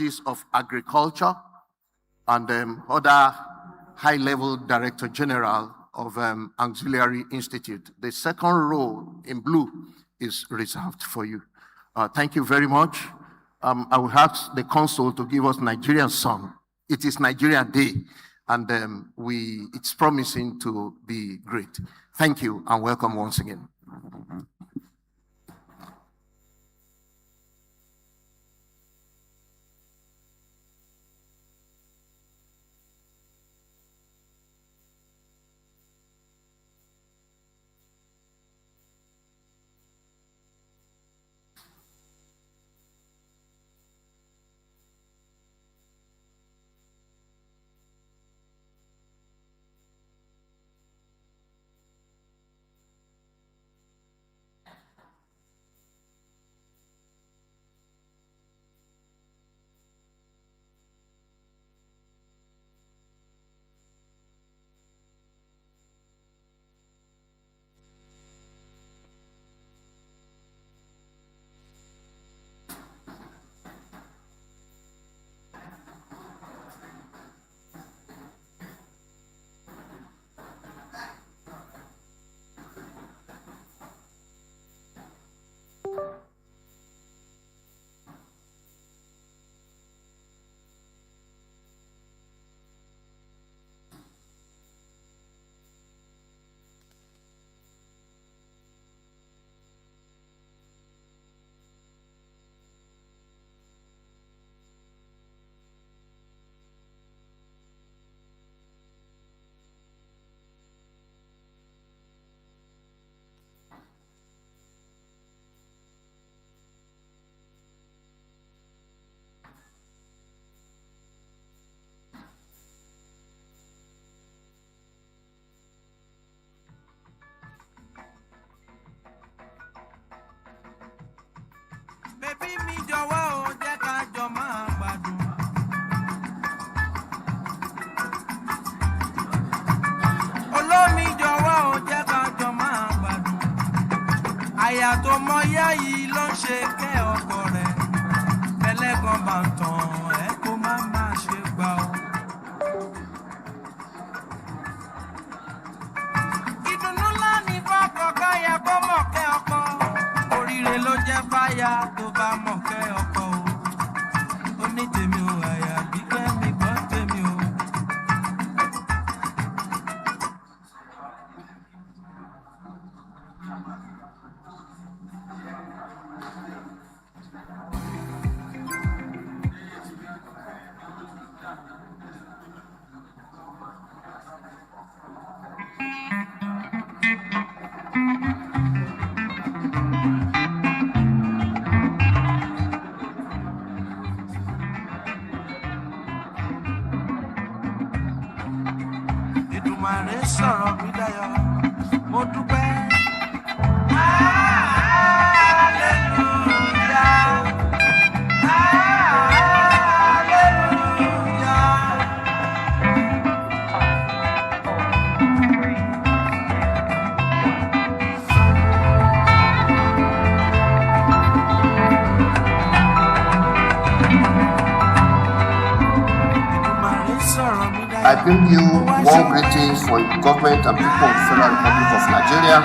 colleges of agriculture, and other high-level Director General of Auxiliary Institute. The second row in blue is reserved for you. Thank you very much. I will ask the consul to give us Nigerian song. It is Nigerian Day, and it's promising to be great. Thank you and welcome once again. Baby mi jọ̀wọ́ o jẹ́ ká jọ máa gbádùn. Olómi jọ̀wọ́ o jẹ́ ká jọ máa gbádùn. Àyà tó mọ yá yìí ló ń ṣe kẹ́ ọkọ rẹ̀. Ẹlẹ́gàn bá ń tàn ẹ́ kó má máa ṣe gbà o. Ìdùnnú ńlá ní fọ́kọ káyà kó mọ̀ kẹ́ ọkọ. Oríire ló jẹ́ fáyà tó bá mọ̀ kẹ́ ọkọ o. Ó ní tèmi o, àyà gbígbẹ́ mi gbọ́ tèmi o. Èdùmàrè sọ̀rọ̀ mi dayọ̀, mo dúpẹ́. Hallelujah, Èdùmàrè sọ̀rọ̀ mi dayọ̀. I bring you warm greetings for the government and people of the Federal Republic of Nigeria.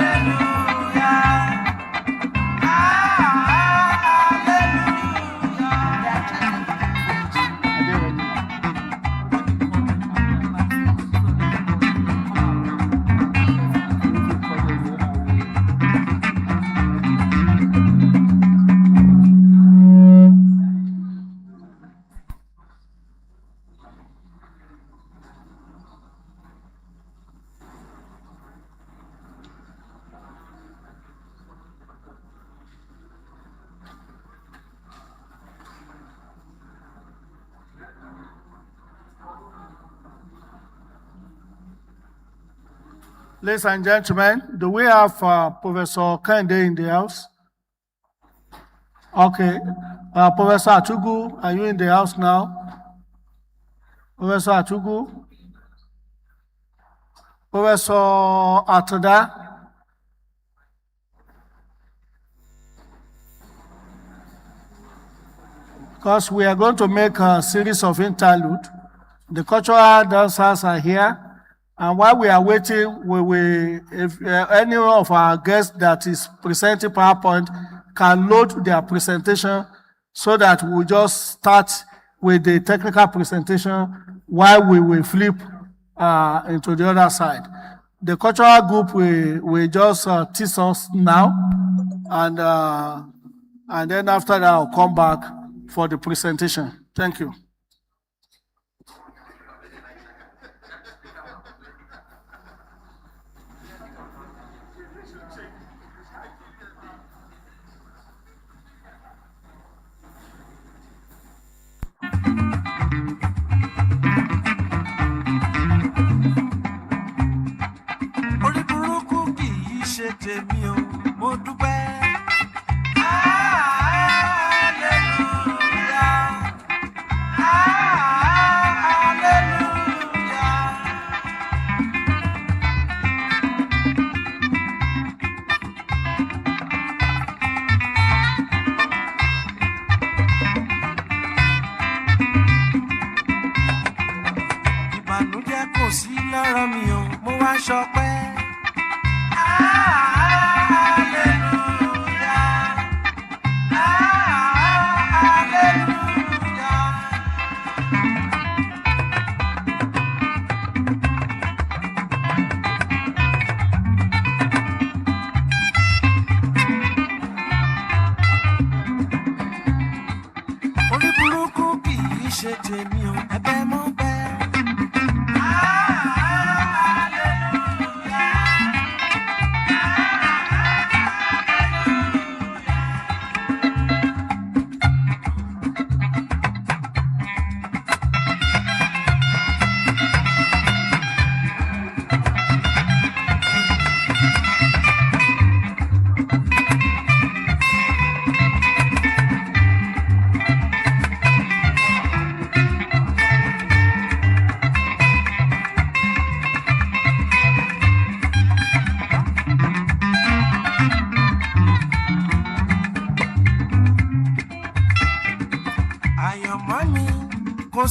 Ladies and gentlemen, do we have Professor Kende in the house? Okay. Professor Atugu, are you in the house now? Professor Atugu? Professor Atada? because we are going to make a series of interlude. The cultural dancers are here, and while we are waiting, if any of our guests that is presenting PowerPoint can load their presentation so that we just start with the technical presentation while we will flip into the other side. The cultural group will just teach us now, and then after that I'll come back for the presentation. Thank you.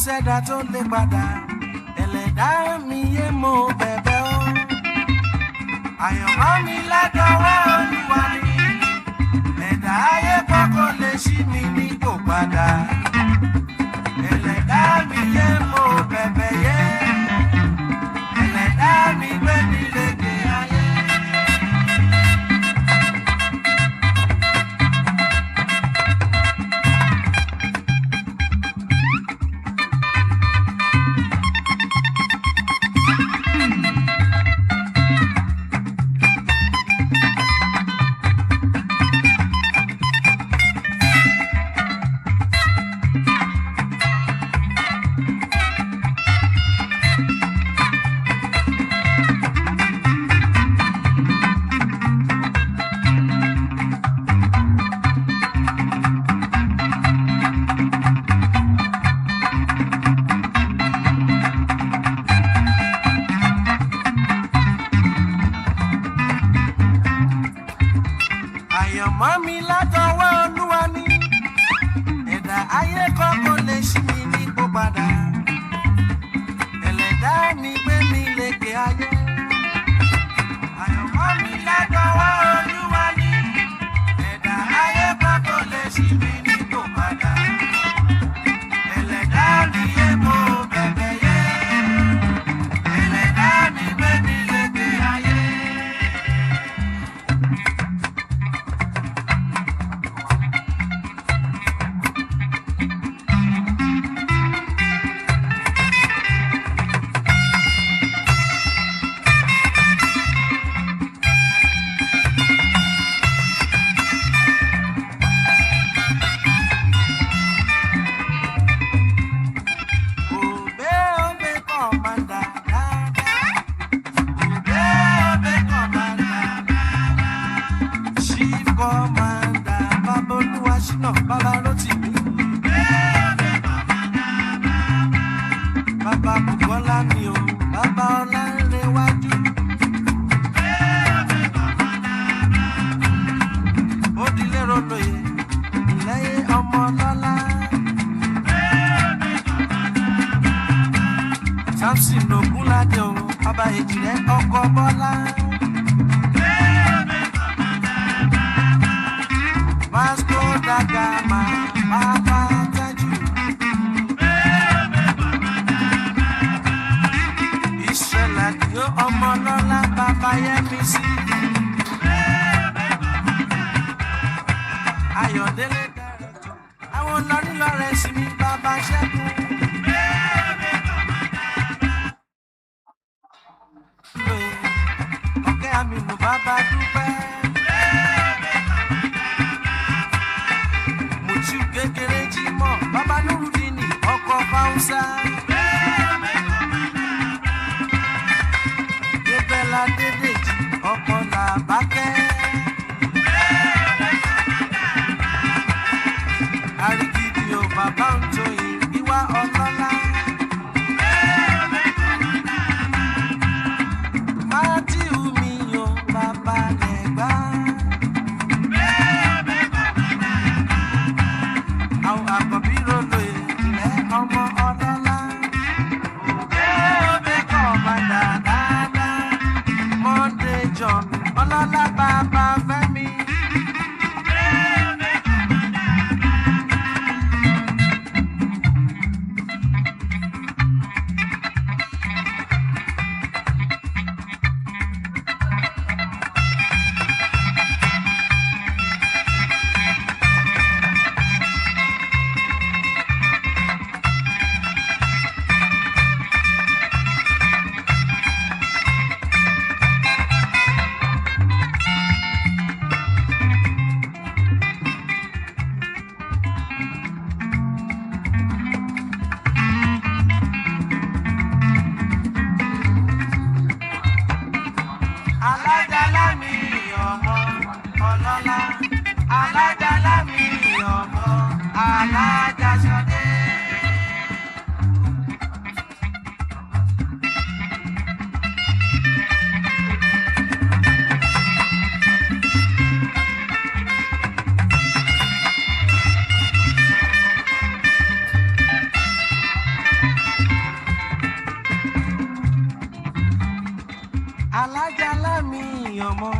Sẹ́dá tó lè padà ẹlẹ́dá mi yé mo bẹ̀bẹ̀ o. Àyànmọ́ mi ládọ́wọ́ Olúwa ni ẹ̀dá ayé kọ́kọ́ lè ṣí mi ní kò padà. Ẹlẹ́dá mi yé mo bẹ̀bẹ̀ yé ẹlẹ́dá mi gbé mi lékè ayé. Samson Ogunlade o, Baba Ejire ọkọ Bọ́lá. Vasco da Gama, Baba Taju. Ìṣẹ̀lẹ̀ tí ó ọmọ lọ́la Baba Yẹ́misí. Ayọ̀délé Dàrẹ́tọ̀, àwọn olórin lọ́rẹ̀ sí mi Baba Ṣẹ́gun. Ọ̀kẹ́ Aminu Baba Dúpẹ́. Mùtíù kékeré Jímọ̀, Baba Nurudini ọkọ̀ Fáúsá. Débẹ́lá Dédèjì ọkọ̀ Làbákẹ́. Àrígidì o Baba Ntoyè Ìwà Ọlọ́lá. Mátíù mi o Baba Lẹ́gbà. Àwọn àkọ́bí rolo ilẹ̀ ọmọ ọlọ́lá. Òbí kọ̀ máa dáadáa. Monday John ọlọ́lá Baba Fẹ́mi. Alájálá mi ọmọ ọlọ́lá. Alájálá mi ọmọ Alájàṣadé. Alájálá mi ọmọ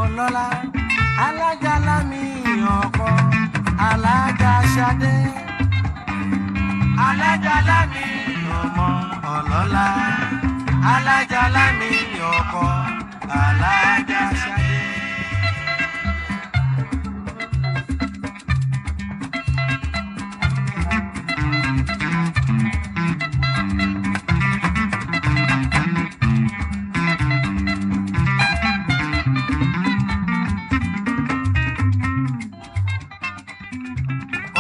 ọlọ́lá. Alájálá mi ọkọ Alájàṣadé. Alájálá mi ọmọ ọlọ́lá. Alájálá mi ọkọ Alájàṣadé.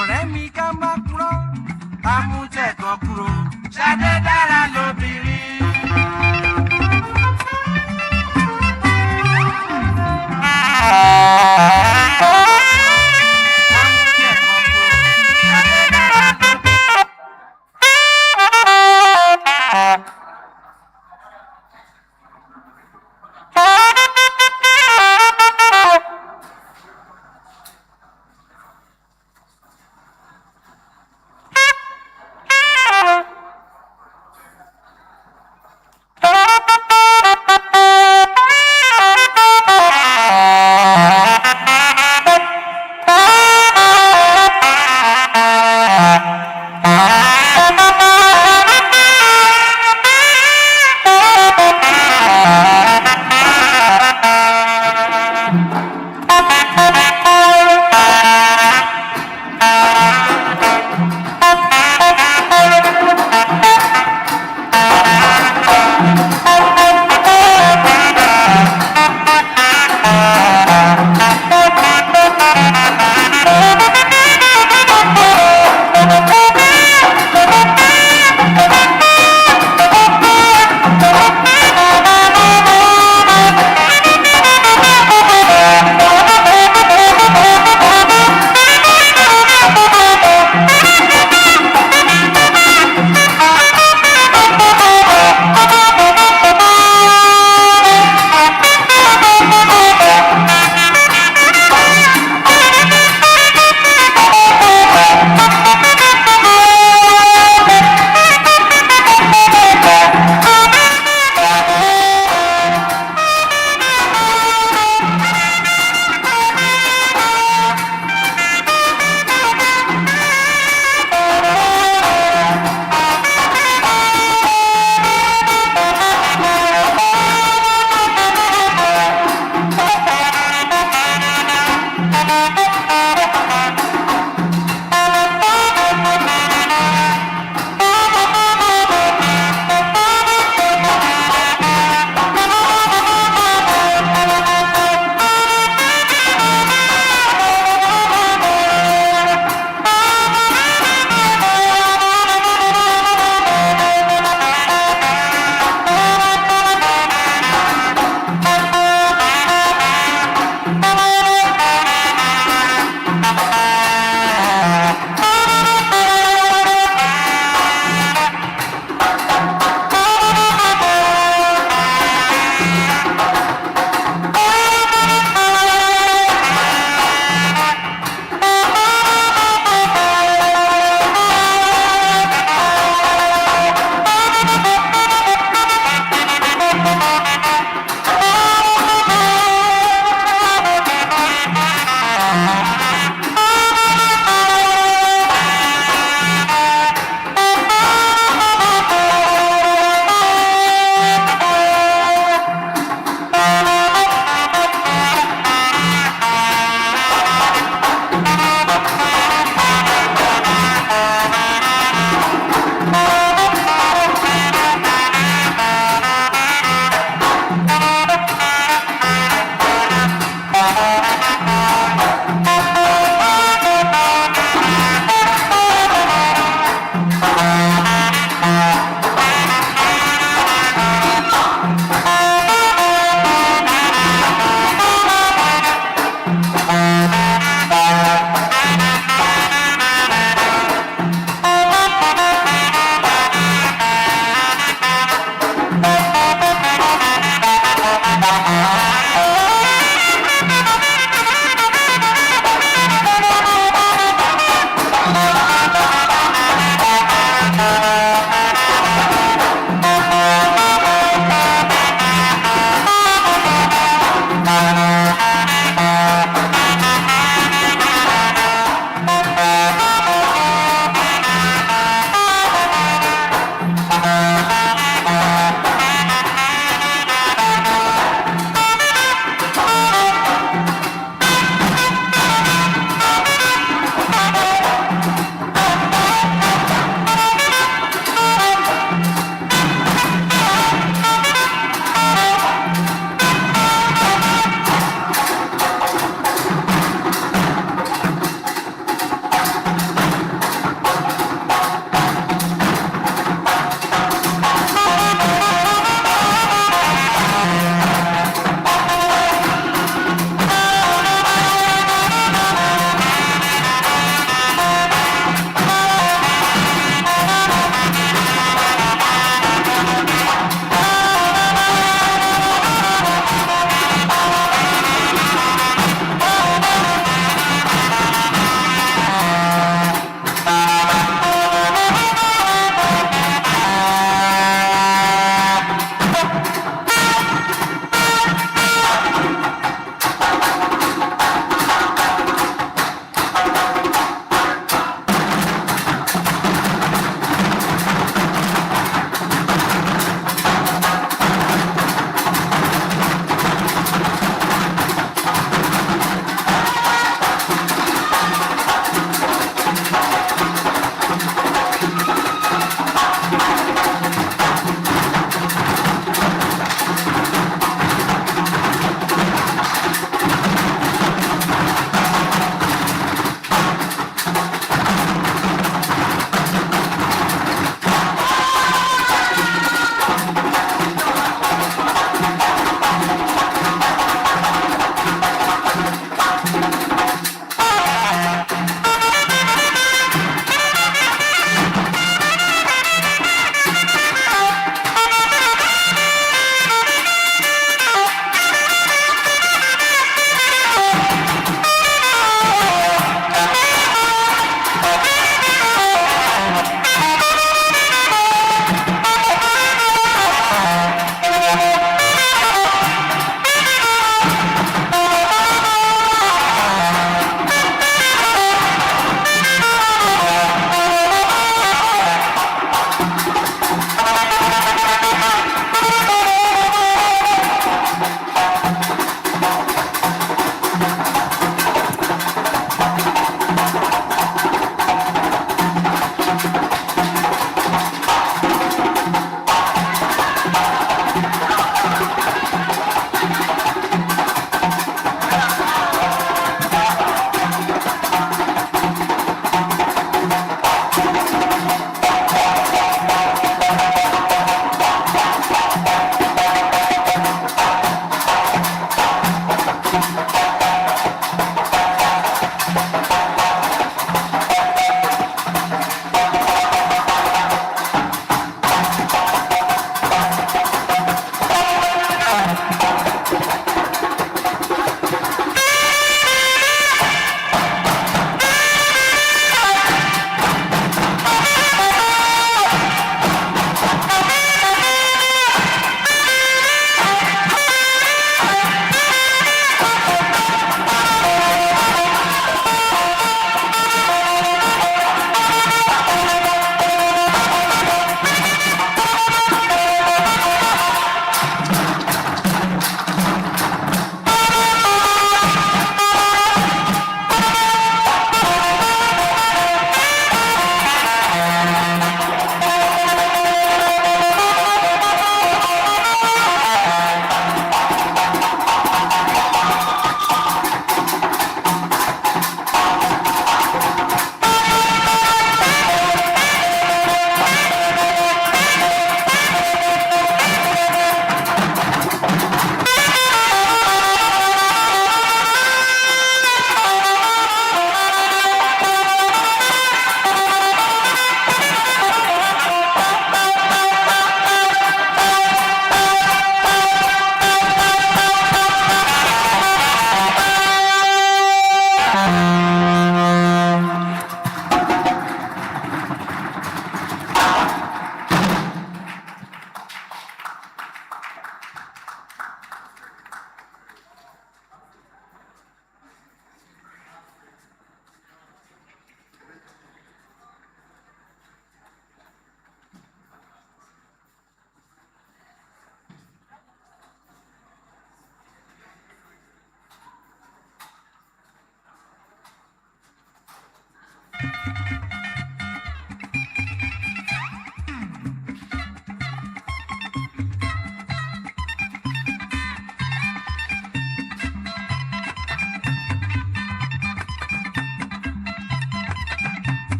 Ọ̀rẹ́ mi ká má kúrò, ká mú tẹ̀kọ̀ kúrò. Ṣadé dára lóbìnrin. Ká mú tẹ̀kọ̀ kúrò. Ṣadé dára lóbìnrin.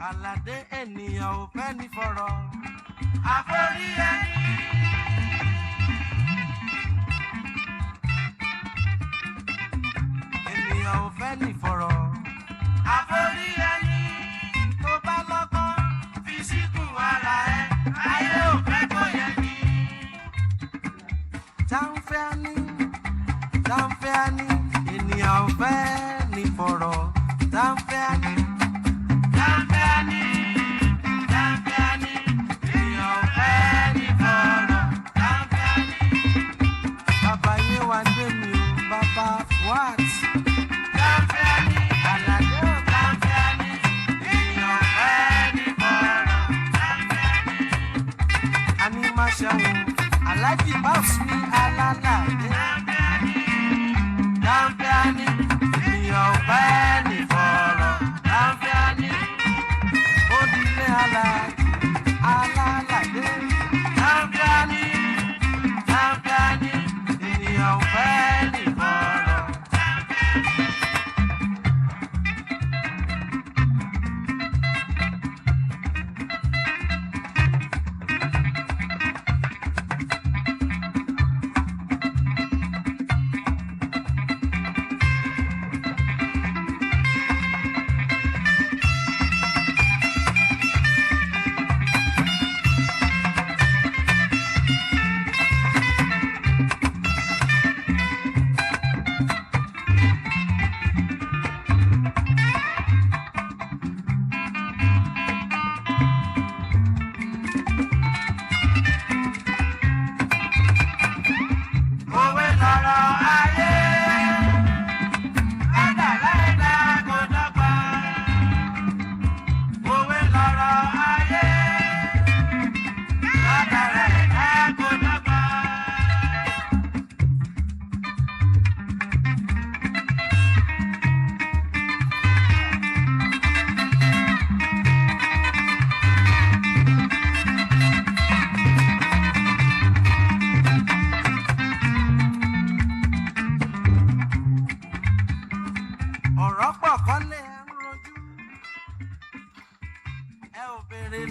Aládé ènìyàn ò fẹ́ ní fọ̀rọ̀. Àforí ẹni. Ènìyàn ò fẹ́ ní fọ̀rọ̀. Àforí ẹni. Tó bá lọ́gbọ́n fi síkùn ara ẹ. Ayé ò fẹ́ kó yẹ ni. Táǹfẹ́ ni. Táǹfẹ́ ni. Ènìyàn ò fẹ́ ní fọ̀rọ̀. Táǹfẹ́ ni. What? Aláàjì boss ní alálàdé. Dáńfíání, ènìyàn ò fẹ́ ní fọ̀rọ̀. Dáńfíání, ó dilé aláàjì alálàdé. Dáńfíání, dáńfíání, ènìyàn ò fẹ́ ní fọ̀rọ̀.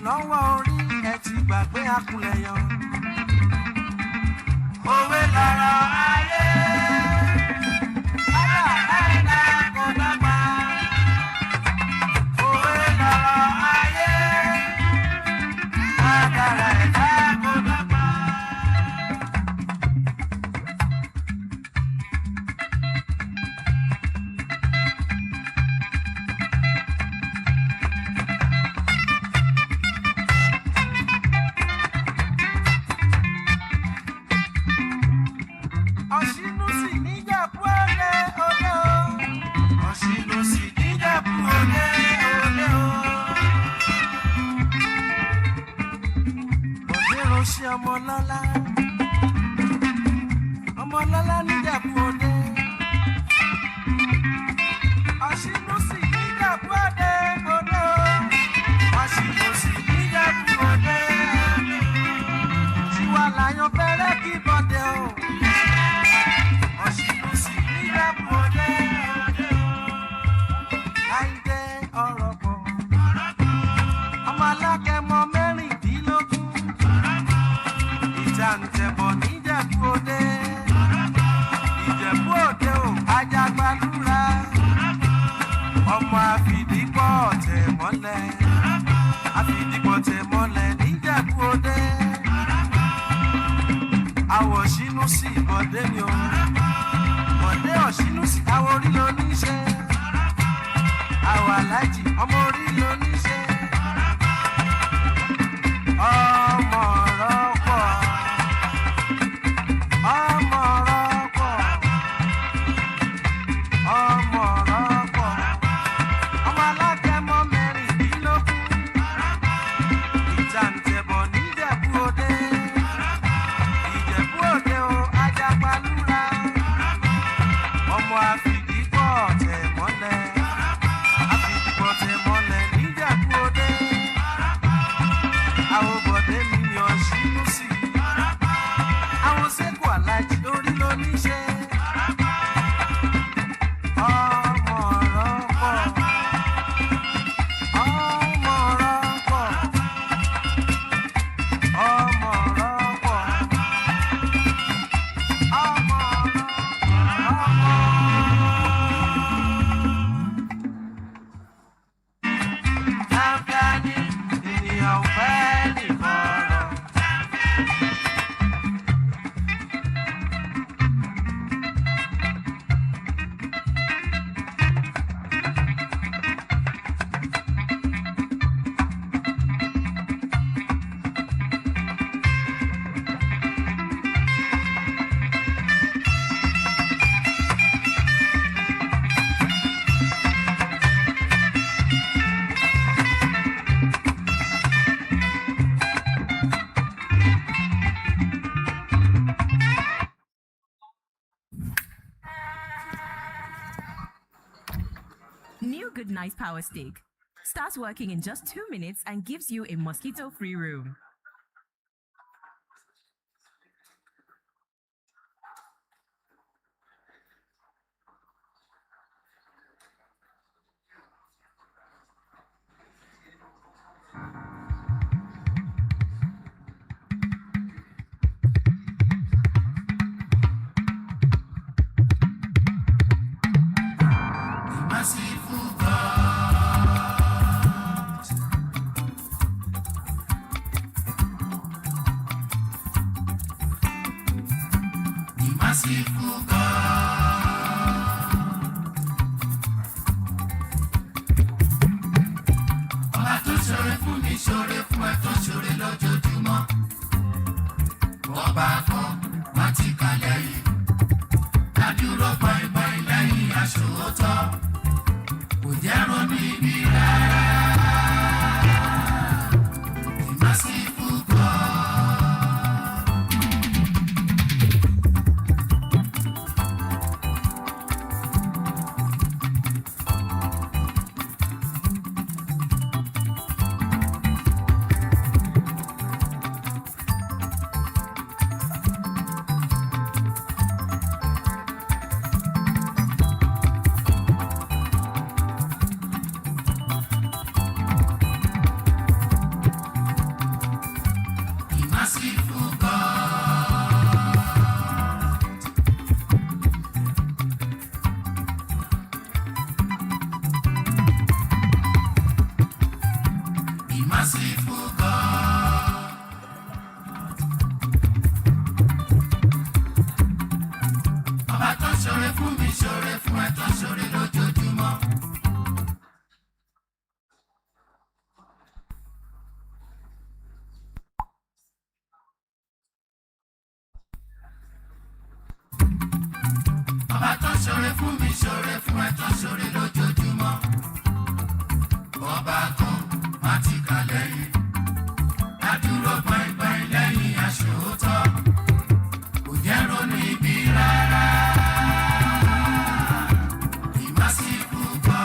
Lọ́wọ́ orí ẹ ti gbàgbé akunlẹ̀yàn. Òwe lọ̀rọ̀ ayé. Bàbá ẹ̀dá kò dọ́gba. Òwe lọ̀rọ̀ ayé. Bàbá ẹ̀dá kò dọ́gba. Ọmọlọ́lá níjẹ̀bú òde. Ọ̀ṣínúsì níjẹ̀bú òde òde o. Ọ̀ṣínúsì níjẹ̀bú òde. Tiwa làyàn fẹ́rẹ́ kí bọ́dẹ o. Ọ̀ṣínúsì níjẹ̀bú òde òde o. Láìdé ọ̀rọ̀ pọ̀. Ọmọ alákẹ́mọ mẹ́rìndínlógún. Ìjà ń tẹ̀bọ̀ níjẹ̀bú òde. Ìjẹ̀bú òde ò Ajagbalúra. Ọmọ àfìdípọ̀ tẹ̀ mọ́lẹ̀. Àfìdípọ̀ tẹ̀ mọ́lẹ̀ níjẹ̀bú òde. Àwọ̀ Ọ̀ṣínúsì bọ̀dé ni o. Bọ̀dé Ọ̀ṣínúsì àwọn orí ló ní ṣe. Àwọ̀ Aláàjì ọmọ orí ló ní ṣe. Ọmọ ọ̀rọ̀ pọ̀. Ọmọ ọ̀rọ̀ pọ̀. Ọmọ ọ̀rọ̀ pọ̀. Ọmọ alágẹmọ mẹ́rìndínlógún. Ìjà ń tẹ̀bọ̀ níjẹ̀bú òde. Ìjẹ̀bú òde o Ajá. ọ̀tẹ̀ mọ́lẹ̀. Àfìdìbò tẹ̀ mọ́lẹ̀ níjàdú òde. Àwọn bọ̀dé mi yan ṣínú sí i. Àwọn sẹ́kù alájí lórí ló ní ṣe. Ọmọ ọ̀rọ̀ pọ̀. Ọmọ ọ̀rọ̀ pọ̀. Ọmọ ọ̀rọ̀ pọ̀. Ọmọ Láfíàní ènìyàn ò fẹ́ nìkan lọ. New Good Night Power Stick starts working in just 2 minutes and gives you a mosquito-free room. Merciful God, the merciful God, ọba tó ṣoore fún mi ṣoore fún ẹ tó ṣoore lójoojúmọ́, ọba kan má ti kà lẹ́yìn, dádúró gbọ̀ngbọ̀n lẹ́yìn aṣòótọ́. Kò jẹ́ ronú ibi rárá. The merciful God. ṣoore fún mi ṣoore fún ẹ tó ṣoore lójoojúmọ́. Ọba kan má ti kà lẹ́yìn, dádúró gbọ̀ngbọ̀n lẹ́yìn aṣòótọ́, kò jẹ́ ronú ibi rárá. Ìmásíkú gbọ́.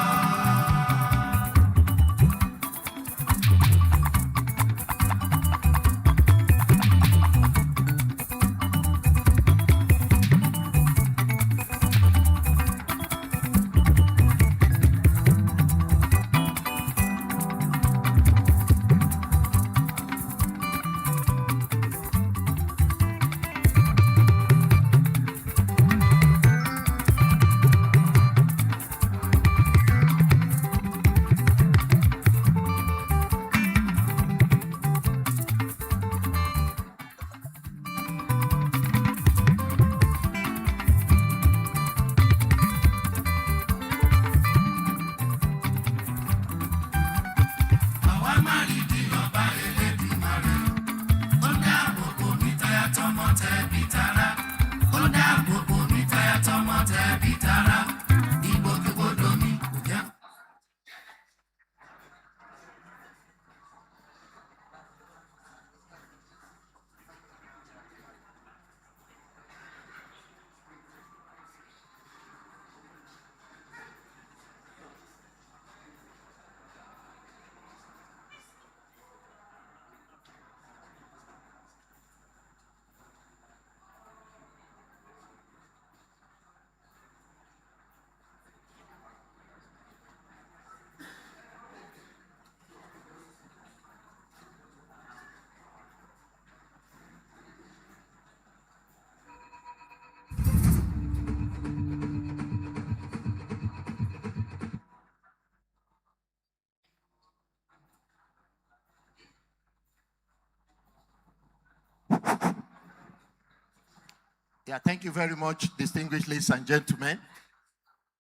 Yeah, thank you very much, distinguished ladies and gentlemen.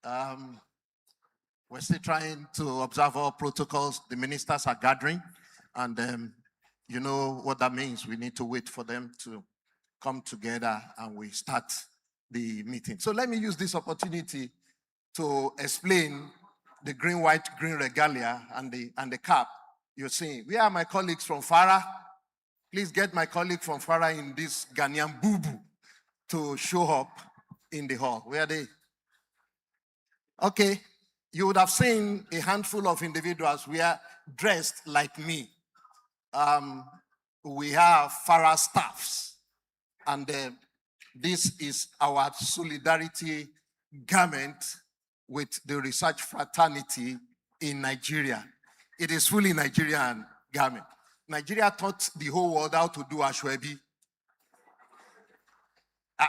We're still trying to observe all protocols. The ministers are gathering, and you know what that means. We need to wait for them to come together and we start the meeting. So let me use this opportunity to explain the green, white, green regalia and the cap you're seeing. Where are my colleagues from FARA? Please get my colleague from FARA in this Ghanaian boo-boo to show up in the hall. Where are they? Okay, you would have seen a handful of individuals who are dressed like me. We have FARA staffs, and this is our solidarity garment with the research fraternity in Nigeria. It is fully Nigerian garment. Nigeria taught the whole world how to do ashwebi.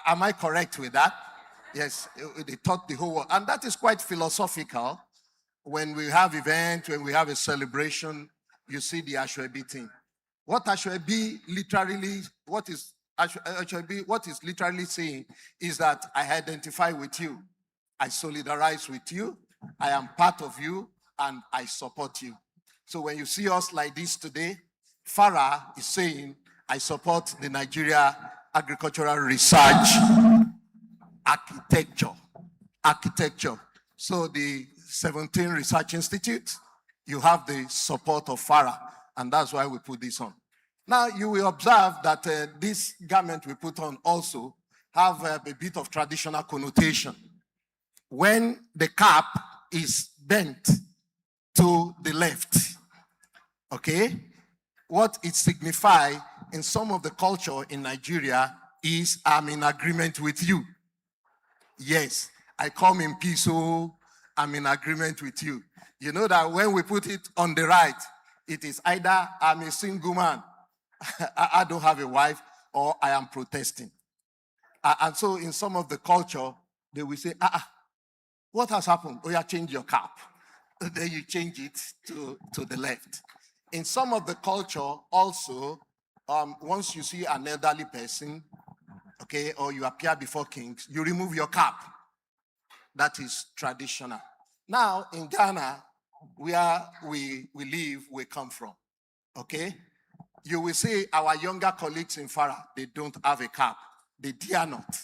Am I correct with that? Yes, they taught the whole world. And that is quite philosophical. When we have events, when we have a celebration, you see the ashwebi thing. What ashwebi literally, what is literally saying is that I identify with you. I solidarize with you. I am part of you, and I support you. So when you see us like this today, FARA is saying, I support the Nigeria Agricultural Research Architecture. So the 17 Research Institute, you have the support of FARA, and that's why we put this on. Now, you will observe that this garment we put on also have a bit of traditional connotation. When the cap is bent to the left, okay, what it signifies in some of the culture in Nigeria is I'm in agreement with you. Yes, I come in peace, so I'm in agreement with you. You know that when we put it on the right, it is either I'm a single man, I don't have a wife, or I am protesting. And so in some of the culture, they will say, what has happened? Oh, yeah, change your cap. Then you change it to the left. In some of the culture also, once you see an elderly person, okay, or you appear before kings, you remove your cap. That is traditional. Now, in Ghana, where we live, we come from, okay? You will see our younger colleagues in FARA, they don't have a cap. They dare not.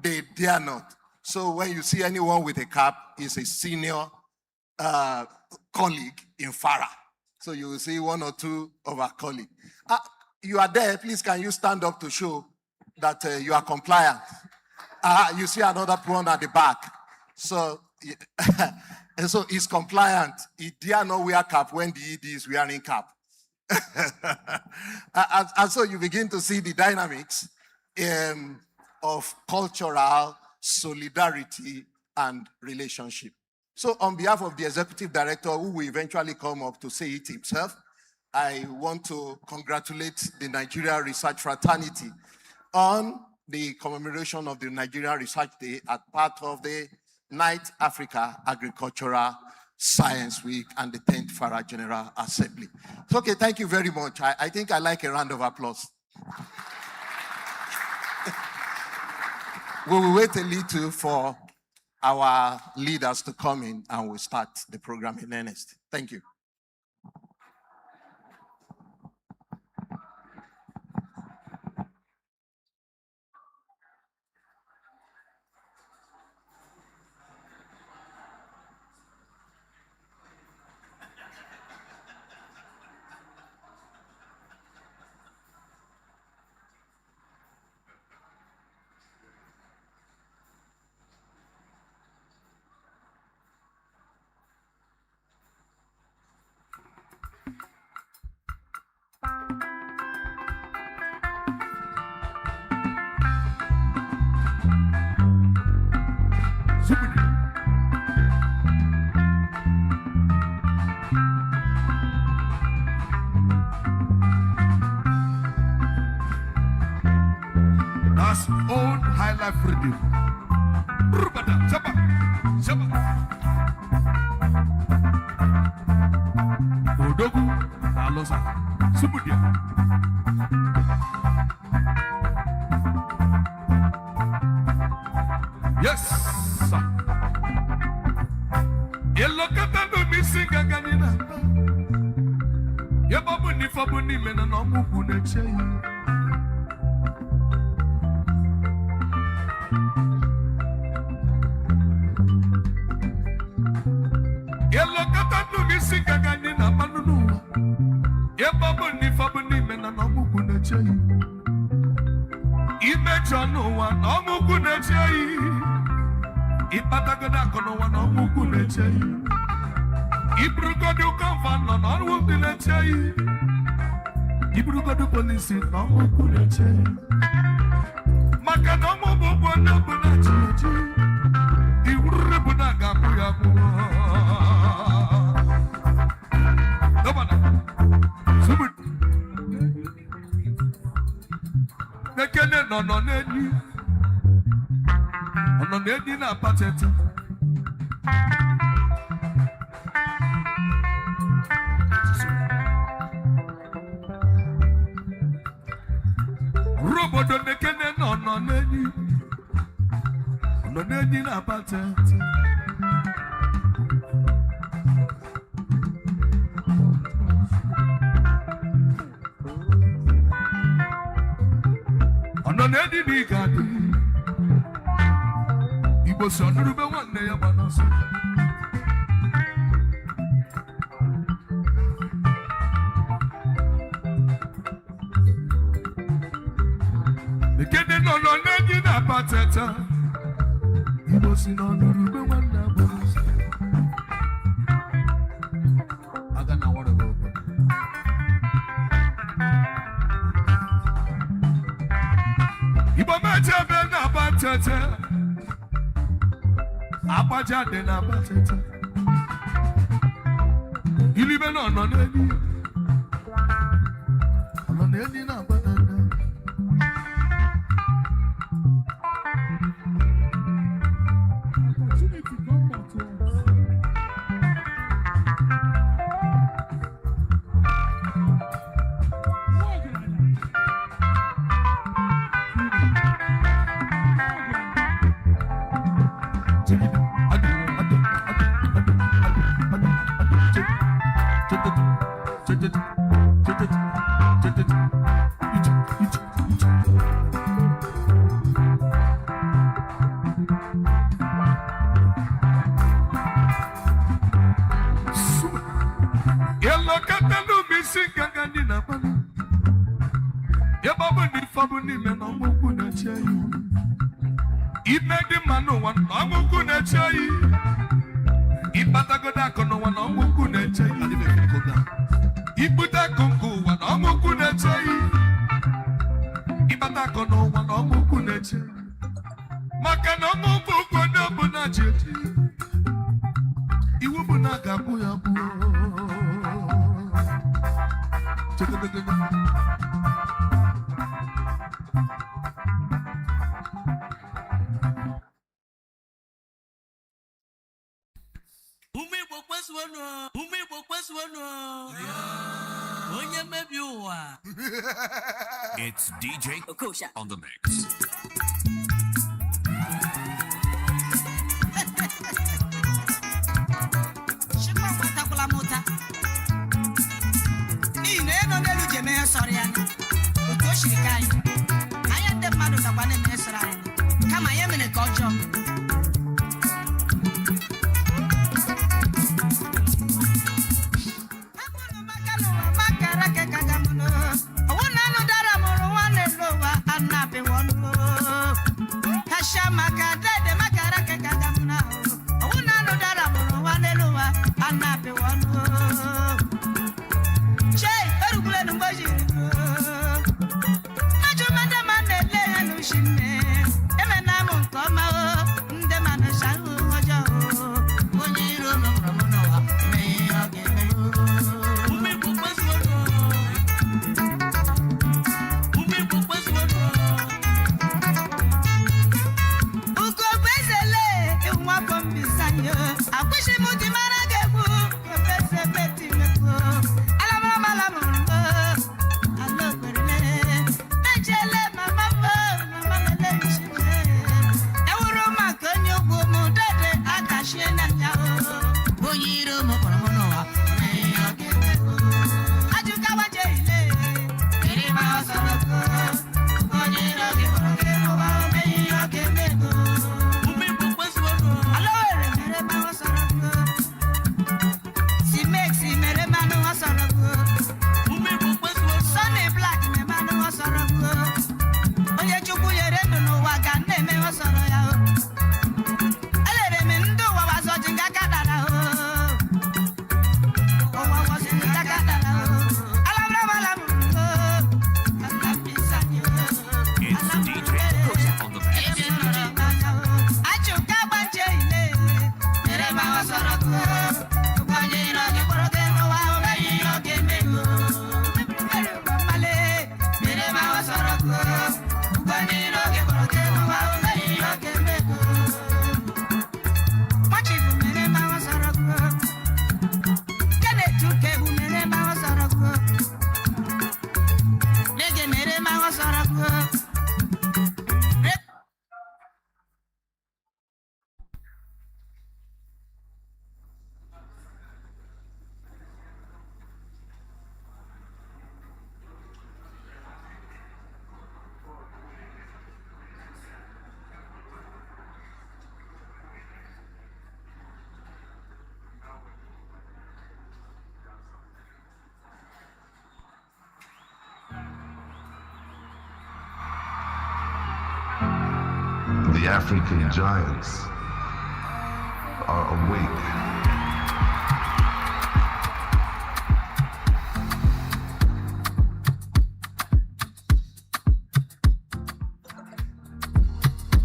They dare not. So when you see anyone with a cap, he's a senior colleague in FARA. So you will see one or two of our colleagues. You are there, please can you stand up to show that you are compliant? You see another one at the back. So, and so he's compliant. He dare not wear cap when the ED is wearing cap. and so you begin to see the dynamics of cultural solidarity and relationship. So on behalf of the executive director, who will eventually come up to say it himself, I want to congratulate the Nigeria Research Fraternity on the commemoration of the Nigeria Research Day as part of the 9th Africa Agricultural Science Week and the 10th FARA General Assembly. So, okay, thank you very much. I think I like a round of applause. We will wait a little for our leaders to come in and we'll start the program in earnest. Thank you. That's old High Life Radio. Odogu Alosa Subudia. sir. You look at the missing Gaganina. You babuni fabuni men and Omukune Chay. You look at the missing Gaganina Manunu. You babuni fabuni men and Omukune Chay. Imagine no one, Omukune Chay. Ipatagada kono wana muku lechei. Ibrugodu konfano na muku lechei. Ibrugodu polisi na muku lechei. Makano mubu na buna chichi. Ibrugodu na gamu gamu. Dobana. Subut. Nekene no neni. Ono nedi na patete. Robodo nekene no nedi. Ono nedi na patete. Ono nedi ni gadi. Son Ruben one day about us. The kid no negative about it. He was in on Ruben one day about us. I don't know what to go. He was my job about it. Abaja de na batete. Ilibe no nedi. No nedi na batete. It's DJ Okosha on the mix. Ewuro maka onye ogbo mu The African giants are awake.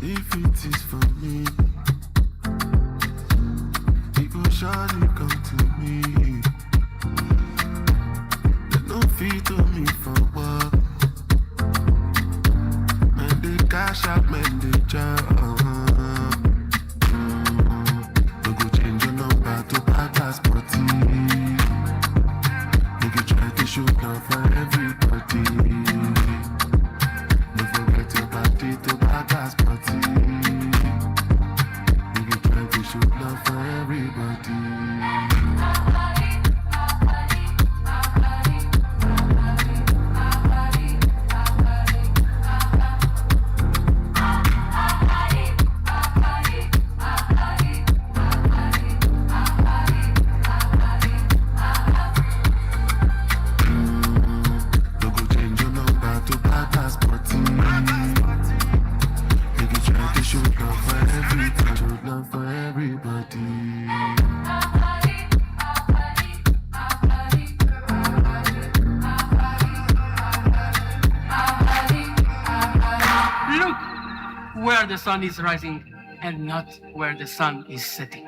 If it is for me, it will surely come to me. There's no fee to me for work. Man, they cash out, man, they jump. We go change your number to Pagas party. We can try to shoot love for everybody. Don't forget your party to Pagas party. We can try to shoot love for everybody. Where the sun is rising and not where the sun is setting.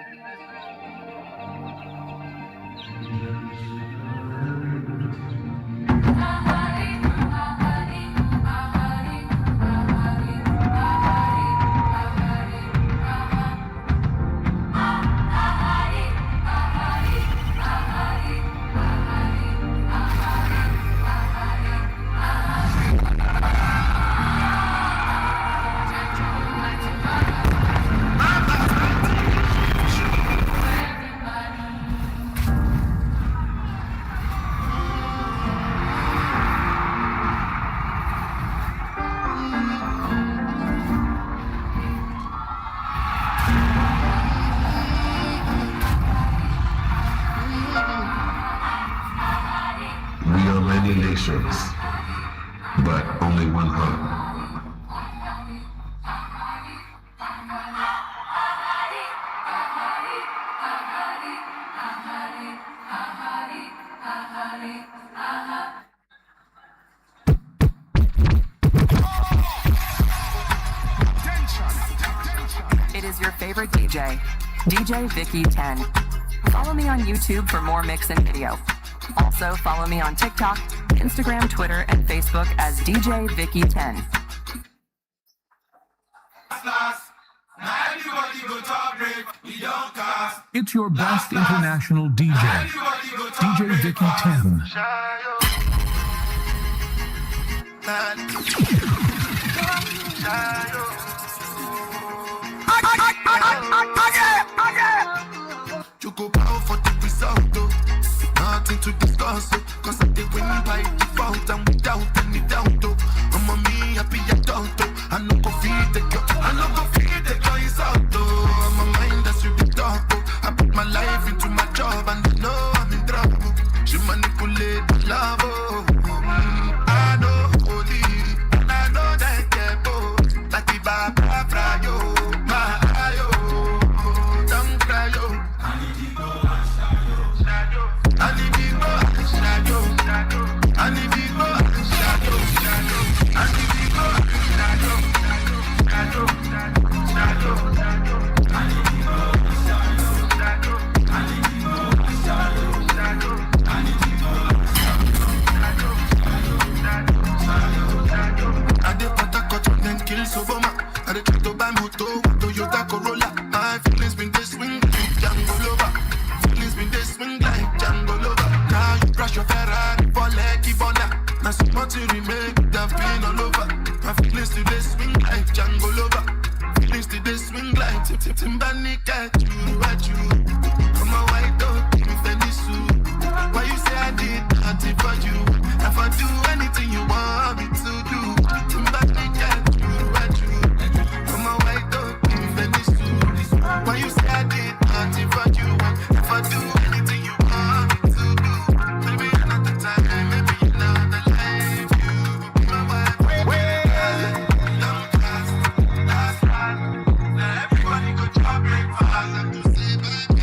Nations, but only one hub. It is your favorite DJ, DJ Vicky 10. Follow me on YouTube for more mix and video. Also, follow me on TikTok, Instagram, Twitter, and Facebook as DJ Vicky 10. It's your best international DJ, DJ Vicky 10. with and without any doubt. I'm a me happy adult. I no go feed the girl. I no go feed the girl is out. I'm a mind that's you the dog. I put my life into my job and I know I'm in trouble. She manipulate the love. I know holy and I know that get both. Like the Baba Frayo, my ayo, don't cry yo. I need to go and shadow. I need to go and shadow. I need to go and shadow. I need to go and shadow. I need to go and shadow. I need to go and shadow. I need to go and shadow. I did Patagot and then kill Soboma. I did try to buy moto, Toyota Corolla. My feelings been this swing like Django Lover. Feelings been this swing like Django Lover. Now you crash your Ferrari for Lucky Bona. Now so much to remake, that pain all over. My feelings today swing like Django Lover. Feelings today swing like Timbani cat. You at you. I'm a white dog, give me Fendi suit. Why you say I did nothing for you? If I do anything you want me to do, Timbani cat. You at you. I'm a white dog, give me Fendi suit. Why you say I did nothing for you? If I do anything you want me to do, maybe another time, maybe another life. You be my wife. Long cast, last one. Now everybody go to breakfast and to say bye.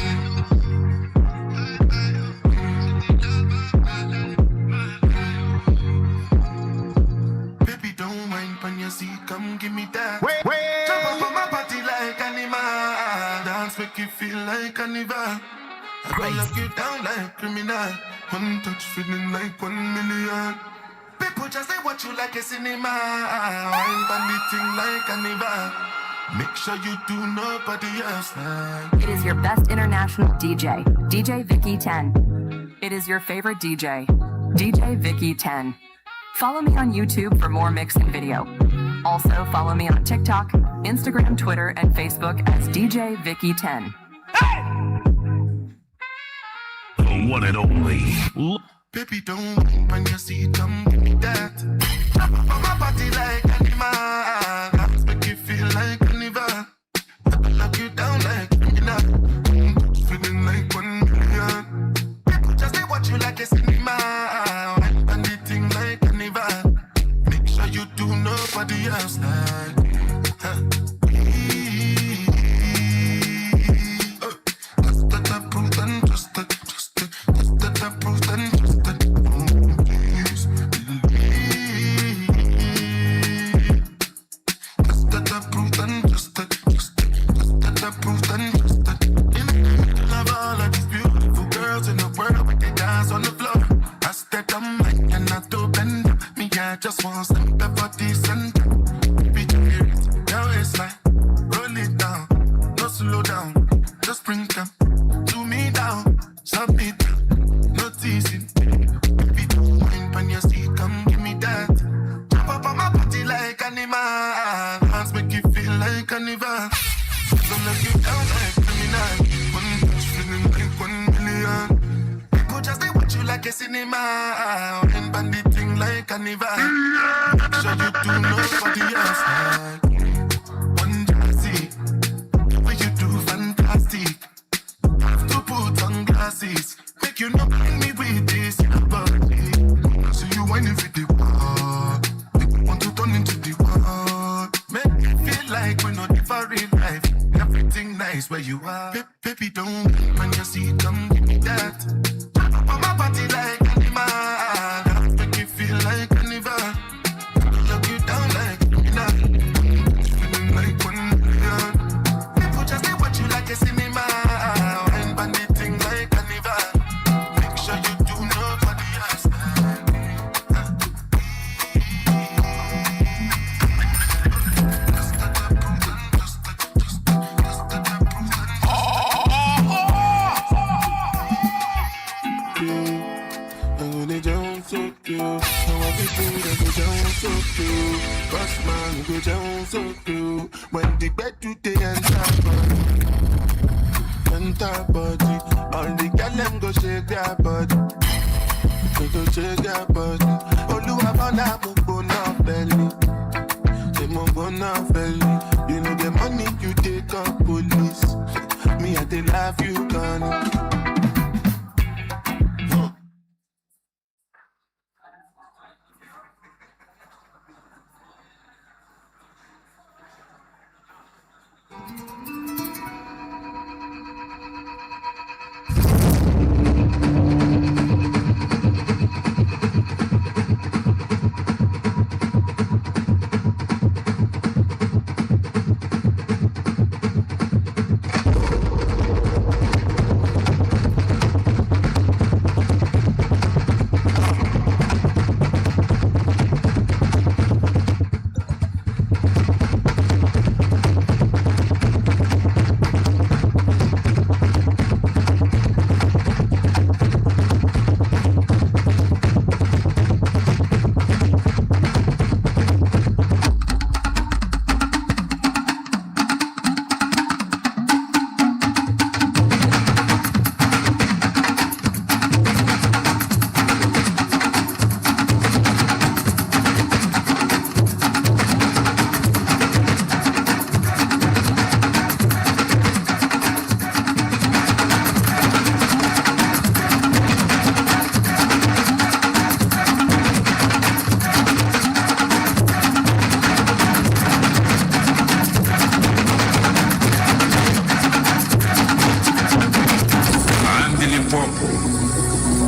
Baby, don't mind when you see, come give me that. Jump up on my body like animal. Dance make you feel like carnival. I go lock you down like criminal. One touch feeling like 1 million. People just say what you like a cinema. Wine bandit like carnival. Make sure you do nobody else like. It is your best international DJ, DJ Vicky 10. It is your favorite DJ, DJ Vicky 10. Follow me on YouTube for more mix and video. Also follow me on TikTok, Instagram, Twitter, and Facebook as DJ Vicky 10. The one and only. Baby, don't mind when you see, come give me that. Jump up on my body like animal. Dance make you feel like carnival. I will lock you down like criminal. Feeling like 1 million. People just say what you like a cinema. Wine bandit like carnival. Make sure you do nobody else like me. Just that I prove and just that I prove and just that. Please, just that I prove and just that I prove and just that. I love all of these beautiful girls in the world when they dance on the floor. I step on my and I do bend up. Me, I just want some pepper decent. Be curious, now it's like roll it down, no slow down, just bring them to me down, submit down, no teasing. Baby, don't mind when you see, come give me that. Jump up on my body like animal, dance make you feel like carnival. Don't let you down like criminal. One touch feeling like 1 million. People just say what you like a cinema. And bandit like carnival. Make sure you do nobody else like me. One jazzy, the way you do fantastic. Have to put on glasses. Make you not bring me with this body. So you whining for the wall. People want to turn into the wall. Make me feel like we're not for real life. Everything nice where you are. Baby, don't when you see, come give me that. Jump up on my body like animal. Make you feel like carnival. Lock you down like criminal. Feeling like 1 million. People just say what you like a cinema. And bandit like carnival. Make sure you do nobody else like me. I'm gonna jump so cute. Now I be cool, I go jump so cute. Boss man, go jump so cute. When the bed today enter body, all the girl them go shake their body. go check your body. Oluwabana mo bona belly. Say mo bona belly. You know the money you take on police. Me I dey love you gone.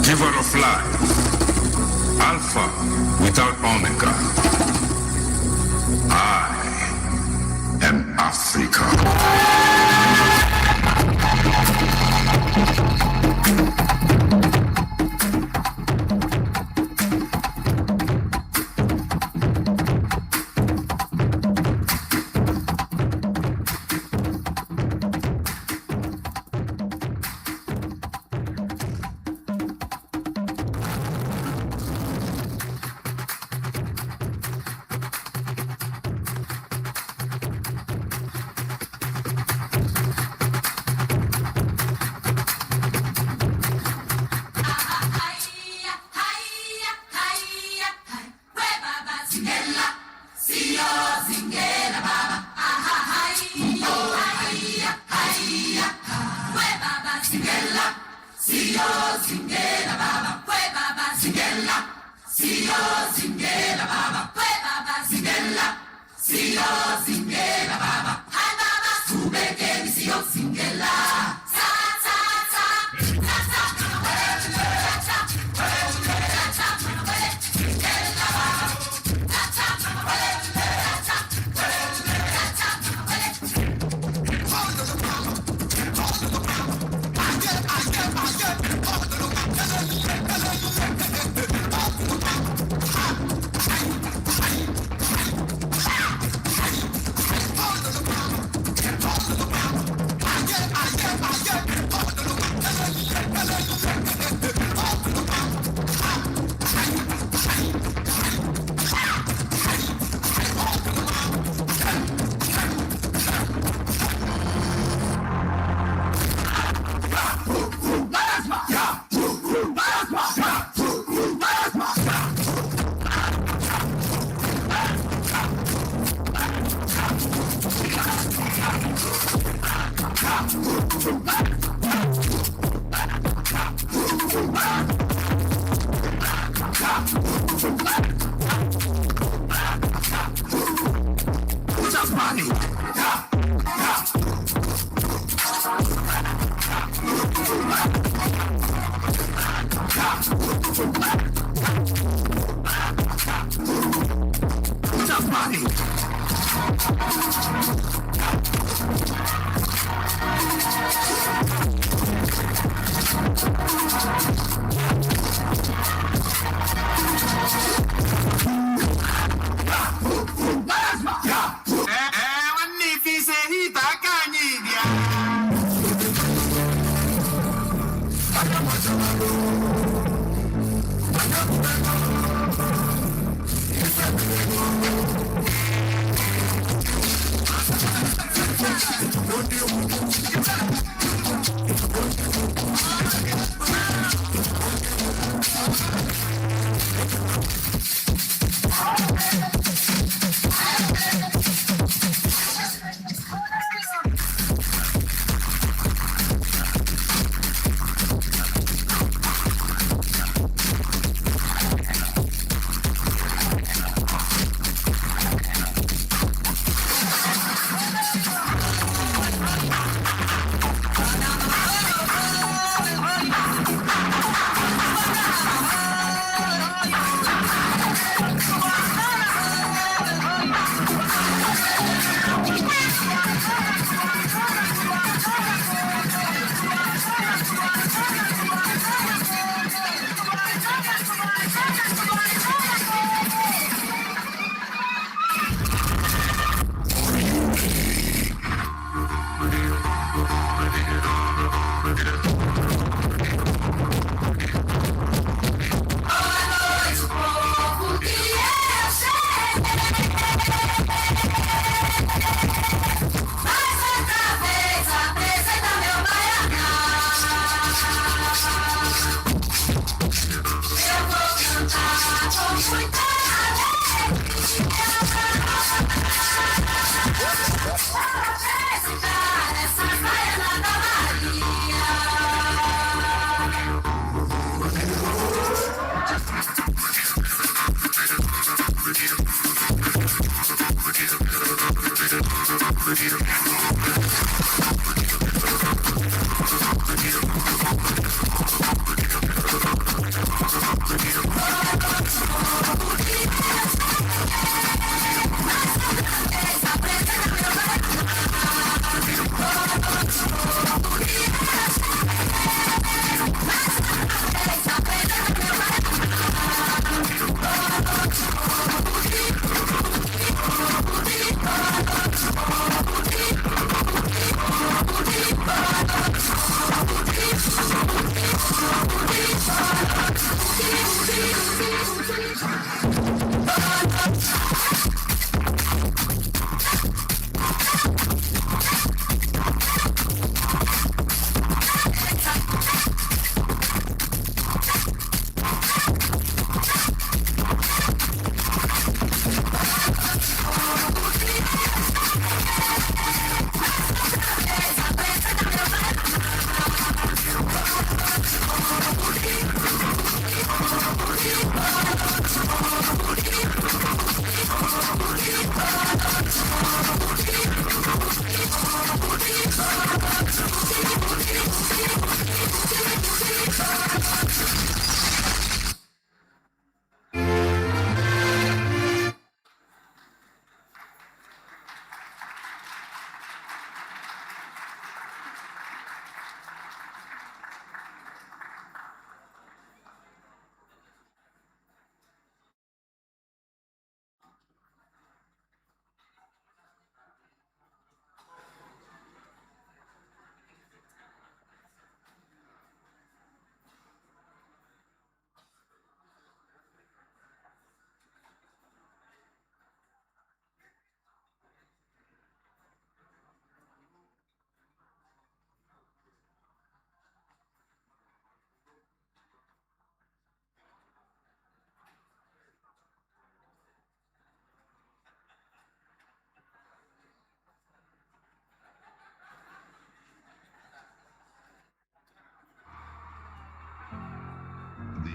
Giver of life, Alpha without Omega. I am Africa.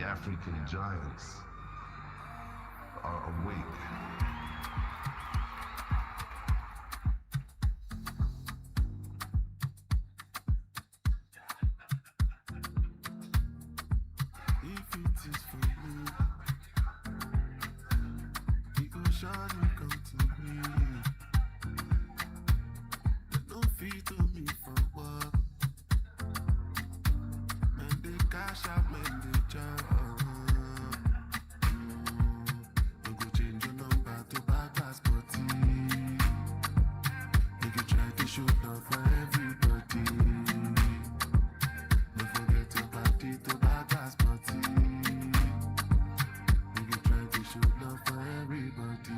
the African giants are awake. If it is for me, the ocean will come to me. They don't feed to me for work. Men they cash out, men they job. You go change your number to bad passport. You can try to show love for everybody. Don't forget your body to bad passport. You can try to show love for everybody.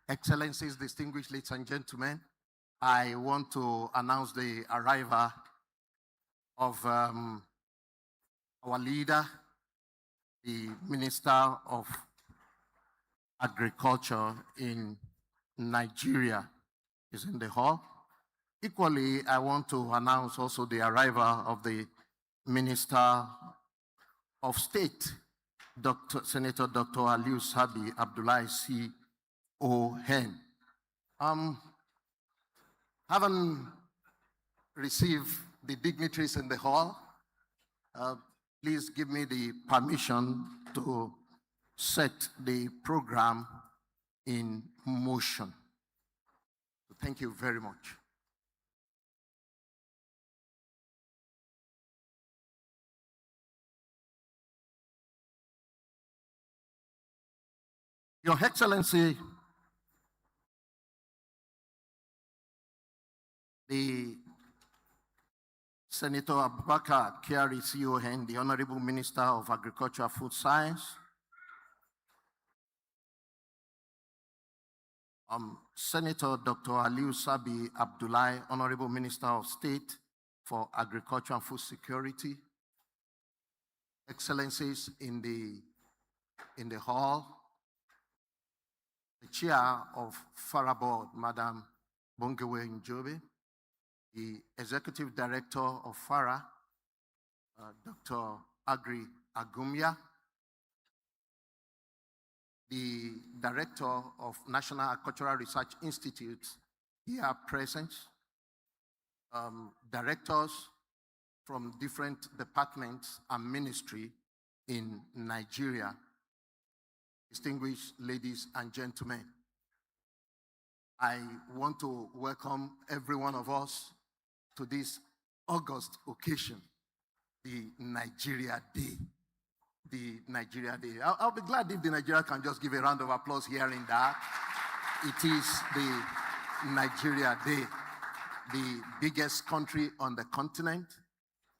Excellencies, distinguished ladies and gentlemen, I want to announce the arrival of our leader, the Minister of Agriculture in Nigeria is in the hall. Equally, I want to announce also the arrival of the Minister of State, Senator Dr. Aliu Sabi Abdullahi C.O.Hen. Haven't received the dignitaries in the hall. Please give me the permission to set the program in motion. Thank you very much. Your Excellency, the Senator Abubakar Kyari C.O.Hen, the Honorable Minister of Agriculture and Food Science, Senator Dr. Aliu Sabi Abdullahi, Honorable Minister of State for Agriculture and Food Security, Excellencies in the hall, the Chair of FARA Board, Madam Bongewe Njobe, the Executive Director of FARA, Dr. Agri Agumya, the Director of National Agricultural Research Institute here present, directors from different departments and ministry in Nigeria, distinguished ladies and gentlemen. I want to welcome every one of us to this August occasion, the Nigeria Day. The Nigeria Day. I'll be glad if the Nigeria can just give a round of applause hearing that. It is the Nigeria Day, the biggest country on the continent,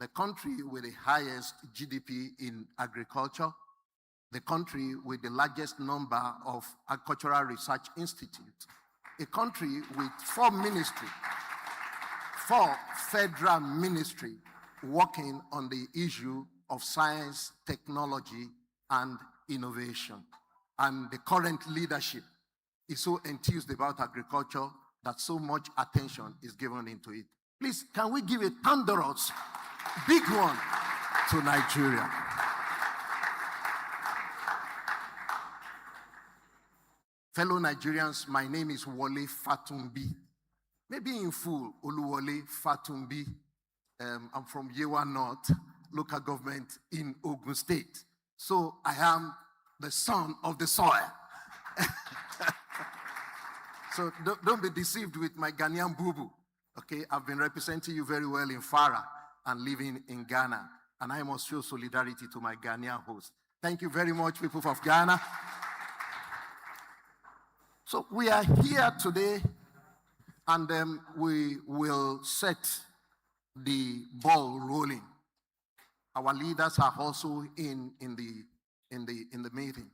the country with the highest GDP in agriculture, the country with the largest number of agricultural research institutes, a country with 4 federal ministries working on the issue of science, technology, and innovation. And the current leadership is so enthused about agriculture that so much attention is given into it. Please, can we give a thunderous, big one to Nigeria? Fellow Nigerians, my name is Wole Fatumbi. Maybe in full, Oluwole Fatumbi. I'm from Yewa North, local government in Ogun State. So I am the son of the soil. So don't be deceived with my Ghanaian boo-boo. Okay, I've been representing you very well in FARA and living in Ghana. And I must show solidarity to my Ghanaian host. Thank you very much, people of Ghana. So we are here today, and we will set the ball rolling. Our leaders are also in the meeting.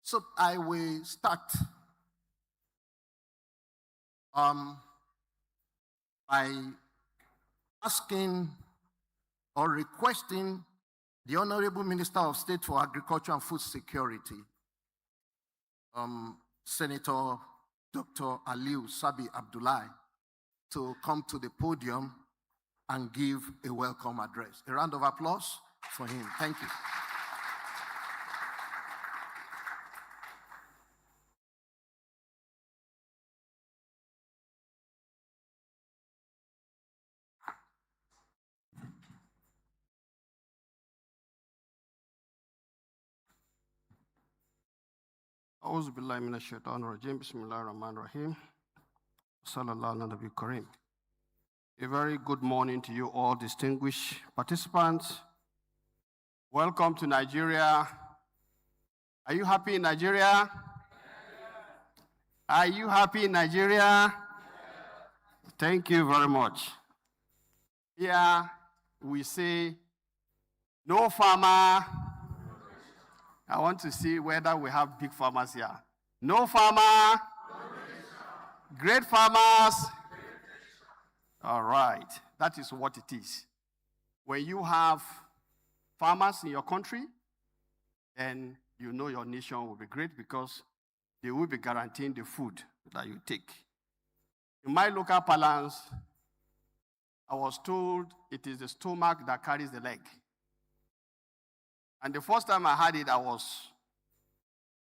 So I will start by asking or requesting the Honorable Minister of State for Agriculture and Food Security, Senator Dr. Aliu Sabi Abdullahi, to come to the podium and give a welcome address. A round of applause for him. Thank you. A'udhu billahi minash shaitanir rajim. Bismillahir rahmanir rahim. Sallallahu ala nabi kareem. A very good morning to you all, distinguished participants. Welcome to Nigeria. Are you happy in Nigeria? Are you happy in Nigeria? Thank you very much. Here we say, no farmer. I want to see whether we have big farmers here. No farmer. Great farmers. All right. That is what it is. When you have farmers in your country, then you know your nation will be great because they will be guaranteeing the food that you take. In my local parlance, I was told it is the stomach that carries the leg. And the first time I heard it, I was,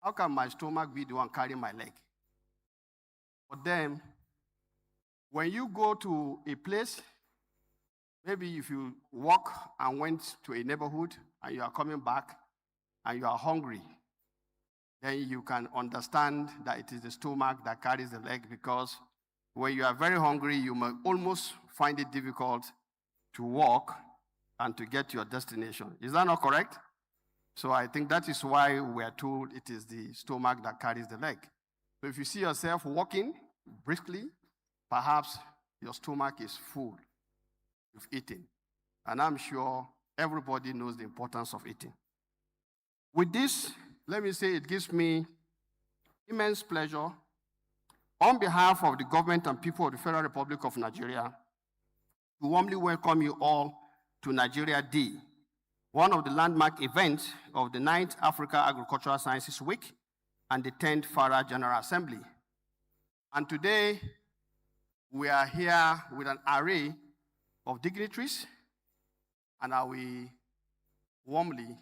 how can my stomach be the one carrying my leg? But then, when you go to a place, maybe if you walk and went to a neighborhood and you are coming back and you are hungry, then you can understand that it is the stomach that carries the leg, because when you are very hungry, you may almost find it difficult to walk and to get to your destination. Is that not correct? So I think that is why we are told it is the stomach that carries the leg. So if you see yourself walking briskly, perhaps your stomach is full. You've eaten. And I'm sure everybody knows the importance of eating. With this, let me say it gives me immense pleasure on behalf of the government and people of the Federal Republic of Nigeria to warmly welcome you all to Nigeria Day, one of the landmark events of the 9th Africa Agricultural Sciences Week and the 10th FARA General Assembly. And today, we are here with an array of dignitaries, and I will warmly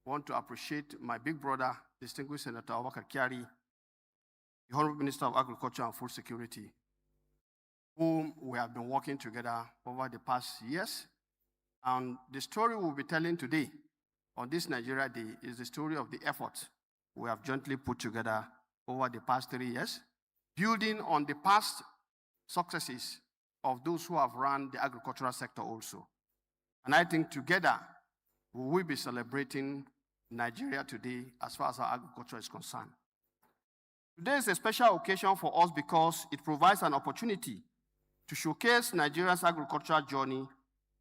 want to appreciate my big brother, distinguished Senator Abubakar Kyari, the Honorable Minister of Agriculture and Food Security, whom we have been working together over the past years. And the story we'll be telling today on this Nigeria Day is the story of the effort we have jointly put together over the past 3 years, building on the past successes of those who have run the agricultural sector also. And I think together, we will be celebrating Nigeria today as far as our agriculture is concerned. Today is a special occasion for us because it provides an opportunity to showcase Nigeria's agricultural journey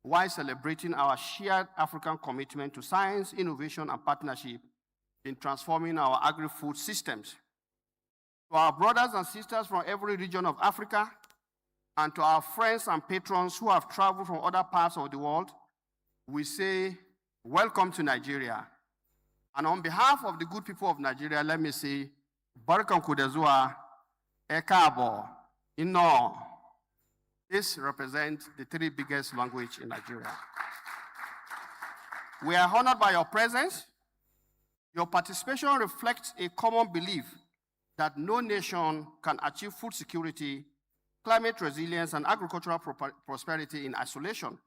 while celebrating our shared African commitment to science, innovation, and partnership in transforming our agri-food systems. To our brothers and sisters from every region of Africa, and to our friends and patrons who have traveled from other parts of the world, we say, welcome to Nigeria. And on behalf of the good people of Nigeria, let me say, Barkan Kudezua, Ekabo, Ino. This represents the three biggest languages in Nigeria. We are honored by your presence. Your participation reflects a common belief that no nation can achieve food security, climate resilience, and agricultural prosperity in isolation.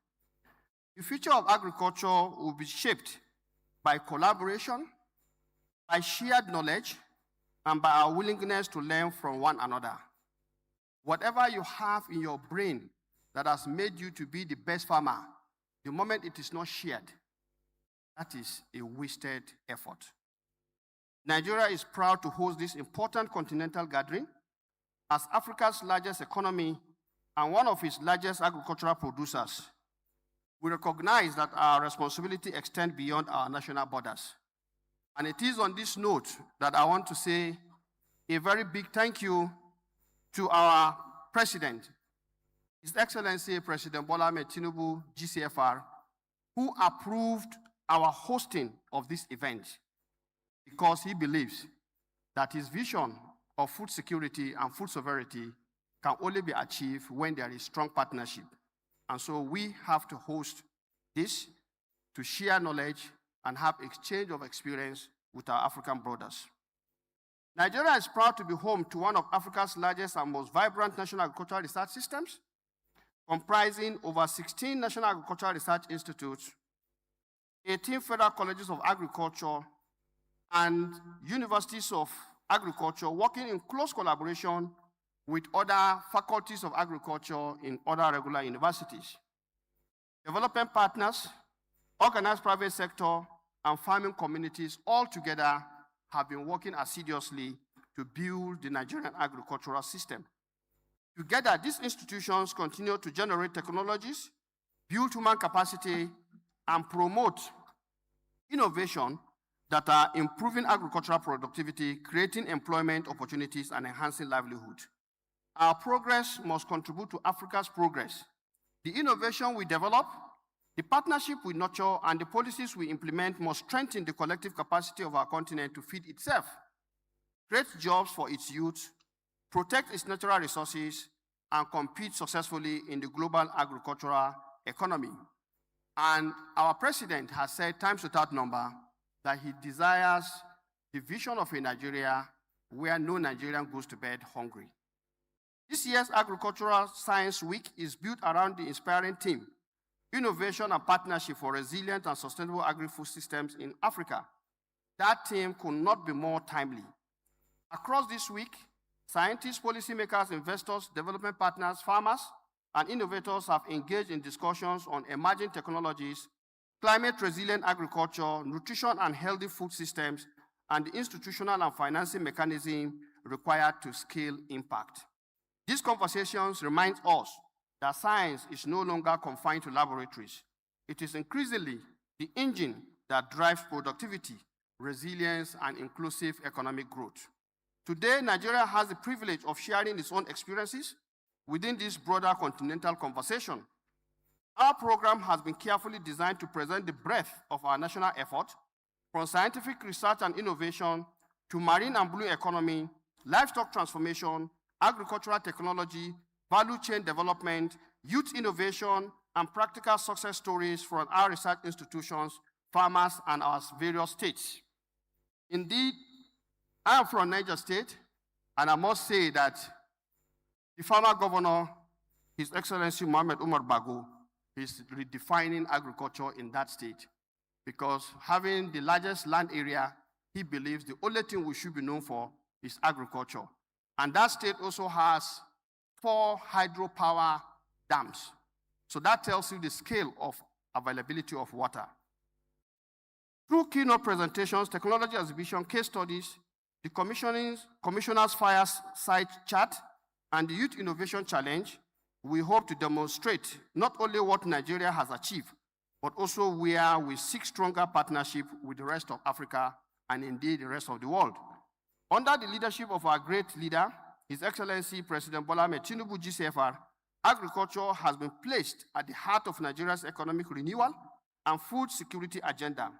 The future of agriculture will be shaped by collaboration, by shared knowledge, and by our willingness to learn from one another. Whatever you have in your brain that has made you to be the best farmer, the moment it is not shared, that is a wasted effort. Nigeria is proud to host this important continental gathering as Africa's largest economy and one of its largest agricultural producers. We recognize that our responsibility extends beyond our national borders. And it is on this note that I want to say a very big thank you to our President, His Excellency President Bola Ahmed Tinubu, GCFR, who approved our hosting of this event because he believes that his vision of food security and food sovereignty can only be achieved when there is strong partnership. And so we have to host this to share knowledge and have exchange of experience with our African brothers. Nigeria is proud to be home to one of Africa's largest and most vibrant national agricultural research systems, comprising over 16 national agricultural research institutes, 18 federal colleges of agriculture, and universities of agriculture working in close collaboration with other faculties of agriculture in other regular universities. Development partners, organized private sector, and farming communities all together have been working assiduously to build the Nigerian agricultural system. Together, these institutions continue to generate technologies, build human capacity, and promote innovation that are improving agricultural productivity, creating employment opportunities, and enhancing livelihood. Our progress must contribute to Africa's progress. The innovation we develop, the partnership we nurture, and the policies we implement must strengthen the collective capacity of our continent to feed itself, create jobs for its youth, protect its natural resources, and compete successfully in the global agricultural economy. And our president has said times without number that he desires the vision of a Nigeria where no Nigerian goes to bed hungry. This year's Agricultural Science Week is built around the inspiring theme, Innovation and Partnership for Resilient and Sustainable Agri-Food Systems in Africa. That theme could not be more timely. Across this week, scientists, policymakers, investors, development partners, farmers, and innovators have engaged in discussions on emerging technologies, climate-resilient agriculture, nutrition and healthy food systems, and the institutional and financing mechanism required to scale impact. These conversations remind us that science is no longer confined to laboratories. It is increasingly the engine that drives productivity, resilience, and inclusive economic growth. Today, Nigeria has the privilege of sharing its own experiences within this broader continental conversation. Our program has been carefully designed to present the breadth of our national effort, from scientific research and innovation to marine and blue economy, livestock transformation, agricultural technology, value chain development, youth innovation, and practical success stories from our research institutions, farmers, and our various states. Indeed, I am from Niger State, and I must say that the former governor, His Excellency Mohamed Umar Bago, is redefining agriculture in that state, because having the largest land area, he believes the only thing we should be known for is agriculture. And that state also has 4 hydropower dams. So that tells you the scale of availability of water. Through keynote presentations, technology exhibition, case studies, the Commissioner's Fireside Chat, and the Youth Innovation Challenge, we hope to demonstrate not only what Nigeria has achieved, but also where we seek stronger partnership with the rest of Africa and indeed the rest of the world. Under the leadership of our great leader, His Excellency President Bola Ahmed Tinubu GCFR, agriculture has been placed at the heart of Nigeria's economic renewal and food security agenda.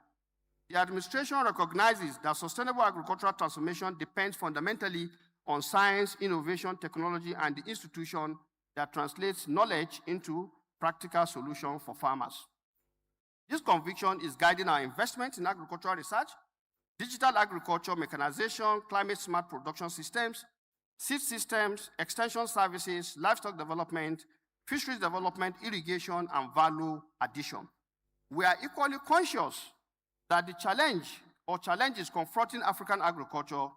The administration recognizes that sustainable agricultural transformation depends fundamentally on science, innovation, technology, and the institution that translates knowledge into practical solutions for farmers. This conviction is guiding our investment in agricultural research, digital agriculture, mechanization, climate-smart production systems, seed systems, extension services, livestock development, fisheries development, irrigation, and value addition. We are equally conscious that the challenges confronting African agriculture,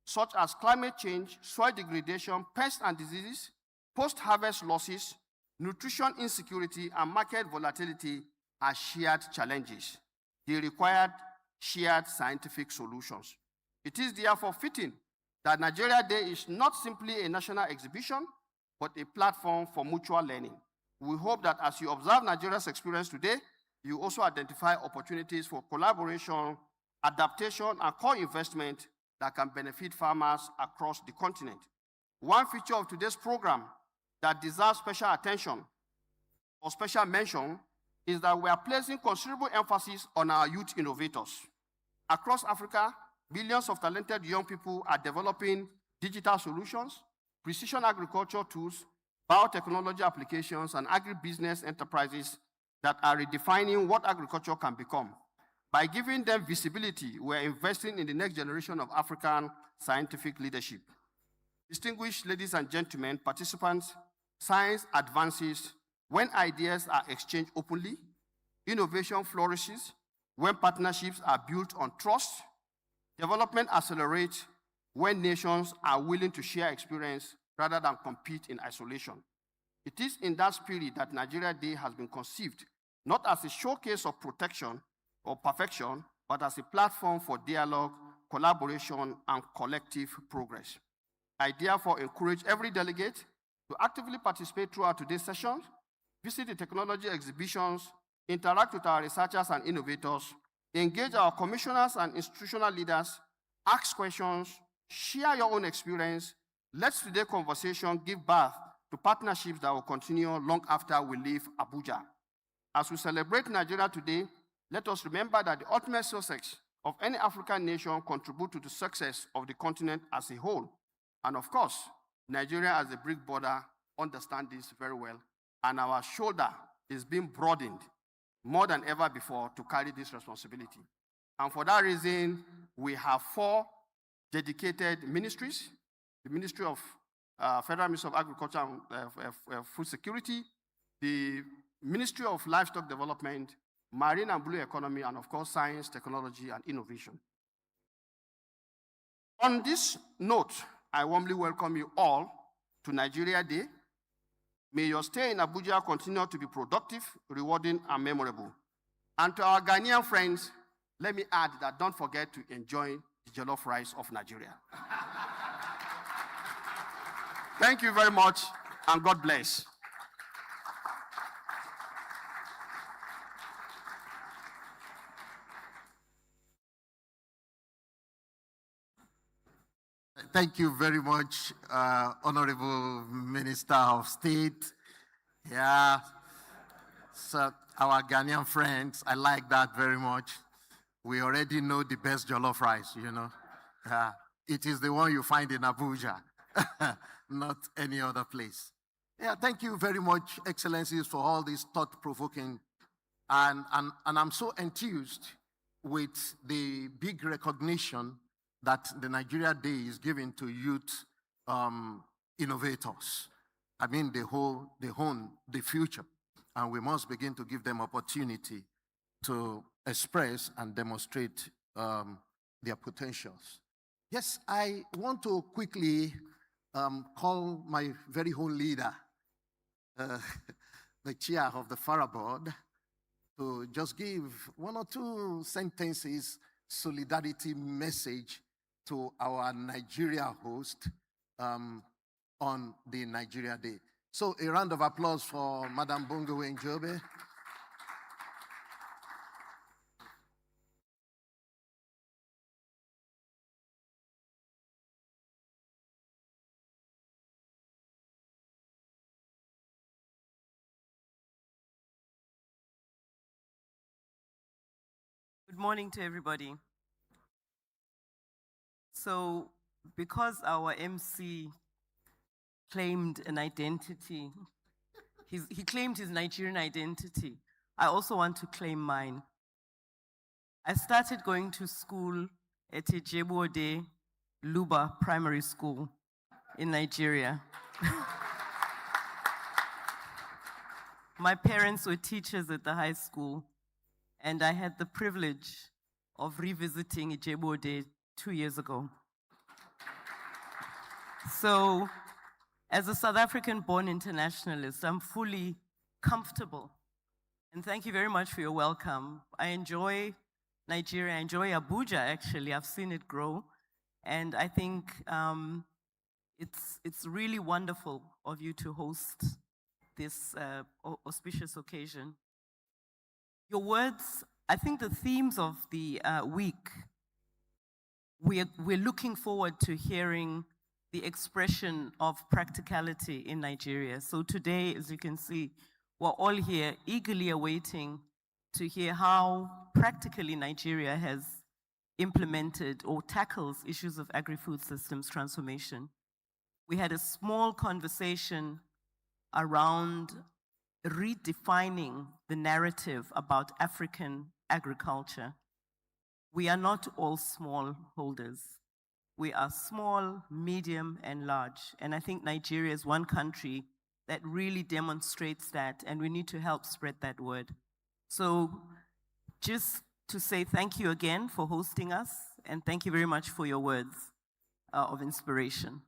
such as climate change, soil degradation, pests and diseases, post-harvest losses, nutrition insecurity, and market volatility are shared challenges. They require shared scientific solutions. It is therefore fitting that Nigeria Day is not simply a national exhibition, but a platform for mutual learning. We hope that as you observe Nigeria's experience today, you also identify opportunities for collaboration, adaptation, and co-investment that can benefit farmers across the continent. One feature of today's program that deserves special attention or special mention is that we are placing considerable emphasis on our youth innovators. Across Africa, millions of talented young people are developing digital solutions, precision agriculture tools, biotechnology applications, and agribusiness enterprises that are redefining what agriculture can become. By giving them visibility, we are investing in the next generation of African scientific leadership. Distinguished ladies and gentlemen, participants, science advances when ideas are exchanged openly, innovation flourishes when partnerships are built on trust, development accelerates when nations are willing to share experience rather than compete in isolation. It is in that spirit that Nigeria Day has been conceived, not as a showcase of protection or perfection, but as a platform for dialogue, collaboration, and collective progress. I therefore encourage every delegate to actively participate throughout today's session, visit the technology exhibitions, interact with our researchers and innovators, engage our commissioners and institutional leaders, ask questions, share your own experience. Let today's conversation give birth to partnerships that will continue long after we leave Abuja. As we celebrate Nigeria today, let us remember that the ultimate success of any African nation contributes to the success of the continent as a whole. And of course, Nigeria as a brick border understands this very well, and our shoulder is being broadened more than ever before to carry this responsibility. And for that reason, we have 4 dedicated ministries: the Ministry of Federal Ministry of Agriculture and Food Security, the Ministry of Livestock Development, Marine and Blue Economy, and of course, Science, Technology, and Innovation. On this note, I warmly welcome you all to Nigeria Day. May your stay in Abuja continue to be productive, rewarding, and memorable. And to our Ghanaian friends, let me add that don't forget to enjoy the jollof rice of Nigeria. Thank you very much, and God bless. Thank you very much, Honorable Minister of State. Yeah, so our Ghanaian friends, I like that very much. We already know the best jollof rice, you know. It is the one you find in Abuja, not any other place. Yeah, thank you very much, Excellencies, for all this thought-provoking. And I'm so enthused with the big recognition that the Nigeria Day is giving to youth innovators. I mean, they own the future, and we must begin to give them opportunity to express and demonstrate their potentials. Yes, I want to quickly call my very own leader, the chair of the FARA board, to just give 1 or 2 sentences, solidarity message to our Nigeria host on the Nigeria Day. So a round of applause for Madam Bongo Njobe. Good morning to everybody. So, because our MC claimed an identity, he claimed his Nigerian identity, I also want to claim mine. I started going to school at Ijebode Luba Primary School in Nigeria. My parents were teachers at the high school, and I had the privilege of revisiting Ijebode 2 years ago. So, as a South African-born internationalist, I'm fully comfortable. And thank you very much for your welcome. I enjoy Nigeria, I enjoy Abuja, actually. I've seen it grow. And I think it's really wonderful of you to host this auspicious occasion. Your words, I think the themes of the week, we're looking forward to hearing the expression of practicality in Nigeria. So today, as you can see, we're all here eagerly awaiting to hear how practically Nigeria has implemented or tackles issues of agri-food systems transformation. We had a small conversation around redefining the narrative about African agriculture. We are not all smallholders. We are small, medium, and large. And I think Nigeria is one country that really demonstrates that, and we need to help spread that word. So just to say thank you again for hosting us, and thank you very much for your words of inspiration.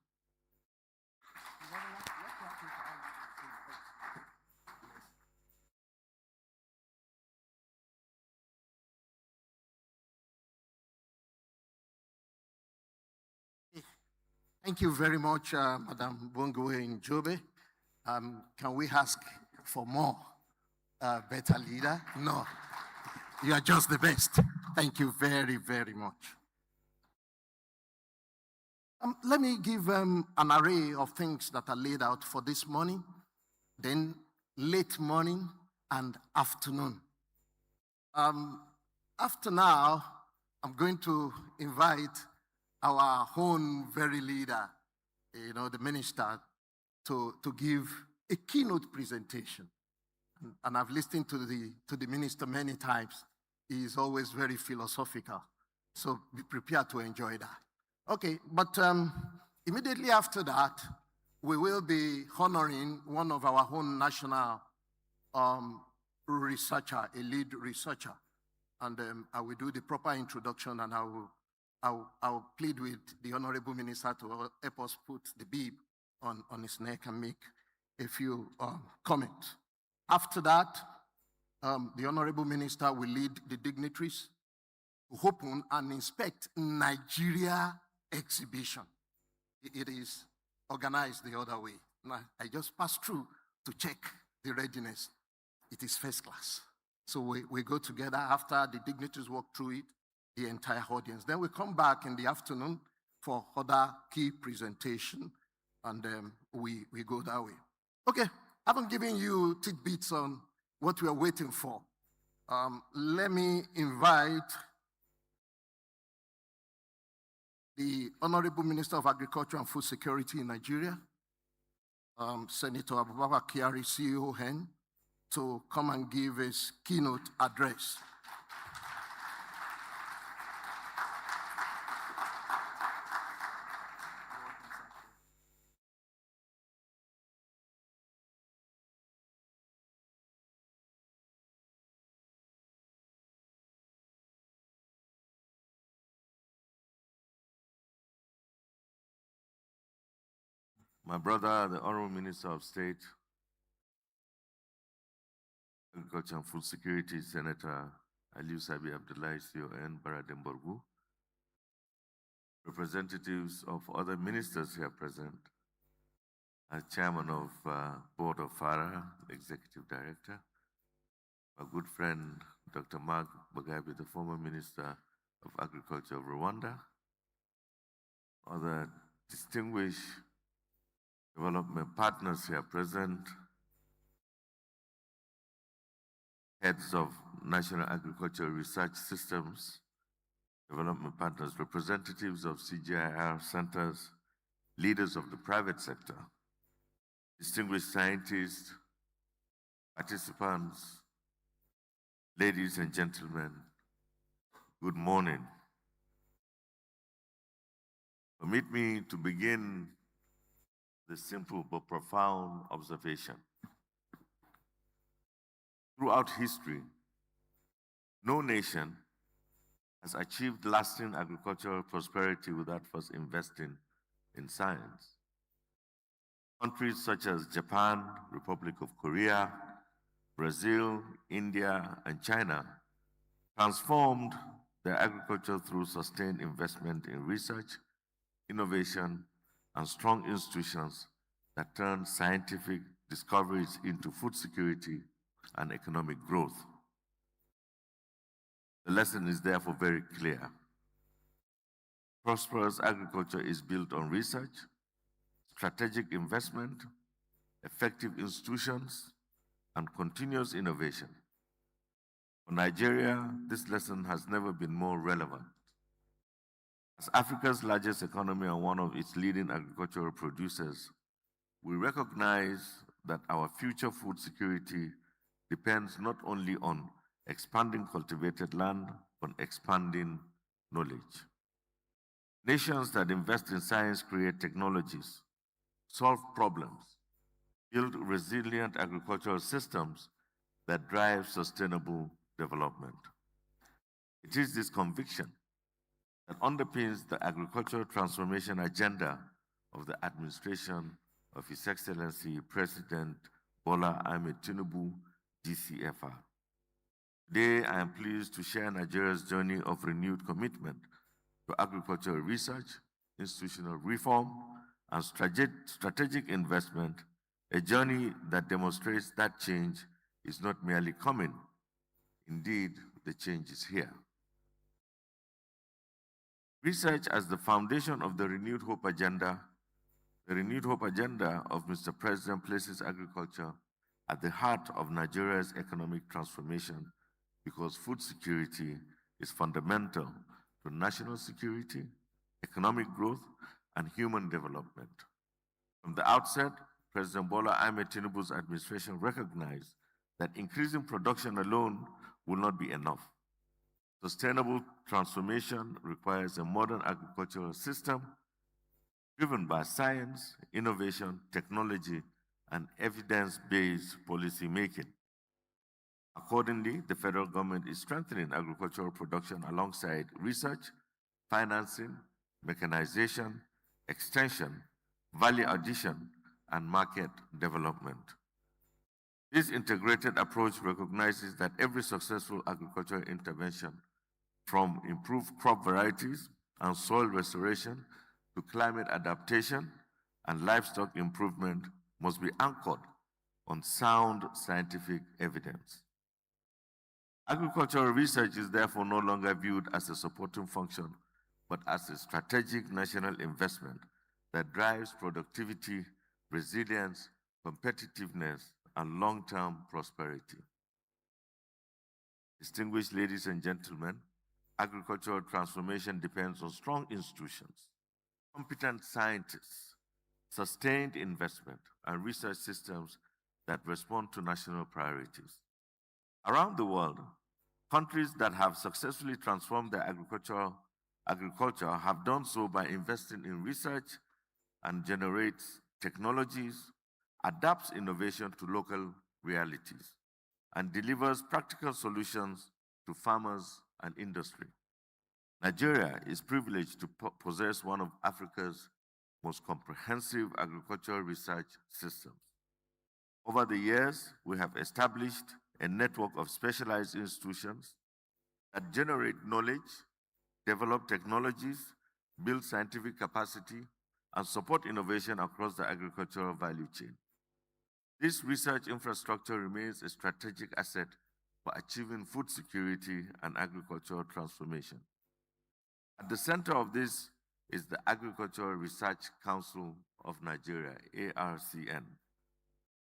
Thank you very much, Madam Bongoe Njobe. Can we ask for more better leader? No, you are just the best. Thank you very, very much. Let me give an array of things that are laid out for this morning, then late morning and afternoon. After now, I'm going to invite our own very leader, the minister, to give a keynote presentation. And I've listened to the minister many times. He is always very philosophical. So be prepared to enjoy that. Okay, but immediately after that, we will be honoring one of our own national researcher, a lead researcher. And I will do the proper introduction, and I'll plead with the Honorable Minister to help us put the bib on his neck and make a few comments. After that, the Honorable Minister will lead the dignitaries to open and inspect Nigeria exhibition. It is organized the other way. Now, I just passed through to check the readiness. It is first class. So we go together after the dignitaries walk through it, the entire audience. Then we come back in the afternoon for other key presentation, and we go that way. Okay, I haven't given you tidbits on what we are waiting for. Let me invite the Honorable Minister of Agriculture and Food Security in Nigeria, Senator Abubakar Kyari, CON, to come and give his keynote address. My brother, the Honorable Minister of State, Agriculture and Food Security, Senator Aliu Sabi Abdullahi CON Barademborgu, representatives of other ministers here present, as Chairman of Board of FARA, Executive Director, my good friend, Dr. Mark Bagabi, the former Minister of Agriculture of Rwanda, other distinguished development partners here present, heads of National Agricultural Research Systems, development partners, representatives of CGIAR centers, leaders of the private sector, distinguished scientists, participants, ladies and gentlemen, good morning. Permit me to begin the simple but profound observation. Throughout history, no nation has achieved lasting agricultural prosperity without first investing in science. Countries such as Japan, Republic of Korea, Brazil, India, and China transformed their agriculture through sustained investment in research, innovation, and strong institutions that turned scientific discoveries into food security and economic growth. The lesson is therefore very clear. Prosperous agriculture is built on research, strategic investment, effective institutions, and continuous innovation. For Nigeria, this lesson has never been more relevant. As Africa's largest economy and one of its leading agricultural producers, we recognize that our future food security depends not only on expanding cultivated land, but expanding knowledge. Nations that invest in science create technologies, solve problems, build resilient agricultural systems that drive sustainable development. It is this conviction that underpins the agricultural transformation agenda of the administration of His Excellency President Bola Ahmed Tinubu, GCFR. Today, I am pleased to share Nigeria's journey of renewed commitment to agricultural research, institutional reform, and strategic investment, a journey that demonstrates that change is not merely coming. Indeed, the change is here. Research as the foundation of the Renewed Hope Agenda, the Renewed Hope Agenda of Mr. President places agriculture at the heart of Nigeria's economic transformation because food security is fundamental to national security, economic growth, and human development. From the outset, President Bola Ahmed Tinubu's administration recognized that increasing production alone will not be enough. Sustainable transformation requires a modern agricultural system driven by science, innovation, technology, and evidence-based policy making. Accordingly, the federal government is strengthening agricultural production alongside research, financing, mechanization, extension, value addition, and market development. This integrated approach recognizes that every successful agricultural intervention, from improved crop varieties and soil restoration to climate adaptation and livestock improvement, must be anchored on sound scientific evidence. Agricultural research is therefore no longer viewed as a supporting function, but as a strategic national investment that drives productivity, resilience, competitiveness, and long-term prosperity. Distinguished ladies and gentlemen, agricultural transformation depends on strong institutions, competent scientists, sustained investment, and research systems that respond to national priorities. Around the world, countries that have successfully transformed their agriculture have done so by investing in research and generates technologies, adapts innovation to local realities, and delivers practical solutions to farmers and industry. Nigeria is privileged to possess one of Africa's most comprehensive agricultural research systems. Over the years, we have established a network of specialized institutions that generate knowledge, develop technologies, build scientific capacity, and support innovation across the agricultural value chain. This research infrastructure remains a strategic asset for achieving food security and agricultural transformation. At the center of this is the Agricultural Research Council of Nigeria, ARCN,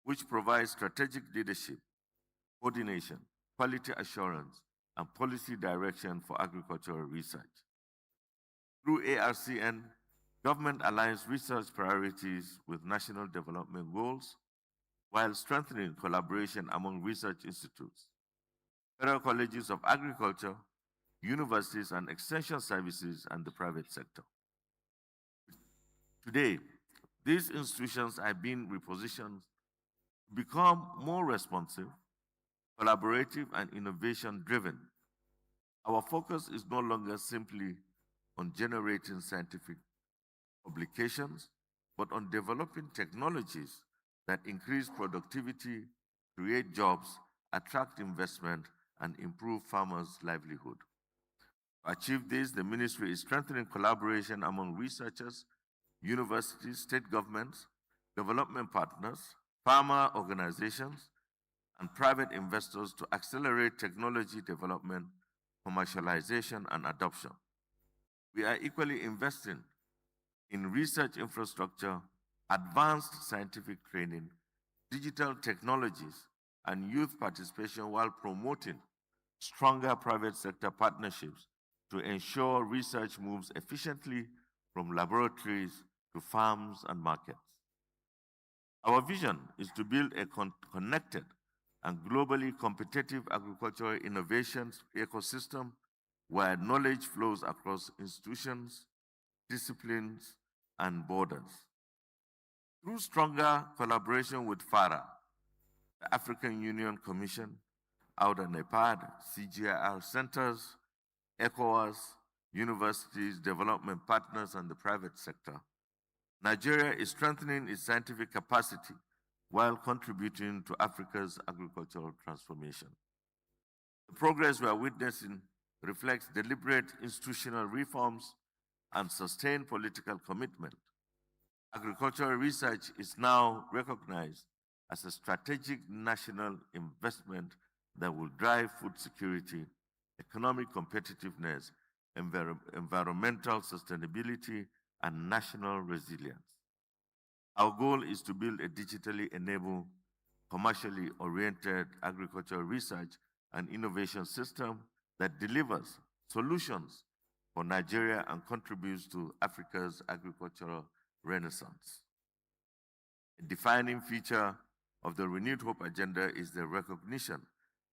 which provides strategic leadership, coordination, quality assurance, and policy direction for agricultural research. Through ARCN, government aligns research priorities with national development goals while strengthening collaboration among research institutes, federal colleges of agriculture, universities and extension services, and the private sector. Today, these institutions are being repositioned to become more responsive, collaborative, and innovation-driven. Our focus is no longer simply on generating scientific publications, but on developing technologies that increase productivity, create jobs, attract investment, and improve farmers' livelihood. To achieve this, the ministry is strengthening collaboration among researchers, universities, state governments, development partners, farmer organizations, and private investors to accelerate technology development, commercialization, and adoption. We are equally investing in research infrastructure, advanced scientific training, digital technologies, and youth participation while promoting stronger private sector partnerships to ensure research moves efficiently from laboratories to farms and markets. Our vision is to build a connected and globally competitive agricultural innovations ecosystem where knowledge flows across institutions, disciplines, and borders. Through stronger collaboration with FARA, the African Union Commission, outer NEPAD, CGIAR centers, ECOWAS, universities, development partners, and the private sector, Nigeria is strengthening its scientific capacity while contributing to Africa's agricultural transformation. The progress we are witnessing reflects deliberate institutional reforms and sustained political commitment. Agricultural research is now recognized as a strategic national investment that will drive food security, economic competitiveness, environmental sustainability, and national resilience. Our goal is to build a digitally enabled, commercially oriented agricultural research and innovation system that delivers solutions for Nigeria and contributes to Africa's agricultural renaissance. A defining feature of the Renewed Hope Agenda is the recognition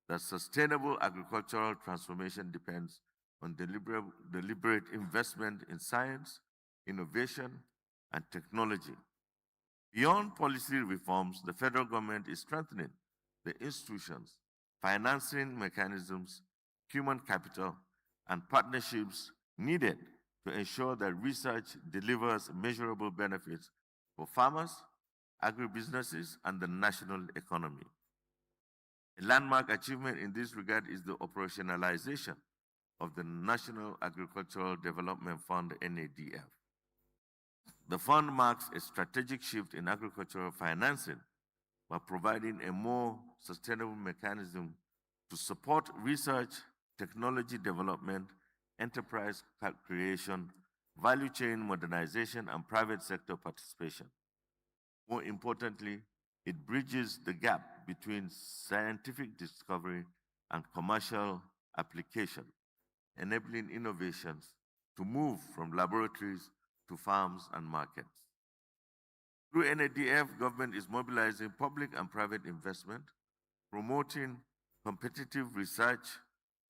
that sustainable agricultural transformation depends on deliberate investment in science, innovation, and technology. Beyond policy reforms, the federal government is strengthening the institutions, financing mechanisms, human capital, and partnerships needed to ensure that research delivers measurable benefits for farmers, agribusinesses, and the national economy. A landmark achievement in this regard is the operationalization of the National Agricultural Development Fund, NADF. The fund marks a strategic shift in agricultural financing by providing a more sustainable mechanism to support research, technology development, enterprise creation, value chain modernization, and private sector participation. More importantly, it bridges the gap between scientific discovery and commercial application, enabling innovations to move from laboratories to farms and markets. Through NADF, government is mobilizing public and private investment, promoting competitive research,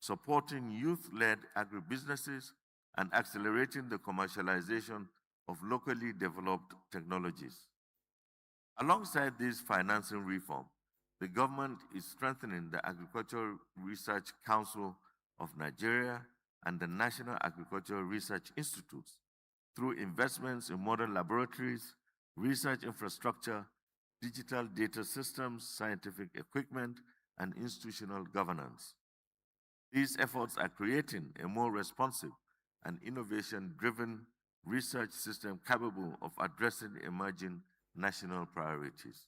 supporting youth-led agribusinesses, and accelerating the commercialization of locally developed technologies. Alongside this financing reform, the government is strengthening the Agricultural Research Council of Nigeria and the National Agricultural Research Institutes through investments in modern laboratories, research infrastructure, digital data systems, scientific equipment, and institutional governance. These efforts are creating a more responsive and innovation-driven research system capable of addressing emerging national priorities.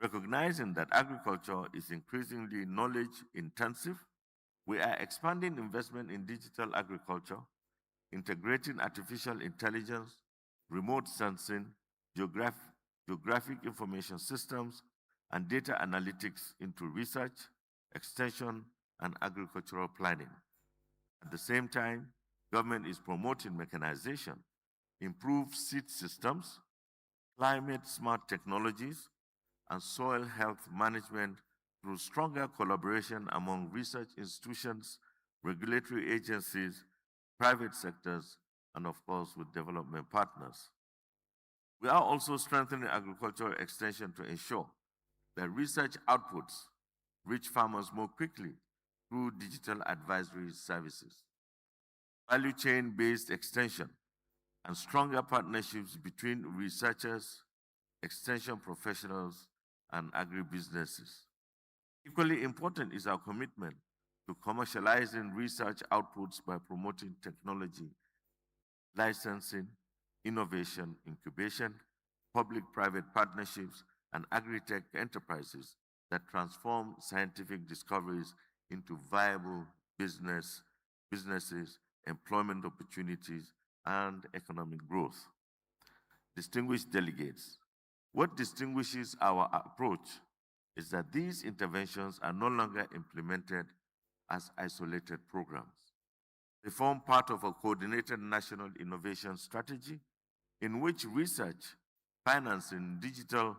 Recognizing that agriculture is increasingly knowledge-intensive, we are expanding investment in digital agriculture, integrating artificial intelligence, remote sensing, geographic information systems, and data analytics into research, extension, and agricultural planning. At the same time, government is promoting mechanization, improved seed systems, climate-smart technologies, and soil health management through stronger collaboration among research institutions, regulatory agencies, private sectors, and of course with development partners. We are also strengthening agricultural extension to ensure that research outputs reach farmers more quickly through digital advisory services. Value chain-based extension and stronger partnerships between researchers, extension professionals, and agribusinesses. Equally important is our commitment to commercializing research outputs by promoting technology, licensing, innovation, incubation, public-private partnerships, and agri-tech enterprises that transform scientific discoveries into viable businesses, employment opportunities, and economic growth. Distinguished delegates, what distinguishes our approach is that these interventions are no longer implemented as isolated programs. They form part of a coordinated national innovation strategy in which research, financing, digital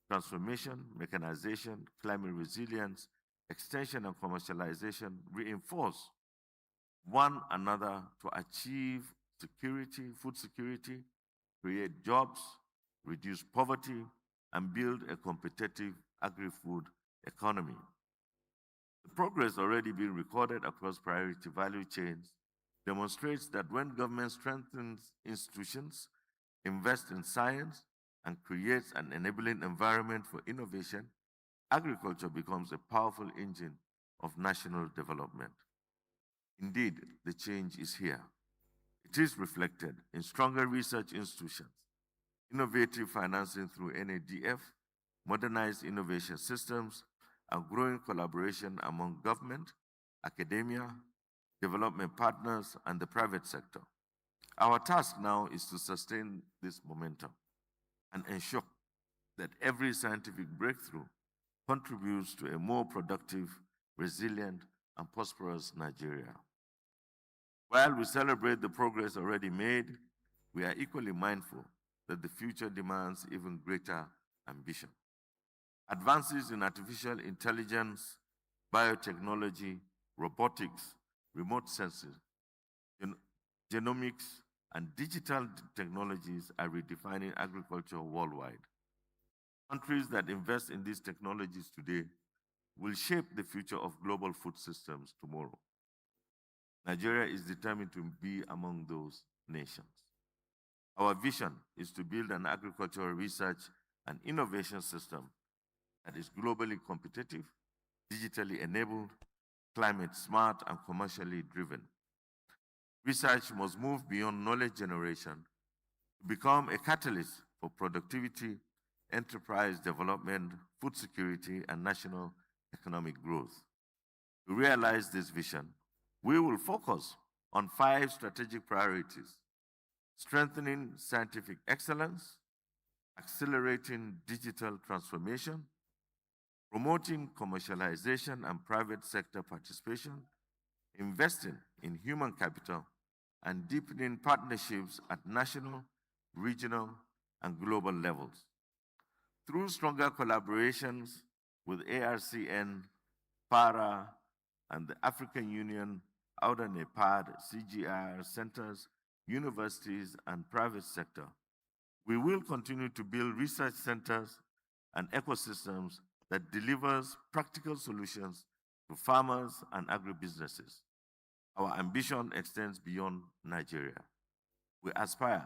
transformation, mechanization, climate resilience, extension, and commercialization reinforce one another to achieve security, food security, create jobs, reduce poverty, and build a competitive agri-food economy. The progress already being recorded across priority value chains demonstrates that when government strengthens institutions, invests in science, and creates an enabling environment for innovation, agriculture becomes a powerful engine of national development. Indeed, the change is here. It is reflected in stronger research institutions, innovative financing through NADF, modernized innovation systems, and growing collaboration among government, academia, development partners, and the private sector. Our task now is to sustain this momentum and ensure that every scientific breakthrough contributes to a more productive, resilient, and prosperous Nigeria. While we celebrate the progress already made, we are equally mindful that the future demands even greater ambition. Advances in artificial intelligence, biotechnology, robotics, remote sensing, genomics, and digital technologies are redefining agriculture worldwide. Countries that invest in these technologies today will shape the future of global food systems tomorrow. Nigeria is determined to be among those nations. Our vision is to build an agricultural research and innovation system that is globally competitive, digitally enabled, climate smart, and commercially driven. Research must move beyond knowledge generation to become a catalyst for productivity, enterprise development, food security, and national economic growth. To realize this vision, we will focus on 5 strategic priorities: strengthening scientific excellence, accelerating digital transformation, promoting commercialization and private sector participation, investing in human capital, and deepening partnerships at national, regional, and global levels. Through stronger collaborations with ARCN, FARA, and the African Union, outer NEPAD, CGR, centers, universities, and private sector, we will continue to build research centers and ecosystems that delivers practical solutions to farmers and agribusinesses. Our ambition extends beyond Nigeria. We aspire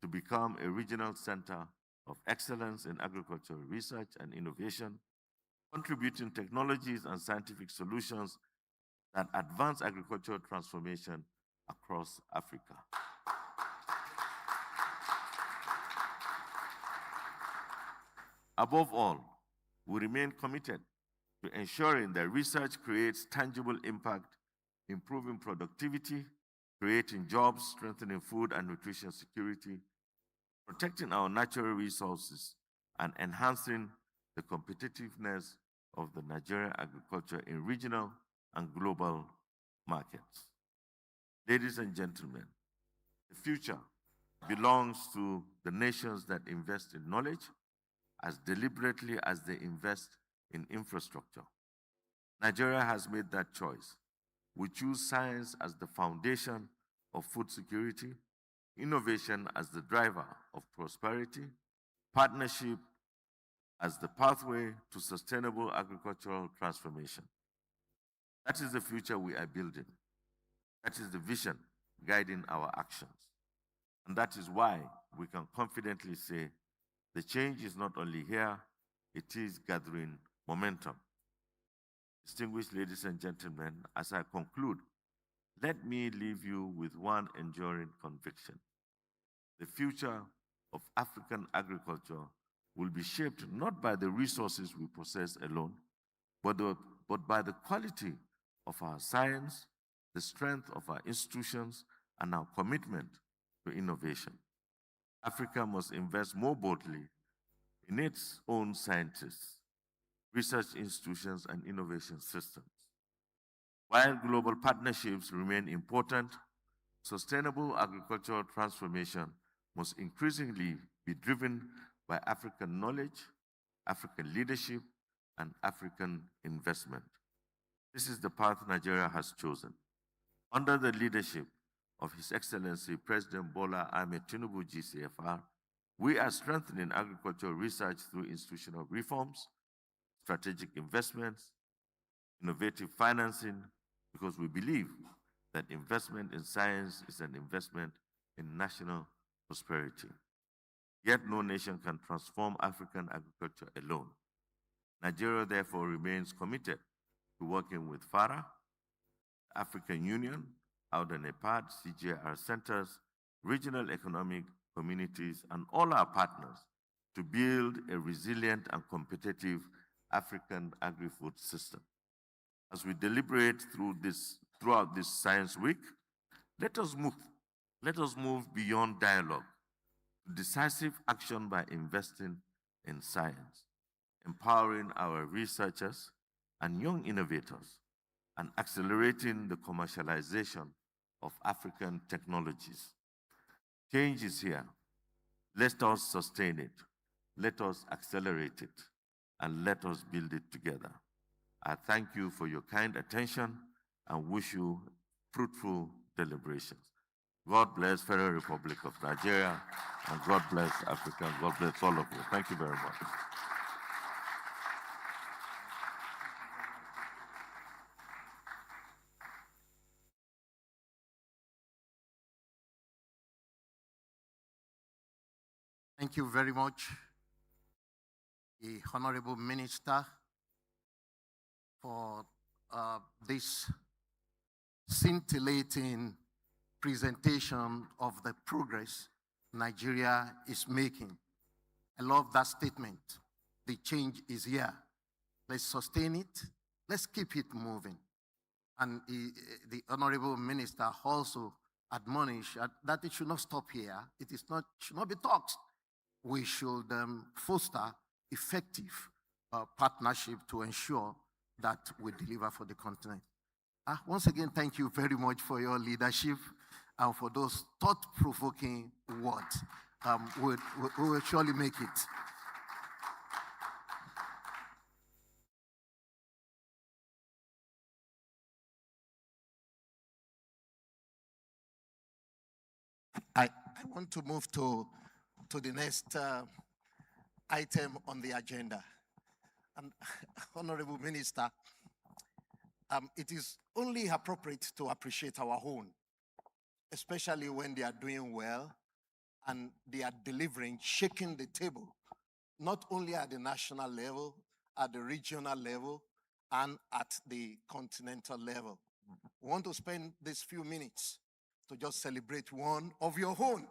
to become a regional center of excellence in agricultural research and innovation, contributing technologies and scientific solutions that advance agricultural transformation across Africa. Above all, we remain committed to ensuring that research creates tangible impact, improving productivity, creating jobs, strengthening food and nutrition security, protecting our natural resources, and enhancing the competitiveness of the Nigerian agriculture in regional and global markets. Ladies and gentlemen, the future belongs to the nations that invest in knowledge as deliberately as they invest in infrastructure. Nigeria has made that choice. We choose science as the foundation of food security, innovation as the driver of prosperity, partnership as the pathway to sustainable agricultural transformation. That is the future we are building. That is the vision guiding our actions. And that is why we can confidently say the change is not only here, it is gathering momentum. Distinguished ladies and gentlemen, as I conclude, let me leave you with one enduring conviction. The future of African agriculture will be shaped not by the resources we possess alone, but by the quality of our science, the strength of our institutions, and our commitment to innovation. Africa must invest more boldly in its own scientists, research institutions, and innovation systems. While global partnerships remain important, sustainable agricultural transformation must increasingly be driven by African knowledge, African leadership, and African investment. This is the path Nigeria has chosen. Under the leadership of His Excellency President Bola Ahmed Tinubu GCFR, we are strengthening agricultural research through institutional reforms, strategic investments, innovative financing, because we believe that investment in science is an investment in national prosperity. Yet no nation can transform African agriculture alone. Nigeria therefore remains committed to working with FARA, African Union, Outer NEPAD, CGIAR centers, regional economic communities, and all our partners to build a resilient and competitive African agri-food system. As we deliberate throughout this Science Week, let us move beyond dialogue to decisive action by investing in science, empowering our researchers and young innovators, and accelerating the commercialization of African technologies. Change is here. Let us sustain it. Let us accelerate it. And let us build it together. I thank you for your kind attention and wish you fruitful deliberations. God bless Federal Republic of Nigeria, and God bless Africa, and God bless all of you. Thank you very much. Thank you very much, the Honorable Minister, for this scintillating presentation of the progress Nigeria is making. I love that statement. The change is here. Let's sustain it. Let's keep it moving. And the Honorable Minister also admonished that it should not stop here. It should not be talks. We should foster effective partnership to ensure that we deliver for the continent. Once again, thank you very much for your leadership and for those thought-provoking words. We will surely make it. I want to move to the next item on the agenda. And Honorable Minister, it is only appropriate to appreciate our own, especially when they are doing well and they are delivering, shaking the table, not only at the national level, at the regional level, and at the continental level. We want to spend these few minutes to just celebrate one of your own,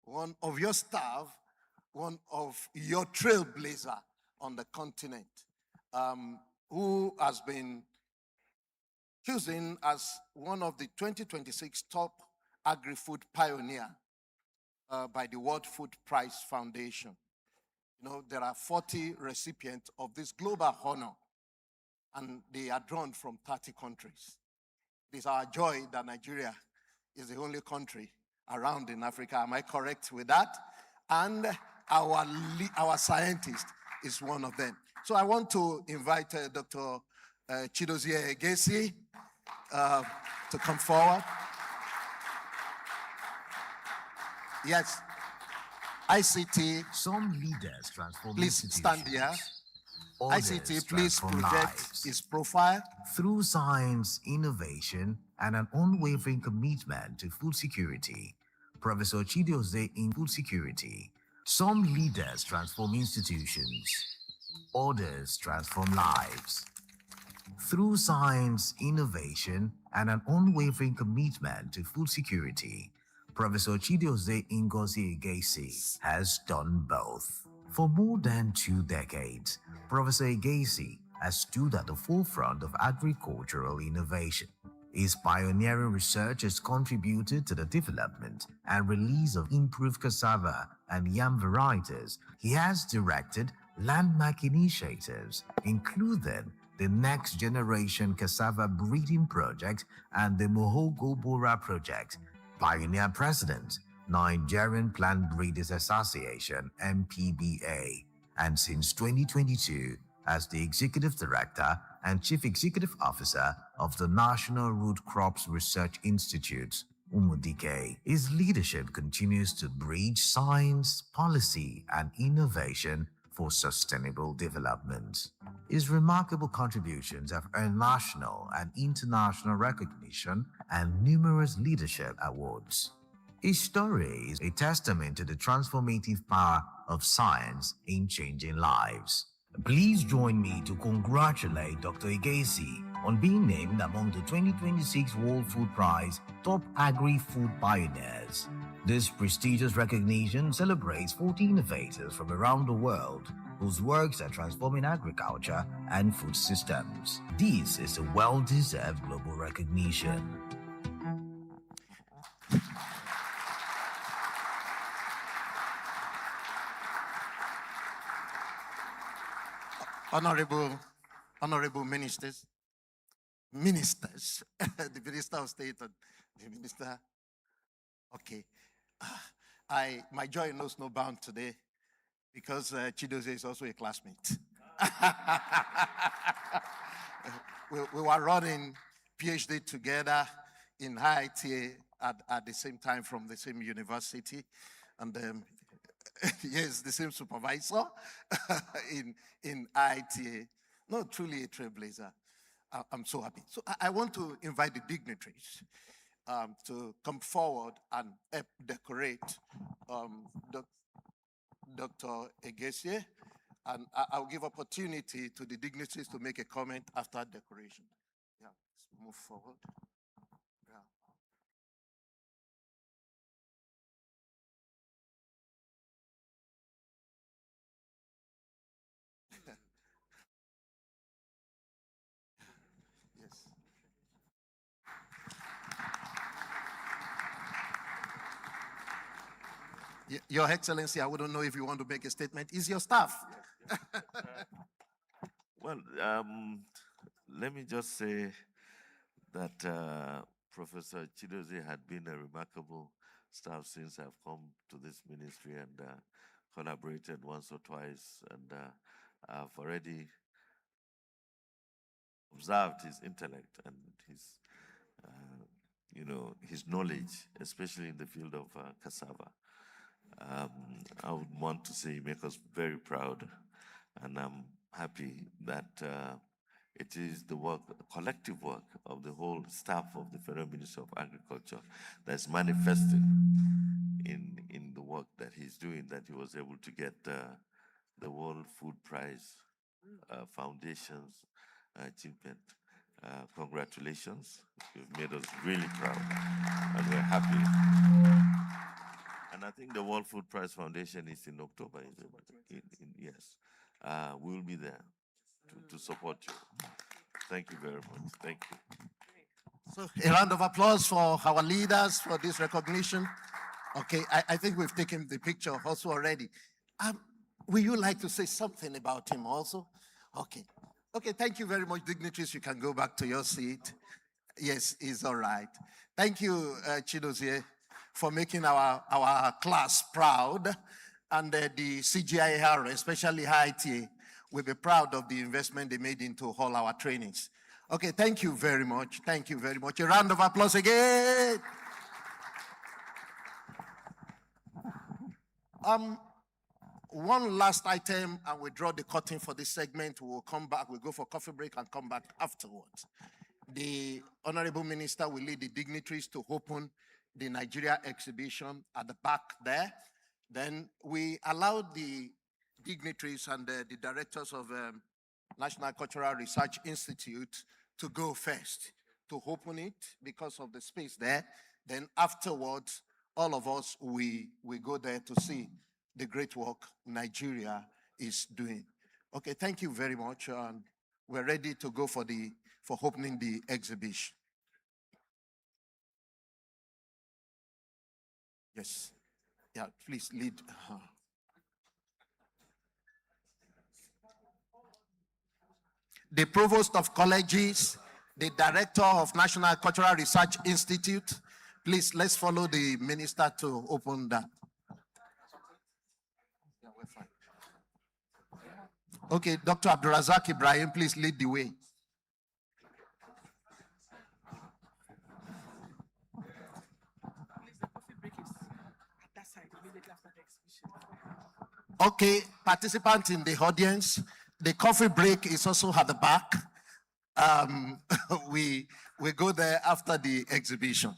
one of your staff, one of your trailblazer on the continent, who has been chosen as one of the 2026 top agri-food pioneer by the World Food Prize Foundation. You know, there are 40 recipients of this global honor. and they are drawn from 30 countries. It is our joy that Nigeria is the only country around in Africa. Am I correct with that? And our scientist is one of them. So I want to invite Dr. Chidozie Egesi to come forward. Yes. ICT. Some leaders transform Please stand here. ICT, please project his profile. Through science, innovation, and an unwavering commitment to food security, Professor Chidozie in food security. Some leaders transform institutions. Others transform lives. Through science, innovation, and an unwavering commitment to food security, Professor Chidozie Ngozi Egesi has done both. For more than 2 decades, Professor Egesi has stood at the forefront of agricultural innovation. His pioneering research has contributed to the development and release of improved cassava and yam varieties. He has directed landmark initiatives, including the Next Generation Cassava Breeding Project and the Mohogo Bora Project. Pioneer President, Nigerian Plant Breeders Association, MPBA, and since 2022 as the Executive Director and Chief Executive Officer of the National Root Crops Research Institute, Umudike. His leadership continues to bridge science, policy, and innovation for sustainable development. His remarkable contributions have earned national and international recognition and numerous leadership awards. His story is a testament to the transformative power of science in changing lives. Please join me to congratulate Dr. Egesi on being named among the 2026 World Food Prize Top Agri-Food Pioneers. This prestigious recognition celebrates 40 innovators from around the world whose works are transforming agriculture and food systems. This is a well-deserved global recognition. Honorable ministers, the Minister of State and the Minister. Okay, my joy knows no bound today because Chidozie is also a classmate. we were running PhD together in IITA at the same time from the same university, and yes, the same supervisor in IITA. No, truly a trailblazer. I'm so happy. So I want to invite the dignitaries to come forward and help decorate Dr. Egesi, and I'll give opportunity to the dignitaries to make a comment after decoration. Yeah, let's move forward. Yeah. Yes. Your Excellency, I wouldn't know if you want to make a statement. Is your staff? Well, let me just say that Professor Chidozie had been a remarkable staff since I've come to this ministry and collaborated once or twice, and I've already observed his intellect and his, his knowledge, especially in the field of cassava. I would want to say make us very proud, and I'm happy that it is the work, collective work of the whole staff of the Federal Ministry of Agriculture that's manifesting in the work that he's doing, that he was able to get the World Food Prize Foundation's achievement. Congratulations. You've made us really proud, and we're happy. And I think the World Food Prize Foundation is in October, is it? Yes. We'll be there to support you. Thank you very much. Thank you. So a round of applause for our leaders for this recognition. Okay, I think we've taken the picture also already. Will you like to say something about him also? Okay, Okay, thank you very much, dignitaries. You can go back to your seat. Yes, it's all right. Thank you, Chidozie, for making our class proud. And the CGIR, especially Haiti, will be proud of the investment they made into all our trainings. Okay, thank you very much. Thank you very much. A round of applause again. One last item, and we draw the curtain for this segment. We will come back. We'll go for coffee break and come back afterwards. The Honorable Minister will lead the dignitaries to open the Nigeria exhibition at the back there. Then we allow the dignitaries and the directors of National Cultural Research Institute to go first to open it because of the space there. Then afterwards, all of us, we go there to see the great work Nigeria is doing. Okay, thank you very much. We're ready to go for opening the exhibition. Yes. Yeah, please lead. The Provost of Colleges, the Director of National Cultural Research Institute. Please, let's follow the minister to open that. Okay, Dr. Abdurazak Ibrahim, please lead the way. Okay, participants in the audience, the coffee break is also at the back. We go there after the exhibition.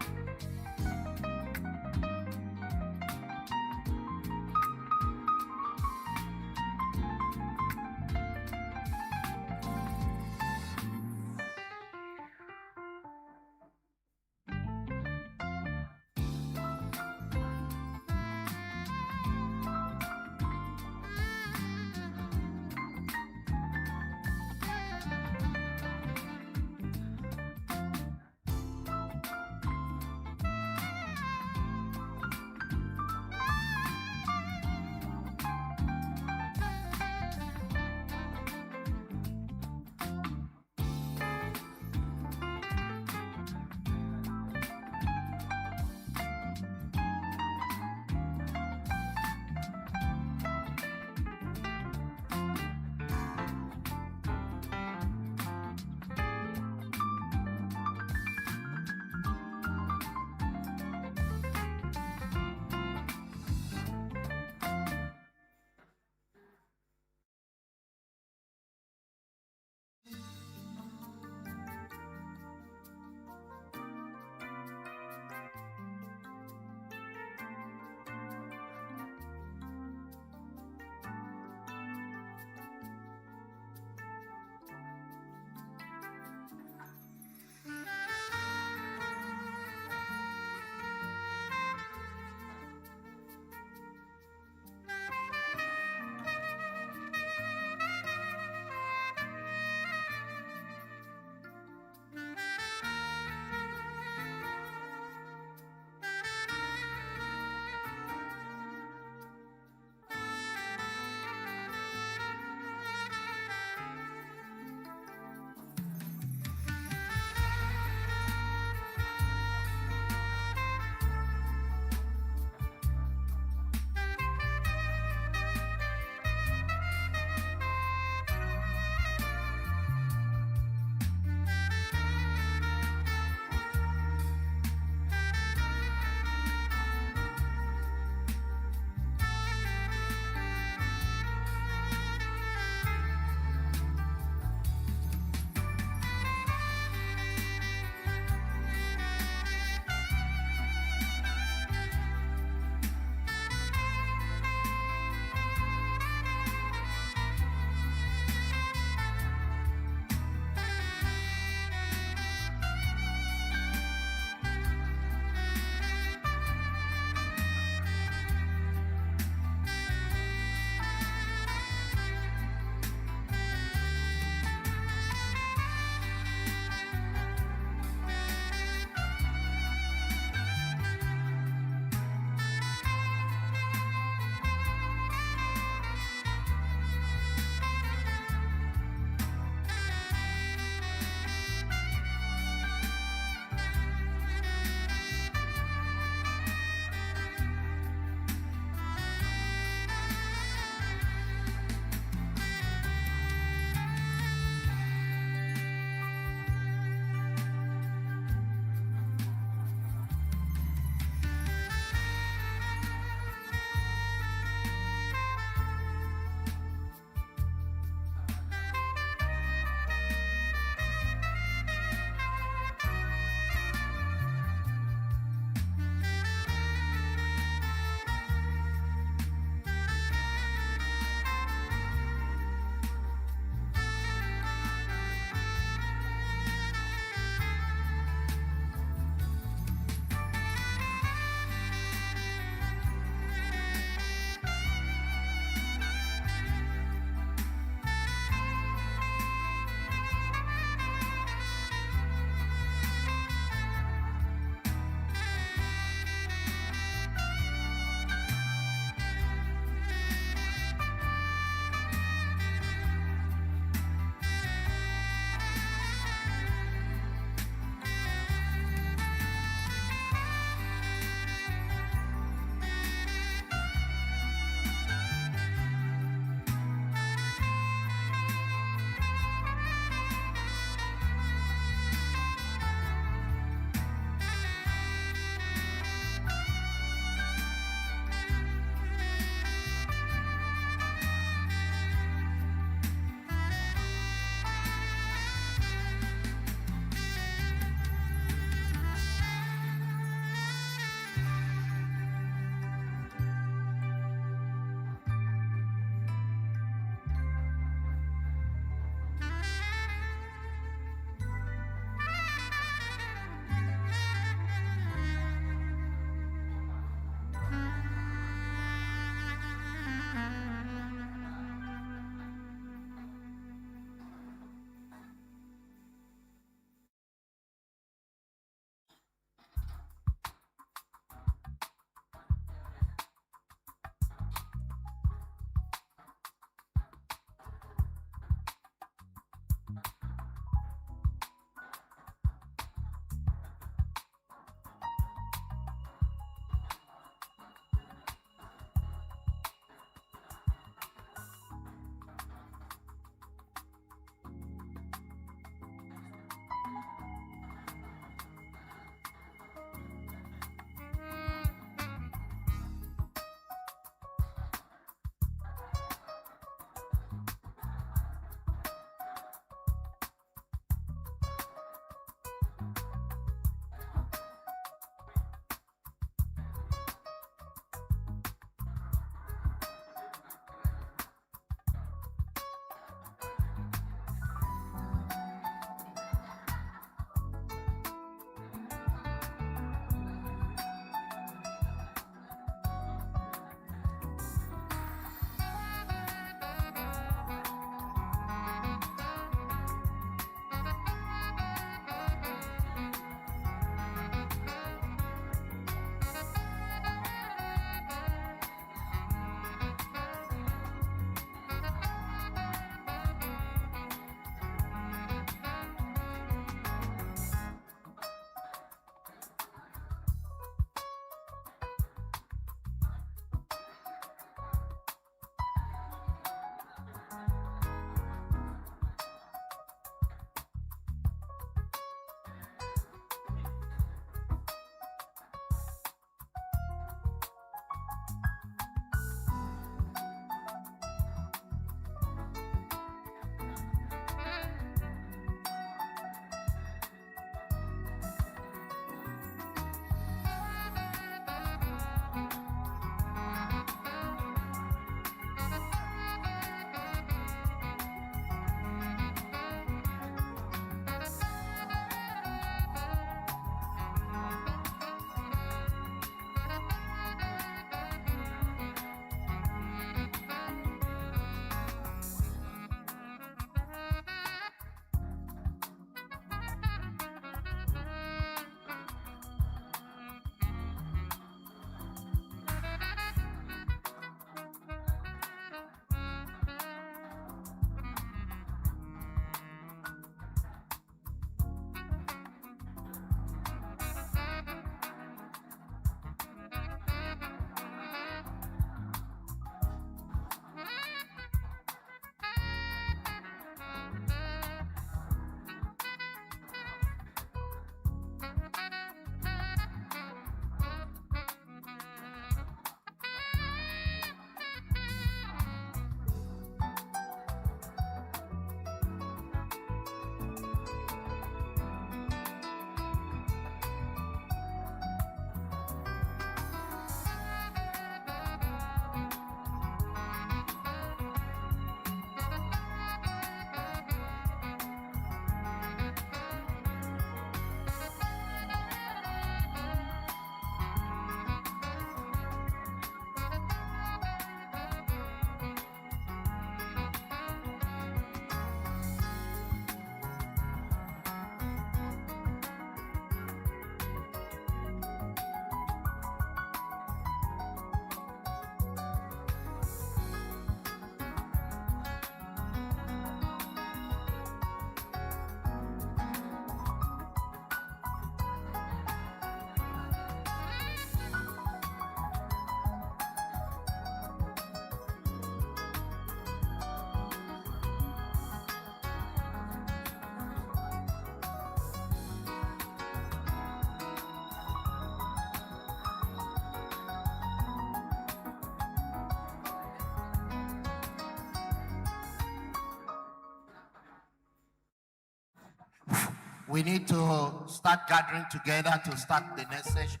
We need to start gathering together to start the next session.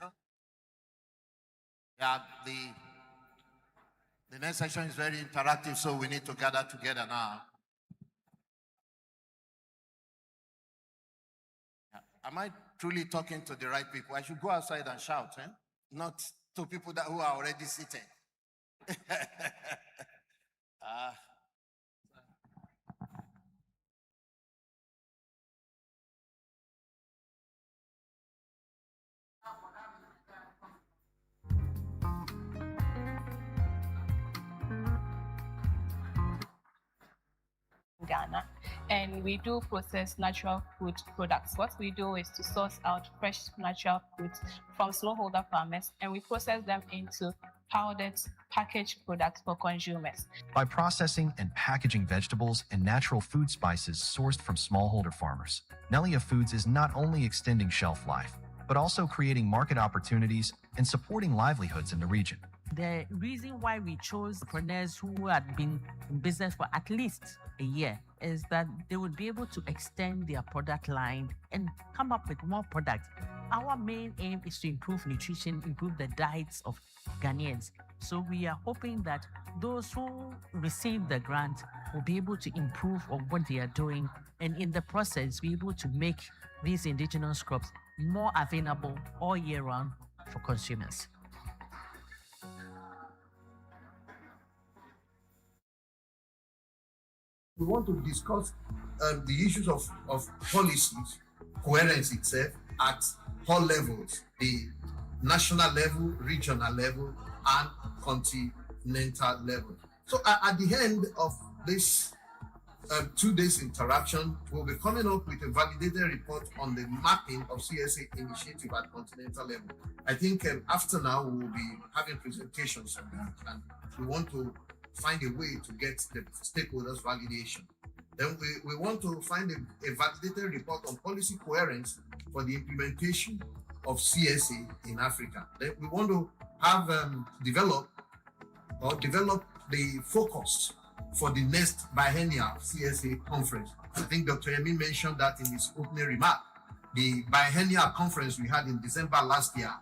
Yeah, the next session is very interactive, so we need to gather together now. Yeah. Am I truly talking to the right people? I should go outside and shout, not to people who are already seated. Ghana, and we do process natural food products. What we do is to source out fresh natural foods from smallholder farmers, and we process them into powdered packaged products for consumers. By processing and packaging vegetables and natural food spices sourced from smallholder farmers, Nelia Foods is not only extending shelf life, but also creating market opportunities and supporting livelihoods in the region. The reason why we chose entrepreneurs who had been in business for at least a year is that they would be able to extend their product line and come up with more products. Our main aim is to improve nutrition, improve the diets of Ghanaians. So we are hoping that those who receive the grant will be able to improve on what they are doing, and in the process be able to make these indigenous crops more available all year round for consumers. We want to discuss the issues of policies, coherence itself at all levels, the national level, regional level, and continental level. So at the end of this 2 days interaction, we'll be coming up with a validated report on the mapping of CSA initiative at continental level. I think after now, we will be having presentations on that, and we want to find a way to get the stakeholders validation. Then we want to find a validated report on policy coherence for the implementation of CSA in Africa. Then we want to have develop the focus for the next biennial CSA conference. I think Dr. Yemi mentioned that in his opening remark. The biennial conference we had in December last year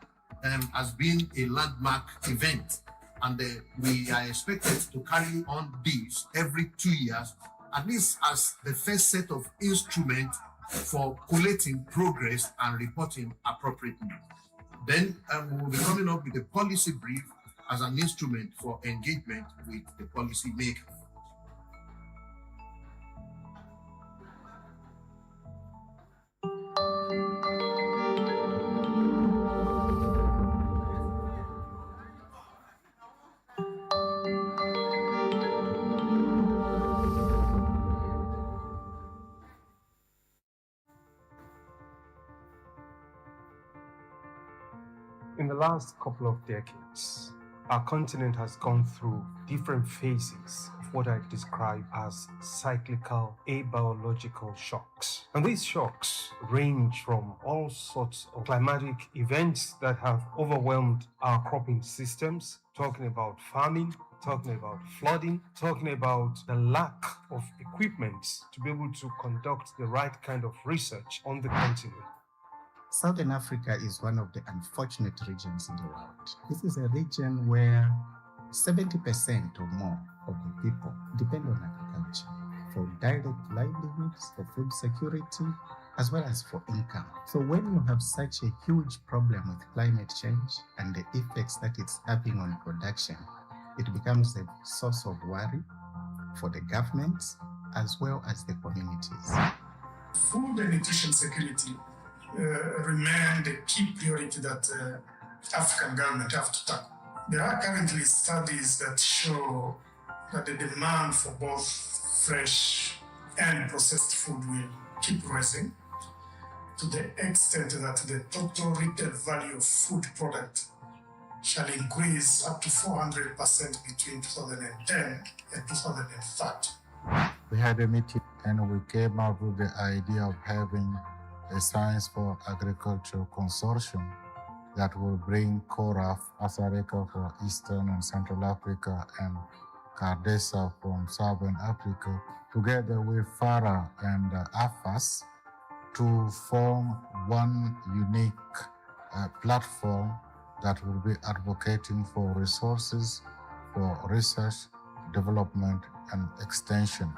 has been a landmark event. And we are expected to carry on these every 2 years, at least as the first set of instruments for collating progress and reporting appropriately. Then we will be coming up with a policy brief as an instrument for engagement with the policy maker. In the last couple of decades, our continent has gone through different phases of what I describe as cyclical abiological shocks. And these shocks range from all sorts of climatic events that have overwhelmed our cropping systems, talking about farming, talking about flooding, talking about the lack of equipment to be able to conduct the right kind of research on the continent. Southern Africa is one of the unfortunate regions in the world. This is a region where 70% or more of the people depend on agriculture for direct livelihoods, for food security, as well as for income. So when you have such a huge problem with climate change and the effects that it's having on production, it becomes a source of worry for the governments as well as the communities. Food and nutrition security remain the key priority that African government have to tackle. There are currently studies that show that the demand for both fresh and processed food will keep rising to the extent that the total retail value of food product shall increase up to 400% between 2010 and 2030. We had a meeting and we came up with the idea of having a Science for Agriculture consortium that will bring CORAF, Asareka for Eastern and Central Africa, and CARDESA from Southern Africa, together with FARA and AFAS, to form one unique platform that will be advocating for resources, for research, development, and extension.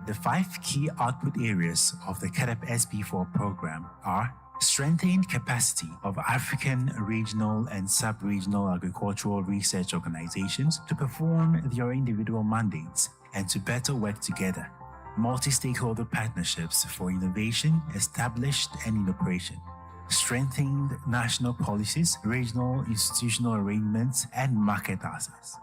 The 5 key output areas of the CADEP SB4 program are strengthening capacity of African regional and sub-regional agricultural research organizations to perform their individual mandates and to better work together, multi-stakeholder partnerships for innovation established and in operation, strengthened national policies, regional institutional arrangements, and market access,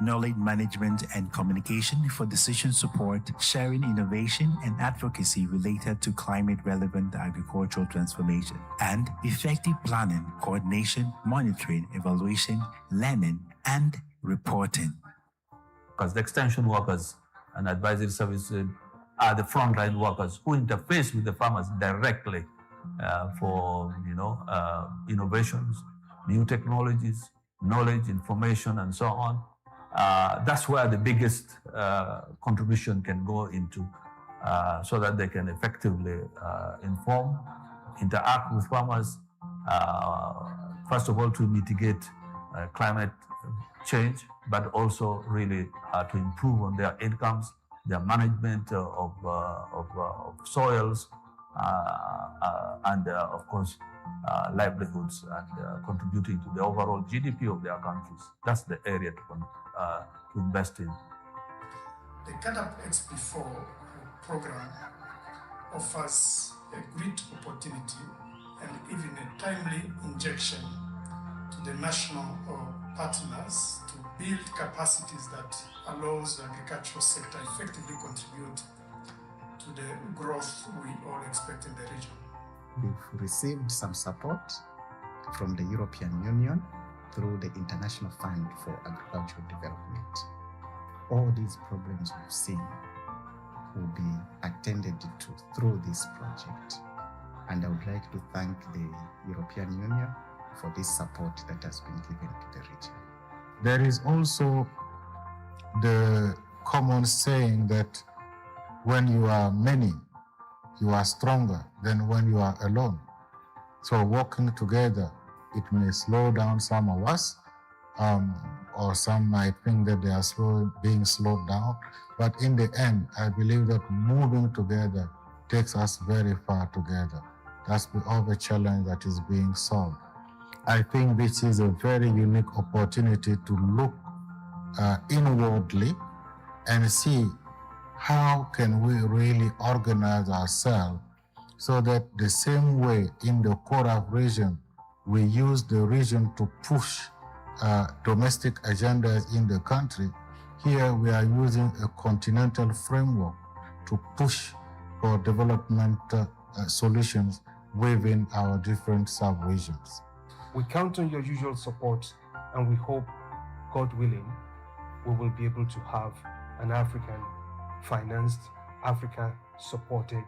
knowledge management and communication for decision support, sharing innovation and advocacy related to climate-relevant agricultural transformation, and effective planning, coordination, monitoring, evaluation, learning, and reporting. Because the extension workers and advisory services are the frontline workers who interface with the farmers directly for innovations, new technologies, knowledge, information, and so on. That's where the biggest contribution can go into, so that they can effectively inform, interact with farmers, first of all to mitigate climate change, but also really to improve on their incomes, their management of soils, and of course livelihoods, and contributing to the overall GDP of their countries. That's the area to invest in. The CADEP XP4 program offers a great opportunity and even a timely injection to the national partners to build capacities that allows the agricultural sector effectively contribute to the growth we all expect in the region. We've received some support from the European Union through the International Fund for Agricultural Development. All these problems we've seen will be attended to through this project. And I would like to thank the European Union for this support that has been given to the region. There is also the common saying that when you are many, you are stronger than when you are alone. So working together, it may slow down some of us, or some might think that they are being slowed down. But in the end, I believe that moving together takes us very far together. That's the other challenge that is being solved. I think this is a very unique opportunity to look inwardly and see how can we really organize ourselves so that the same way in the Koraf region, we use the region to push domestic agendas in the country. Here we are using a continental framework to push for development solutions within our different sub-regions. We count on your usual support, and we hope, God willing, we will be able to have an African-financed, Africa-supported,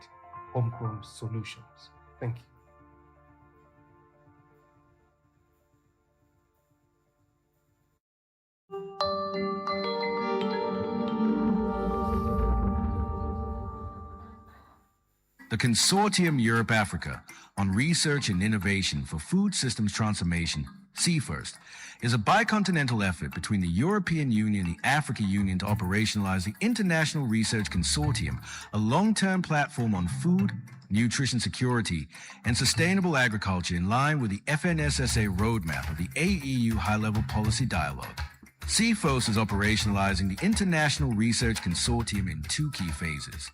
homegrown solutions. Thank you. The Consortium Europe-Africa on Research and Innovation for Food Systems Transformation, CFIRST, is a bicontinental effort between the European Union and the African Union to operationalize the International Research Consortium, a long-term platform on food, nutrition security, and sustainable agriculture in line with the FNSSA roadmap of the AEU High-Level Policy Dialogue. CFOS is operationalizing the International Research Consortium in 2 key phases.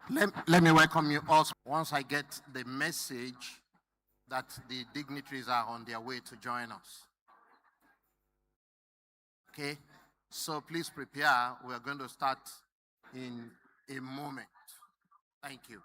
Let me welcome you also. Once I get the message that the dignitaries are on their way to join us. Okay, so please prepare. We are going to start in a moment. Thank you.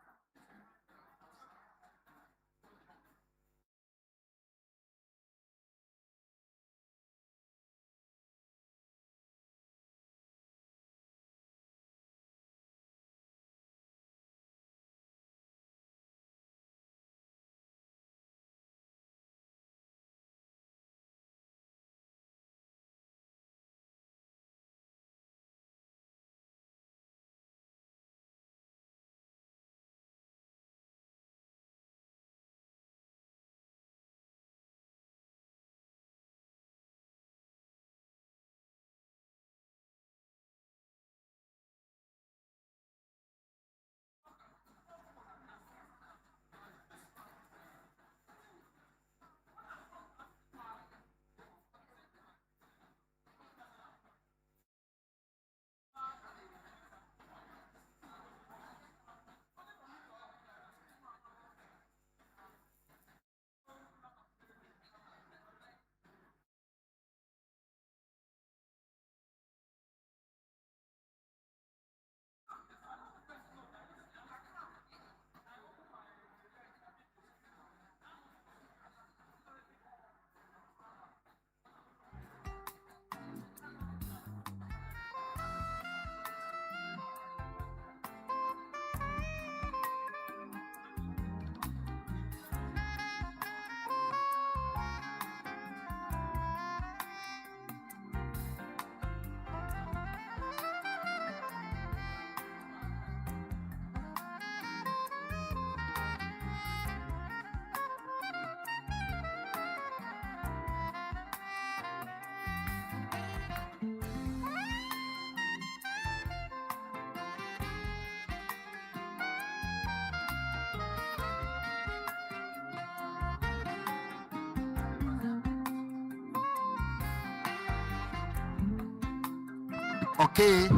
Okay,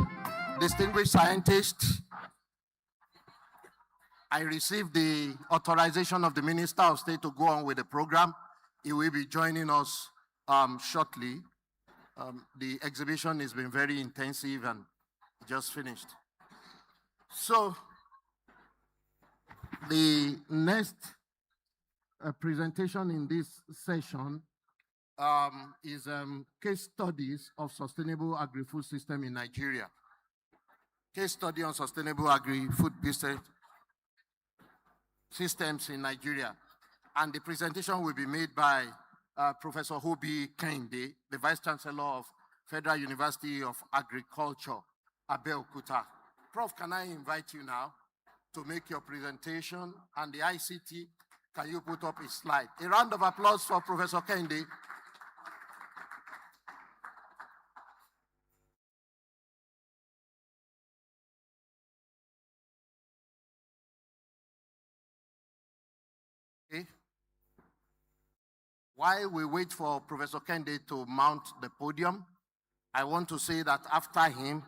distinguished scientists, I received the authorization of the Minister of State to go on with the program. He will be joining us shortly. The exhibition has been very intensive and just finished. So, the next presentation in this session is case studies of sustainable agri-food system in Nigeria. Case study on sustainable agri-food systems in Nigeria. And the presentation will be made by Professor Hobi Kende, the Vice Chancellor of Federal University of Agriculture, Abeokuta. Prof, can I invite you now to make your presentation? And the ICT, can you put up a slide? A round of applause for Professor Kende. Okay. While we wait for Professor Kende to mount the podium, I want to say that after him,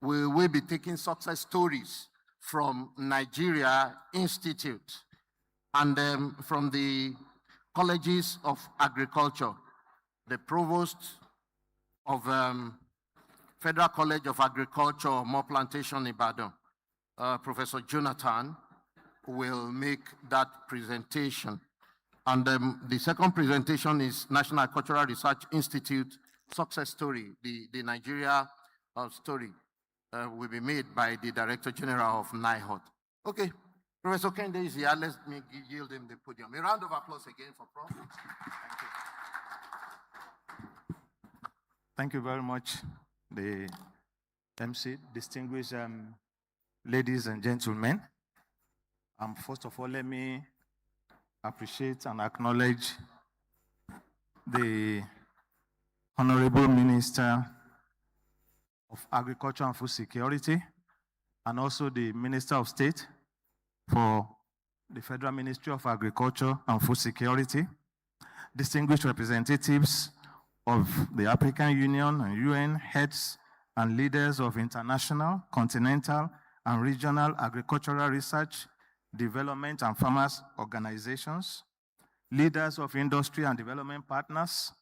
we will be taking success stories from Nigeria Institute and from the colleges of agriculture. The provost of Federal College of Agriculture, More Plantation, Ibadan, Professor Jonathan, will make that presentation. And the second presentation is National Agricultural Research Institute success story, the Nigeria story will be made by the Director General of NIHOT. Okay, Professor Kende is here. Let me yield him the podium. A round of applause again for Prof. Thank you. Thank you very much, the MC, distinguished ladies and gentlemen. First of all, let me appreciate and acknowledge the Honorable Minister of Agriculture and Food Security, and also the Minister of State for the Federal Ministry of Agriculture and Food Security, distinguished representatives of the African Union and UN, heads and leaders of international, continental, and regional agricultural research, development, and farmers organizations, leaders of industry and development partners,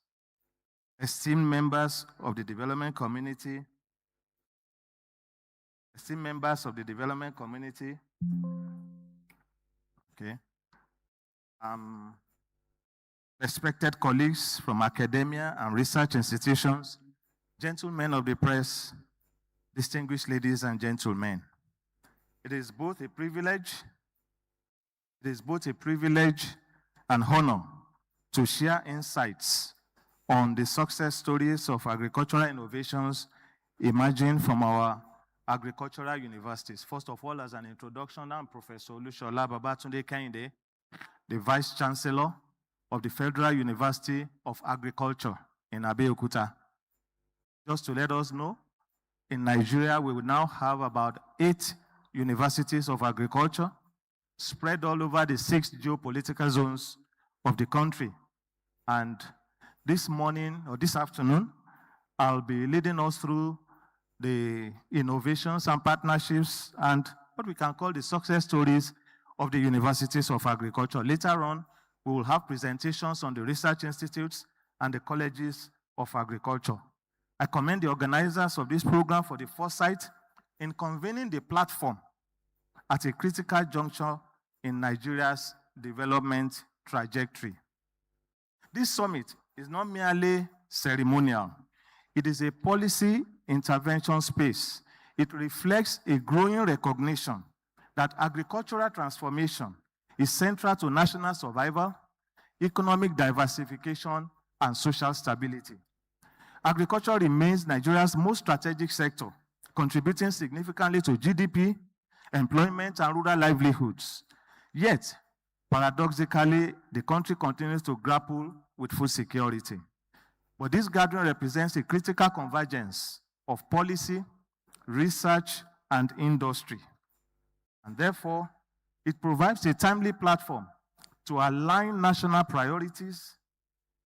esteemed members of the development community, okay, respected colleagues from academia and research institutions, gentlemen of the press, distinguished ladies and gentlemen. It is both a privilege and honor to share insights on the success stories of agricultural innovations emerging from our agricultural universities. First of all, as an introduction, I'm Professor Olushola Babatunde Kehinde, the Vice Chancellor of the Federal University of Agriculture in Abeokuta. Just to let us know, in Nigeria, we will now have about 8 universities of agriculture spread all over the 6 geopolitical zones of the country. And this morning or this afternoon, I'll be leading us through the innovations and partnerships and what we can call the success stories of the universities of agriculture. Later on, we will have presentations on the research institutes and the colleges of agriculture. I commend the organizers of this program for the foresight in convening the platform at a critical juncture in Nigeria's development trajectory. This summit is not merely ceremonial. It is a policy intervention space. It reflects a growing recognition that agricultural transformation is central to national survival, economic diversification, and social stability. Agriculture remains Nigeria's most strategic sector, contributing significantly to GDP, employment, and rural livelihoods. Yet, paradoxically, the country continues to grapple with food security. But this gathering represents a critical convergence of policy, research, and industry. And therefore, it provides a timely platform to align national priorities,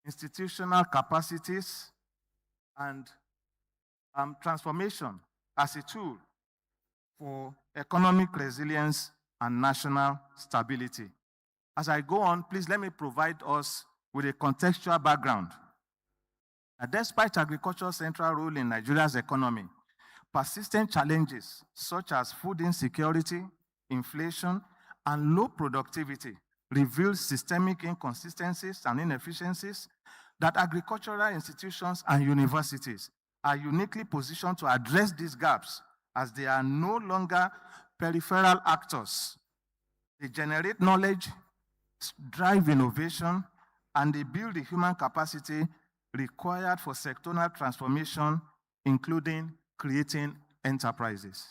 institutional capacities, and transformation as a tool for economic resilience and national stability. As I go on, please let me provide us with a contextual background. Despite agriculture's central role in Nigeria's economy, persistent challenges such as food insecurity, inflation, and low productivity reveal systemic inconsistencies and inefficiencies that agricultural institutions and universities are uniquely positioned to address these gaps, as they are no longer peripheral actors. They generate knowledge, drive innovation, and they build the human capacity required for sectoral transformation, including creating enterprises.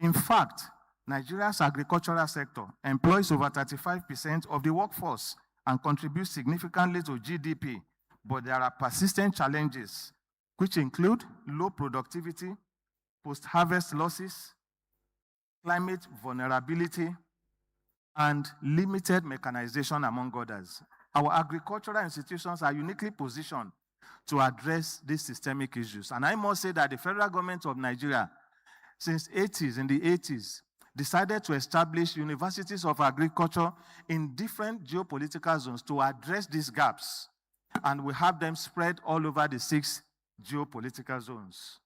In fact, Nigeria's agricultural sector employs over 35% of the workforce and contributes significantly to GDP, but there are persistent challenges, which include low productivity, post-harvest losses, climate vulnerability, and limited mechanization, among others. Our agricultural institutions are uniquely positioned to address these systemic issues. And I must say that the federal government of Nigeria, since in the 80s, decided to establish universities of agriculture in different geopolitical zones to address these gaps. And we have them spread all over the 6 geopolitical zones.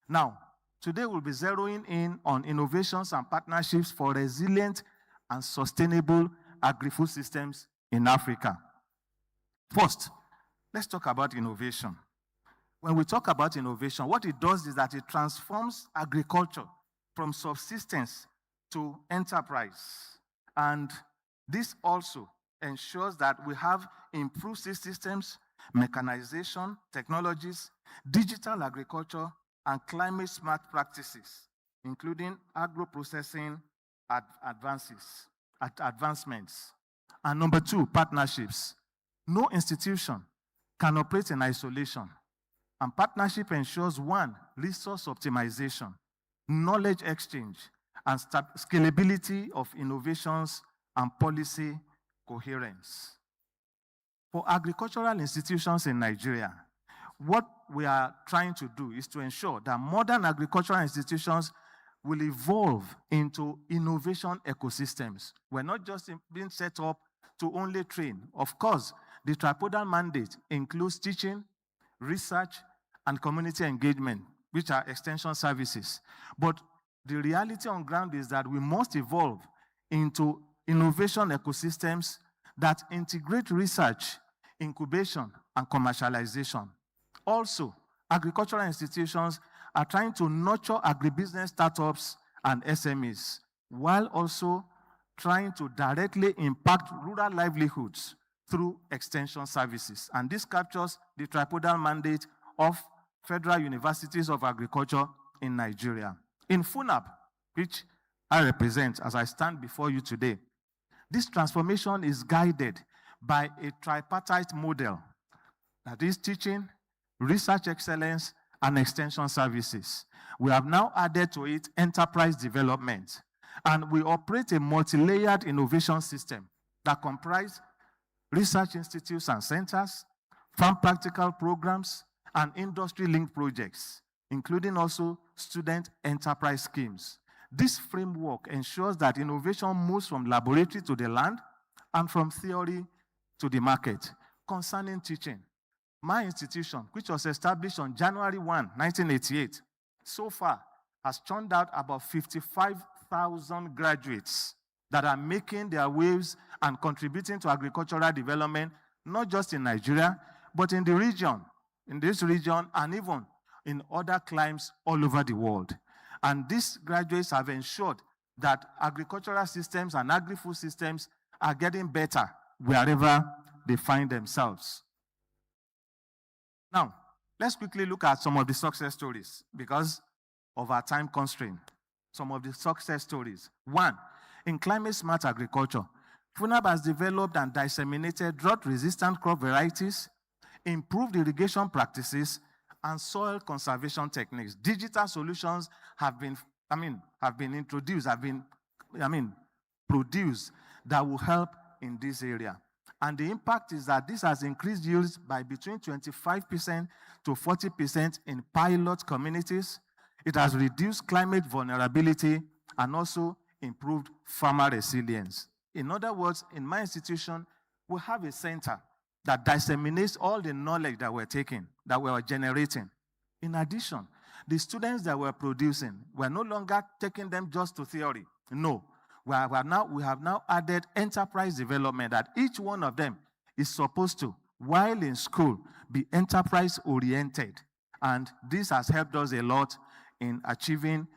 Now, today we'll be zeroing in on innovations and partnerships for resilient and sustainable agri-food systems in Africa. First, let's talk about innovation. When we talk about innovation, what it does is that it transforms agriculture from subsistence to enterprise. And this also ensures that we have improved systems, mechanization, technologies, digital agriculture, and climate-smart practices, including agro-processing advancements. And number 2, partnerships. No institution can operate in isolation. And partnership ensures 1, resource optimization, knowledge exchange, and scalability of innovations and policy coherence. For agricultural institutions in Nigeria, what we are trying to do is to ensure that modern agricultural institutions will evolve into innovation ecosystems. We're not just being set up to only train. Of course, the tripodal mandate includes teaching, research, and community engagement, which are extension services. But the reality on ground is that we must evolve into innovation ecosystems that integrate research, incubation, and commercialization. Also, agricultural institutions are trying to nurture agribusiness startups and SMEs, while also trying to directly impact rural livelihoods through extension services. And this captures the tripodal mandate of Federal Universities of Agriculture in Nigeria. In FUNAB, which I represent as I stand before you today, this transformation is guided by a tripartite model, that is teaching, research excellence, and extension services. We have now added to it enterprise development, and we operate a multi-layered innovation system that comprises research institutes and centers, farm practical programs, and industry-linked projects, including also student enterprise schemes. This framework ensures that innovation moves from laboratory to the land and from theory to the market. Concerning teaching, my institution, which was established on January 1, 1988, so far has churned out about 55,000 graduates that are making their waves and contributing to agricultural development, not just in Nigeria, but in the region, in this region, and even in other climes all over the world. And these graduates have ensured that agricultural systems and agri-food systems are getting better wherever they find themselves. Now, let's quickly look at some of the success stories because of our time constraint. Some of the success stories. One, in climate-smart agriculture, FUNAB has developed and disseminated drought-resistant crop varieties, improved irrigation practices, and soil conservation techniques. Digital solutions have been produced that will help in this area. And the impact is that this has increased yields by between 25% to 40% in pilot communities. It has reduced climate vulnerability and also improved farmer resilience. In other words, in my institution, we have a center that disseminates all the knowledge that we're taking, that we are generating. In addition, the students that we're producing, we're no longer taking them just to theory. No, we have now added enterprise development, that each one of them is supposed to, while in school, be enterprise-oriented. And this has helped us a lot in achieving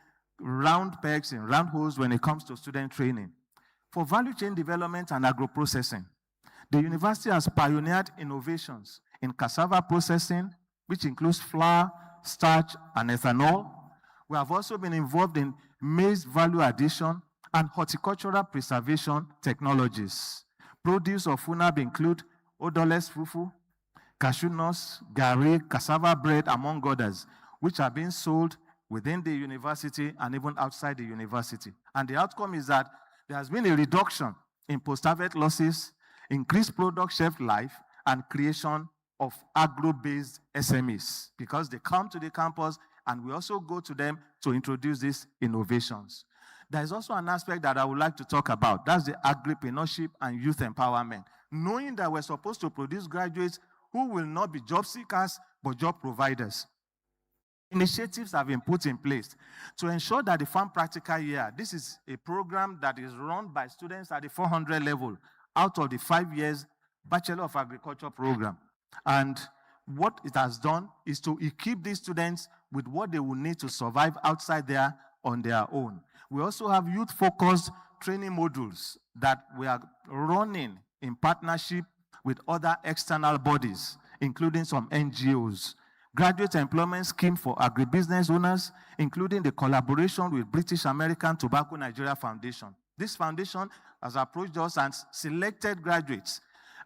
round pegs and round holes when it comes to student training. For value chain development and agro-processing, the university has pioneered innovations in cassava processing, which includes flour, starch, and ethanol. We have also been involved in maize value addition and horticultural preservation technologies. Produce of FUNAB include odorless fufu, cashew nuts, gari, cassava bread, among others, which are being sold within the university and even outside the university. And the outcome is that there has been a reduction in post-harvest losses, increased product shelf life, and creation of agro-based SMEs, because they come to the campus and we also go to them to introduce these innovations. There is also an aspect that I would like to talk about. That's the agripreneurship and youth empowerment. Knowing that we're supposed to produce graduates who will not be job seekers, but job providers. Initiatives have been put in place to ensure that the Farm Practical Year, this is a program that is run by students at the 400 level out of the 5 years Bachelor of Agriculture program. And what it has done is to equip these students with what they will need to survive outside there on their own. We also have youth-focused training modules that we are running in partnership with other external bodies, including some NGOs. Graduate Employment Scheme for Agribusiness Owners, including the collaboration with British American Tobacco Nigeria Foundation. This foundation has approached us and selected graduates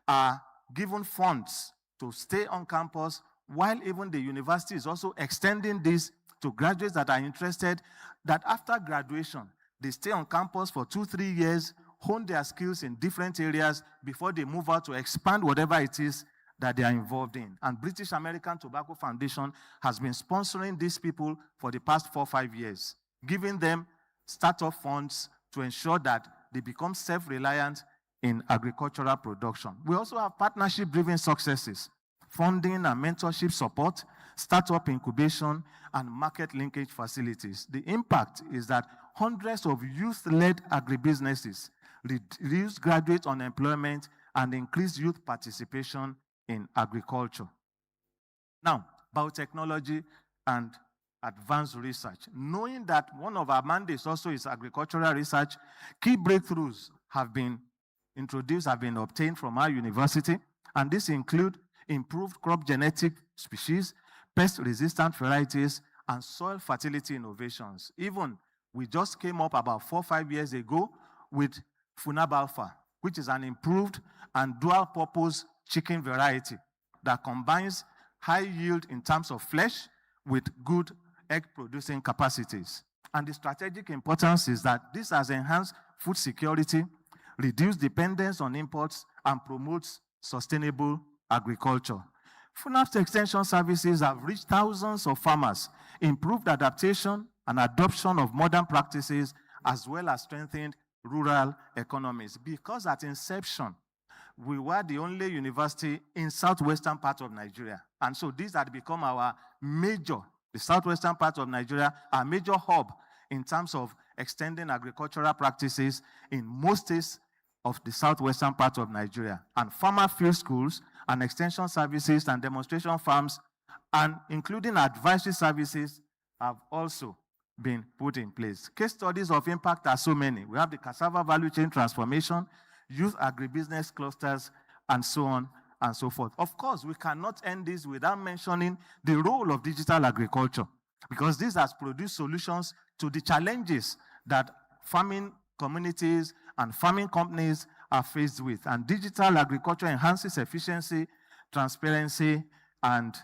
are given funds to stay on campus, while even the university is also extending this to graduates that are interested, that after graduation, they stay on campus for 2-3 years, hone their skills in different areas before they move out to expand whatever it is that they are involved in. And British American Tobacco Foundation has been sponsoring these people for the past 4 or 5 years, giving them startup funds to ensure that they become self-reliant in agricultural production. We also have partnership-driven successes, funding and mentorship support, startup incubation, and market linkage facilities. The impact is that hundreds of youth-led agribusinesses reduce graduate unemployment and increase youth participation in agriculture. Now, biotechnology and advanced research. Knowing that one of our mandates also is agricultural research, key breakthroughs have been introduced, have been obtained from our university, and this include improved crop genetic species, pest-resistant varieties, and soil fertility innovations. Even we just came up about 4 or 5 years ago with Funab Alpha, which is an improved and dual-purpose chicken variety that combines high yield in terms of flesh with good egg-producing capacities. And the strategic importance is that this has enhanced food security, reduced dependence on imports, and promotes sustainable agriculture. FUNAP's extension services have reached thousands of farmers, improved adaptation and adoption of modern practices, as well as strengthened rural economies. Because at inception, we were the only university in southwestern part of Nigeria. And so these had become our major, the southwestern part of Nigeria, our major hub in terms of extending agricultural practices in most states of the southwestern part of Nigeria. And farmer field schools and extension services and demonstration farms, and including advisory services, have also been put in place. Case studies of impact are so many. We have the cassava value chain transformation, youth agribusiness clusters, and so on and so forth. Of course, we cannot end this without mentioning the role of digital agriculture, because this has produced solutions to the challenges that farming communities and farming companies are faced with. And digital agriculture enhances efficiency, transparency, and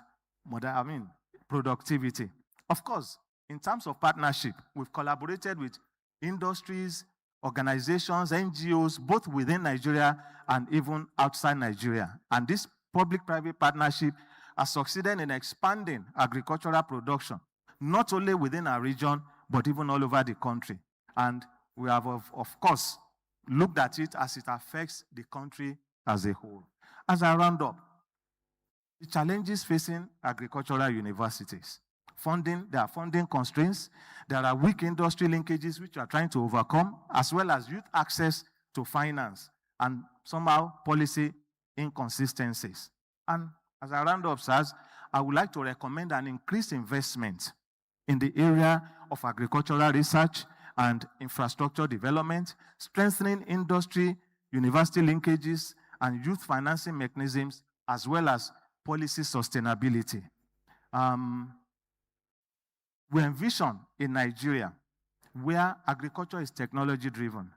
productivity. Of course, in terms of partnership, we've collaborated with industries, organizations, NGOs, both within Nigeria and even outside Nigeria. And this public-private partnership has succeeded in expanding agricultural production, not only within our region, but even all over the country. And we have, of course, looked at it as it affects the country as a whole. As I round up, the challenges facing agricultural universities. Funding, there are funding constraints, there are weak industry linkages which we are trying to overcome, as well as youth access to finance, and somehow policy inconsistencies. And as I round up, sirs, I would like to recommend an increased investment in the area of agricultural research and infrastructure development, strengthening industry, university linkages, and youth financing mechanisms, as well as policy sustainability. We envision in Nigeria where agriculture is technology-driven,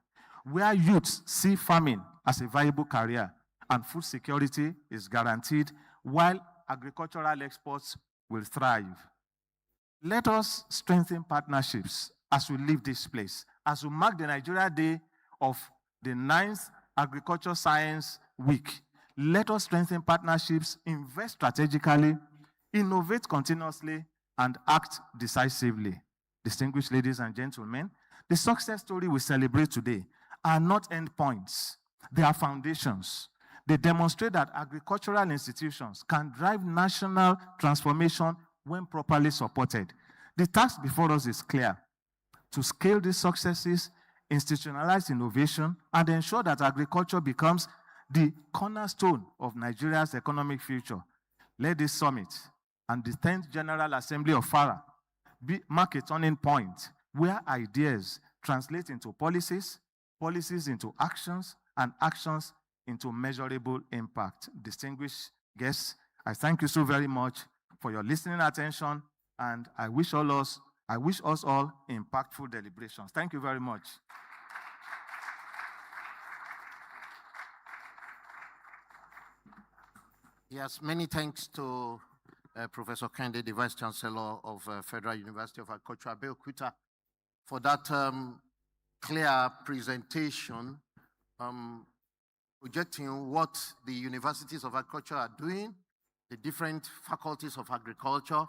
where youths see farming as a viable career and food security is guaranteed, while agricultural exports will thrive. Let us strengthen partnerships as we leave this place, as we mark the Nigeria Day of the 9th Agriculture Science Week. Let us strengthen partnerships, invest strategically, innovate continuously, and act decisively. Distinguished ladies and gentlemen, the success story we celebrate today are not endpoints, they are foundations. They demonstrate that agricultural institutions can drive national transformation when properly supported. The task before us is clear: to scale these successes, institutionalize innovation, and ensure that agriculture becomes the cornerstone of Nigeria's economic future. Let this summit and the 10th General Assembly of FARA mark a turning point where ideas translate into policies, policies into actions, and actions into measurable impact. Distinguished guests, I thank you so very much for your listening attention, and I wish us all impactful deliberations. Thank you very much. Yes, many thanks to Professor Kende, the Vice Chancellor of Federal University of Agriculture, Abeokuta, for that clear presentation. projecting what the universities of agriculture are doing, the different faculties of agriculture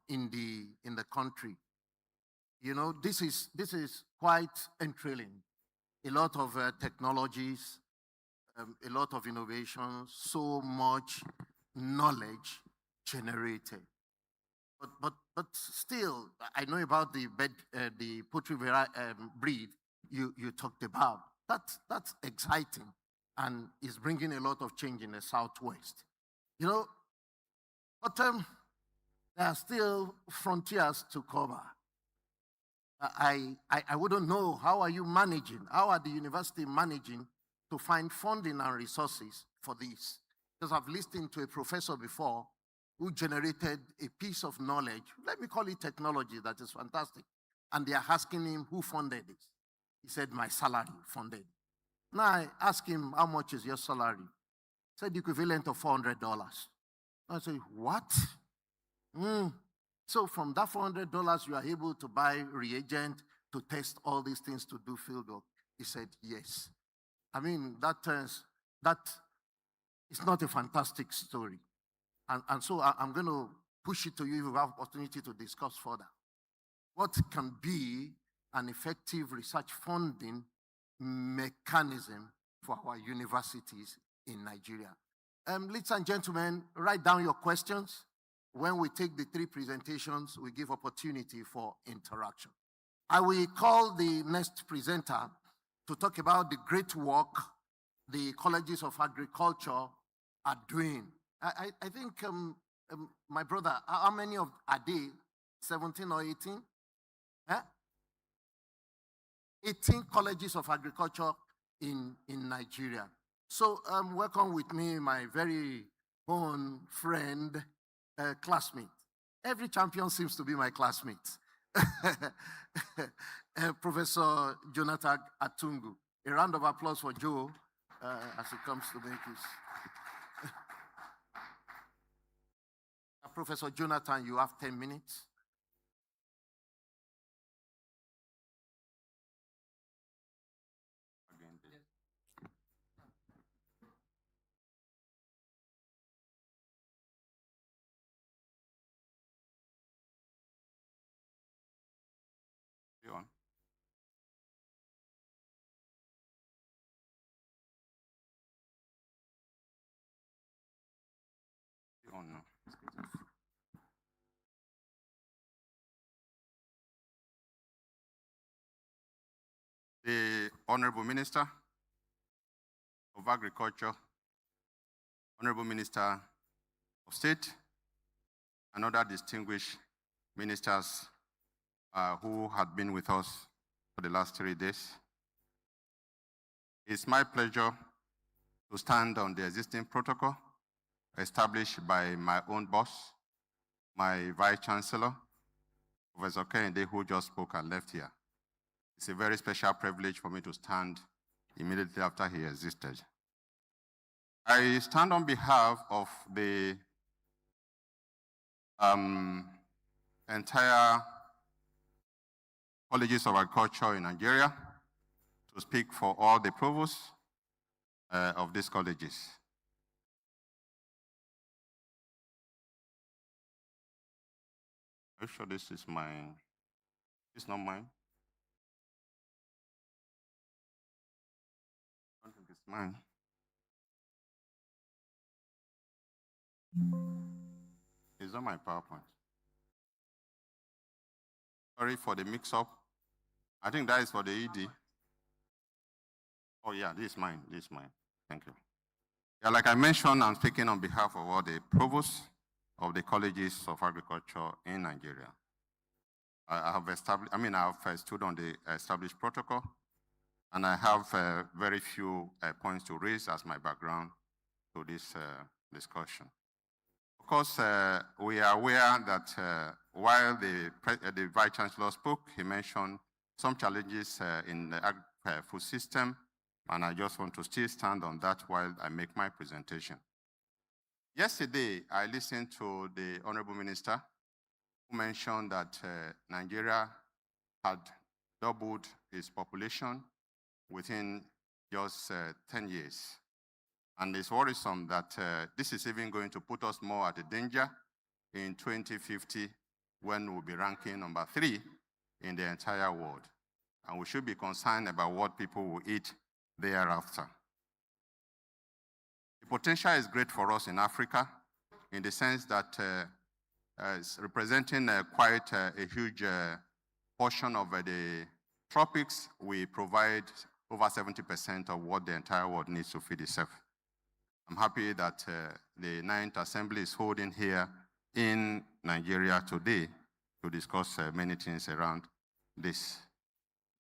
in the country. You know, this is quite enthralling. A lot of technologies, a lot of innovations, so much knowledge generated. But still, I know about the poultry breed you talked about. That's exciting and is bringing a lot of change in the Southwest. You know, but there are still frontiers to cover. I wouldn't know, how are you managing? How are the university managing to find funding and resources for this? Because I've listened to a professor before who generated a piece of knowledge, let me call it technology, that is fantastic. And they are asking him who funded it. He said, my salary funded. Now I asked him, how much is your salary? He said, the equivalent of $400. I said, what? So from that $400, you are able to buy reagent to test all these things to do field work. He said, yes. I mean, that is not a fantastic story. And so I'm going to push it to you if you have opportunity to discuss further. What can be an effective research funding mechanism for our universities in Nigeria? Ladies and gentlemen, write down your questions. When we take the 3 presentations, we give opportunity for interaction. I will call the next presenter to talk about the great work the colleges of agriculture are doing. I think, my brother, how many are they? 17 or 18? Huh? 18 colleges of agriculture in Nigeria. So welcome with me, my very own friend, classmate. Every champion seems to be my classmate. Professor Jonathan Atungu. A round of applause for Joe as he comes to make his. Professor Jonathan, you have 10 minutes. The Honorable Minister of Agriculture, Honorable Minister of State, and other distinguished ministers who had been with us for the last 3 days. It's my pleasure to stand on the existing protocol established by my own boss, my Vice Chancellor, Professor Kennedy, who just spoke and left here. It's a very special privilege for me to stand immediately after he existed. I stand on behalf of the entire colleges of agriculture in Nigeria to speak for all the provosts of these colleges. Are you sure this is mine? It's not mine? I don't think it's mine. It's not my PowerPoint. Sorry for the mix-up. I think that is for the ED. Oh yeah, this is mine, this is mine. Thank you. Yeah, like I mentioned, I'm speaking on behalf of all the provosts of the colleges of agriculture in Nigeria. I have stood on the established protocol, and I have very few points to raise as my background to this discussion. Of course, we are aware that while the Vice Chancellor spoke, he mentioned some challenges in the agri-food system, and I just want to still stand on that while I make my presentation. Yesterday, I listened to the Honorable Minister who mentioned that Nigeria had doubled its population within just 10 years. And it's worrisome that this is even going to put us more at a danger in 2050 when we'll be ranking number 3 in the entire world. And we should be concerned about what people will eat thereafter. The potential is great for us in Africa in the sense that it's representing quite a huge portion of the tropics. We provide over 70% of what the entire world needs to feed itself. I'm happy that the 9th Assembly is holding here in Nigeria today to discuss many things around this.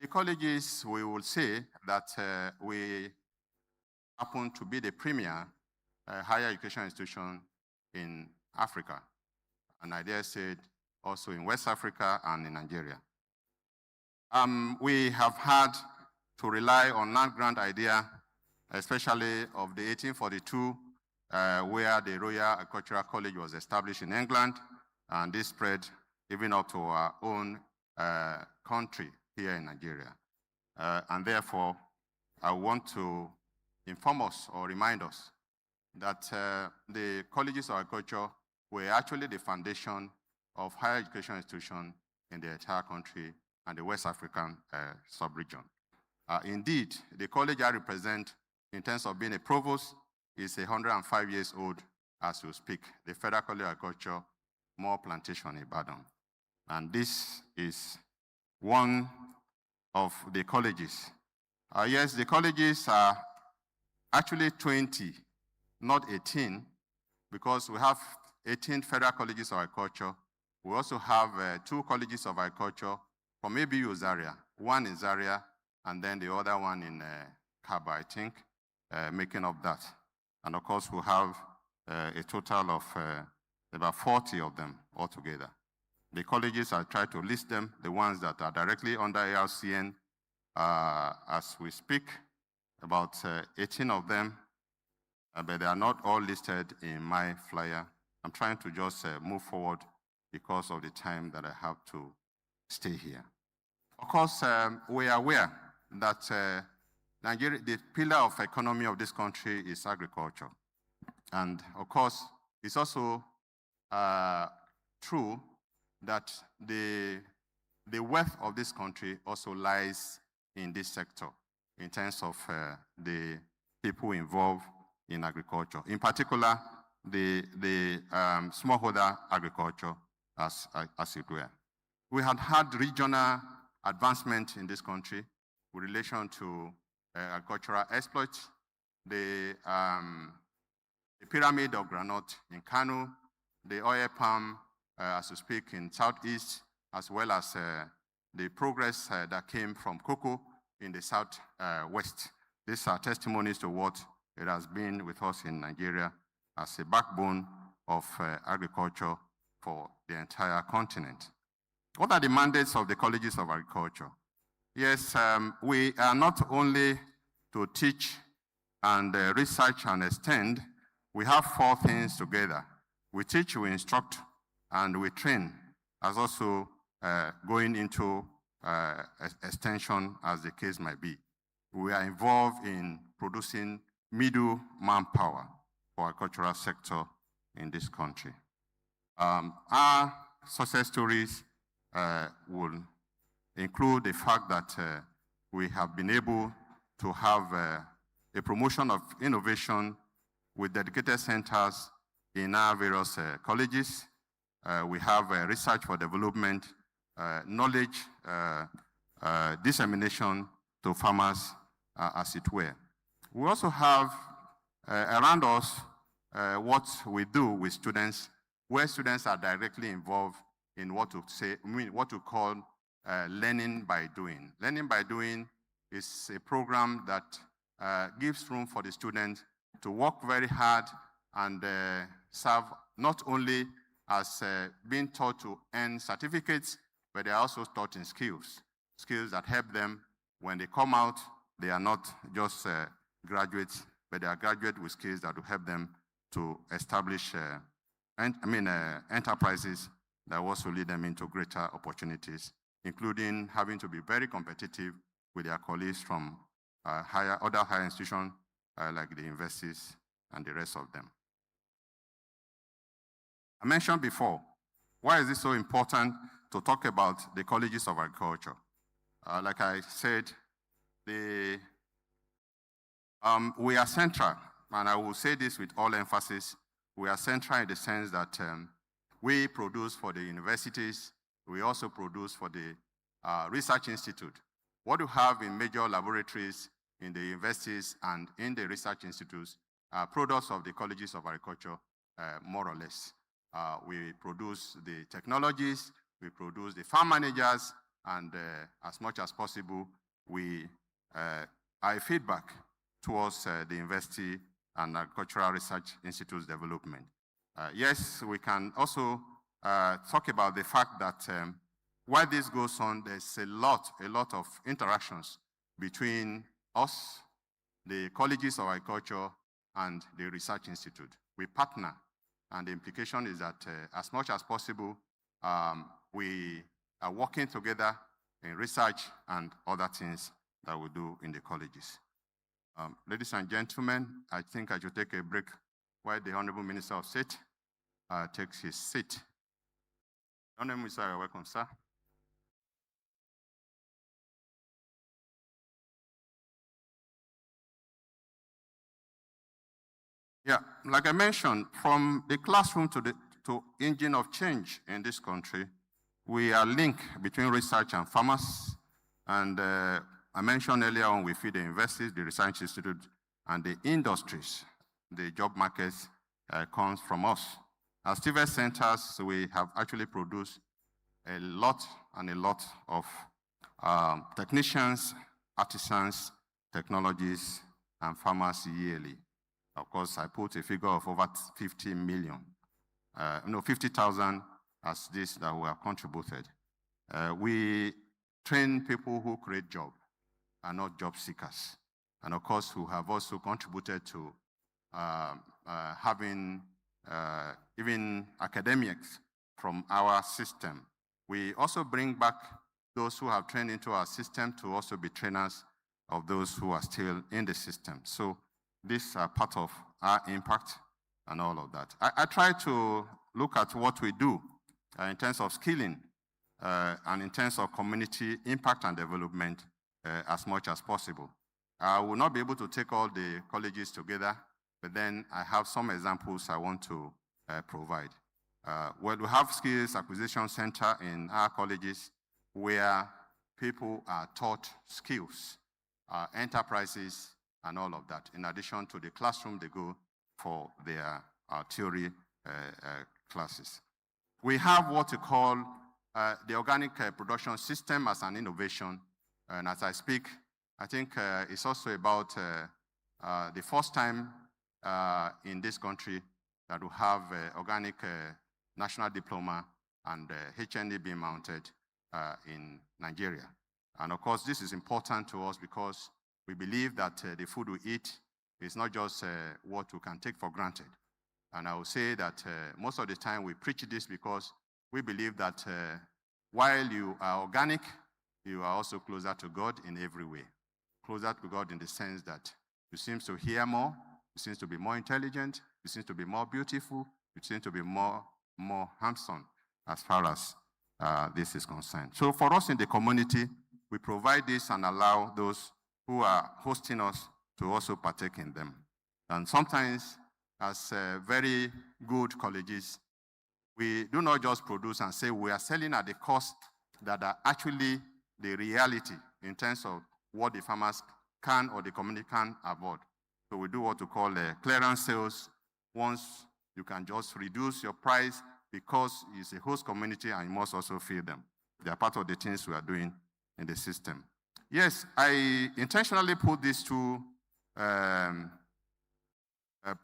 The colleges, we will say that we happen to be the premier higher education institution in Africa, and I dare say also in West Africa and in Nigeria. We have had to rely on land-grant idea, especially of the 1842, where the Royal Agricultural College was established in England, and this spread even up to our own country here in Nigeria. And therefore, I want to inform us or remind us that the colleges of agriculture were actually the foundation of higher education institutions in the entire country and the West African sub-region. Indeed, the college I represent, in terms of being a provost, is 105 years old as we speak, the Federal College of Agriculture, More Plantation in Ibadan. And this is one of the colleges. Yes, the colleges are actually 20, not 18, because we have 18 federal colleges of agriculture. We also have 2 colleges of agriculture from ABU Zaria, one in Zaria, and then the other one in Kaba, I think, making up that. And of course, we have a total of about 40 of them altogether. The colleges, I try to list them, the ones that are directly under ARCN as we speak, about 18 of them, but they are not all listed in my flyer. I'm trying to just move forward because of the time that I have to stay here. Of course, we are aware that Nigeria, the pillar of economy of this country is agriculture. And of course, it's also true that the wealth of this country also lies in this sector in terms of the people involved in agriculture. In particular, the smallholder agriculture, as it were. We had regional advancement in this country with relation to agricultural exploits, the pyramid of granite in Kano, the oil palm, as we speak, in Southeast, as well as the progress that came from cocoa in the Southwest. These are testimonies to what it has been with us in Nigeria as a backbone of agriculture for the entire continent. What are the mandates of the colleges of agriculture? Yes, we are not only to teach and research and extend. We have 4 things together. We teach, we instruct, and we train, as also going into extension as the case might be. We are involved in producing middle manpower for agricultural sector in this country. Our success stories will include the fact that we have been able to have a promotion of innovation with dedicated centers in our various colleges. We have research for development, knowledge dissemination to farmers, as it were. We also have around us what we do with students, where students are directly involved in what to call learning by doing. Learning by doing is a program that gives room for the student to work very hard and serve not only as being taught to earn certificates, but they are also taught in skills that help them when they come out. They are not just graduates, but they are graduates with skills that will help them to establish enterprises that will also lead them into greater opportunities, including having to be very competitive with their colleagues from other higher institutions like the universities and the rest of them. I mentioned before, why is it so important to talk about the colleges of agriculture? Like I said, we are central, and I will say this with all emphasis, we are central in the sense that we produce for the universities, we also produce for the research institute. What you have in major laboratories, in the universities, and in the research institutes are products of the colleges of agriculture, more or less. We produce the technologies, we produce the farm managers, and as much as possible, we are feedback towards the university and agricultural research institutes development. Yes, we can also talk about the fact that while this goes on, there's a lot of interactions between us, the colleges of agriculture, and the research institute. We partner, and the implication is that as much as possible, we are working together in research and other things that we do in the colleges. Ladies and gentlemen, I think I should take a break while the Honorable Minister of State takes his seat. Honorable Minister, you're welcome, sir. Yeah, like I mentioned, from the classroom to engine of change in this country, we are linked between research and farmers. And I mentioned earlier on, we feed the universities, the research institute, and the industries. The job markets comes from us. As Stevens Centers, we have actually produced a lot of technicians, artisans, technologies, and farmers yearly. Of course, I put a figure of over 50 million. 50,000 as this that we have contributed. We train people who create jobs and not job seekers. And of course, who have also contributed to having even academics from our system. We also bring back those who have trained into our system to also be trainers of those who are still in the system. So these are part of our impact and all of that. I try to look at what we do in terms of skilling and in terms of community impact and development as much as possible. I will not be able to take all the colleges together, but then I have some examples I want to provide. Well, we have skills acquisition center in our colleges where people are taught skills, enterprises, and all of that. In addition to the classroom, they go for their theory classes. We have what we call the organic production system as an innovation. And as I speak, I think it's also about the first time in this country that we have organic national diploma and HND being mounted in Nigeria. And of course, this is important to us because we believe that the food we eat is not just what we can take for granted. And I will say that most of the time we preach this because we believe that while you are organic, you are also closer to God in every way. Closer to God in the sense that you seem to hear more, you seem to be more intelligent, you seem to be more beautiful, you seem to be more handsome as far as this is concerned. So for us in the community, we provide this and allow those who are hosting us to also partake in them. And sometimes, as very good colleges, we do not just produce and say we are selling at the cost that are actually the reality in terms of what the farmers can or the community can afford. So we do what we call clearance sales. Once you can just reduce your price because it's a host community and you must also feed them. They are part of the things we are doing in the system. Yes, I intentionally put these two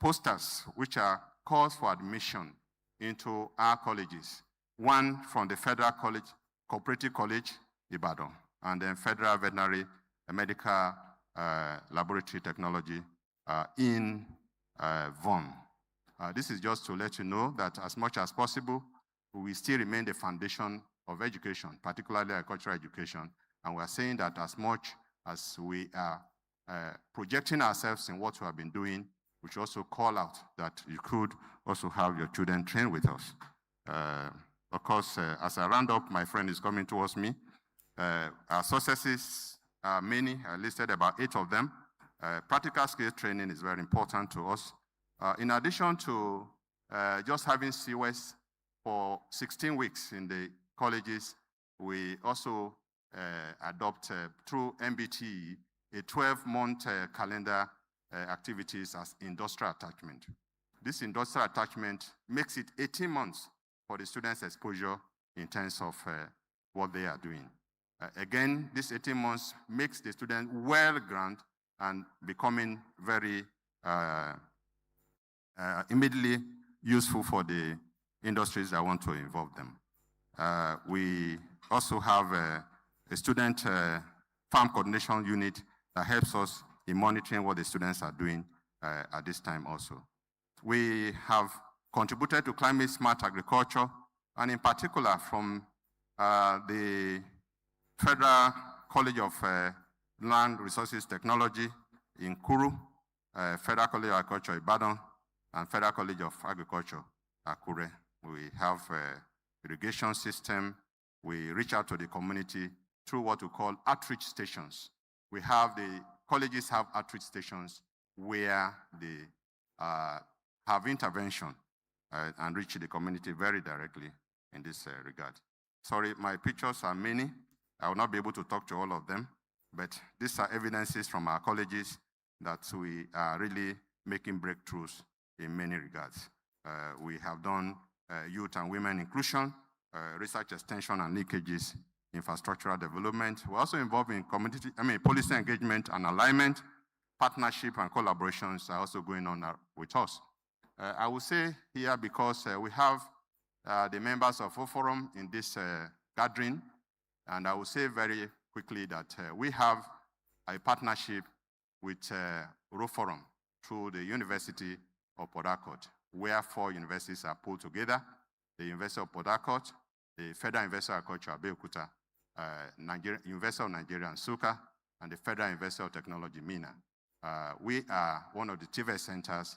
posters, which are calls for admission into our colleges. One from the Federal College, Cooperative College, Ibadan, and then Federal Veterinary Medical Laboratory Technology in Vaughan. This is just to let you know that as much as possible, we still remain the foundation of education, particularly agricultural education. And we're saying that as much as we are projecting ourselves in what we have been doing, we should also call out that you could also have your children train with us. Of course, as I round up, my friend is coming towards me. Our successes are many. I listed about 8 of them. Practical skills training is very important to us. In addition to just having COS for 16 weeks in the colleges, we also adopt through MBTE a 12-month calendar activities as industrial attachment. This industrial attachment makes it 18 months for the students' exposure in terms of what they are doing. Again, this 18 months makes the student well-grounded and becoming very immediately useful for the industries that want to involve them. We also have a student farm coordination unit that helps us in monitoring what the students are doing at this time also. We have contributed to climate smart agriculture, and in particular from the Federal College of Land Resources Technology in Kuru, Federal College of Agriculture Ibadan, and Federal College of Agriculture Akure. We have irrigation system. We reach out to the community through what we call outreach stations. We have the colleges have outreach stations where they have intervention and reach the community very directly in this regard. Sorry, my pictures are many. I will not be able to talk to all of them, but these are evidences from our colleges that we are really making breakthroughs in many regards. We have done youth and women inclusion, research extension and leakages, infrastructural development. We're also involved in policy engagement and alignment, partnership and collaborations are also going on with us. I will say here because we have the members of Forum in this gathering, and I will say very quickly that we have a partnership with Forum through the University of Port Harcourt, where 4 universities are pulled together: the University of Port Harcourt, the Federal University of Agriculture, Abeokuta, University of Nigeria, Nsukka, and the Federal University of Technology, Mina. We are one of the TVET centers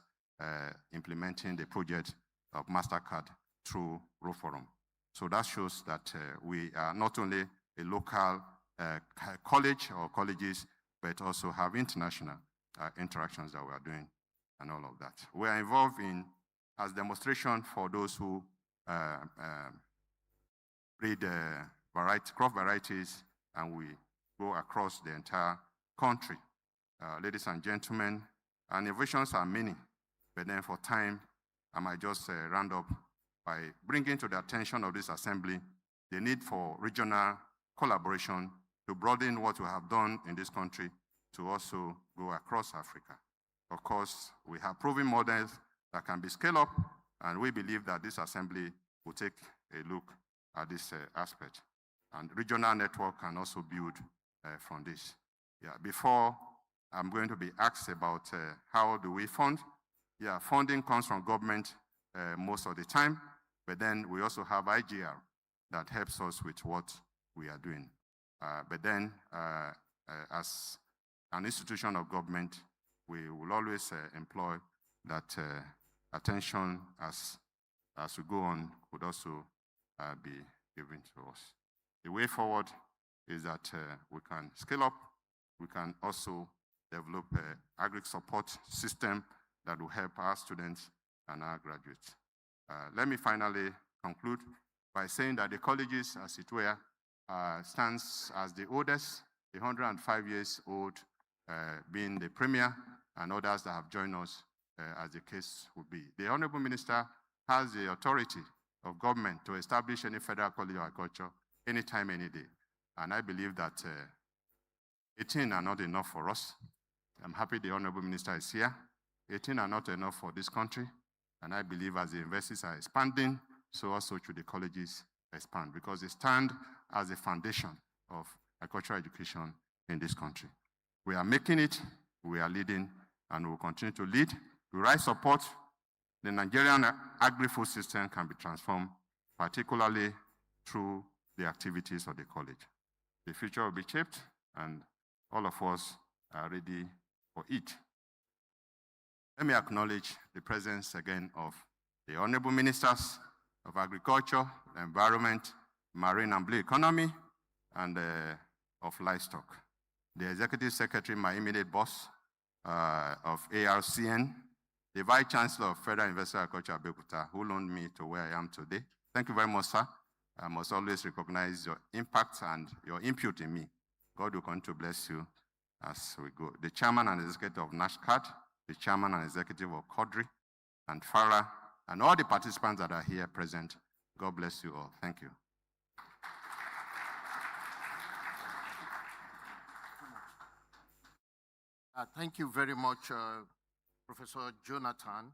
implementing the project of MasterCard through Forum. So that shows that we are not only a local college or colleges, but also have international interactions that we are doing and all of that. We are involved in, as demonstration for those who breed crop varieties, and we go across the entire country. Ladies and gentlemen, our innovations are many, but then for time, I might just round up by bringing to the attention of this assembly the need for regional collaboration to broaden what we have done in this country to also go across Africa. Of course, we have proven models that can be scaled up, and we believe that this assembly will take a look at this aspect. And regional network can also build from this. Yeah, before I'm going to be asked about how do we fund. Yeah, funding comes from government most of the time, but then we also have IGR that helps us with what we are doing. But then as an institution of government, we will always employ that attention as we go on would also be given to us. The way forward is that we can scale up. We can also develop an agri support system that will help our students and our graduates. Let me finally conclude by saying that the colleges, as it were, stands as the oldest, the 105 years old, being the premier, and others that have joined us as the case would be. The Honorable Minister has the authority of government to establish any Federal College of Agriculture anytime, any day. And I believe that 18 are not enough for us. I'm happy the Honorable Minister is here. 18 are not enough for this country. And I believe as the universities are expanding, so also should the colleges expand, because they stand as a foundation of agricultural education in this country. We are making it, we are leading, and we will continue to lead. With right support, the Nigerian agri-food system can be transformed, particularly through the activities of the college. The future will be shaped, and all of us are ready for it. Let me acknowledge the presence again of the Honorable Ministers of Agriculture, Environment, Marine and Blue Economy, and of Livestock. The Executive Secretary, my immediate boss of ARCN, the Vice Chancellor of Federal University of Agriculture, Abeokuta, who loaned me to where I am today. Thank you very much, sir. I must always recognize your impact and your input in me. God will continue to bless you as we go. The Chairman and Executive of NASHCAD, the Chairman and Executive of CODRI and FARA, and all the participants that are here present, God bless you all. Thank you. Thank you very much, Professor Jonathan,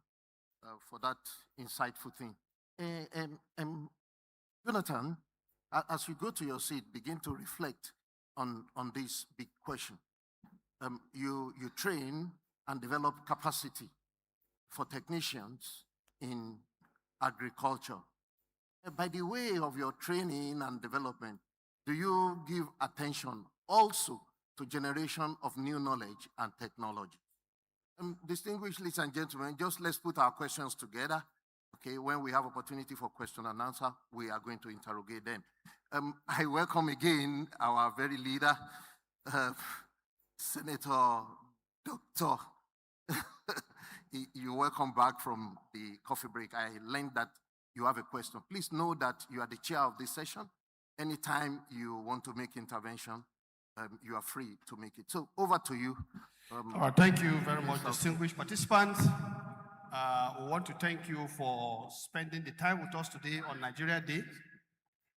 for that insightful thing. Jonathan, as you go to your seat, begin to reflect on this big question. You train and develop capacity for technicians in agriculture. By the way of your training and development, do you give attention also to generation of new knowledge and technology? Distinguished ladies and gentlemen, just let's put our questions together. Okay, when we have opportunity for question and answer, we are going to interrogate them. I welcome again our very leader, Senator Dr. You're welcome back from the coffee break. I learned that you have a question. Please know that you are the chair of this session. Anytime you want to make intervention, you are free to make it. So over to you. Thank you very much, distinguished participants. We want to thank you for spending the time with us today on Nigeria Day.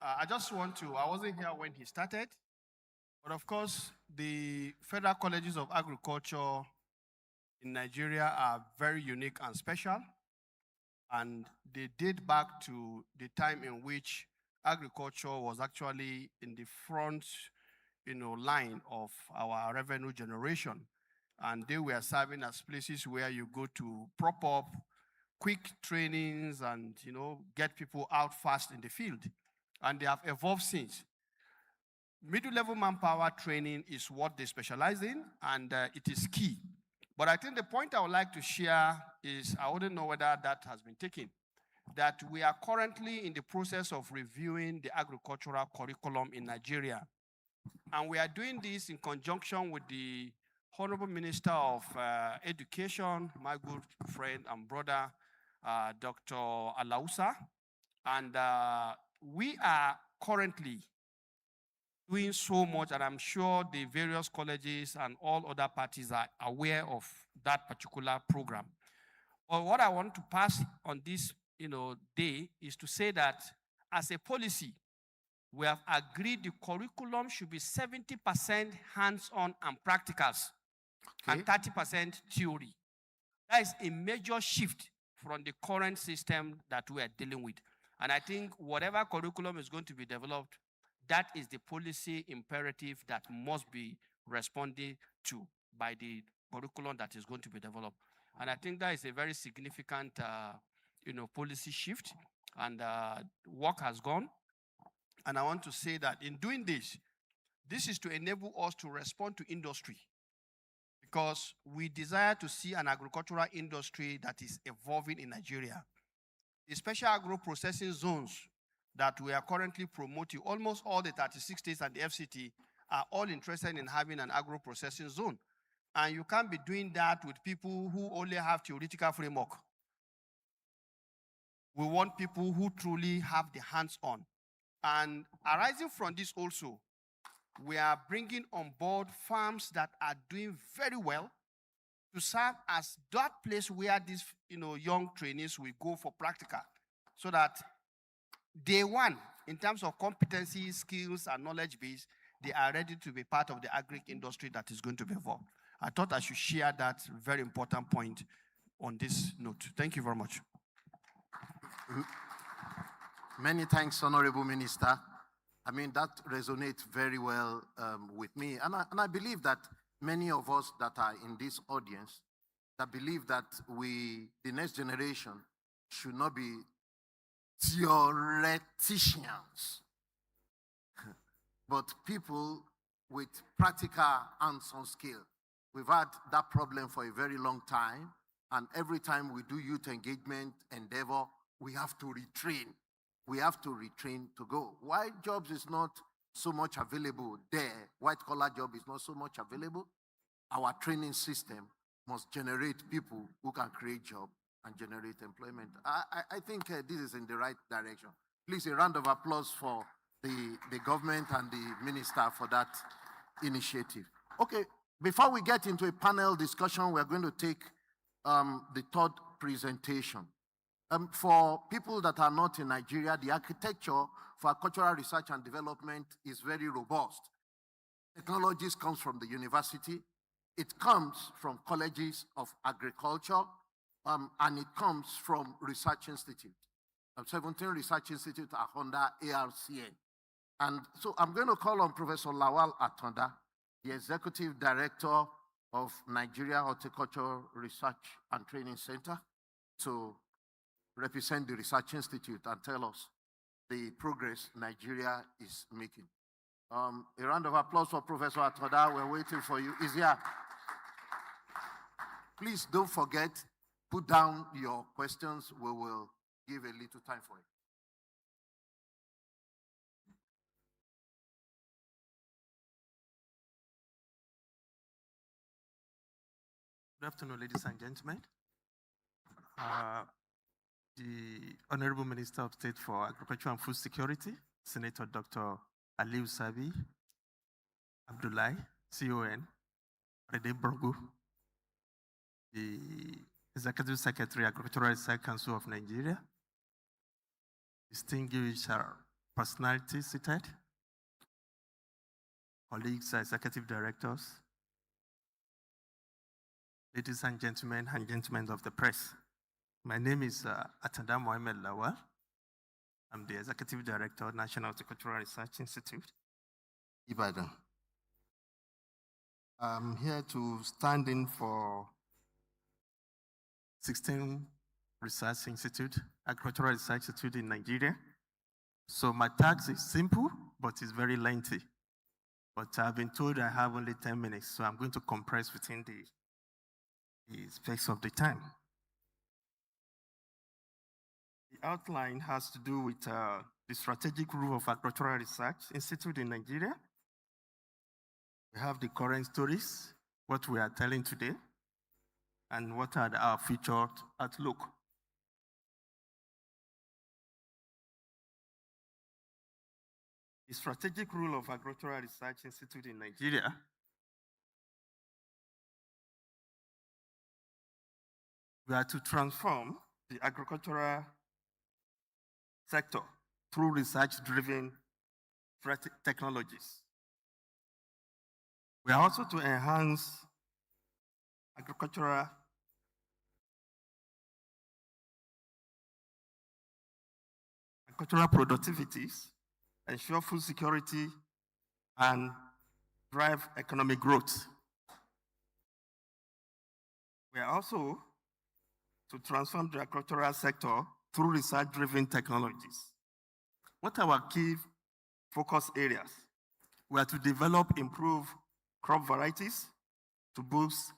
I wasn't here when he started, but of course, the Federal Colleges of Agriculture in Nigeria are very unique and special, and they date back to the time in which agriculture was actually in the front line of our revenue generation. And they were serving as places where you go to prop up quick trainings and get people out fast in the field. And they have evolved since. Middle level manpower training is what they specialize in, and it is key. But I think the point I would like to share is, I wouldn't know whether that has been taken, that we are currently in the process of reviewing the agricultural curriculum in Nigeria. And we are doing this in conjunction with the Honorable Minister of Education, my good friend and brother, Dr. Alausa. And we are currently doing so much, and I'm sure the various colleges and all other parties are aware of that particular program. But what I want to pass on this day is to say that as a policy, we have agreed the curriculum should be 70% hands-on and practicals, and 30% theory. That is a major shift from the current system that we are dealing with. And I think whatever curriculum is going to be developed, that is the policy imperative that must be responded to by the curriculum that is going to be developed. And I think that is a very significant policy shift, and work has gone. And I want to say that in doing this, this is to enable us to respond to industry, because we desire to see an agricultural industry that is evolving in Nigeria. The special agro-processing zones that we are currently promoting, almost all the 36 states and the FCT are all interested in having an agro-processing zone. And you can't be doing that with people who only have theoretical framework. We want people who truly have the hands-on. And arising from this also, we are bringing on board farms that are doing very well to serve as that place where these young trainees will go for practical, so that day one, in terms of competency, skills, and knowledge base, they are ready to be part of the agri industry that is going to be evolved. I thought I should share that very important point on this note. Thank you very much. Many thanks, Honorable Minister. I mean, that resonates very well with me. And I believe that many of us that are in this audience that believe that the next generation, should not be theoreticians, but people with practical hands-on skill. We've had that problem for a very long time. And every time we do youth engagement endeavor, we have to retrain. We have to retrain to go. Why jobs is not so much available there, white collar job is not so much available, our training system must generate people who can create jobs and generate employment. I think this is in the right direction. Please, a round of applause for the government and the minister for that initiative. Okay, before we get into a panel discussion, we're going to take the third presentation. For people that are not in Nigeria, the architecture for cultural research and development is very robust. Technologies comes from the university, it comes from colleges of agriculture, and it comes from research institutes. 17 research institutes are under ARCN. And so I'm going to call on Professor Lawal Atonda, the Executive Director of Nigeria Horticulture Research and Training Center, to represent the Research Institute and tell us the progress Nigeria is making. A round of applause for Professor Atonda. We're waiting for you. Is here. Please don't forget, put down your questions. We will give a little time for it. Good afternoon, ladies and gentlemen. The Honorable Minister of State for Agriculture and Food Security, Senator Dr. Aliu Sabi Abdullahi, CON, Rede Borgu, the Executive Secretary, Agricultural Research Council of Nigeria, distinguished personalities seated, colleagues, executive directors, ladies and gentlemen of the press. My name is Atonda Mohamed Lawal. I'm the Executive Director, National Horticultural Research Institute, Ibadan. I'm here to stand in for 16 Research Institute, Agricultural Research Institute in Nigeria. So my task is simple, but it's very lengthy. But I've been told I have only 10 minutes, so I'm going to compress within the space of the time. The outline has to do with the strategic role of Agricultural Research Institute in Nigeria. We have the current stories, what we are telling today, and what are our future outlook. The strategic role of Agricultural Research Institute in Nigeria we are to transform the agricultural sector through research-driven technologies. We are also to enhance agricultural productivities, ensure food security, and drive economic growth. We are also to transform the agricultural sector through research-driven technologies. What are our key focus areas? We are to develop improved crop varieties to boost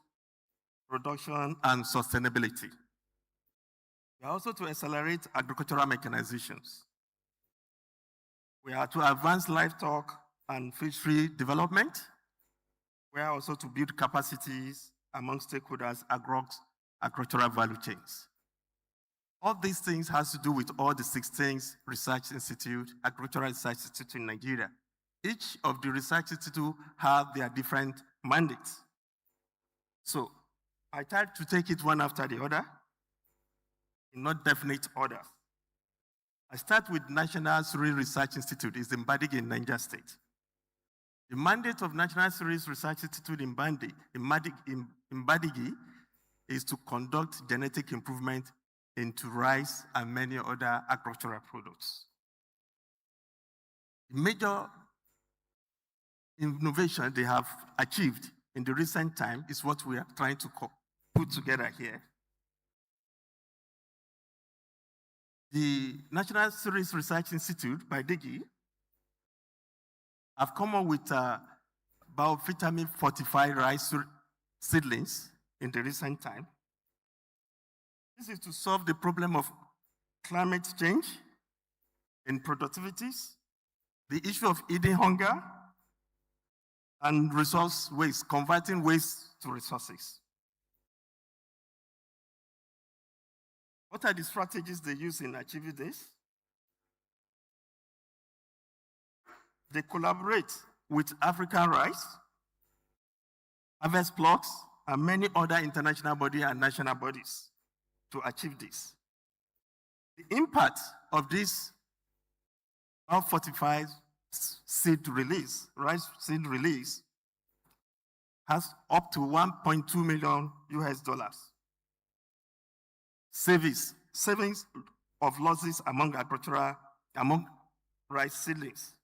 production and sustainability. We are also to accelerate agricultural mechanizations. We are to advance livestock and fishery development. We are also to build capacities among stakeholders across agricultural value chains. All these things has to do with all the 16 research institute, agricultural research institute in Nigeria. Each of the research institute have their different mandates. So I tried to take it one after the other, in not definite order. I start with National Cereal Research Institute, is in Badigi in Niger State. The mandate of National Cereal Research Institute in Badigi is to conduct genetic improvement into rice and many other agricultural products. The major innovation they have achieved in the recent time is what we are trying to put together here. The National Cereals Research Institute by Digi have come up with biovitamin fortified rice seedlings in the recent time. This is to solve the problem of climate change in productivities, the issue of eating hunger, and resource waste, converting waste to resources. What are the strategies they use in achieving this? They collaborate with African Rice, Harvest Blocks, and many other international bodies and national bodies to achieve this. The impact of this fortified seed release, rice seed release, has up to 1.2 million US dollars. Savings of losses among rice seedlings.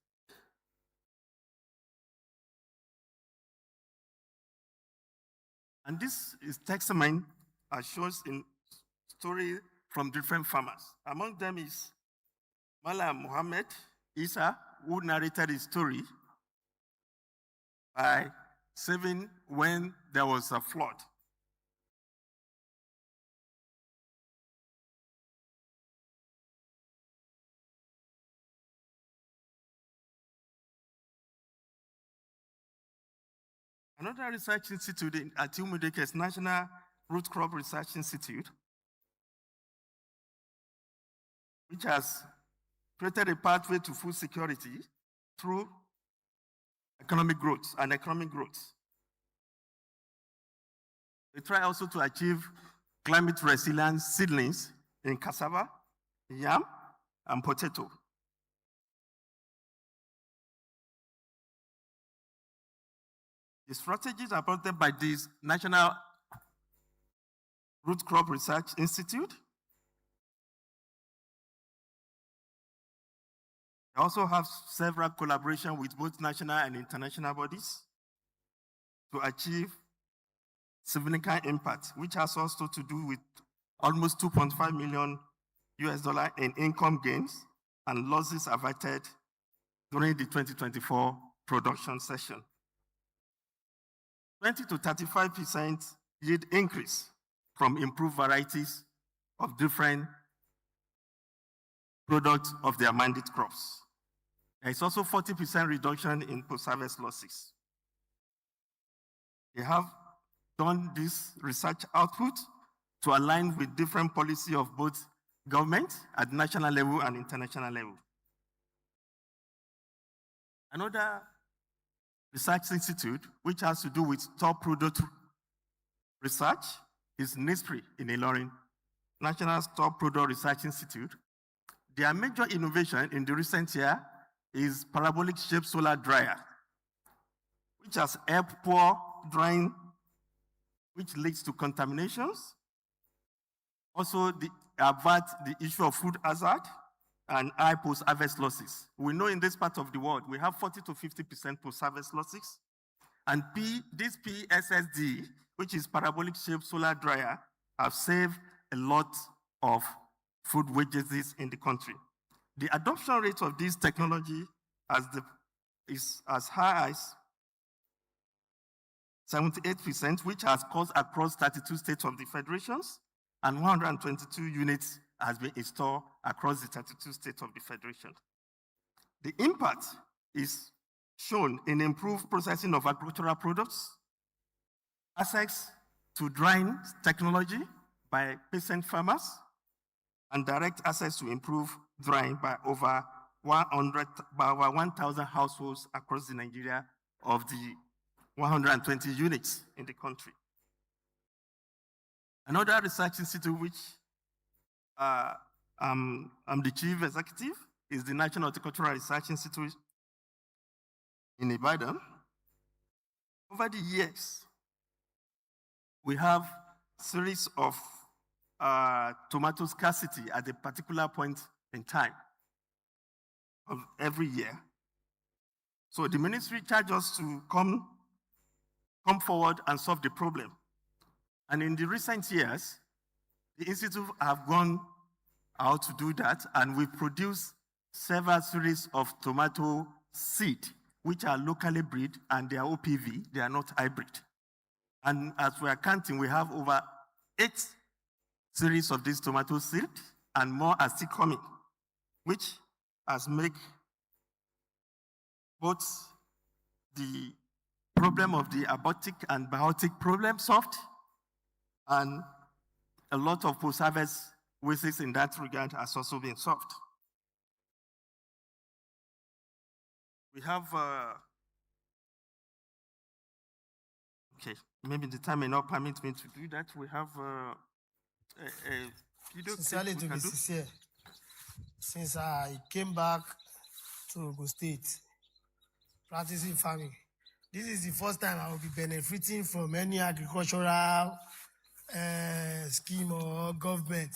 And this is testament as shows in story from different farmers. Among them is Malam Muhammad Isa, who narrated his story by saving when there was a flood. Another research institute at Umudeke is National Root Crop Research Institute, which has created a pathway to food security through economic growth and economic growth. They try also to achieve climate resilient seedlings in cassava, yam, and potato. The strategies are adopted by this National Root Crop Research Institute. They also have several collaborations with both national and international bodies to achieve significant impact, which has also to do with almost 2.5 million US dollars in income gains and losses averted during the 2024 production session. 20 to 35% yield increase from improved varieties of different products of their mandate crops. There is also 40% reduction in post-harvest losses. They have done this research output to align with different policy of both government at national level and international level. Another research institute, which has to do with top product research, is NISPRI in Ilorin, National Top Product Research Institute. Their major innovation in the recent year is parabolic shaped solar dryer, which has helped poor drying, which leads to contaminations. Also, avert the issue of food hazard and high post-harvest losses. We know in this part of the world, we have 40 to 50% post-harvest losses. And this PSSD, which is parabolic shaped solar dryer, have saved a lot of food wages in the country. The adoption rate of this technology is as high as 78%, which has caused across 32 states of the federations, and 122 units has been installed across the 32 states of the federation. The impact is shown in improved processing of agricultural products, access to drying technology by peasant farmers, and direct access to improve drying by over 1,000 households across the Nigeria of the 120 units in the country. Another research institute which I'm the chief executive is the National Horticultural Research Institute in Ibadan. Over the years, we have a series of tomato scarcity at a particular point in time of every year. So the ministry charged us to come forward and solve the problem. And in the recent years, the institute have gone out to do that, and we produce several series of tomato seed, which are locally bred and they are OPV, they are not hybrid. And as we are counting, we have over 8 series of these tomato seeds, and more are still coming, which has made both the problem of the abiotic and biotic problem solved, and a lot of post-harvest wastes in that regard has also been solved. We have, okay, maybe the time may not permit me to do that. We have a video Sincerely, clip to we be can do. sincere, since I came back to Ogun State practicing farming, this is the first time I will be benefiting from any agricultural scheme or government.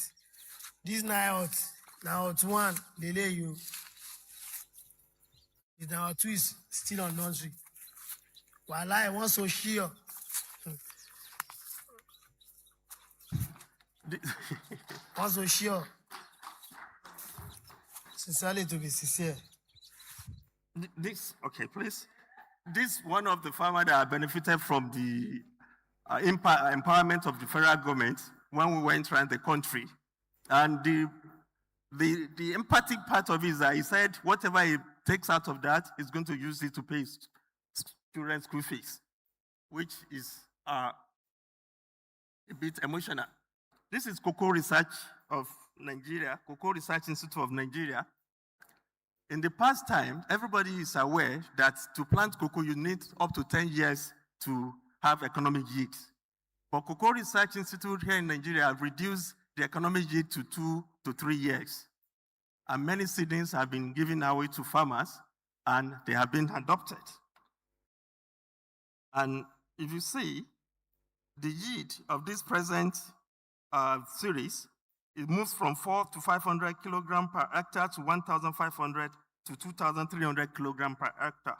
This now one, they lay you. This now two is still on nursery. While I want so sure. Want so sure. Sincerely, to be sincere. This, okay, please. This one of the farmers that benefited from the empowerment of the federal government when we went around the country. And the empathic part of it is that he said whatever he takes out of that, he's going to use it to pay his children's school fees, which is a bit emotional. This is Cocoa Research of Nigeria, Cocoa Research Institute of Nigeria. In the past time, everybody is aware that to plant cocoa, you need up to 10 years to have economic yield. But Cocoa Research Institute here in Nigeria have reduced the economic yield to 2 to 3 years. And many seedlings have been given away to farmers, and they have been adopted. And if you see, the yield of this present series, it moves from 400 to 500 kilogram per hectare to 1,500 to 2,300 kilogram per hectare.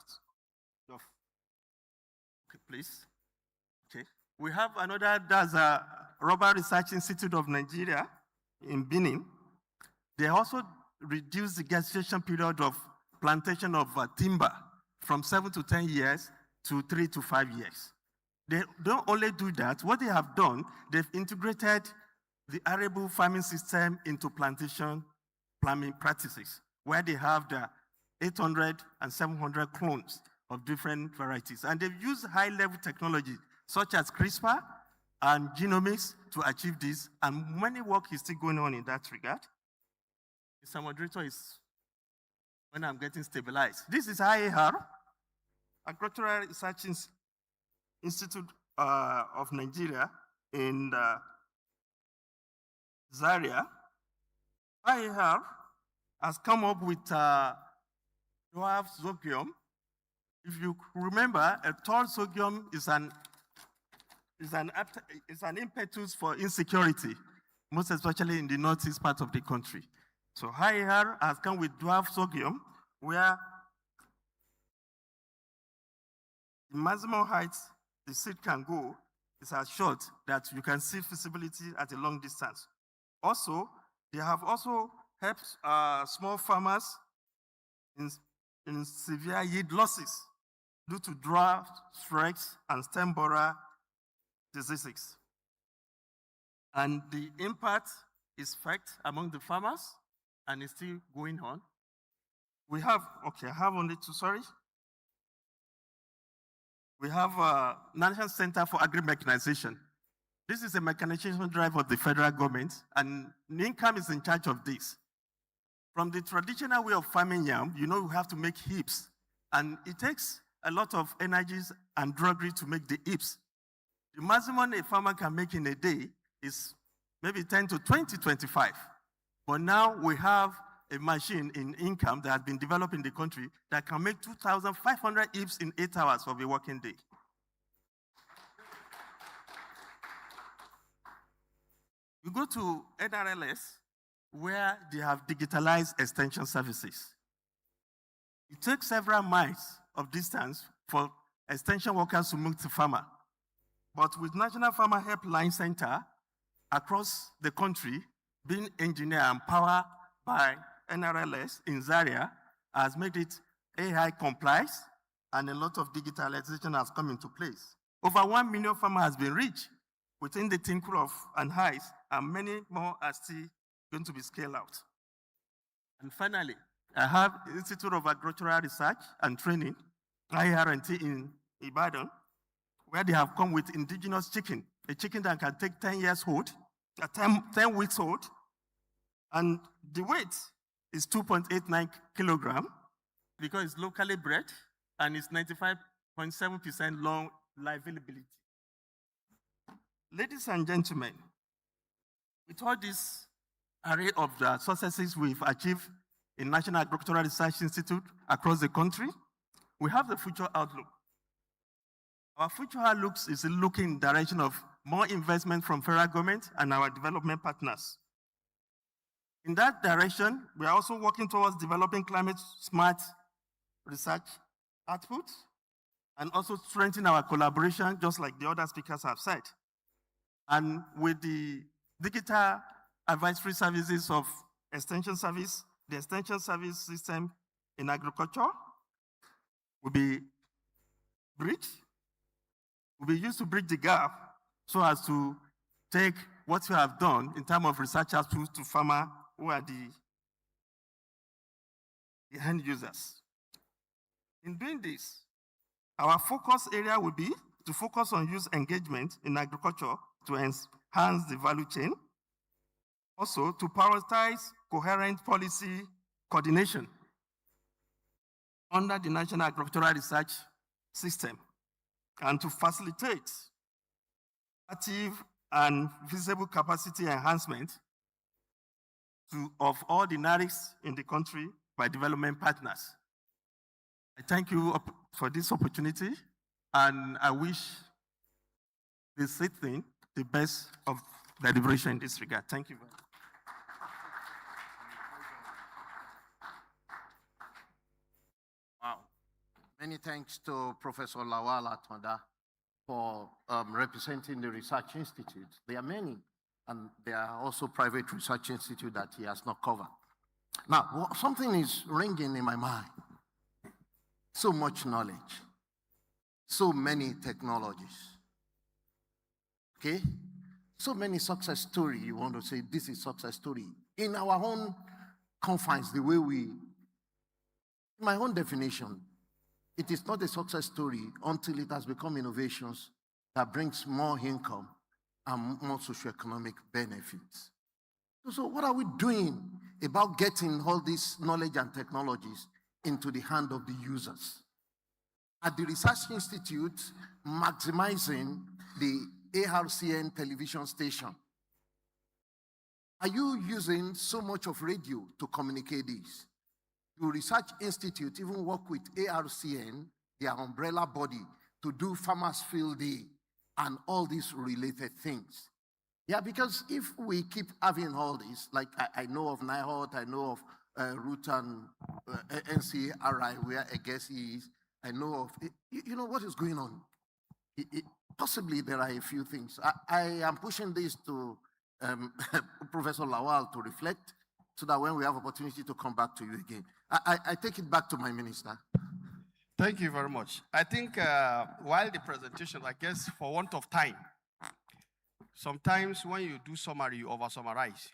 Okay, please. Okay. We have another, that's a Rubber Research Institute of Nigeria in Benin. They also reduced the gestation period of plantation of timber from 7 to 10 years to 3 to 5 years. They don't only do that, what they have done, they've integrated the arable farming system into plantation farming practices, where they have the 800 and 700 clones of different varieties. And they've used high-level technology, such as CRISPR and genomics, to achieve this, and many work is still going on in that regard. Mr. Moderator, is when I'm getting stabilized. This is IAR, Agricultural Research Institute of Nigeria in Zaria. IAR has come up with dwarf sorghum. If you remember, a tall sorghum is an impetus for insecurity, most especially in the northeast part of the country. So IAR has come with dwarf sorghum, where the maximum height the seed can go is as short that you can see feasibility at a long distance. Also, they have also helped small farmers in severe yield losses due to drought, strikes, and stem borer diseases. And the impact is felt among the farmers, and it's still going on. We have, okay, I have only two, sorry. We have a National Center for Agri-Mechanization. This is a mechanization drive of the federal government, and NINCAM is in charge of this. From the traditional way of farming yam, you know, you have to make heaps, and it takes a lot of energies and drudgery to make the heaps. The maximum a farmer can make in a day is maybe 10 to 20, 25. But now we have a machine in income that has been developed in the country that can make 2,500 heaps in 8 hours of a working day. You go to NRLS, where they have digitalized extension services. It takes several miles of distance for extension workers to move to farmer. But with National Farmer Helpline Center across the country, being engineered and powered by NRLS in Zaria, has made it AI complies, and a lot of digitalization has come into place. Over 1 million farmers has been reached within the tinkle of and highs, and many more are still going to be scaled out. And finally, I have Institute of Agricultural Research and Training, IRNT in Ibadan, where they have come with indigenous chicken, a chicken that can take 10 years old, 10 weeks old, and the weight is 2.89 kilogram because it's locally bred and it's 95.7% long livability. Ladies and gentlemen, with all this array of the successes we've achieved in National Agricultural Research Institute across the country, we have the future outlook. Our future outlook is looking in the direction of more investment from federal government and our development partners. In that direction, we are also working towards developing climate-smart research outputs and also strengthen our collaboration, just like the other speakers have said. And with the digital advisory services of Extension Service, the Extension Service system in agriculture will be used to bridge the gap so as to take what we have done in terms of research outputs to farmers who are the end users. In doing this, our focus area will be to focus on youth engagement in agriculture to enhance the value chain. Also, to prioritize coherent policy coordination under the National Agricultural Research System and to facilitate active and visible capacity enhancement of all the NARICs in the country by development partners. I thank you for this opportunity, and I wish this sitting the best of the deliberation in this regard. Thank you very much. Wow. Many thanks to Professor Lawal Atonda for representing the Research Institute. There are many, and there are also private research institutes that he has not covered. Now, something is ringing in my mind. So much knowledge, so many technologies, okay? So many success stories. You want to say this is success story. In our own confines, the way in my own definition, it is not a success story until it has become innovations that brings more income and more socioeconomic benefits. So what are we doing about getting all these knowledge and technologies into the hand of the users? At the Research Institute, maximizing the ARCN television station. Are you using so much of radio to communicate this? The Research Institute even work with ARCN, their umbrella body, to do Farmers Field Day and all these related things. Yeah, because if we keep having all this, like I know of NIHOT, I know of Root and NCRI, where I guess he is, I know of, you know what is going on? Possibly there are a few things. I am pushing this to Professor Lawal to reflect so that when we have opportunity to come back to you again. I take it back to my minister. Thank you very much. I think while the presentation, I guess for want of time, sometimes when you do summary, you over-summarize.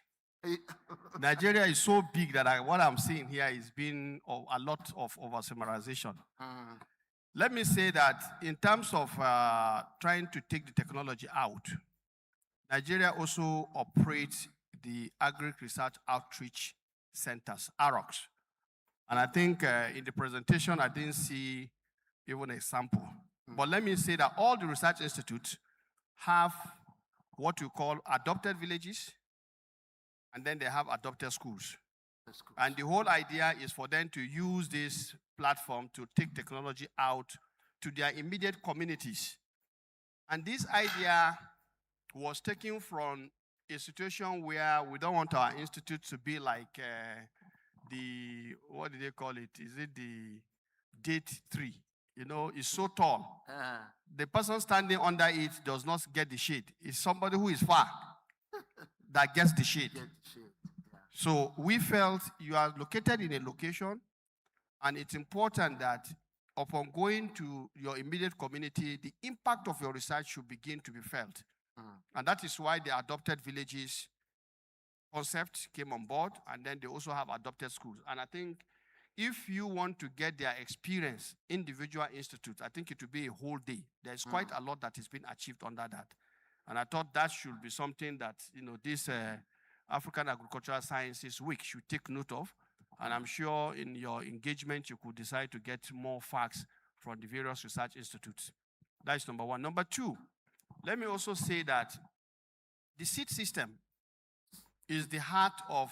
Nigeria is so big that what I'm seeing here is being a lot of over-summarization. Let me say that in terms of trying to take the technology out, Nigeria also operates the Agri-Research Outreach Centers, AROCs. And I think in the presentation, I didn't see even an example. But let me say that all the research institutes have what you call adopted villages, and then they have adopted schools. And the whole idea is for them to use this platform to take technology out to their immediate communities. And this idea was taken from a situation where we don't want our institute to be like what do they call it? Is it the date tree? You know, it's so tall. The person standing under it does not get the shade. It's somebody who is far that gets the shade. So we felt you are located in a location, and it's important that upon going to your immediate community, the impact of your research should begin to be felt. And that is why the adopted villages concept came on board, and then they also have adopted schools. And I think if you want to get their experience, individual institutes, I think it will be a whole day. There's quite a lot that has been achieved under that. And I thought that should be something that, this African Agricultural Sciences Week should take note of. And I'm sure in your engagement, you could decide to get more facts from the various research institutes. That's number one. Number two, let me also say that the seed system is the heart of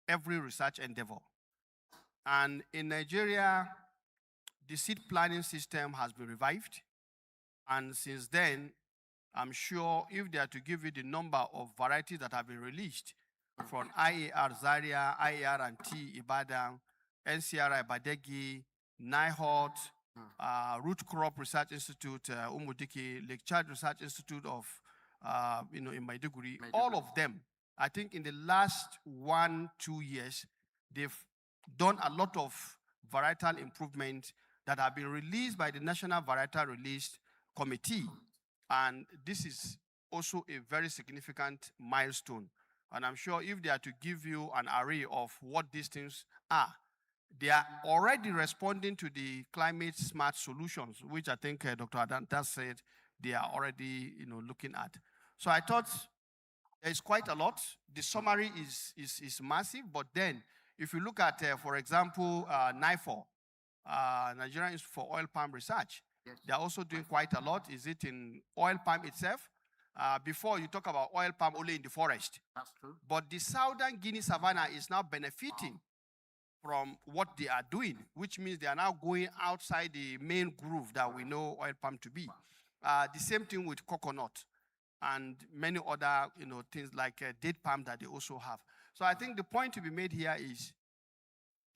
every research endeavor. And in Nigeria, the seed planning system has been revived. And since then, I'm sure if they are to give you the number of varieties that have been released from IAR Zaria, IAR and T Ibadan, NCRI Badegi, NIHOT, Root Crop Research Institute, Umudiki, Lake Chad Research Institute of, in Maiduguri, all of them, I think in the last 1-2 years, they've done a lot of varietal improvement that have been released by the National Varietal Release Committee. And this is also a very significant milestone. And I'm sure if they are to give you an array of what these things are, they are already responding to the climate smart solutions, which I think Dr. Adanta said they are already looking at. So I thought there's quite a lot. The summary is massive, but then if you look at, for example, NIFOR, Nigerian Institute for Oil Palm Research, they're also doing quite a lot. Is it in oil palm itself? Before you talk about oil palm only in the forest. That's true. But the southern Guinea savanna is now benefiting from what they are doing, which means they are now going outside the main groove that we know oil palm to be. The same thing with coconut and many other things like date palm that they also have. So I think the point to be made here is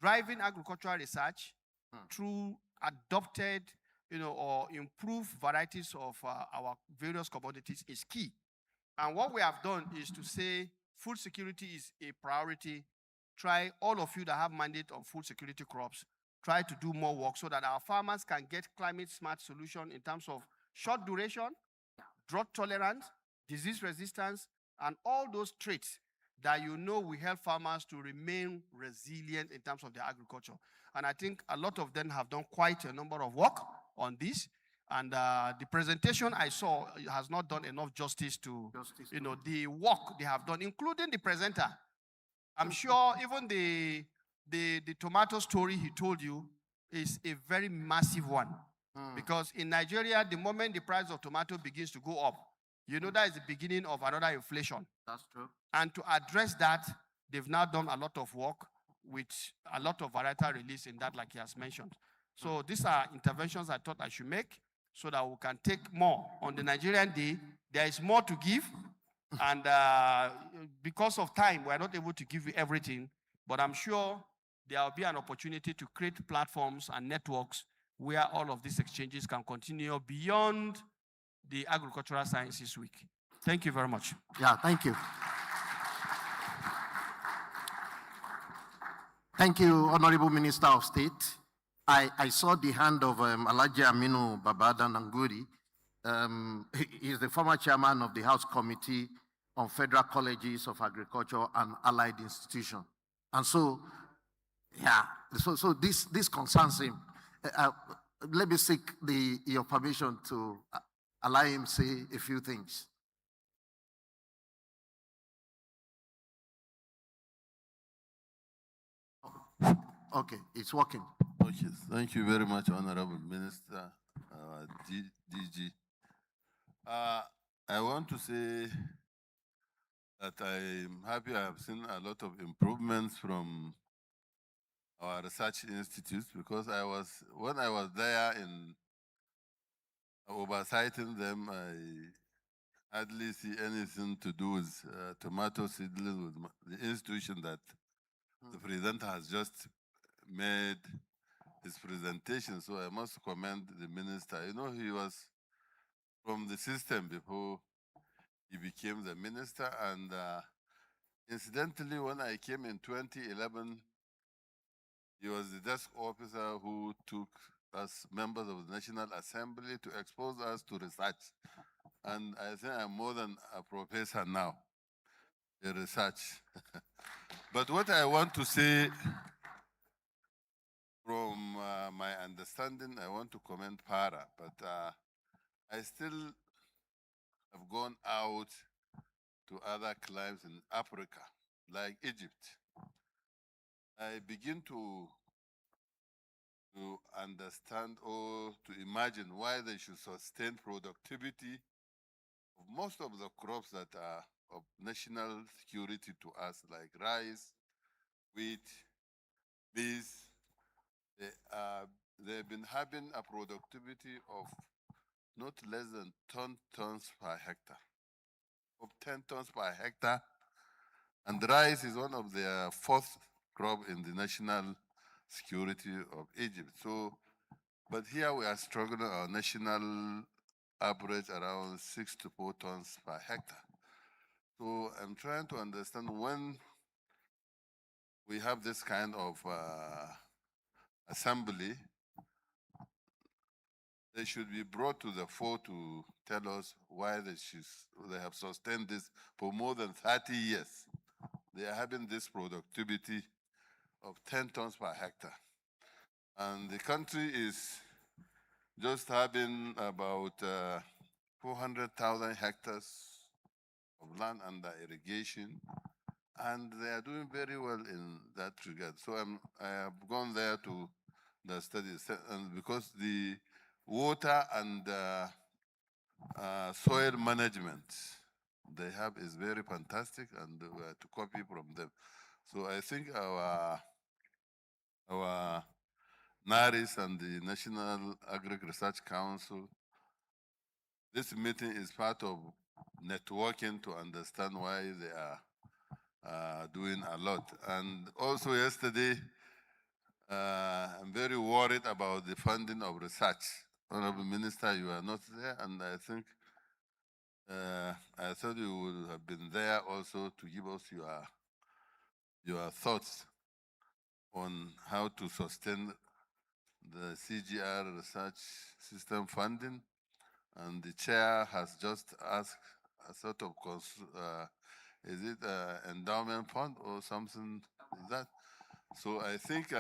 driving agricultural research through adopted or improved varieties of our various commodities is key. And what we have done is to say food security is a priority. Try, all of you that have mandate on food security crops, try to do more work so that our farmers can get climate smart solution in terms of short duration, drought tolerance, disease resistance, and all those traits that will help farmers to remain resilient in terms of their agriculture. And I think a lot of them have done quite a number of work on this. And the presentation I saw has not done enough justice to the work they have done, including the presenter. I'm sure even the tomato story he told you is a very massive one. Because in Nigeria, the moment the price of tomato begins to go up, that is the beginning of another inflation. That's true. And to address that, they've now done a lot of work with a lot of varietal release in that, like he has mentioned. So these are interventions I thought I should make so that we can take more. On the Nigerian Day, there is more to give. And because of time, we're not able to give you everything. But I'm sure there will be an opportunity to create platforms and networks where all of these exchanges can continue beyond the Agricultural Sciences Week. Thank you very much. Yeah, thank you. Thank you, Honorable Minister of State. I saw the hand of Alhaji Aminu Babada Nanguri. He is the former chairman of the House Committee on Federal Colleges of Agriculture and Allied Institutions. And so, yeah, so this concerns him. Let me seek your permission to allow him say a few things. Okay, it's working. Okay, thank you very much, Honorable Minister, DG. I want to say that I'm happy I have seen a lot of improvements from our research institutes, because when I was there in oversighting them, I hardly see anything to do with tomato seedlings, with the institution that the presenter has just made his presentation. So I must commend the minister. He was from the system before he became the minister. And incidentally, when I came in 2011, he was the desk officer who took as members of the National Assembly, to expose us to research. And I think I'm more than a professor now in research. But what I want to say, from my understanding, I want to commend FARA, but I still have gone out to other climes in Africa, like Egypt. I begin to understand or to imagine why they should sustain productivity of most of the crops that are of national security to us, like rice, wheat, maize. They've been having a productivity of not less than 10 tons per hectare, of 10 tons per hectare. And rice is one of their fourth crop in the national security of Egypt. So, but here we are struggling, our national average around 6 to 4 tons per hectare. So I'm trying to understand, when we have this kind of assembly, they should be brought to the fore to tell us why they have sustained this for more than 30 years. They are having this productivity of 10 tons per hectare. And the country is just having about 400,000 hectares of land under irrigation, and they are doing very well in that regard. So I have gone there to the studies, and because the water and soil management they have is very fantastic, and we are to copy from them. So I think our NARIS and the National Agri Research Council, this meeting is part of networking to understand why they are doing a lot. And also yesterday, I'm very worried about the funding of research. Honorable Minister, you are not there, and I think I thought you would have been there also to give us your thoughts on how to sustain the CGR research system funding. And the chair has just asked a sort of, is it an endowment fund or something like that? So I think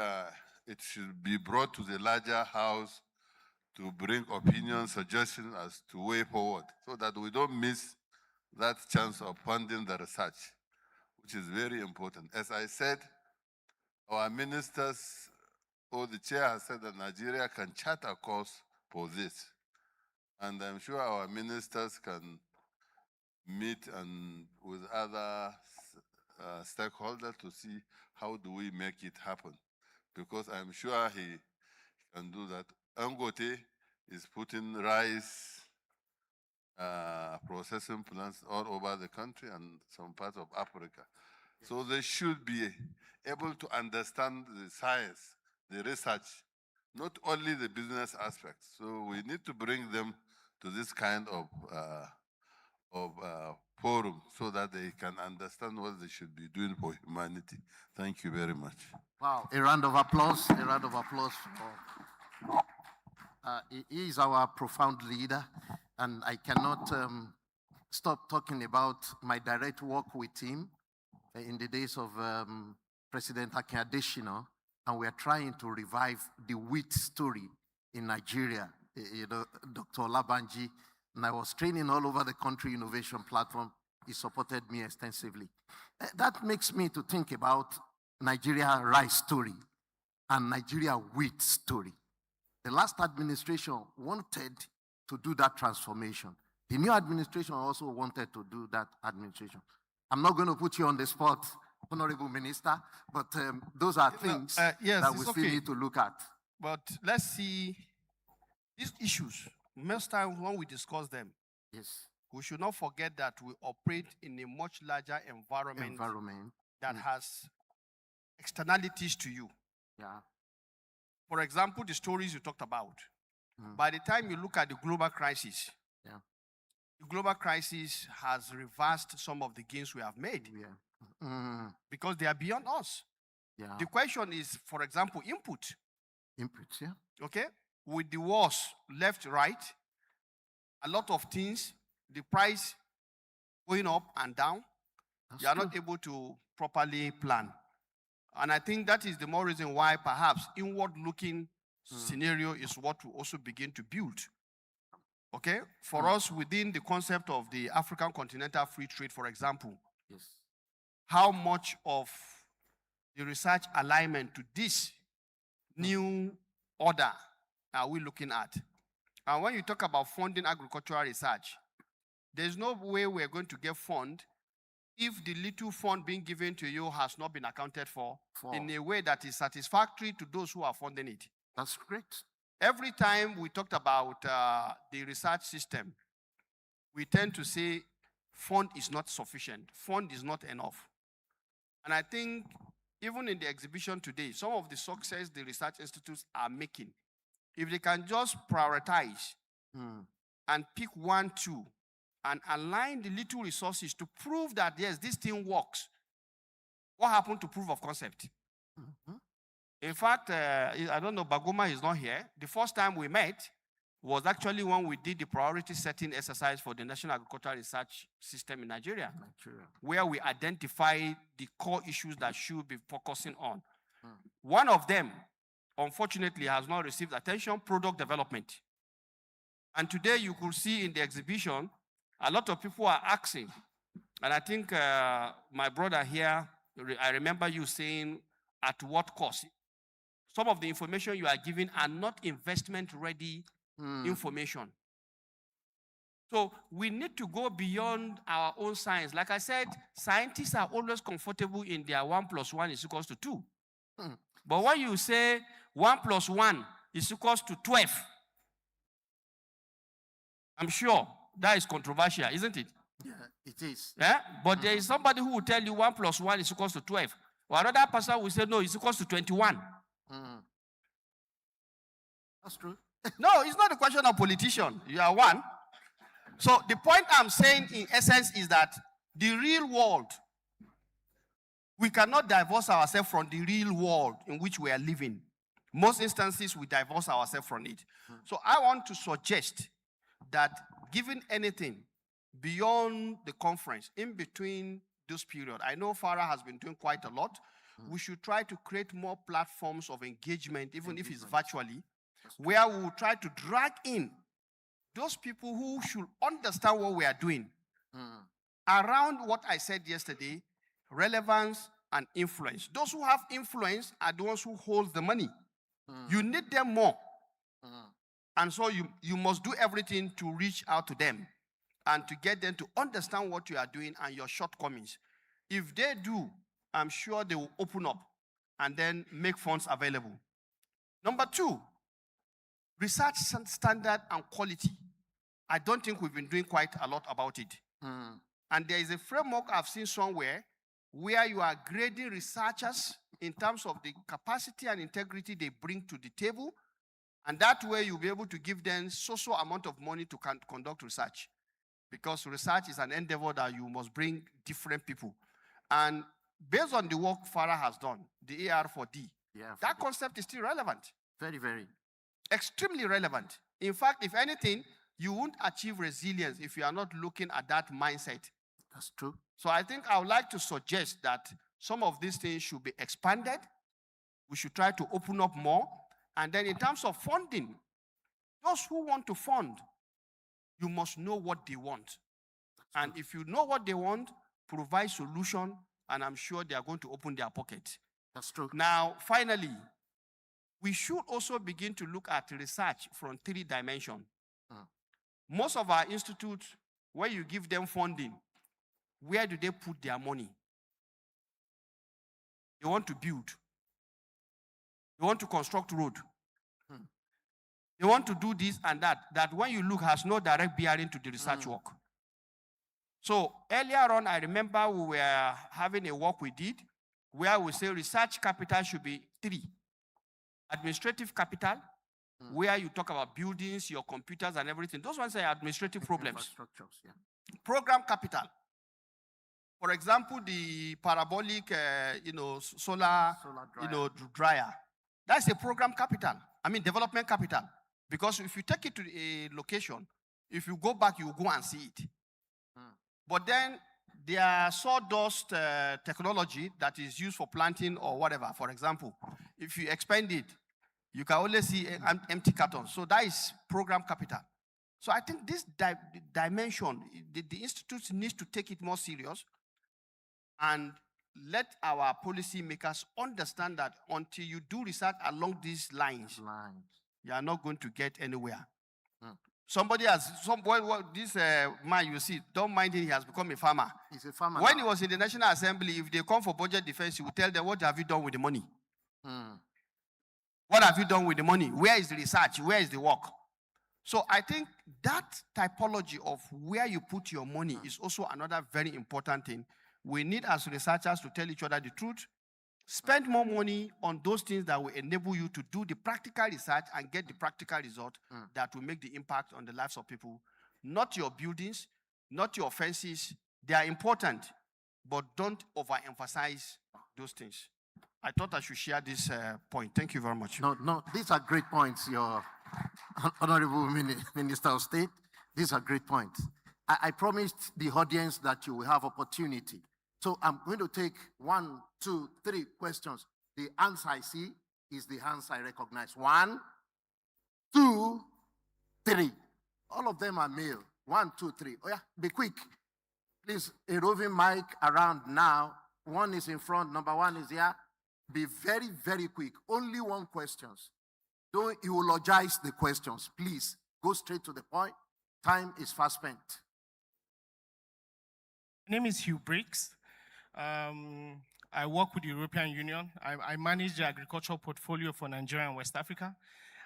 it should be brought to the larger house to bring opinion, suggestions as to way forward, so that we don't miss that chance of funding the research, which is very important. As I said, our ministers, or the chair has said that Nigeria can chart a course for this. And I'm sure our ministers can meet and with other stakeholders to see how do we make it happen. Because I'm sure he can do that. Angote is putting rice processing plants all over the country and some parts of Africa. So they should be able to understand the science, the research, not only the business aspects. So we need to bring them to this kind of forum so that they can understand what they should be doing for humanity. Thank you very much. Wow, a round of applause, a round of applause. He is our profound leader, and I cannot stop talking about my direct work with him in the days of President Akin Adesina, and we are trying to revive the wheat story in Nigeria. You know, Dr. Olabanji, and I was training all over the country innovation platform. He supported me extensively. That makes me to think about Nigeria rice story and Nigeria wheat story. The last administration wanted to do that transformation. The new administration also wanted to do that administration. I'm not going to put you on the spot, Honorable Minister, but those are things yes, that we still need to look at. But let's see these issues. Most times when we discuss them, yes, we should not forget that we operate in a much larger environment that has externalities to you. Yeah. For example, the stories you talked about. By the time you look at the global crisis, the global crisis has reversed some of the gains we have made because they are beyond us. Yeah. The question is, for example, input. Input, yeah. Okay? with the wars left, right, a lot of things, the price going up and down, you are not able to properly plan. And I think that is the more reason why perhaps inward-looking scenario is what we also begin to build. Okay? For us, within the concept of the African Continental Free Trade, for example, how much of the research alignment to this new order are we looking at? And when you talk about funding agricultural research, there's no way we're going to get fund if the little fund being given to you has not been accounted for in a way that is satisfactory to those who are funding it. That's great. Every time we talked about the research system, we tend to say fund is not sufficient, fund is not enough. And I think even in the exhibition today, some of the success the research institutes are making, if they can just prioritize and pick 1, 2, and align the little resources to prove that, yes, this thing works. What happened to proof of concept? In fact, I don't know, Baguma is not here. The first time we met was actually when we did the priority setting exercise for the National Agricultural Research System in Nigeria, where we identified the core issues that should be focusing on. One of them, unfortunately, has not received attention: product development. And today you could see in the exhibition, a lot of people are asking, and I think my brother here, I remember you saying, at what cost? Some of the information you are giving are not investment-ready information. So we need to go beyond our own science. Like I said, scientists are always comfortable in their 1 + 1 is equals to 2. But when you say 1 + 1 is equals to 12, I'm sure that is controversial, isn't it? Yeah, it is. Yeah? But there is somebody who will tell you 1 + 1 is equals to 12. Or another person will say, no, it's equals to 21. That's true. No, it's not a question of politician. You are one. So the point I'm saying in essence is that the real world, we cannot divorce ourselves from the real world in which we are living. Most instances, we divorce ourselves from it. So I want to suggest that given anything beyond the conference, in between this period, I know FARA has been doing quite a lot. We should try to create more platforms of engagement, even if it's virtually, where we will try to drag in those people who should understand what we are doing around what I said yesterday: relevance and influence. Those who have influence are the ones who hold the money. You need them more. And so you must do everything to reach out to them and to get them to understand what you are doing and your shortcomings. If they do, I'm sure they will open up and then make funds available. Number 2, research standard and quality. I don't think we've been doing quite a lot about it. And there is a framework I've seen somewhere where you are grading researchers in terms of the capacity and integrity they bring to the table. And that way you'll be able to give them so amount of money to conduct research. Because research is an endeavor that you must bring different people. And based on the work FARA has done, the AR4D, that concept is still relevant. Very, very. Extremely relevant. In fact, if anything, you won't achieve resilience if you are not looking at that mindset. That's true. So I think I would like to suggest that some of these things should be expanded. We should try to open up more. And then in terms of funding, those who want to fund, you must know what they want. And if you know what they want, provide solution, and I'm sure they are going to open their pocket. That's true. Now, finally, we should also begin to look at research from 3 dimensions. Most of our institutes, where you give them funding, where do they put their money? They want to build. They want to construct road. They want to do this and that when you look has no direct bearing to the research work. So earlier on, I remember we were having a work we did where we say research capital should be 3. Administrative capital, where you talk about buildings, your computers and everything. Those ones are administrative problems. Program capital. For example, the parabolic, solar dryer. That's a program capital. I mean, development capital. Because if you take it to a location, if you go back, you go and see it. But then there are sawdust technology that is used for planting or whatever. For example, if you expand it, you can only see empty cartons. So that is program capital. So I think this dimension, the institute needs to take it more serious and let our policymakers understand that until you do research along these lines, you are not going to get anywhere. Somebody has, this man you see, don't mind him, he has become a farmer. He's a farmer When now. he was in the National Assembly, if they come for budget defense, he will tell them, what have you done with the money? What have you done with the money? Where is the research? Where is the work? So I think that typology of where you put your money is also another very important thing. We need as researchers to tell each other the truth. Spend more money on those things that will enable you to do the practical research and get the practical result that will make the impact on the lives of people. Not your buildings, not your fences. They are important, but don't overemphasize those things. I thought I should share this point. Thank you very much. No, these are great points, your Honorable Minister of State. These are great points. I promised the audience that you will have opportunity. So I'm going to take 1, 2, 3 questions. The answer I see is the answer I recognize. 1, 2, 3. All of them are male. 1, 2, 3. Oh yeah, be quick. Please, a roving mic around now. One is in front, number 1 is here. Be very, very quick. Only 1 question. Don't eulogize the questions. Please, go straight to the point. Time is fast spent. My name is Hugh Briggs. I work with the European Union. I manage the agricultural portfolio for Nigeria and West Africa.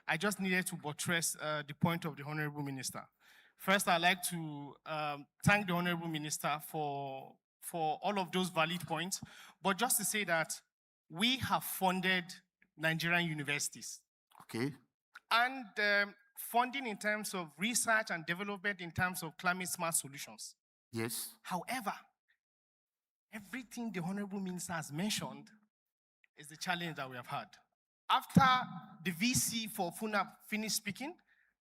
I just needed to buttress the point of the Honorable Minister. First, I'd like to thank the Honorable Minister for all of those valid points, but just to say that we have funded Nigerian universities. Okay. And funding in terms of research and development in terms of climate smart solutions. Yes. However, everything the Honorable Minister has mentioned is the challenge that we have had. After the VC for FUNAP finished speaking,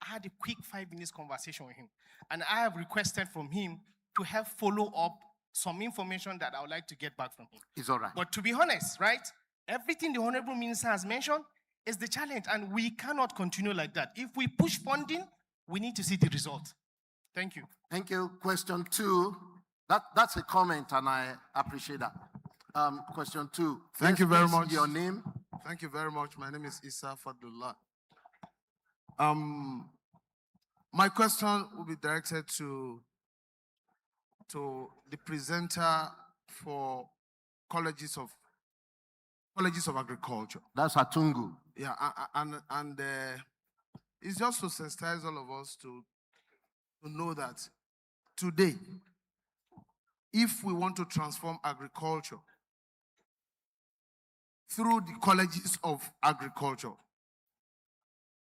I had a quick 5-minute conversation with him. And I have requested from him to help follow up some information that I would like to get back from him. It's all right. But to be honest, right, everything the Honorable Minister has mentioned is the challenge, and we cannot continue like that. If we push funding, we need to see the result. Thank you. Thank you. Question 2. That's a comment, and I appreciate that. Question 2. Thank you very much. Your name? Thank you very much. My name is Issa Fadullah. My question will be directed to the presenter for colleges of agriculture. That's Atungu. Yeah, and it's just to sensitize all of us to know that today, if we want to transform agriculture through the colleges of agriculture,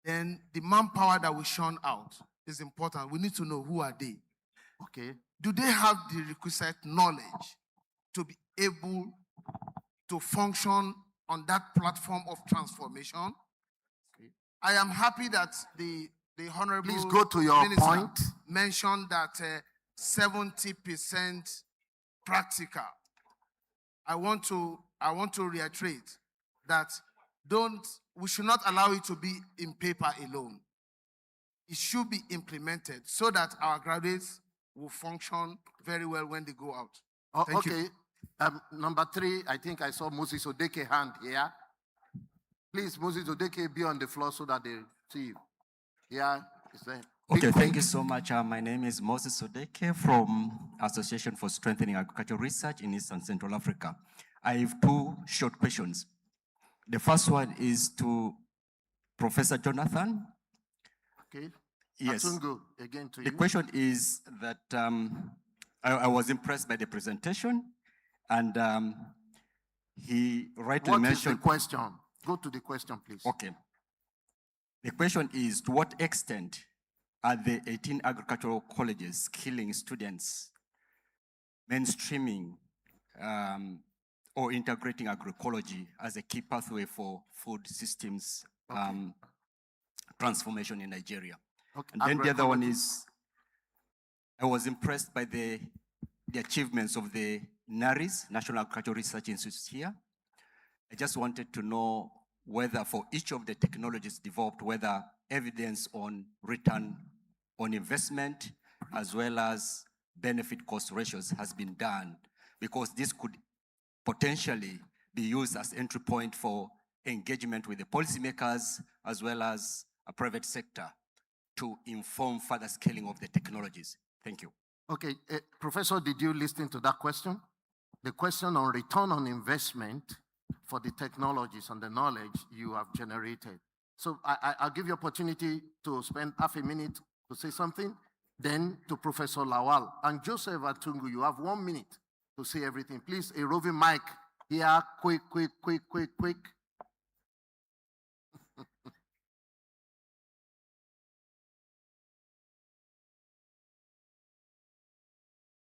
then the manpower that we shun out is important. We need to know who are they. Okay. Do they have the requisite knowledge to be able to function on that platform of transformation? Okay. I am happy that the Honorable Please go to your Minister point. mentioned that 70% practical. I want to reiterate that we should not allow it to be in paper alone. It should be implemented so that our graduates will function very well when they go out. Oh, Thank okay. you. Number 3, I think I saw Moses Odeke hand here. Please, Moses Odeke, be on the floor so that they see you. Yeah, it's there. Okay, thank you so much. My name is Moses Odeke from Association for Strengthening Agricultural Research in East and Central Africa. I have 2 short questions. The first one is to Professor Jonathan. Okay. Yes. Atungu, again to The you. question is that I was impressed by the presentation, and he rightly What is mentioned. the question? Go to the question, please. Okay. The question is, to what extent are the 18 agricultural colleges skilling students, mainstreaming or integrating agroecology as a key pathway for food systems transformation in Nigeria. Okay. And then the other one is, I was impressed by the achievements of the NARIS, National Agricultural Research Institute here. I just wanted to know whether for each of the technologies developed, whether evidence on return on investment as well as benefit cost ratios has been done, because this could potentially be used as entry point for engagement with the policymakers as well as a private sector to inform further scaling of the technologies. Thank you. Okay, Professor, did you listen to that question? The question on return on investment for the technologies and the knowledge you have generated. So I'll give you opportunity to spend half a minute to say something, then to Professor Lawal. And Joseph Atungu, you have 1 minute to say everything. Please, a roving mic here, quick.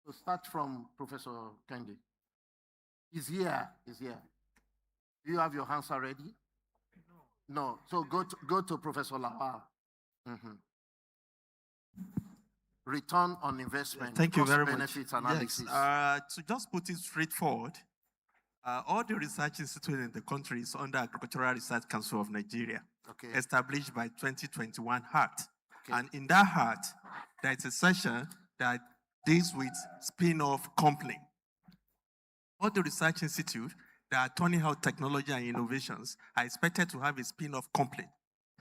So start from Professor Kendi. He's here. Do you have your answer ready? No. So go to Professor Lawal. Return on investment. Thank you very much. Benefits analysis. Yes. To just put it straightforward, all the research institutes in the country is under Agricultural Research Council of Nigeria, established by 2021 HART. Okay. And in that HART, there is a section that deals with spin-off company. All the research institutes that are turning out technology and innovations are expected to have a spin-off company.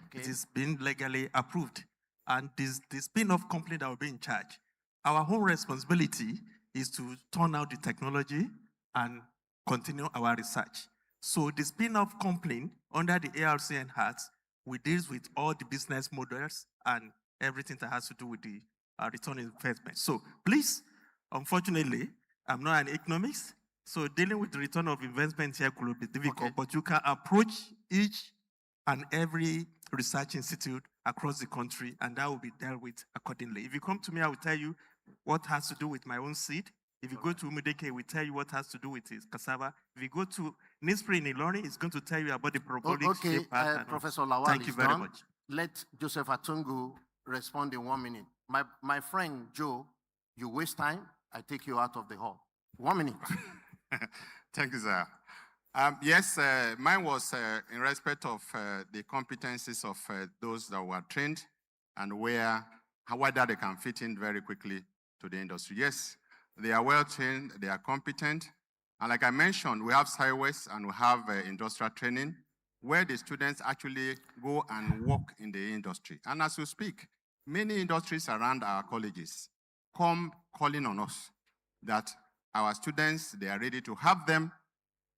Okay. It is being legally approved. And the spin-off company that will be in charge. Our whole responsibility is to turn out the technology and continue our research. So the spin-off company under the ARC and HART, we deal with all the business models and everything that has to do with the return on investment. So please, unfortunately, I'm not an economist, so dealing with the return of investment here could be difficult, but you can approach each and every research institute across the country, and that will be dealt with accordingly. If you come to me, I will tell you what has to do with my own seed. If you go to Umudeke, we tell you what has to do with his cassava. If you go to Nispri in Ilori, it's going to tell you about the parabolic shape pattern. Professor Lawal, thank you very much. Let Joseph Atungu respond in 1 minute. My friend Joe, you waste time, I take you out of the hall. 1 minute. Thank you, sir. Yes, mine was in respect of the competencies of those that were trained and whether they can fit in very quickly to the industry. Yes, they are well trained, they are competent. And like I mentioned, we have SciWest and we have industrial training where the students actually go and work in the industry. And as we speak, many industries around our colleges come calling on us that our students, they are ready to have them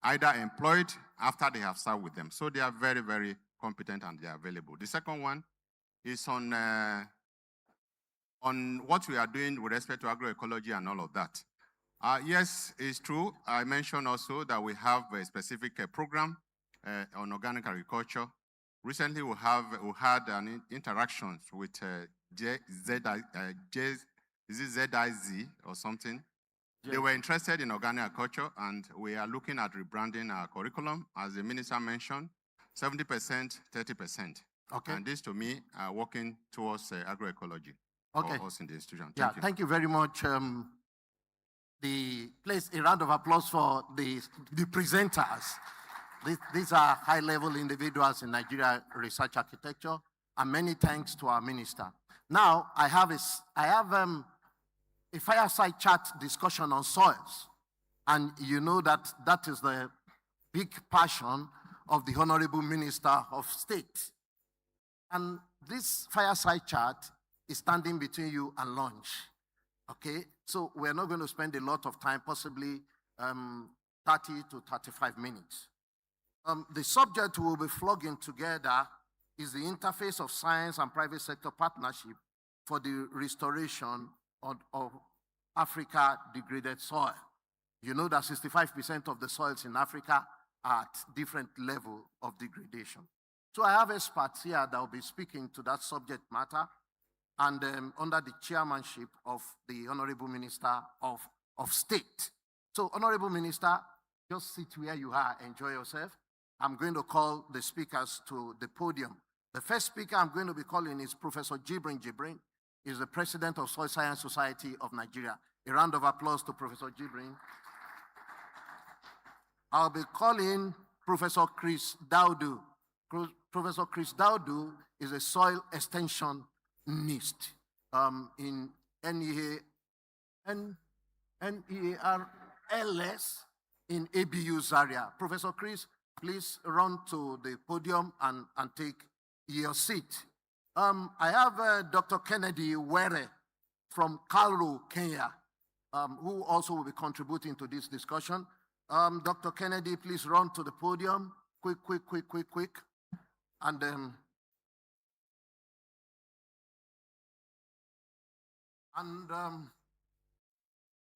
either employed after they have served with them. So they are very, very competent and they are available. The second one is on what we are doing with respect to agroecology and all of that. Yes, it's true. I mentioned also that we have a specific program on organic agriculture. Recently, we had an interaction with ZIZ or something. They were interested in organic agriculture, and we are looking at rebranding our curriculum. As the minister mentioned, 70%, 30%. Okay. And this, to me, are working towards agroecology for us in the institution. Thank you. Thank you very much. Please, a round of applause for the presenters. These are high-level individuals in Nigeria research architecture, and many thanks to our minister. Now, I have a fireside chat discussion on soils. And you know that that is the big passion of the Honorable Minister of State. And this fireside chat is standing between you and lunch, okay? So we're not going to spend a lot of time, possibly 30 to 35 minutes. The subject we'll be flogging together is the interface of science and private sector partnership for the restoration of Africa degraded soil. You know that 65% of the soils in Africa are at different level of degradation. So I have experts here that will be speaking to that subject matter, and under the chairmanship of the Honorable Minister of State. So Honorable Minister, just sit where you are, enjoy yourself. I'm going to call the speakers to the podium. The first speaker I'm going to be calling is Professor Jibrin Jibrin. He's the president of Soil Science Society of Nigeria. A round of applause to Professor Jibrin. I'll be calling Professor Chris Daudu. Professor Chris Daudu is a soil extensionist in NEARLS in ABU Zaria. Professor Chris, please run to the podium and take your seat. I have Dr. Kennedy Were from Kalu, Kenya, who also will be contributing to this discussion. Dr. Kennedy, please run to the podium. Quick. And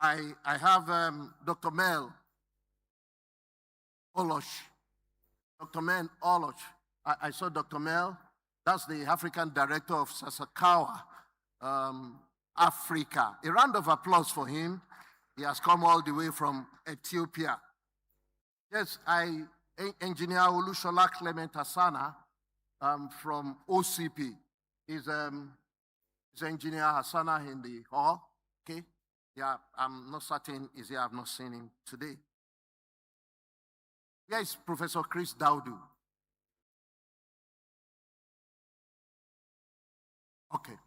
I have Dr. Mel Olosh. Dr. Mel Olosh. I saw Dr. Mel. That's the African director of Sasakawa, Africa. A round of applause for him. He has come all the way from Ethiopia. Yes, Engineer Olushola Clement Hassana from OCP. Is Engineer Hassana in the hall? Okay. Yeah, I'm not certain is here. I've not seen him today. Here is Professor Chris Daudu. Okay,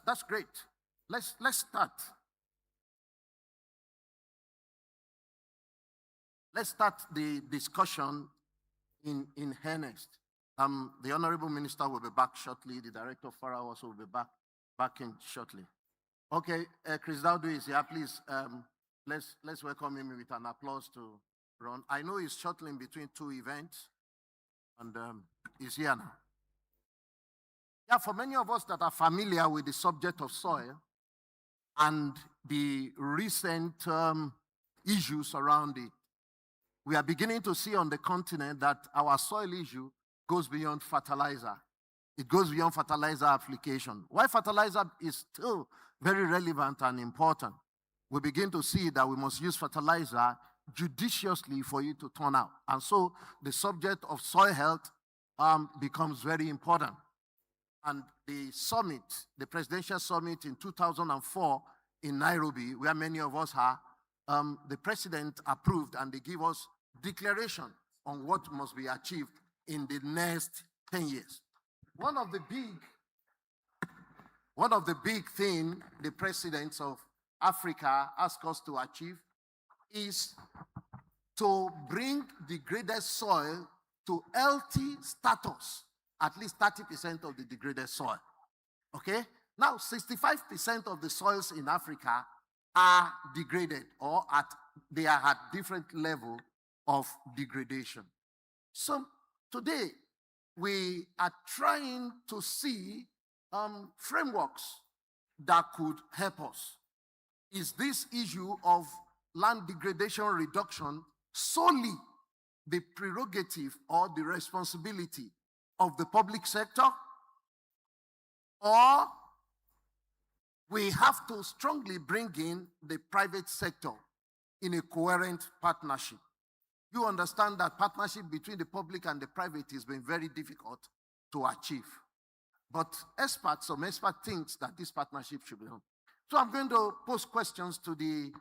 that's great. Let's start. Let's start the discussion in earnest. The Honorable Minister will be back shortly. The Director of FARA also will be back in shortly. Okay, Chris Daudu is here. Please, let's welcome him with an applause to Ron. I know he's shuttling between two events, and he's here now. Yeah, for many of us that are familiar with the subject of soil and the recent issues around it, we are beginning to see on the continent that our soil issue goes beyond fertilizer. It goes beyond fertilizer application. Why fertilizer is still very relevant and important, we begin to see that we must use fertilizer judiciously for it to turn out. And so the subject of soil health becomes very important. And the summit, the presidential summit in 2004 in Nairobi, where many of us are, the president approved and they give us declaration on what must be achieved in the next 10 years. One of the big things the presidents of Africa ask us to achieve is to bring degraded soil to healthy status, at least 30% of the degraded soil. Okay? Now, 65% of the soils in Africa are degraded, or they are at different level of degradation. So today, we are trying to see frameworks that could help us. Is this issue of land degradation reduction solely the prerogative or the responsibility of the public sector, or we have to strongly bring in the private sector in a coherent partnership? You understand that partnership between the public and the private has been very difficult to achieve. But some expert thinks that this partnership should be done. So I'm going to pose questions to the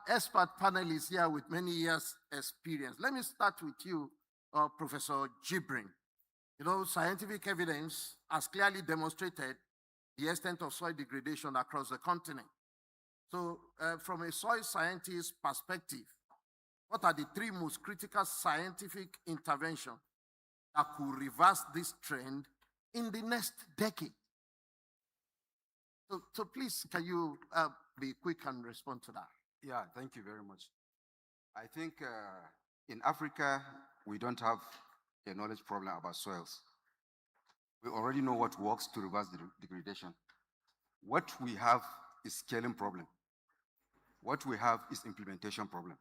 expert panelists here with many years' experience. Let me start with you, Professor Jibrin. You know, scientific evidence has clearly demonstrated the extent of soil degradation across the continent. So from a soil scientist perspective, what are the three most critical scientific interventions that could reverse this trend in the next decade? So please, can you be quick and respond to that? Yeah, thank you very much. I think in Africa, we don't have a knowledge problem about soils. We already know what works to reverse the degradation. What we have is scaling problem. What we have is implementation problem.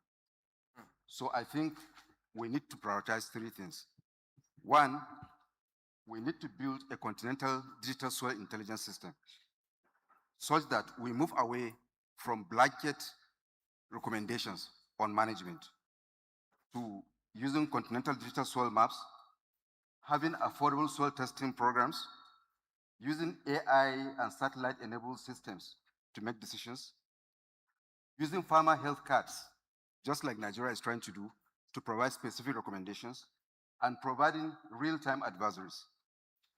So I think we need to prioritize three things. One, we need to build a continental digital soil intelligence system such that we move away from blanket recommendations on management to using continental digital soil maps having affordable soil testing programs, using AI and satellite-enabled systems to make decisions, using farmer health cards, just like Nigeria is trying to do, to provide specific recommendations, and providing real-time advisories.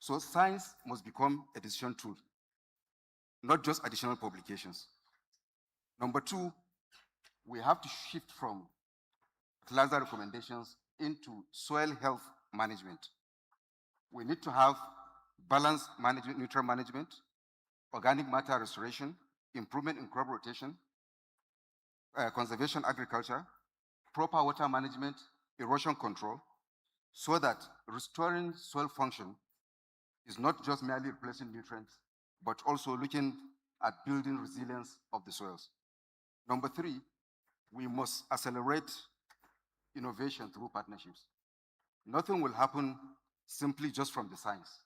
So science must become a decision tool, not just additional publications. Number two, we have to shift from fertilizer recommendations into soil health management. We need to have balanced management, nutrient management, organic matter restoration, improvement in crop rotation, conservation agriculture, proper water management, erosion control, so that restoring soil function is not just merely replacing nutrients, but also looking at building resilience of the soils. Number three, we must accelerate innovation through partnerships. Nothing will happen simply just from the science.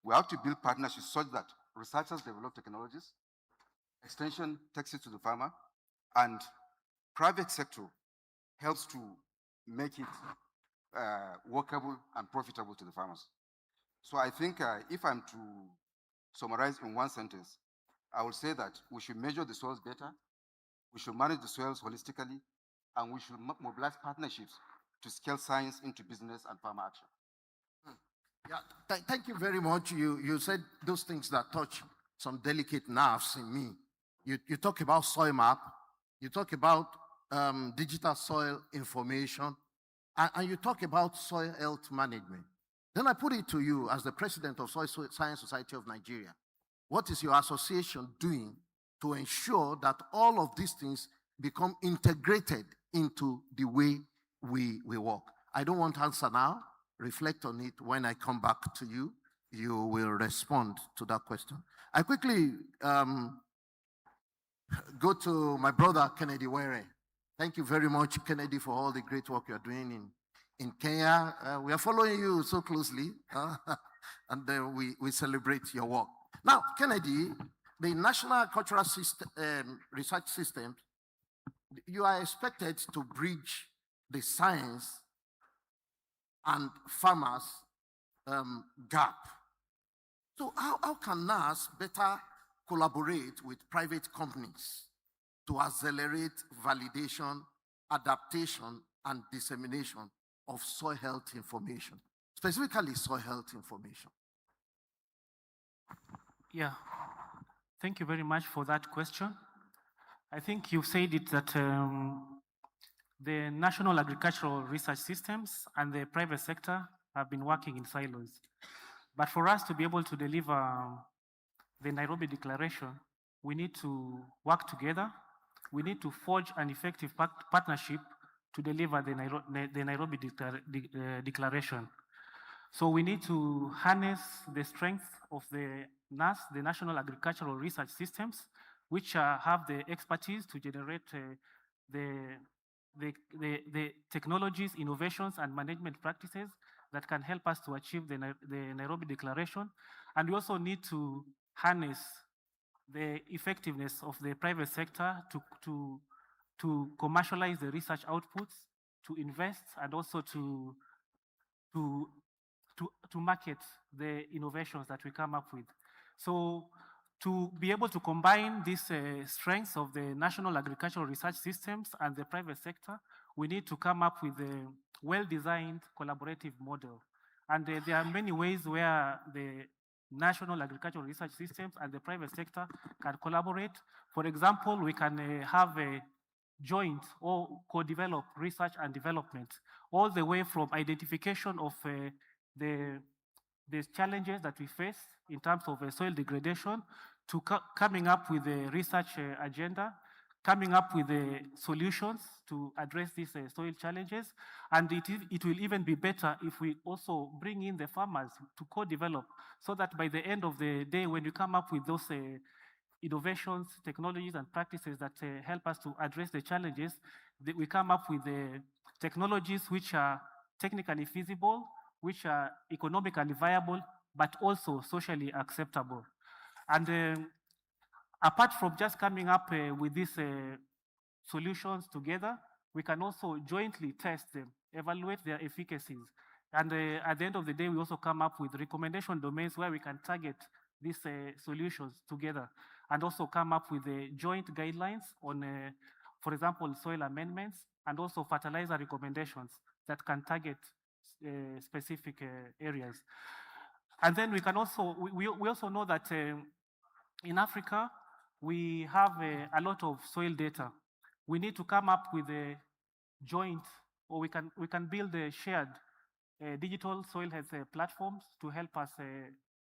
We have to build partnerships such that researchers develop technologies, extension takes it to the farmer, and private sector helps to make it workable and profitable to the farmers. So I think if I'm to summarize in one sentence, I will say that we should measure the soils better, we should manage the soils holistically, and we should mobilize partnerships to scale science into business and farmer action. Yeah, thank you very much. You said those things that touch some delicate nerves in me. You talk about soil map, you talk about digital soil information, and you talk about soil health management. Then I put it to you as the president of Soil Science Society of Nigeria. What is your association doing to ensure that all of these things become integrated into the way we work? I don't want to answer now. Reflect on it. When I come back to you, you will respond to that question. I quickly go to my brother, Kennedy Were. Thank you very much, Kennedy, for all the great work you're doing in Kenya. We are following you so closely, and we celebrate your work. Now, Kennedy, the National Cultural Research System, you are expected to bridge the science and farmers gap. So how can NAS better collaborate with private companies to accelerate validation, adaptation, and dissemination of soil health information, specifically soil health information? Yeah, thank you very much for that question. I think you said it that the national agricultural research systems and the private sector have been working in silos. But for us to be able to deliver the Nairobi Declaration, we need to work together. We need to forge an effective partnership to deliver the Nairobi Declaration. So we need to harness the strength of the NAS, the National Agricultural Research Systems, which have the expertise to generate the technologies, innovations, and management practices that can help us to achieve the Nairobi Declaration. And we also need to harness the effectiveness of the private sector to commercialize the research outputs, to invest, and also to market the innovations that we come up with. So to be able to combine these strengths of the national agricultural research systems and the private sector, we need to come up with a well-designed collaborative model. And there are many ways where the national agricultural research systems and the private sector can collaborate. For example, we can have a joint or co-develop research and development, all the way from identification of the challenges that we face in terms of soil degradation to coming up with a research agenda, coming up with the solutions to address these soil challenges. And it will even be better if we also bring in the farmers to co-develop, so that by the end of the day, when we come up with those innovations, technologies, and practices that help us to address the challenges, we come up with the technologies which are technically feasible, which are economically viable, but also socially acceptable. And apart from just coming up with these solutions together, we can also jointly test them, evaluate their efficacies, And at the end of the day, we also come up with recommendation domains where we can target these solutions together and also come up with joint guidelines on, for example, soil amendments and also fertilizer recommendations that can target specific areas. And then we can also, we also know that in Africa, we have a lot of soil data. We need to come up with a joint, or we can build a shared digital soil health platforms to help us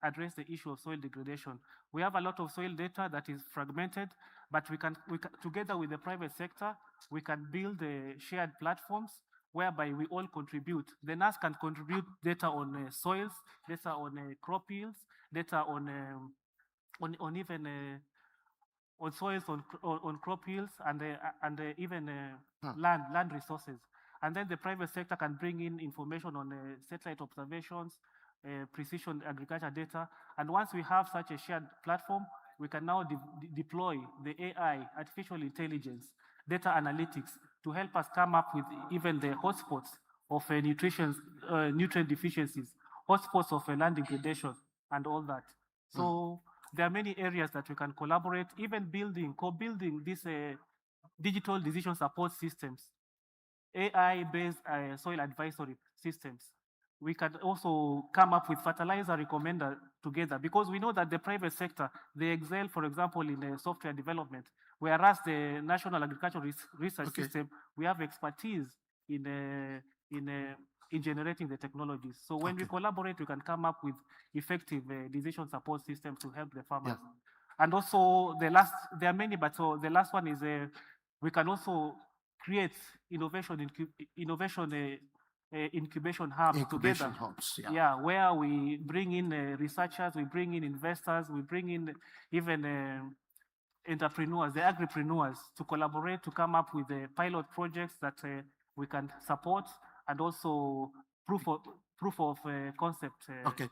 address the issue of soil degradation. We have a lot of soil data that is fragmented, but we can together with the private sector, we can build shared platforms whereby we all contribute. The NAS can contribute data on soils, data on crop yields, data on even on soils, on crop yields, and even land resources. And then the private sector can bring in information on satellite observations, precision agriculture data. And once we have such a shared platform, we can now deploy the AI, artificial intelligence, data analytics to help us come up with even the hotspots of nutrient deficiencies, hotspots of land degradation, and all that. So there are many areas that we can collaborate, even co-building these digital decision support systems, AI-based soil advisory systems. We can also come up with fertilizer recommender together, because we know that the private sector, they excel, for example, in software development, whereas the National Agricultural Research System, we have expertise in generating the technologies. So when we collaborate, we can come up with effective decision support systems to help the farmers. Yeah. And also there are many, but so the last one is we can also create incubation hubs together. Hubs, yeah, where we bring in researchers, we bring in investors, we bring in even entrepreneurs, the agripreneurs, to collaborate to come up with pilot projects that we can support, and also proof of concept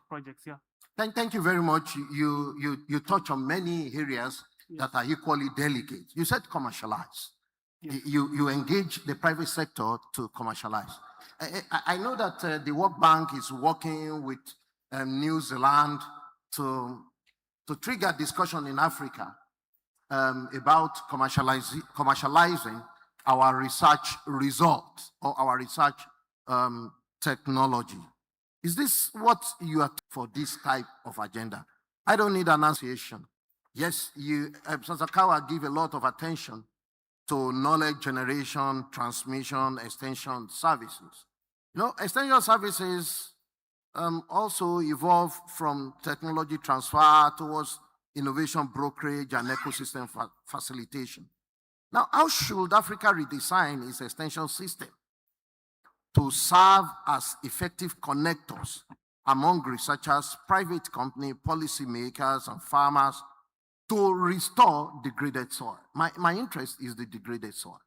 projects. Yeah. Thank you very much. You touch on many areas that are equally delicate. You said commercialize. Yes. You engage the private sector to commercialize. I know that the World Bank is working with New Zealand to trigger discussion in Africa about commercializing our research results or our research technology. Is this what you are for this type of agenda? I don't need annunciation. Yes, Sasakawa give a lot of attention to knowledge generation, transmission, extension services. You know, extension services also evolve from technology transfer towards innovation brokerage and ecosystem facilitation. Now, how should Africa redesign its extension system to serve as effective connectors among researchers, private company, policymakers, and farmers to restore degraded soil? My interest is the degraded soil.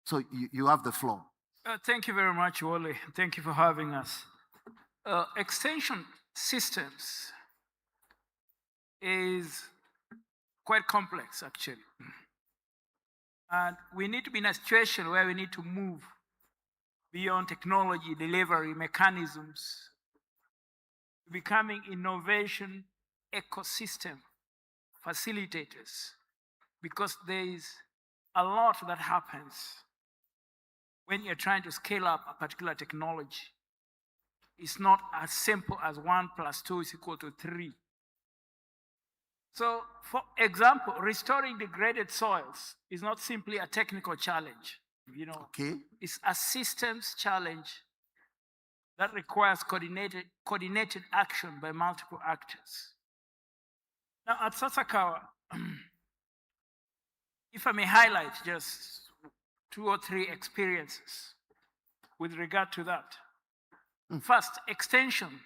So you have the floor. Thank you very much, Wally. Thank you for having us. Extension systems is quite complex, actually. And we need to be in a situation where we need to move beyond technology delivery mechanisms, becoming innovation ecosystem facilitators, because there is a lot that happens when you're trying to scale up a particular technology. It's not as simple as 1 + 2 = 3. So, for example, restoring degraded soils is not simply a technical challenge. You know, it's a systems challenge that requires coordinated action by multiple actors. Now, at Sasakawa, if I may highlight just 2 or 3 experiences with regard to that. First, extension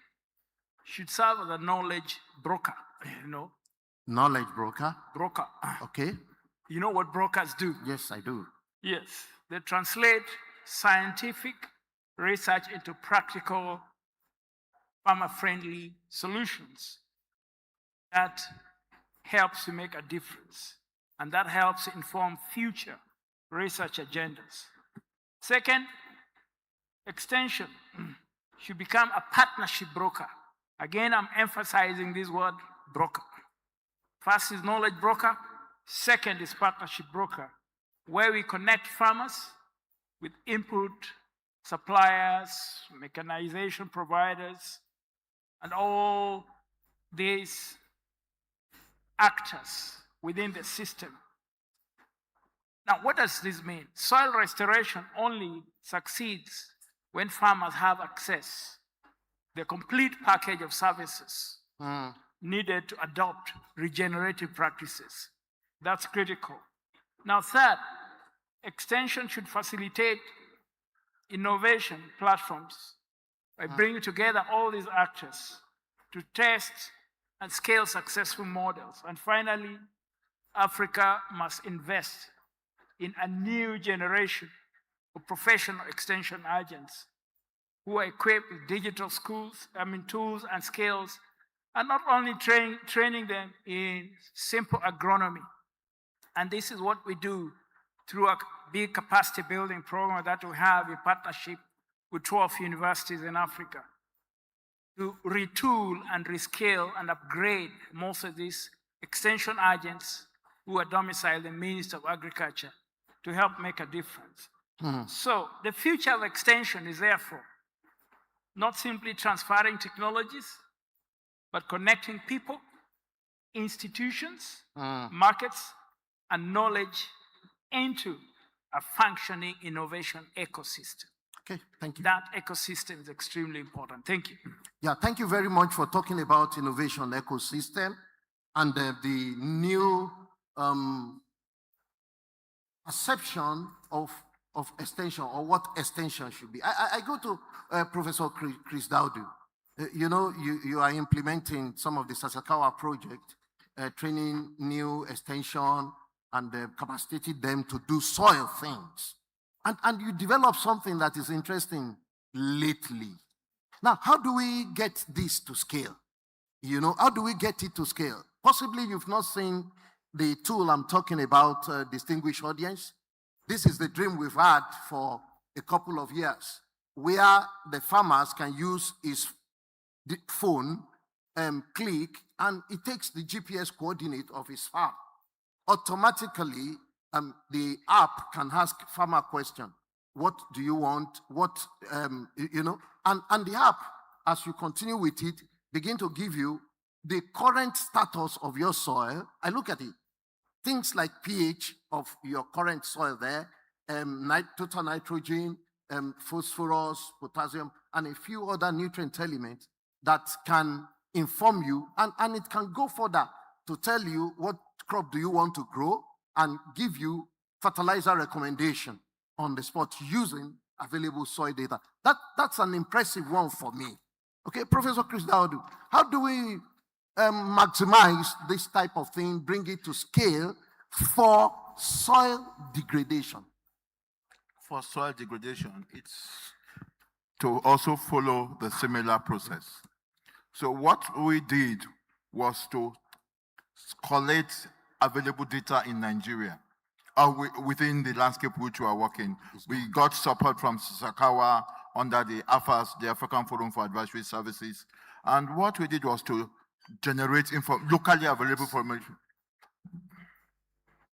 should serve as a knowledge broker, you know. Knowledge broker? Broker. Okay. You know what brokers do? Yes, I do. Yes. They translate scientific research into practical, farmer-friendly solutions that helps to make a difference, and that helps inform future research agendas. Second, extension should become a partnership broker. Again, I'm emphasizing this word, broker. First is knowledge broker. Second is partnership broker, where we connect farmers with input, suppliers, mechanization providers, and all these actors within the system. Now, what does this mean? Soil restoration only succeeds when farmers have access to the complete package of services needed to adopt regenerative practices. That's critical. Now, third, extension should facilitate innovation platforms by bringing together all these actors to test and scale successful models. And finally, Africa must invest in a new generation of professional extension agents who are equipped with digital tools and skills, and not only training them in simple agronomy. And this is what we do through a big capacity building program that we have in partnership with 12 universities in Africa to retool and rescale and upgrade most of these extension agents who are domiciled in the Ministry of Agriculture to help make a difference. So the future of extension is therefore not simply transferring technologies, but connecting people, institutions, markets, and knowledge into a functioning innovation ecosystem. Okay, thank you. That ecosystem is extremely important. Thank you. Yeah, thank you very much for talking about innovation ecosystem and the new perception of extension, or what extension should be. I go to Professor Chris Daudu. You know, you are implementing some of the Sasakawa project, training new extension and capacitating them to do soil things. And you develop something that is interesting lately. Now, how do we get this to scale? You know, how do we get it to scale? Possibly you've not seen the tool I'm talking about, distinguished audience. This is the dream we've had for a couple of years, where the farmers can use his phone, click, and it takes the GPS coordinate of his farm. Automatically, the app can ask farmer question. What do you want? What, you know, and the app, as you continue with it, begin to give you the current status of your soil. I look at it. Things like pH of your current soil there, total nitrogen, phosphorus, potassium, and a few other nutrient elements that can inform you, and it can go further to tell you what crop do you want to grow and give you fertilizer recommendation on the spot using available soil data. That's an impressive one for me. Okay, Professor Chris Daudu, how do we maximize this type of thing, bring it to scale for soil degradation? For soil degradation, it's to also follow the similar process. So what we did was to collect available data in Nigeria within the landscape which we are working. We got support from Sasakawa under the AFAS, the African Forum for Advisory Services. And what we did was to generate locally available information.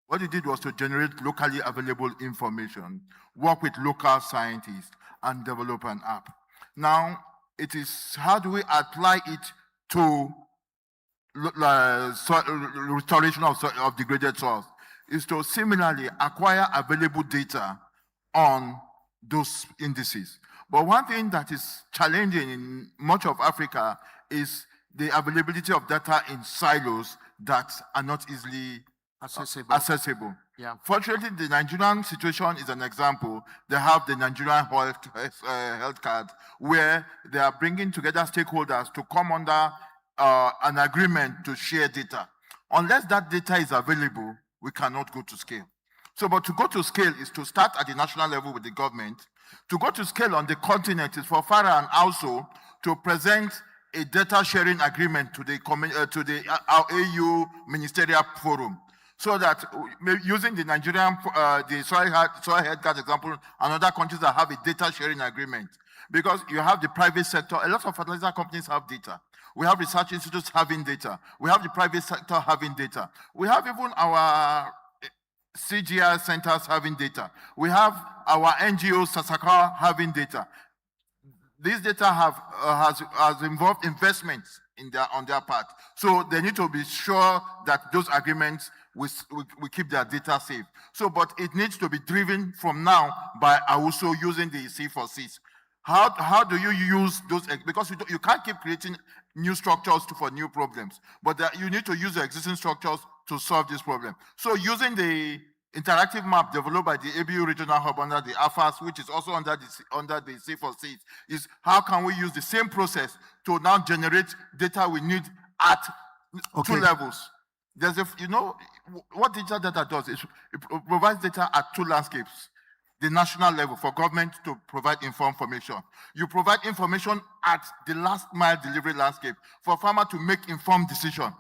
What we did was to generate locally available information, work with local scientists, and develop an app. Now, it is how do we apply it to restoration of degraded soils? Is to similarly acquire available data on those indices. But one thing that is challenging in much of Africa is the availability of data in silos that are not easily accessible. Yeah. Fortunately, the Nigerian situation is an example. They have the Nigerian health card, where they are bringing together stakeholders to come under an agreement to share data. Unless that data is available, we cannot go to scale. So, but to go to scale is to start at the national level with the government. To go to scale on the continent is for FARA and also to present a data sharing agreement to the AU Ministerial Forum, so that using the Nigerian, the soil health card example, and other countries that have a data sharing agreement, because you have the private sector. A lot of fertilizer companies have data. We have research institutes having data. We have the private sector having data. We have even our CGI centers having data. We have our NGOs, Sasaka, having data. This data has involved investments on their part. So they need to be sure that those agreements we keep their data safe. So, but it needs to be driven from now by also using the C4Cs. How do you use those? Because you can't keep creating new structures for new problems, but you need to use the existing structures to solve this problem. So using the interactive map developed by the ABU Regional Hub under the AFAS, which is also under the C4Cs, is how can we use the same process to now generate data we need at two levels. There's what digital data does is it provides data at two landscapes. The national level for government to provide informed information. You provide information at the last mile delivery landscape for farmer to make informed decision.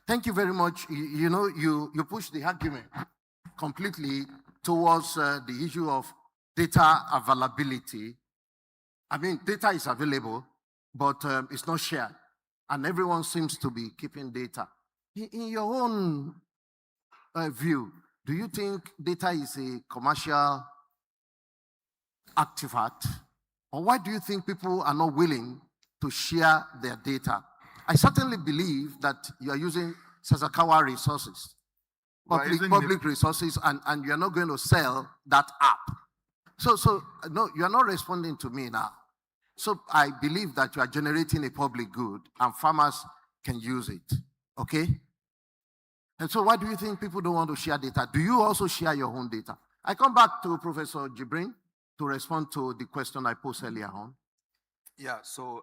Thank you very much. You push the argument completely towards the issue of data availability. I mean, data is available, but it's not shared. And everyone seems to be keeping data. In your own view, do you think data is a commercial artifact? Or why do you think people are not willing to share their data? I certainly believe that you are using Sasakawa resources, public resources, and you are not going to sell that app. So no, you are not responding to me now. So I believe that you are generating a public good and farmers can use it, okay? And so why do you think people don't want to share data? Do you also share your own data? I come back to Professor Jibrin to respond to the question I posed earlier on. Yeah, so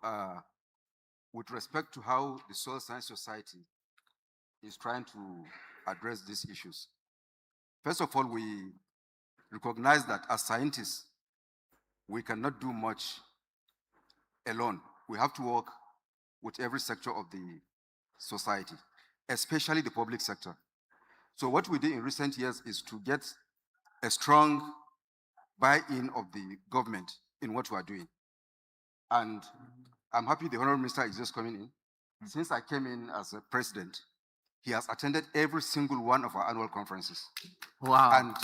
with respect to how the Soil Science Society is trying to address these issues, first of all, we recognize that as scientists, we cannot do much alone. We have to work with every sector of the society, especially the public sector. So what we did in recent years is to get a strong buy-in of the government in what we are doing. And I'm happy the Honorable Minister is just coming in. Since I came in as a president, he has attended every single one of our annual conferences. Wow. And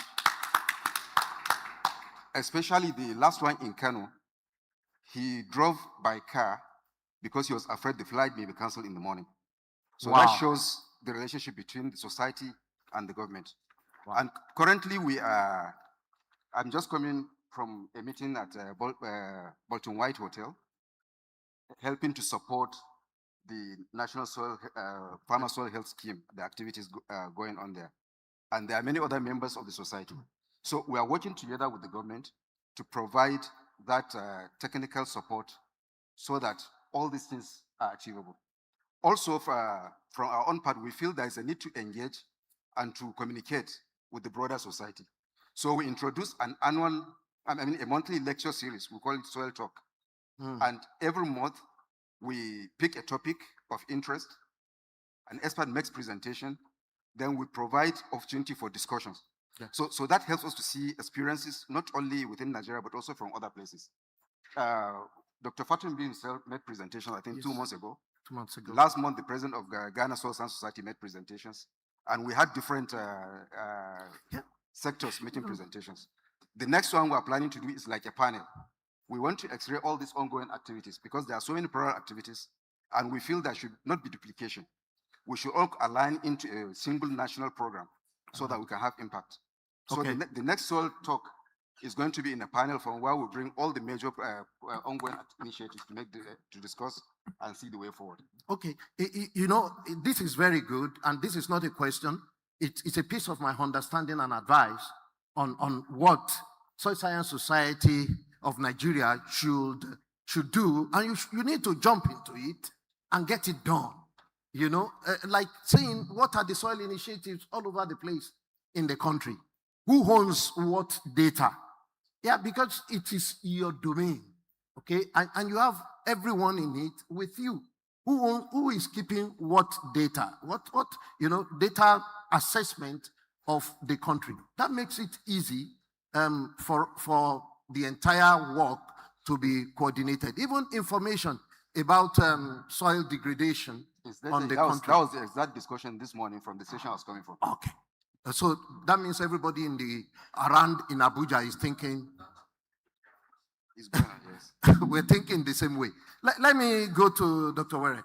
especially the last one in Kano, he drove by car because he was afraid the flight may be canceled in the morning. So that shows the relationship between the society and the government. And currently I'm just coming from a meeting at Bolton White Hotel, helping to support the National Farmer Soil Health Scheme, the activities going on there. And there are many other members of the society. So we are working together with the government to provide that technical support so that all these things are achievable. Also, from our own part, we feel there is a need to engage and to communicate with the broader society. So we introduce a monthly lecture series. We call it Soil Talk. And every month, we pick a topic of interest, an expert makes presentation, then we provide opportunity for discussions. Yeah. So that helps us to see experiences, not only within Nigeria, but also from other places. Dr. Fatimbi himself made presentations, I think, 2 months ago. 2 months ago. Last month, the president of Ghana Soil Science Society made presentations, and we had different sectors making presentations. The next one we're planning to do is like a panel. We want to x-ray all these ongoing activities because there are so many parallel activities, and we feel there should not be duplication. We should all align into a single national program so that we can have impact. So the next Soil Talk is going to be in a panel from where we bring all the major ongoing initiatives to discuss and see the way forward. Okay, this is very good, and this is not a question. It's a piece of my understanding and advice on what Soil Science Society of Nigeria should do, and you need to jump into it and get it done. Like saying, what are the soil initiatives all over the place in the country? Who owns what data? Yeah, because it is your domain, okay? And you have everyone in it with you. Who is keeping what data? What data assessment of the country. That makes it easy for the entire work to be coordinated. Even information about soil degradation on the country. That was the exact discussion this morning from the session I was coming from. Okay. So that means everybody around in Abuja is thinking. It's going on, yes. We're thinking the same way. Let me go to Dr. Were.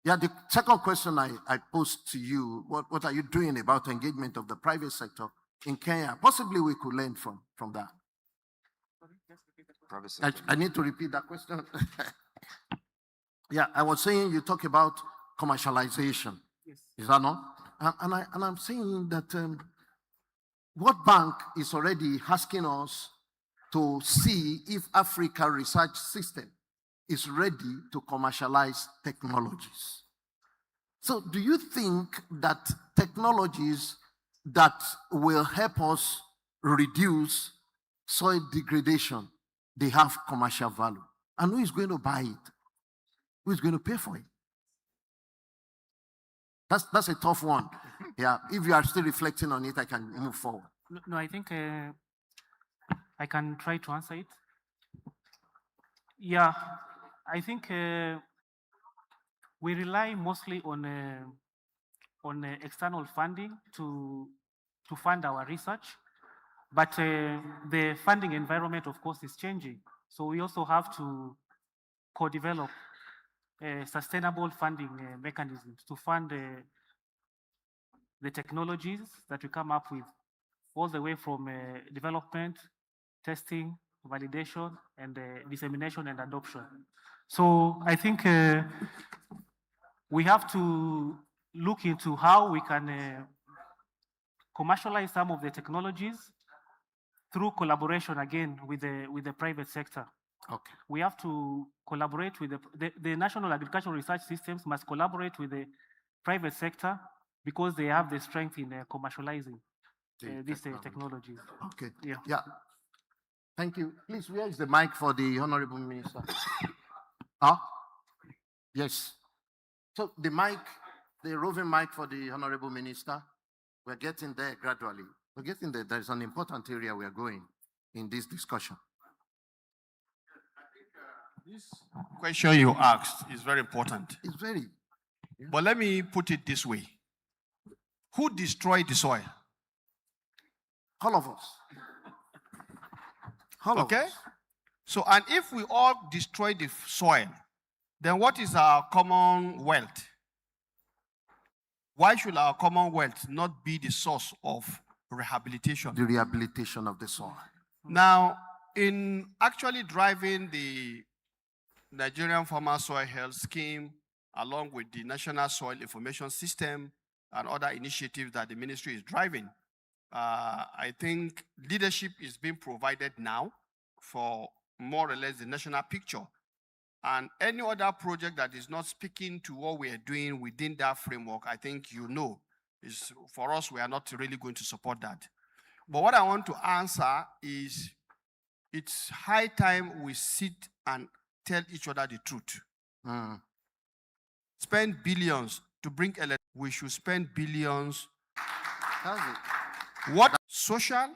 Yeah, the second question I posed to you, what are you doing about engagement of the private sector in Kenya? Possibly we could learn from that. Private sector. I need to repeat that question. Yeah, I was saying you talk about commercialization. Yes. Is that not? And I'm saying that World Bank is already asking us to see if Africa research system is ready to commercialize technologies. So do you think that technologies that will help us reduce soil degradation, they have commercial value? And who is going to buy it? Who is going to pay for it? That's a tough one. Yeah, if you are still reflecting on it, I can move forward. No, I think I can try to answer it. Yeah, I think we rely mostly on external funding to fund our research, but the funding environment, of course, is changing. So we also have to co-develop sustainable funding mechanisms to fund the technologies that we come up with, all the way from development, testing, validation, and dissemination and adoption. So I think we have to look into how we can commercialize some of the technologies through collaboration again with the private sector. Okay. We have to collaborate with the national agricultural research systems must collaborate with the private sector because they have the strength in commercializing these technologies. Okay. Yeah. Yeah. Thank you. Please, where is the mic for the Honorable Minister? Yes. So the mic, the roving mic for the Honorable Minister, we're getting there gradually. We're getting there. There's an important area we are going in this discussion. This question you asked is very important. It's very. Yeah. But let me put it this way. Who destroyed the soil? All of us. All of okay? us. So, and if we all destroy the soil, then what is our common wealth? Why should our commonwealth not be the source of rehabilitation? The rehabilitation of the soil. Now, in actually driving the Nigerian Farmer Soil Health Scheme, along with the National Soil Information System and other initiatives that the ministry is driving, I think leadership is being provided now for more or less the national picture. And any other project that is not speaking to what we are doing within that framework, I think you know, is for us, we are not really going to support that. But what I want to answer is, it's high time we sit and tell each other the truth. Spend billions to bring electricity. We should spend billions. What social,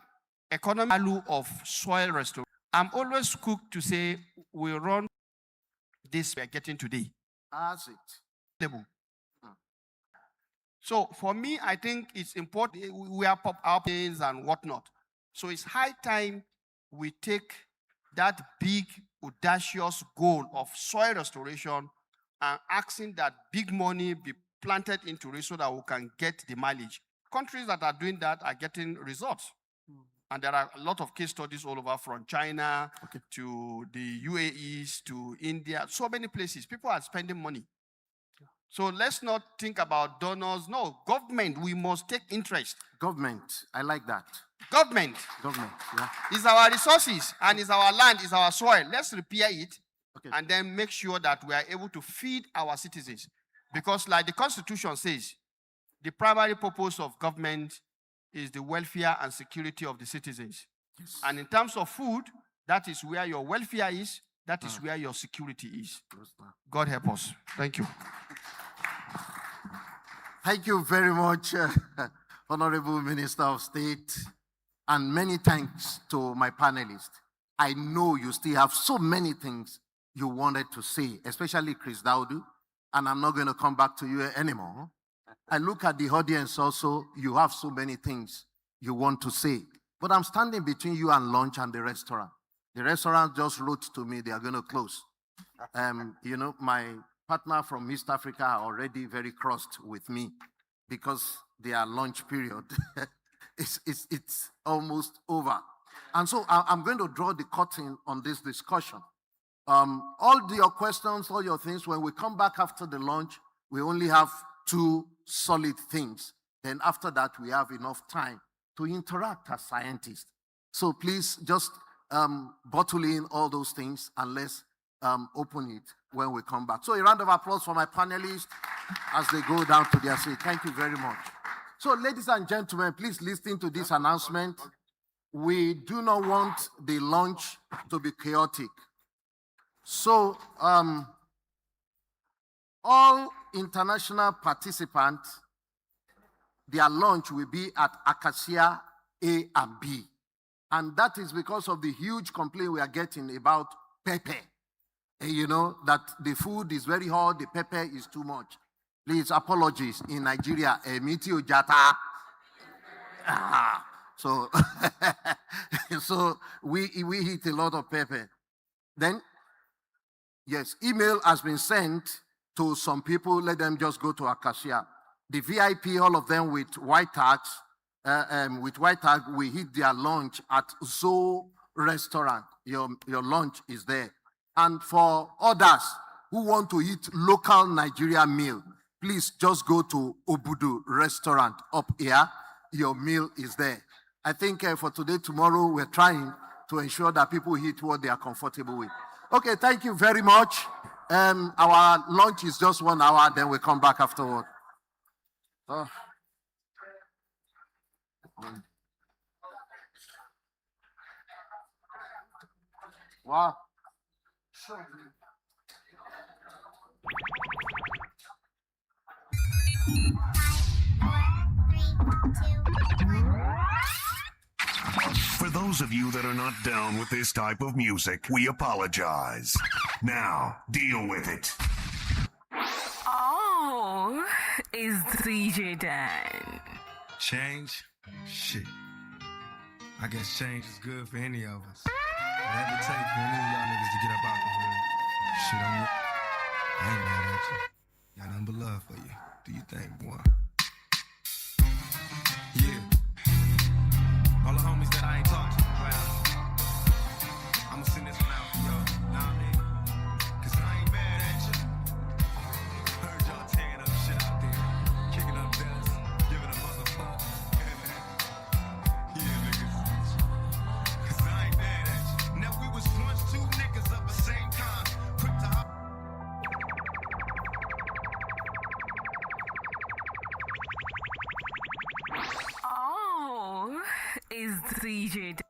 economic value of soil restoration? I'm always quick to say we run this we are getting today. That's it. So for me, I think it's important. We are our pains and whatnot. So it's high time we take that big, audacious goal of soil restoration and asking that big money be planted into it so that we can get the mileage. Countries that are doing that are getting results. And there are a lot of case studies all over, from China to the UAEs to India, so many places. People are spending money. So let's not think about donors. No, government, we must take interest. Government, I like that. Government. Government, yeah. It's our resources and it's our land, it's our soil. Let's repair it and then make sure that we are able to feed our citizens. Because like the Constitution says, the primary purpose of government is the welfare and security of the citizens. Yes. And in terms of food, that is where your welfare is, that is where your security is. God help us. Thank you. Thank you very much, Honorable Minister of State, and many thanks to my panelists. I know you still have so many things you wanted to say, especially Chris Daudu, and I'm not going to come back to you anymore. I look at the audience also, you have so many things you want to say, but I'm standing between you and lunch and the restaurant. The restaurant just wrote to me, they are going to close. You know, my partner from East Africa are already very crossed with me because their lunch period, it's almost over. And so I'm going to draw the curtain on this discussion. All your questions, all your things, when we come back after the lunch, we only have 2 solid things. Then after that, we have enough time to interact as scientists. So please just bottle in all those things and let's open it when we come back. So a round of applause for my panelists as they go down to their seat. Thank you very much. So ladies and gentlemen, please listen to this announcement. We do not want the lunch to be chaotic. So all international participants, their lunch will be at Acacia A and B. And that is because of the huge complaint we are getting about pepper. You know, that the food is very hot, the pepper is too much. Please, apologies. In Nigeria, Mitio Jata. So, so we eat a lot of pepper. Then, yes, email has been sent to some people. Let them just go to Acacia. The VIP, all of them with white tags, we eat their lunch at Zoo Restaurant. Your lunch is there. And for others who want to eat local Nigeria meal, please just go to Obudu Restaurant up here. Your meal is there. I think for today, tomorrow, we're trying to ensure that people eat what they are comfortable with. Okay, thank you very much. Our lunch is just 1 hour, then we come back afterward. Oh. Wow. Sure. For those of you that are not down with this type of music, we apologize. Now, deal with it. Oh, is DJ done? Change? Shit. I guess change is good for any of us. Whatever it takes for any of y'all niggas to get up out the hood. Shit, I ain't mad at you. Got nothing but love for you. Do you think, boy? Yeah. All the homies that I ain't talked to, well, I'ma send this one out for y'all. Know what I mean? 'Cause I ain't mad at you. Heard y'all tearing up shit out there, kicking up dust, giving a motherfucker. Yeah, niggas. 'Cause I ain't mad at you. Now we was once 2 niggas of the same kind, quick to hop. Oh, is DJ done?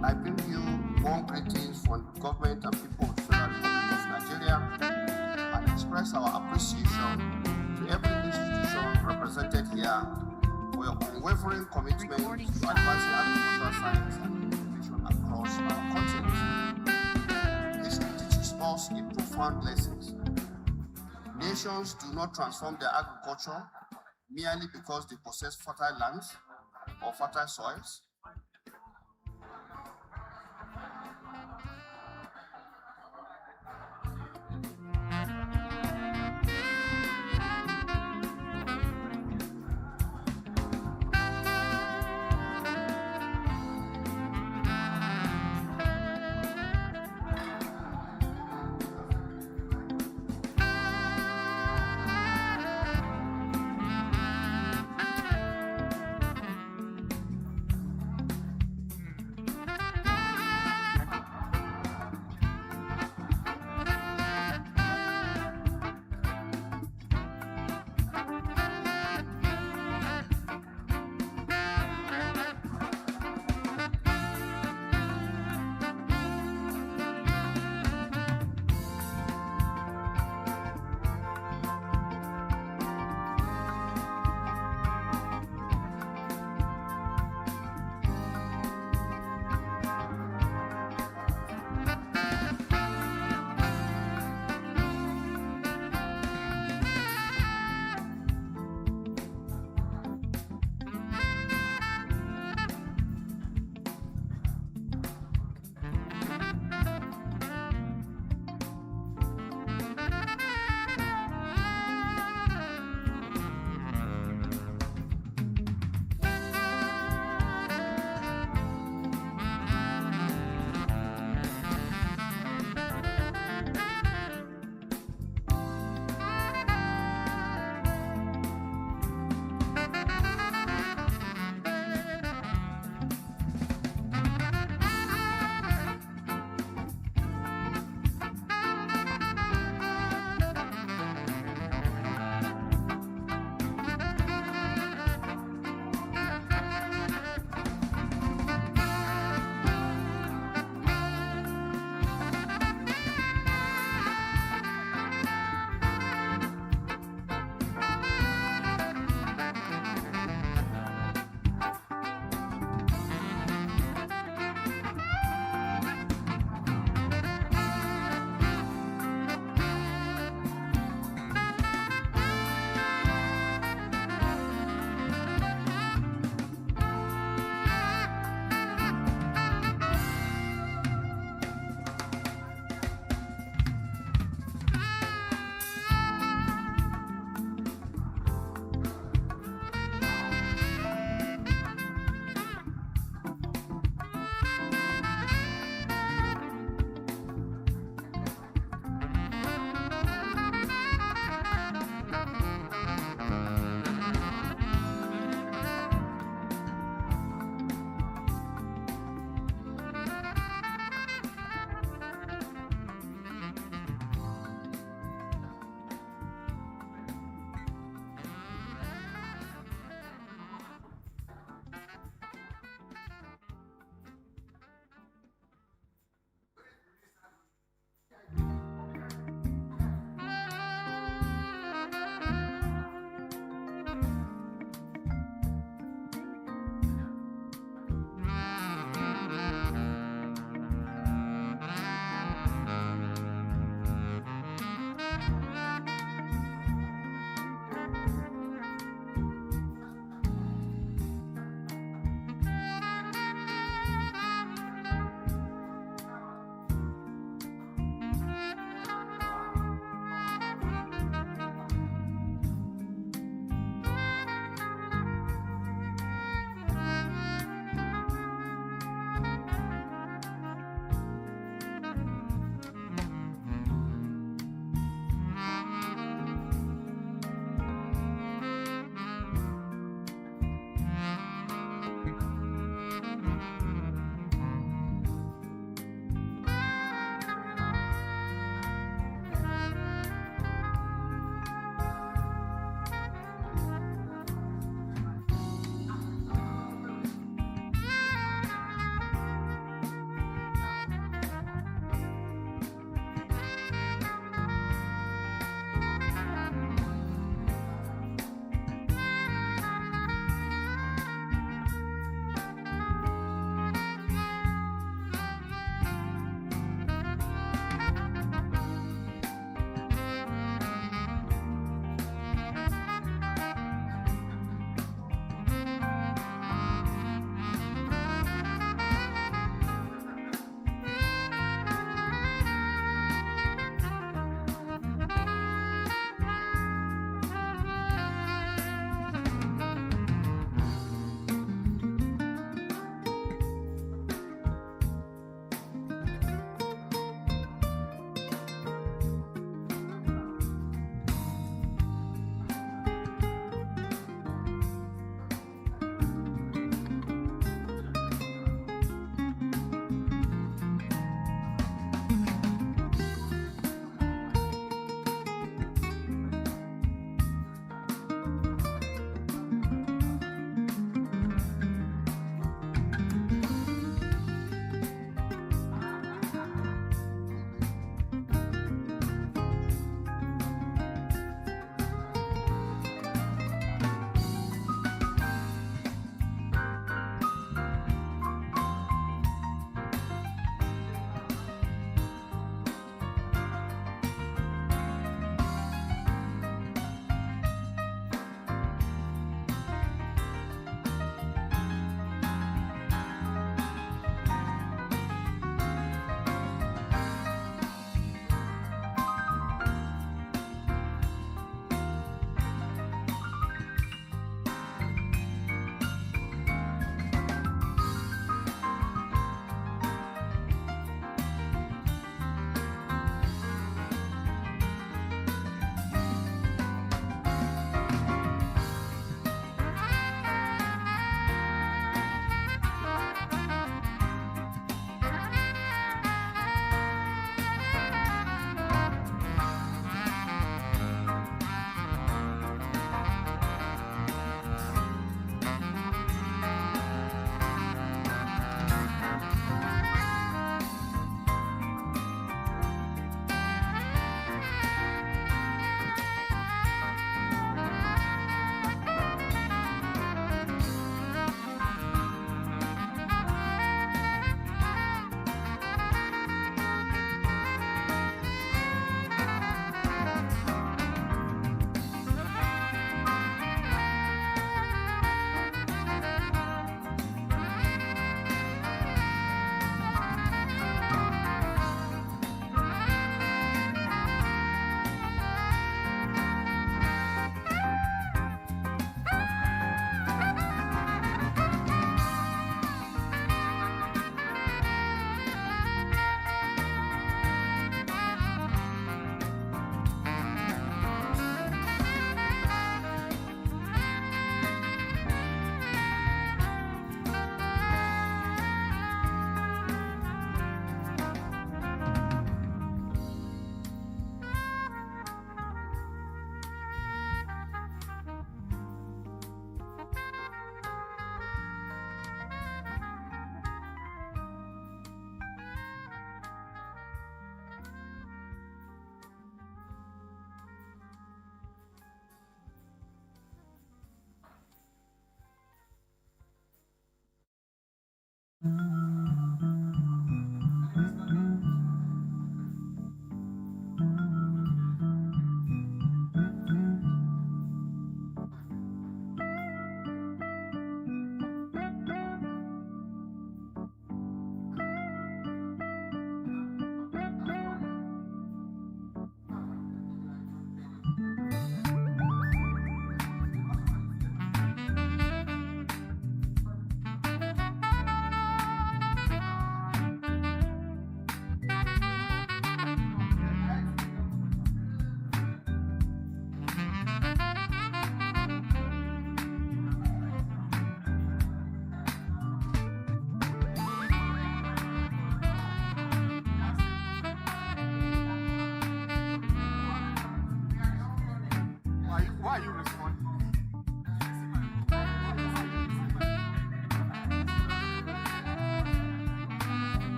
I bring you warm greetings from the government and people of the Federal Republic of Nigeria and express our appreciation to every institution represented here for your unwavering commitment to advancing agricultural science and innovation across our continent. History teaches us a profound lessons. Nations do not transform their agriculture merely because they possess fertile lands or fertile soils.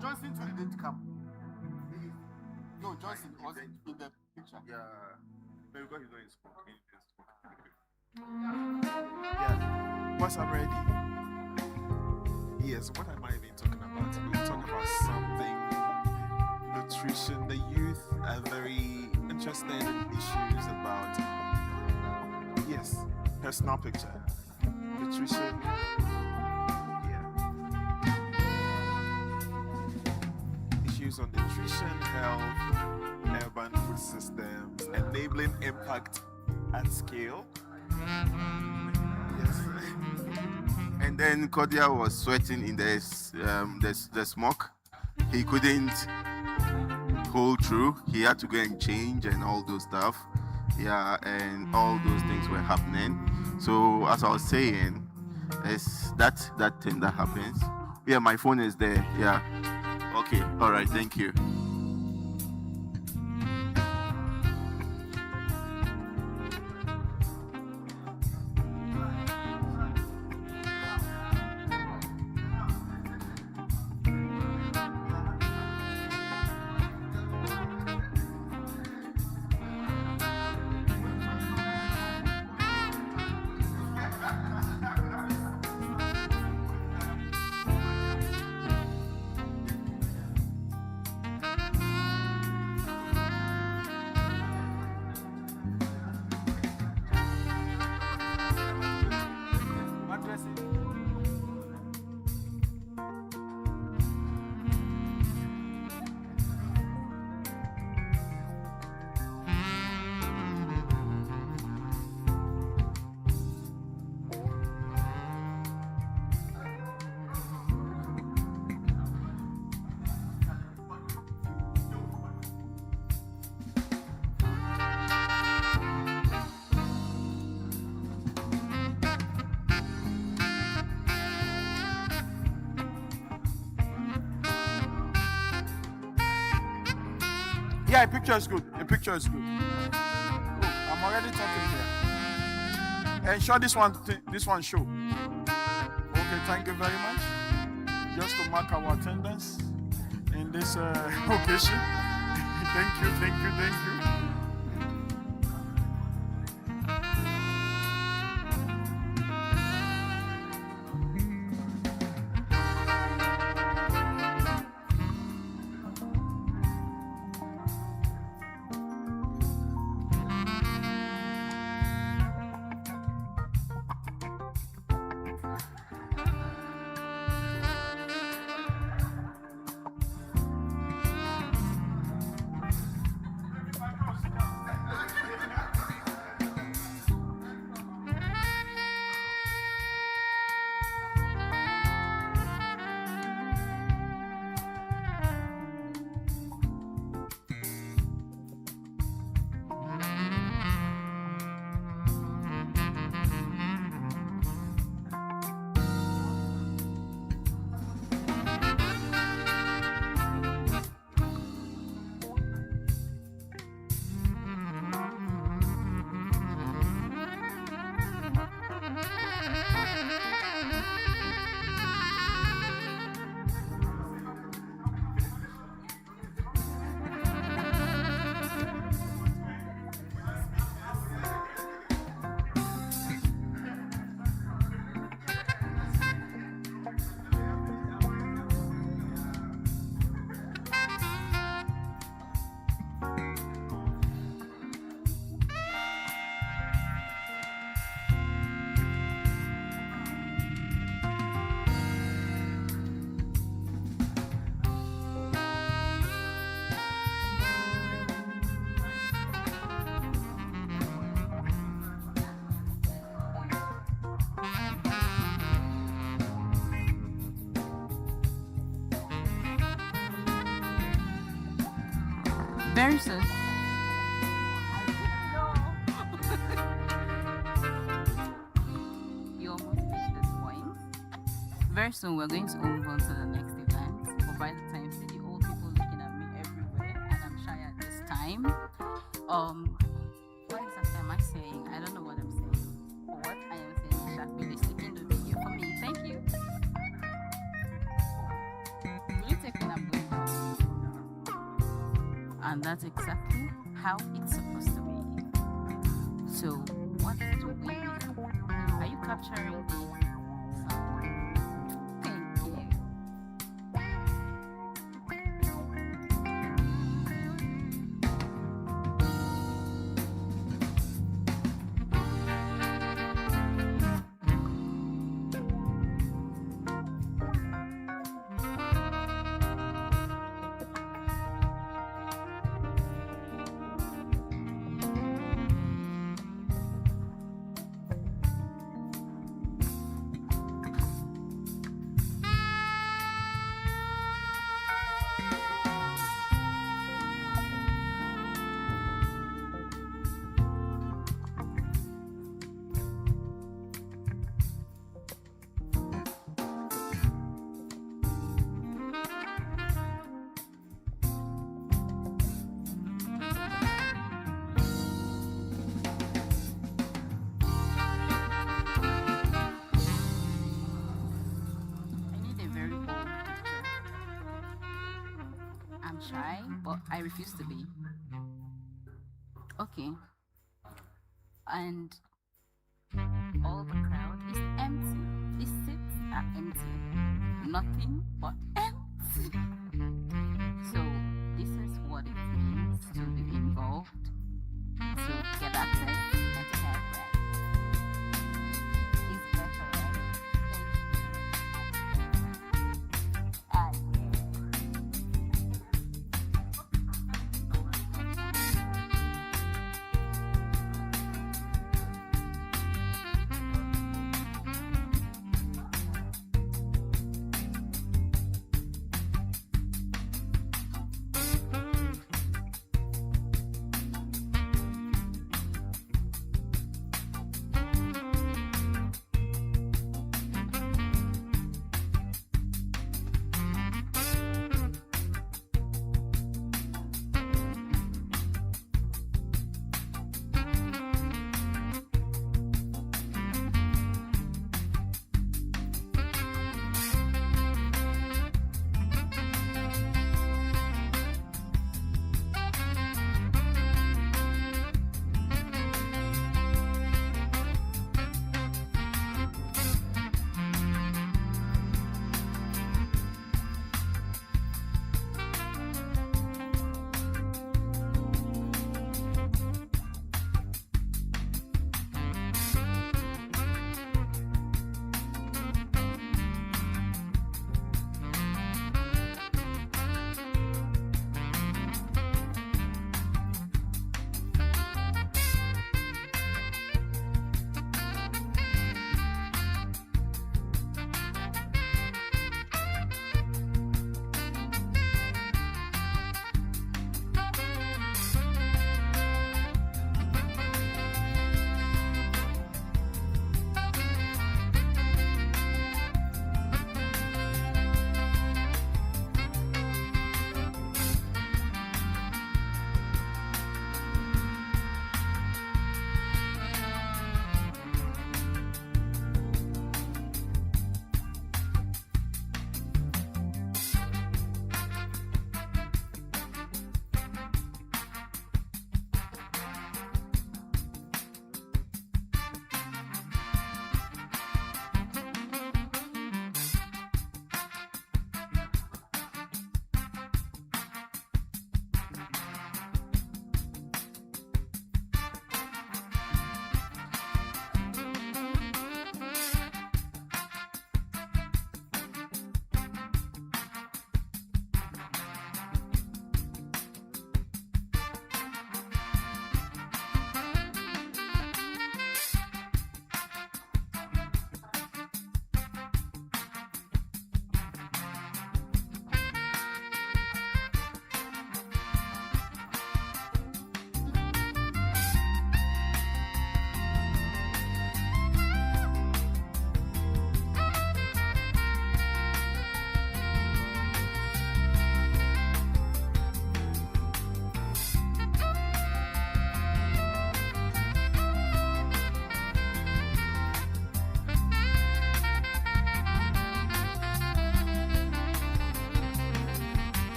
Johnson didn't come. No, Johnson was in the picture. Yeah. Maybe because he's not in school. Yeah. Once I'm ready. Yes, what am I even talking about? We're talking about something nutrition. The youth are very interested in issues about, yes, personal picture, nutrition. Issues on nutrition, health, urban food systems, enabling impact at scale. Yes. And then Kodia was sweating in the smoke. He couldn't hold through. He had to go and change and all those stuff. Yeah, and all those things were happening. So as I was saying, it's that thing that happens. Yeah, my phone is there. Yeah. Okay. All right. Thank you. Yeah, a picture is good. A picture is good. Oh, I'm already talking here. And show this one show. Okay, thank you very much. Just to mark our attendance in this occasion. Thank you. Very soon. You almost reached this point. Very soon we're going to move on to the next event. But by the time, see the old people looking at me everywhere, and I'm shy at this time. What exactly am I saying? I don't know what I'm saying. But what I am saying is that really sticking the video for me. Thank you. And that's exactly how it's supposed to be. So what do we need? Are you capturing the sound? Thank you. I'm shy, but I refuse to be. Okay. And all the crowd is empty. The seats are empty. Nothing but empty. So this is what it means to be involved, to get access and to have rights. It's better, right?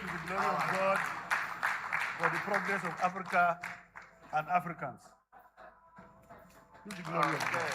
To the glory of God, for the progress of Africa and Africans. To the glory of God.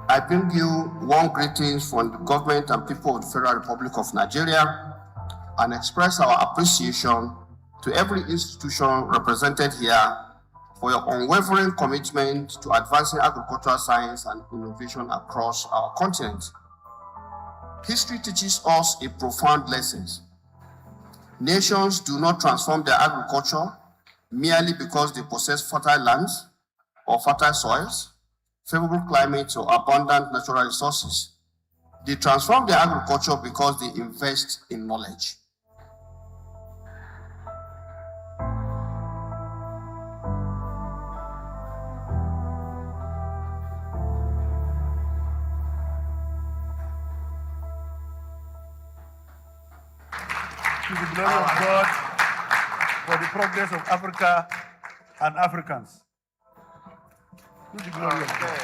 I bring you warm greetings from the government and people of the Federal Republic of Nigeria and express our appreciation to every institution represented here for your unwavering commitment to advancing agricultural science and innovation across our continent. History teaches us a profound lesson. Nations do not transform their agriculture merely because they possess fertile lands or fertile soils, favorable climates, or abundant natural resources. They transform their agriculture because they invest in knowledge. To the glory of God, for the progress of Africa and Africans. To the glory of God.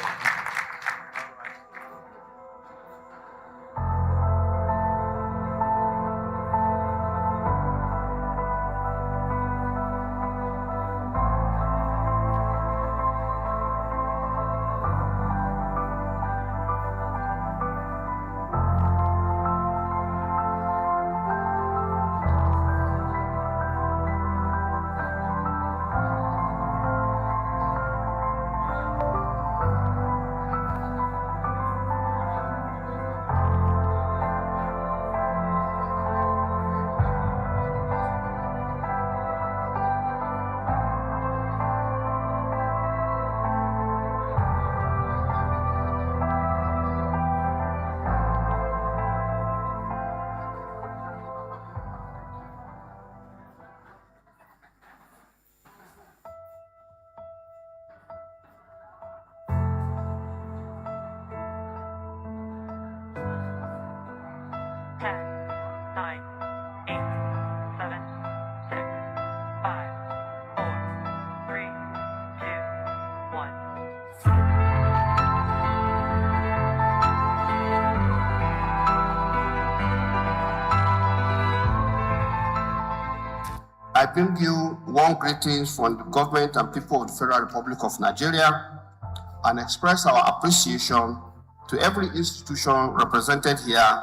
I bring you warm greetings from the government and people of the Federal Republic of Nigeria and express our appreciation to every institution represented here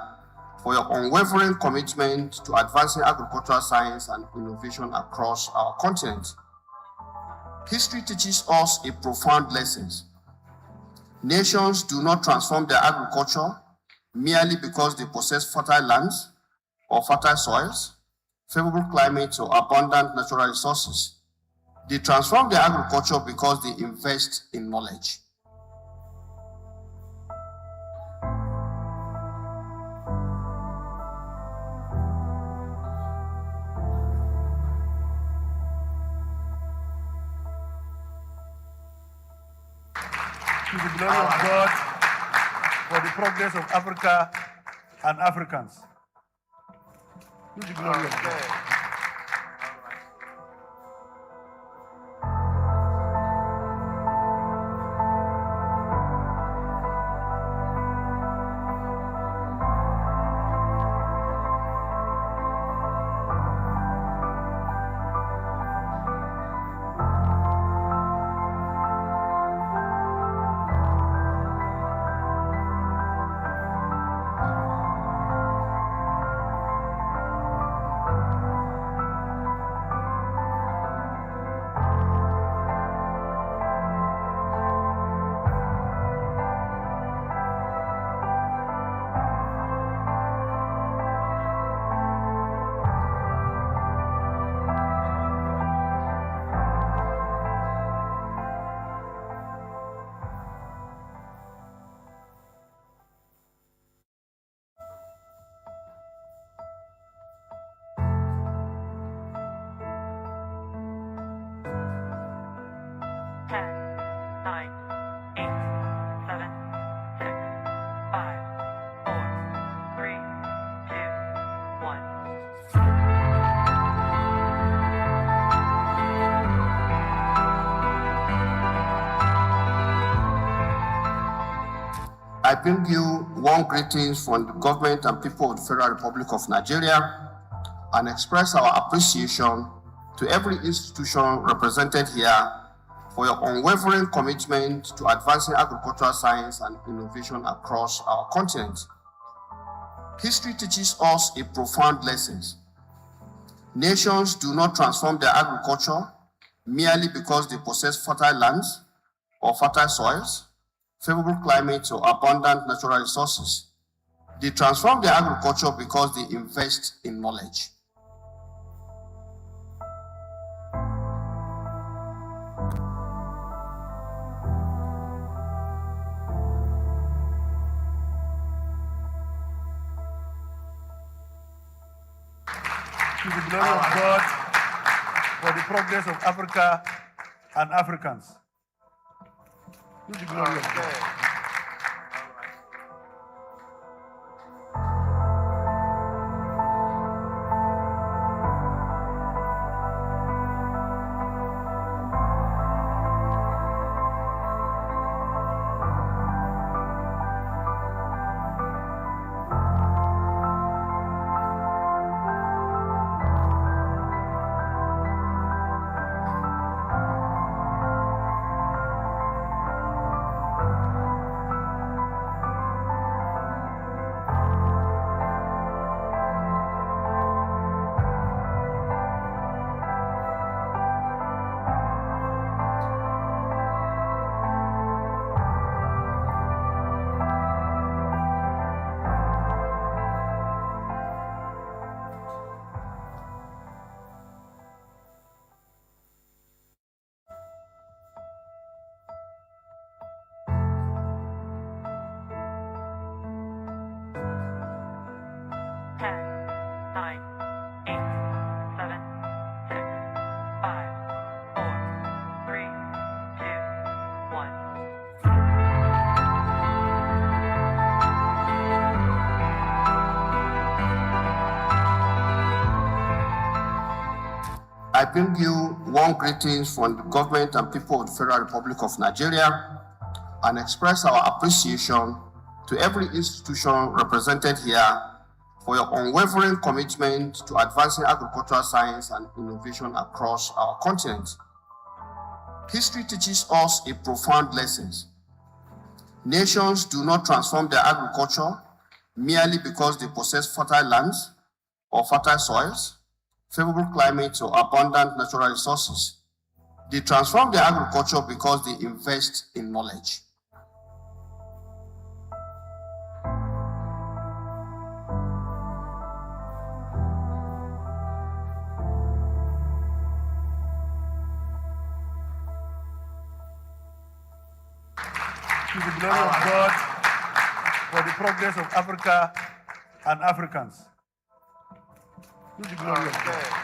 for your unwavering commitment to advancing agricultural science and innovation across our continent. History teaches us a profound lesson. Nations do not transform their agriculture merely because they possess fertile lands or fertile soils, favorable climates, or abundant natural resources. They transform their agriculture because they invest in knowledge. To the glory of God, for the progress of Africa and Africans. To the glory of God. I bring you warm greetings from the government and people of the Federal Republic of Nigeria and express our appreciation to every institution represented here for your unwavering commitment to advancing agricultural science and innovation across our continent. History teaches us a profound lesson. Nations do not transform their agriculture merely because they possess fertile lands or fertile soils, favorable climates, or abundant natural resources. They transform their agriculture because they invest in knowledge. To the glory of God, for the progress of Africa and Africans. To the glory of God. I bring you warm greetings from the government and people of the Federal Republic of Nigeria and express our appreciation to every institution represented here for your unwavering commitment to advancing agricultural science and innovation across our continent. History teaches us a profound lesson. Nations do not transform their agriculture merely because they possess fertile lands or fertile soils, favorable climates, or abundant natural resources. They transform their agriculture because they invest in knowledge. To the glory of God, for the progress of Africa and Africans. To the glory of God.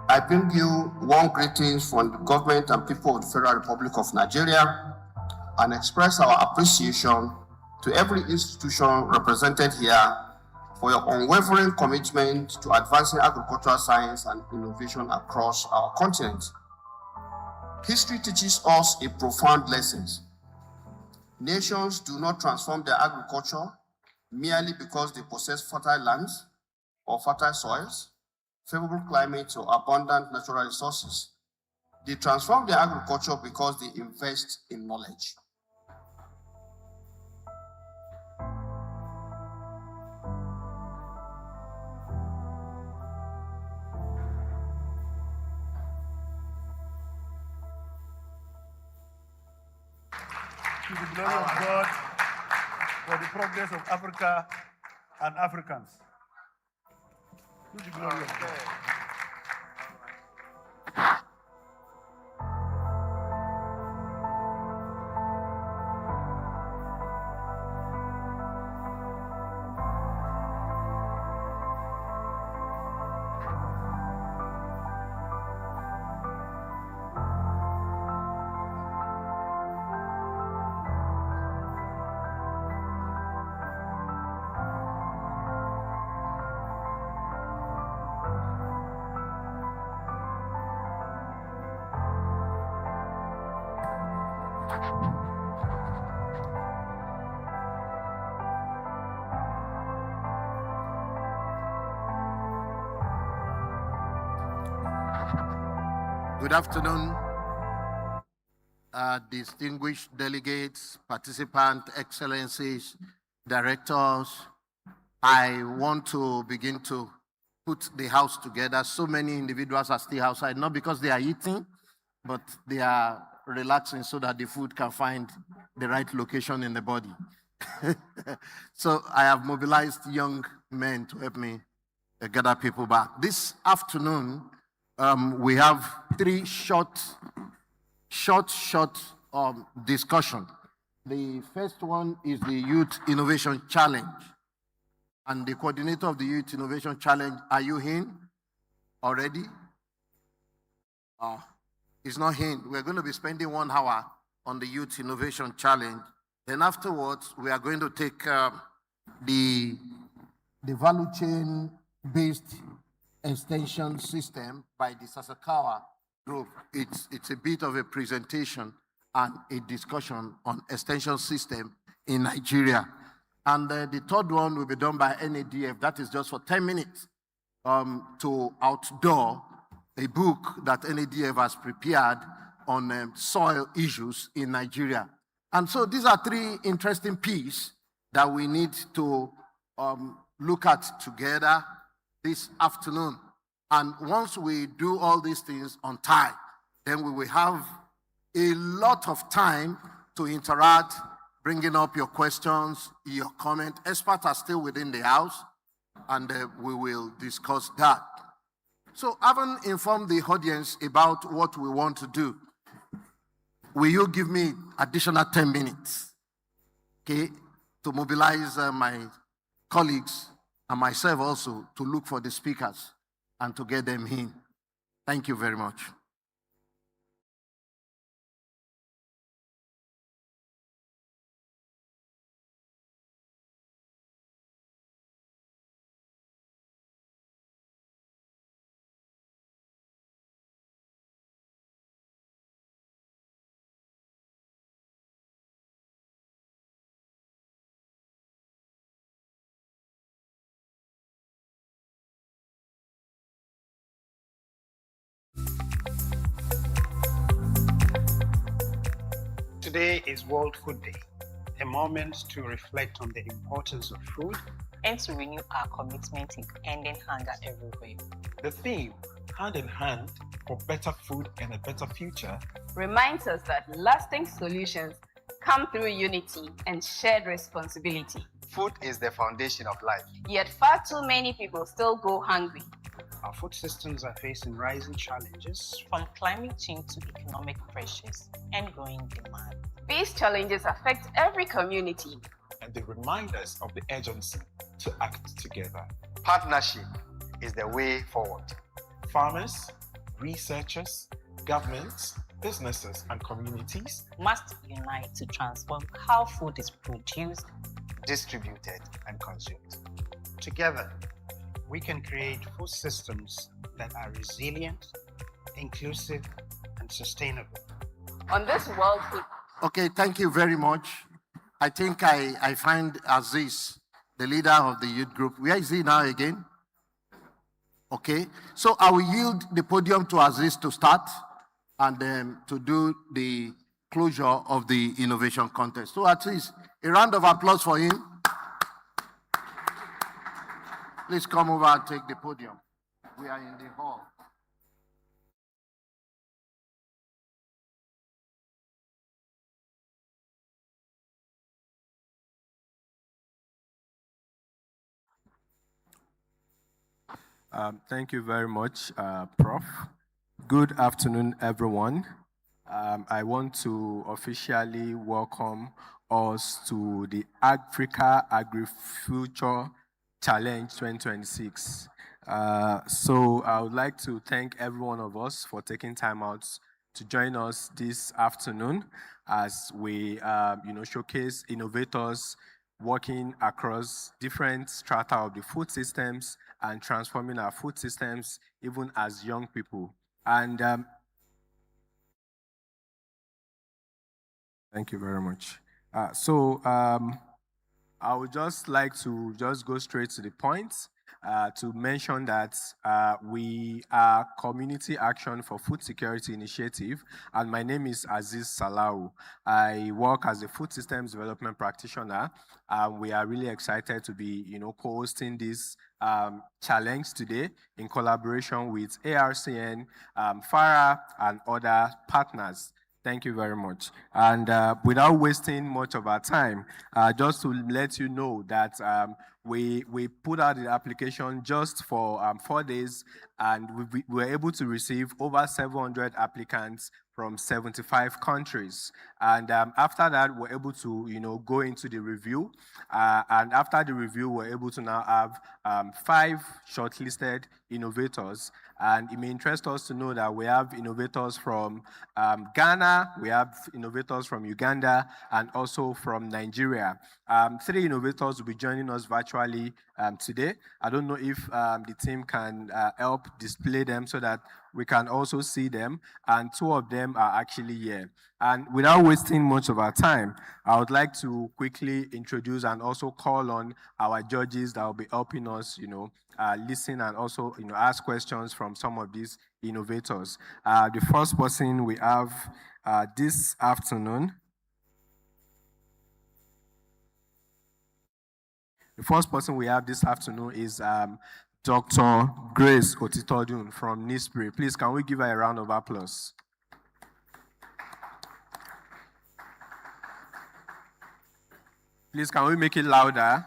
I bring you warm greetings from the government and people of the Federal Republic of Nigeria and express our appreciation to every institution represented here for your unwavering commitment to advancing agricultural science and innovation across our continent. History teaches us a profound lesson. Nations do not transform their agriculture merely because they possess fertile lands or fertile soils, favorable climates, or abundant natural resources. They transform their agriculture because they invest in knowledge. To the glory of God, for the progress of Africa and Africans. To the glory of God. Good afternoon, distinguished delegates, participants, excellencies, directors. I want to begin to put the house together. So many individuals are still outside, not because they are eating, but they are relaxing so that the food can find the right location in the body. So I have mobilized young men to help me gather people back. This afternoon, we have three short discussion. The first one is the Youth Innovation Challenge. And the coordinator of the Youth Innovation Challenge, are you in already? It's not in. We're going to be spending 1 hour on the Youth Innovation Challenge. Then afterwards, we are going to take the value chain-based extension system by the Sasakawa group. It's a bit of a presentation and a discussion on extension system in Nigeria. And the third one will be done by NADF. That is just for 10 minutes to outdoor a book that NADF has prepared on soil issues in Nigeria. And so these are three interesting pieces that we need to look at together this afternoon. And once we do all these things on time, then we will have a lot of time to interact, bringing up your questions, your comment. Experts are still within the house, and we will discuss that. So having informed the audience about what we want to do, will you give me additional 10 minutes, okay, to mobilize my colleagues and myself also to look for the speakers and to get them in? Thank you very much. Today is World Food Day, a moment to reflect on the importance of food and to renew our commitment in ending hunger everywhere. The theme, Hand in Hand for Better Food and a Better Future, reminds us that lasting solutions come through unity and shared responsibility. Food is the foundation of life. Yet far too many people still go hungry. Our food systems are facing rising challenges, from climate change to economic pressures and growing demand. These challenges affect every community, and they remind us of the urgency to act together. Partnership is the way forward. Farmers, researchers, governments, businesses, and communities must unite to transform how food is produced, distributed, and consumed. Together, we can create food systems that are resilient, inclusive, and sustainable. On this World Food. Okay, thank you very much. I think I find Aziz, the leader of the youth group. Where is he now again? Okay, so I will yield the podium to Aziz to start and to do the closure of the innovation contest. So Aziz, a round of applause for him. Please come over and take the podium. We are in the hall. Thank you very much, Prof. Good afternoon, everyone. I want to officially welcome us to the Africa Agri-Future Challenge 2026. So I would like to thank every one of us for taking time out to join us this afternoon as we showcase innovators working across different strata of the food systems and transforming our food systems even as young people. And thank you very much. I would just like to just go straight to the point to mention that we are Community Action for Food Security Initiative, and my name is Aziz Salau. I work as a food systems development practitioner. We are really excited to be, co-hosting this challenge today in collaboration with ARCN, FARA, and other partners. Thank you very much. And without wasting much of our time, just to let you know that we put out the application just for 4 days, and we were able to receive over 700 applicants from 75 countries. And after that, we're able to, go into the review. And after the review, we're able to now have 5 shortlisted innovators. And it may interest us to know that we have innovators from Ghana, we have innovators from Uganda, and also from Nigeria. 3 innovators will be joining us virtually today. I don't know if the team can help display them so that we can also see them, and 2 of them are actually here. And without wasting much of our time, I would like to quickly introduce and also call on our judges that will be helping us, listen and also, ask questions from some of these innovators. The first person we have this afternoon, is Dr. Grace Otitodun from NISPRI. Please, can we give her a round of applause? Please, can we make it louder?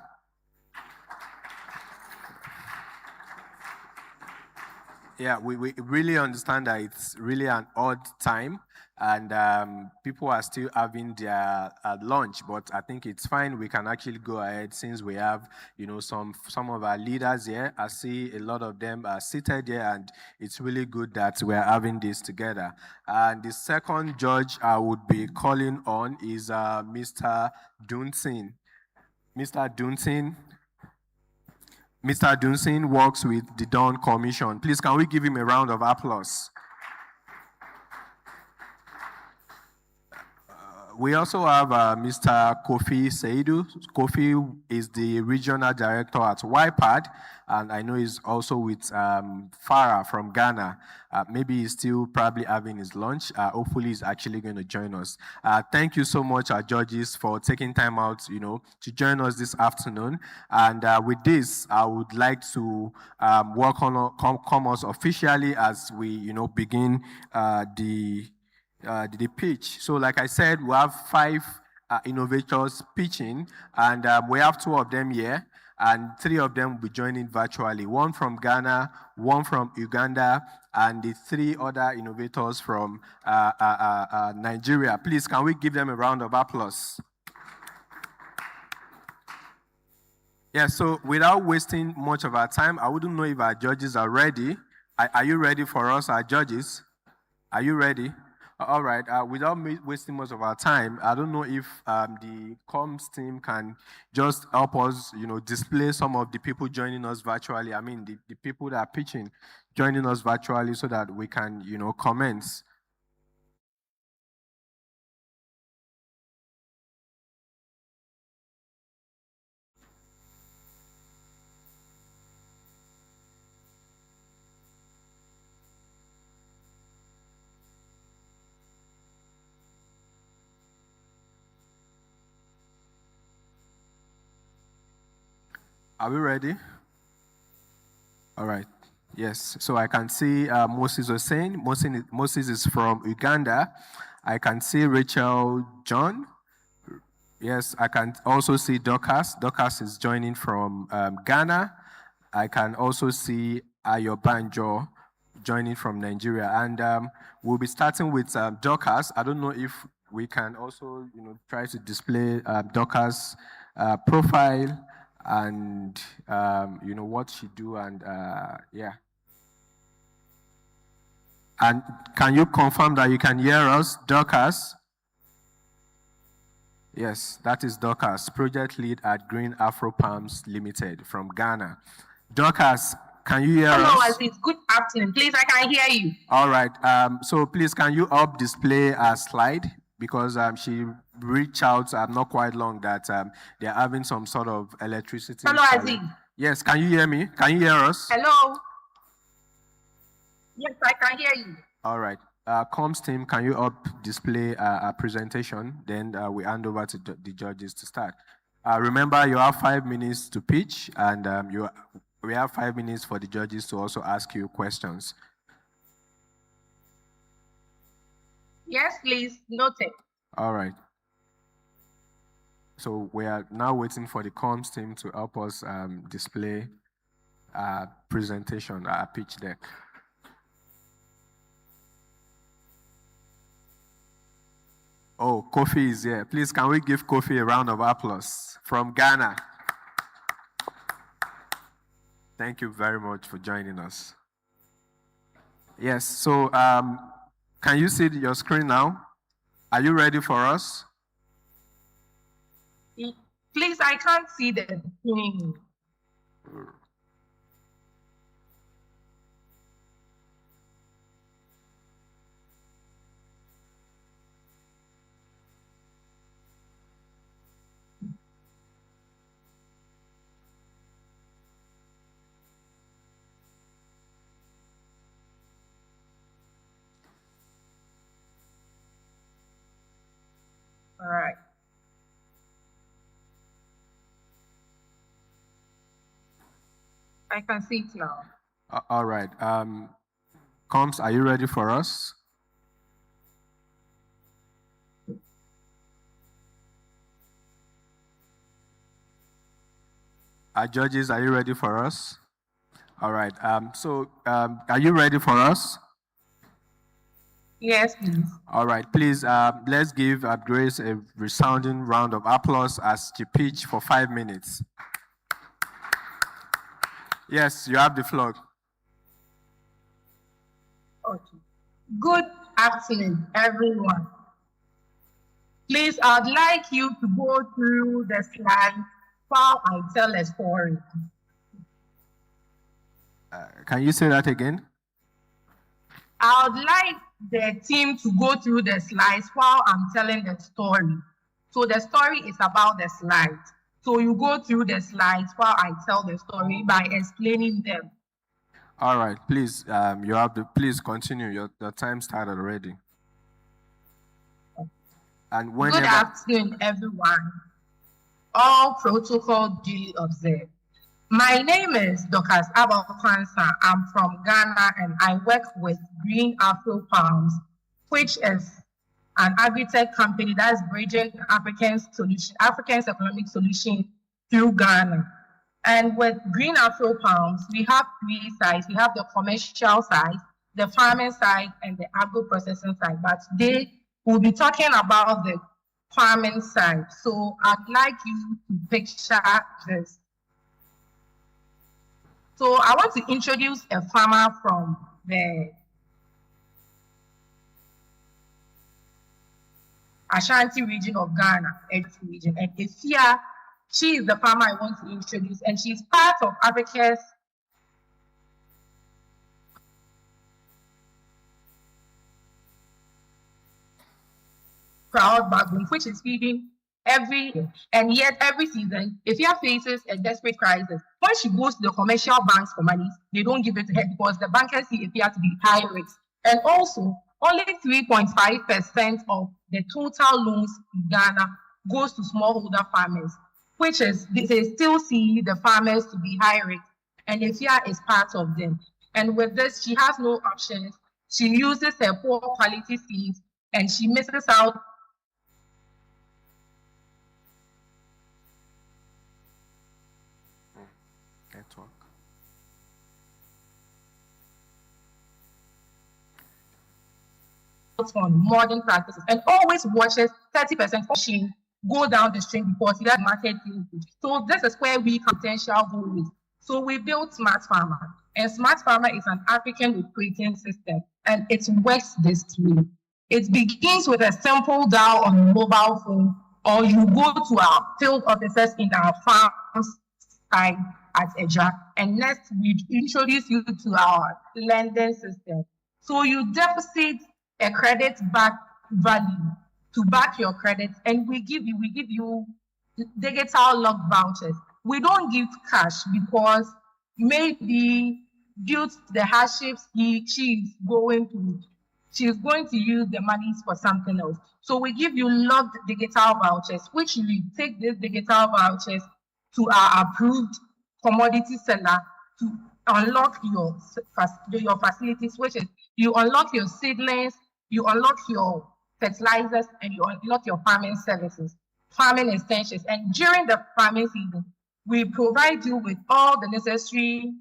Yeah, we really understand that it's really an odd time, and people are still having their lunch, but I think it's fine. We can actually go ahead since we have, some of our leaders here. I see a lot of them are seated here, and it's really good that we're having this together. And the second judge I would be calling on is Mr. Dunsin. Mr. Dunsin works with the Dawn Commission. Please, can we give him a round of applause? We also have Mr. Kofi Seidu. Kofi is the regional director at YPAD, and I know he's also with FARA from Ghana. Maybe he's still probably having his lunch. Hopefully he's actually going to join us. Thank you so much, our judges, for taking time out, to join us this afternoon. And with this, I would like to welcome us officially as we, begin the pitch. So like I said, we have 5 innovators pitching, and we have 2 of them here, and 3 of them will be joining virtually. 1 from Ghana, 1 from Uganda, and the 3 other innovators from Nigeria. Please, can we give them a round of applause? Yeah, so without wasting much of our time, I wouldn't know if our judges are ready. Are you ready for us, our judges? Are you ready? All right. Without wasting much of our time, I don't know if the comms team can just help us, display some of the people joining us virtually. I mean, the people that are pitching, joining us virtually, so that we can, comments. Are we ready? All right. Yes. So I can see Moses Hussein. Moses is from Uganda. I can see Rachel John. Yes, I can also see Dorcas. Dorcas is joining from Ghana. I can also see Ayobanjo joining from Nigeria. And we'll be starting with Dorcas. I don't know if we can also, try to display Dorcas' profile and what she do, and yeah. And can you confirm that you can hear us, Dorcas? Yes, that is Dorcas, project lead at Green Afro Palms Limited from Ghana. Dorcas, can you hear us? Hello, Aziz. Good afternoon. Please, I can hear you. All right. So please, can you up display a slide? Because she reached out not quite long that they're having some sort of electricity. Hello, challenge. Aziz. Yes, can you hear me? Can you hear us? Hello. Yes, I can hear you. All right. Comms team, can you up display a presentation? Then we hand over to the judges to start. Remember, you have 5 minutes to pitch, and we have 5 minutes for the judges to also ask you questions. Yes, please. Noted. All right. So we are now waiting for the comms team to help us display a presentation, a pitch deck. Oh, Kofi is here. Please, can we give Kofi a round of applause from Ghana? Thank you very much for joining us. Yes, so can you see your screen now? Are you ready for us? Please, I can't see the screen. All right. I can see it now. All right. Comms, are you ready for us? Judges, are you ready for us? All right. Are you ready for us? Yes, please. All right, please, let's give Grace a resounding round of applause as she pitch for 5 minutes. Yes, you have the floor. Okay. Good afternoon, everyone. Please, I'd like you to go through the slides while I tell a story. Can you say that again? I would like the team to go through the slides while I'm telling the story. So the story is about the slides. So you go through the slides while I tell the story by explaining them. All right, please, please continue. Your time started already. And whenever... Good afternoon, everyone. All protocol duly observed. My name is Dr. Abakwansa. I'm from Ghana and I work with Green Afro Palms, which is an agri-tech company that's bridging African's economic solution through Ghana. And with Green Afro Palms, we have 3 sides. We have the commercial side, the farming side, and the agro-processing side. But today, we'll be talking about the farming side. So I'd like you to picture this. So I want to introduce a farmer from the Ashanti region of Ghana, Edo region. And Ifia, she is the farmer I want to introduce, and she's part of Africa's proud backbone, which is feeding and yet every season, Ifia faces a desperate crisis. When she goes to the commercial banks for money, they don't give it to her because the bankers see Ifia to be high risk. And also, only 3.5% of the total loans in Ghana goes to smallholder farmers, which is, they still see the farmers to be high risk, and Ifia is part of them. And with this, she has no options. She uses her poor quality seeds, and she misses out network. On modern practices and always watches 30% of she go down the stream because that market is. So this is where we potential go with. So we built Smart Farmer, and Smart Farmer is an African operating system, and it works this way. It begins with a simple dial on a mobile phone, or you go to our field officers in our farm site at Eja, and next we introduce you to our lending system. So you deposit a credit back value to back your credit, and we give you digital lock vouchers. We don't give cash because maybe due to the hardships she's going to use the monies for something else. So we give you locked digital vouchers, which you take these digital vouchers to our approved commodity seller to unlock your facilities, which is you unlock your seedlings, you unlock your fertilizers, and you unlock your farming services, farming extensions. And during the farming season, we provide you with all the necessary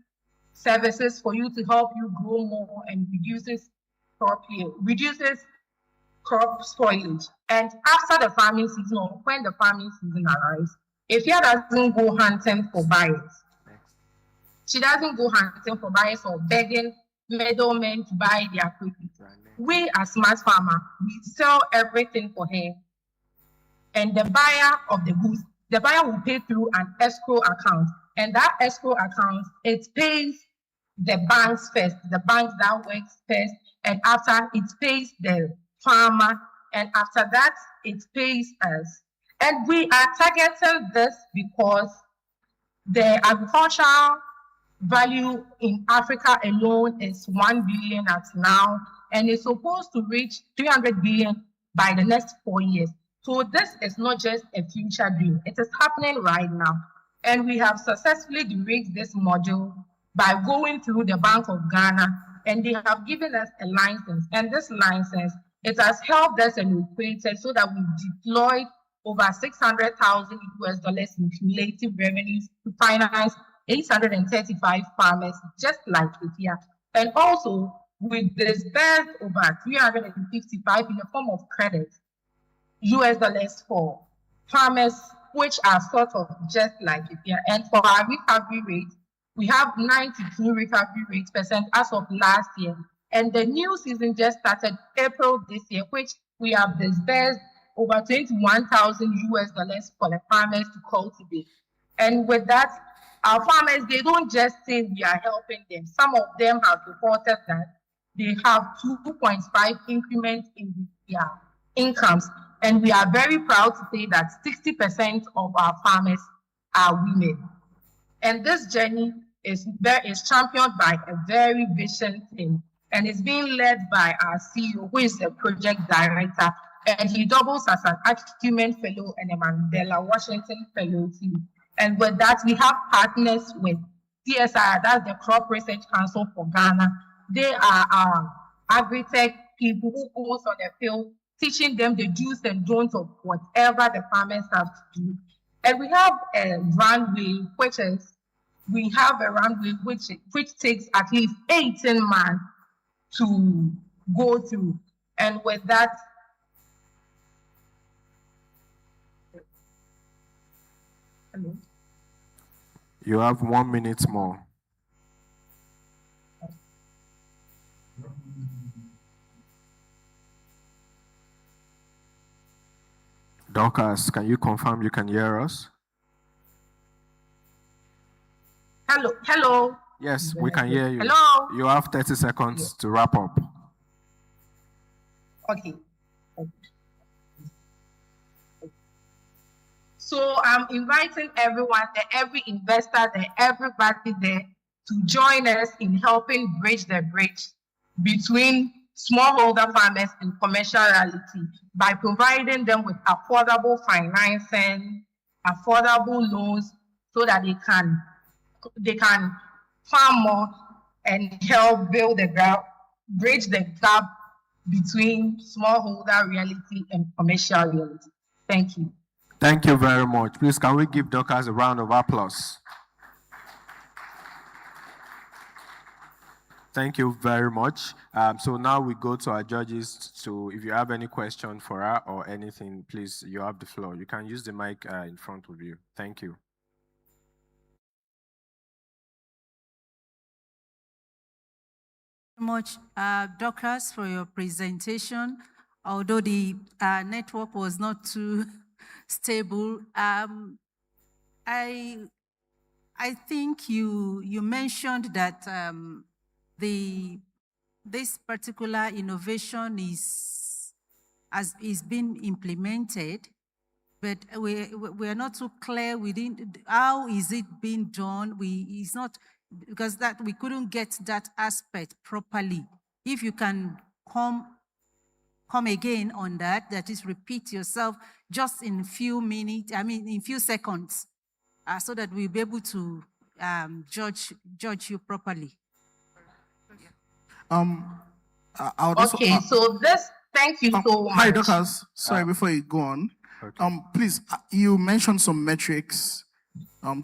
services for you to help you grow more and reduces crop spoilage. And after the farming season, or when the farming season arrives, Ifia doesn't go hunting for buyers. She doesn't go hunting for buyers or begging middlemen to buy their produce. We, as Smart Farmer, we sell everything for her. And the buyer of the goods, the buyer will pay through an escrow account. And that escrow account, it pays the banks first, the banks that works first. And after, it pays the farmer. And after that, it pays us. And we are targeting this because the agricultural value in Africa alone is 1 billion at now, and it's supposed to reach 300 billion by the next 4 years. So this is not just a future dream, it is happening right now. And we have successfully de-risked this model by going through the Bank of Ghana, and they have given us a license. And this license, it has helped us and operated so that we deployed over $600,000 in cumulative revenues to finance 835 farmers just like Ifia. And also, we disbursed over 355 in the form of credit, US$ for farmers, which are sort of just like Ifia. And for our recovery rate, we have 92 recovery rate % as of last year. And the new season just started April this year, which we have disbursed over $21,000 for the farmers to cultivate. And with that, our farmers, they don't just say we are helping them. Some of them have reported that they have 2.5 increments in their incomes. And we are very proud to say that 60% of our farmers are women. And this journey is championed by a very visionary team. And it's being led by our CEO, who is the project director. And he doubles as an Acumen Fellow and a Mandela Washington Fellow too. And with that, we have partners with CSI, that's the Crop Research Council for Ghana. They are our agri-tech people who goes on the field, teaching them the do's and don'ts of whatever the farmers have to do. And we have a runway, which takes at least 18 months to go through. And with that, hello? You have 1 minute more. Dorcas, can you confirm you can hear us? Hello. Yes, we can hear you. Hello. You have 30 seconds to wrap up. Okay. So I'm inviting everyone there, every investor there, everybody there to join us in helping bridge the bridge between smallholder farmers and commercial reality by providing them with affordable financing, affordable loans, so that they can farm more and help build the gap, bridge the gap between smallholder reality and commercial reality. Thank you. Thank you very much. Please, can we give Dorcas a round of applause? Thank you very much. So now we go to our judges. So if you have any question for her or anything, please, you have the floor. You can use the mic in front of you. Thank you. Much, Dorcas, for your presentation. Although the network was not too stable, I think you mentioned that this particular innovation is being implemented, but we're not too clear within how is it being done. It's not, because that we couldn't get that aspect properly. If you can come again on that is repeat yourself just in few minutes, in few seconds, so that we'll be able to judge you properly. Okay, so this, thank you so much. Hi, Dorcas. Sorry, before you go on, okay. Please, you mentioned some metrics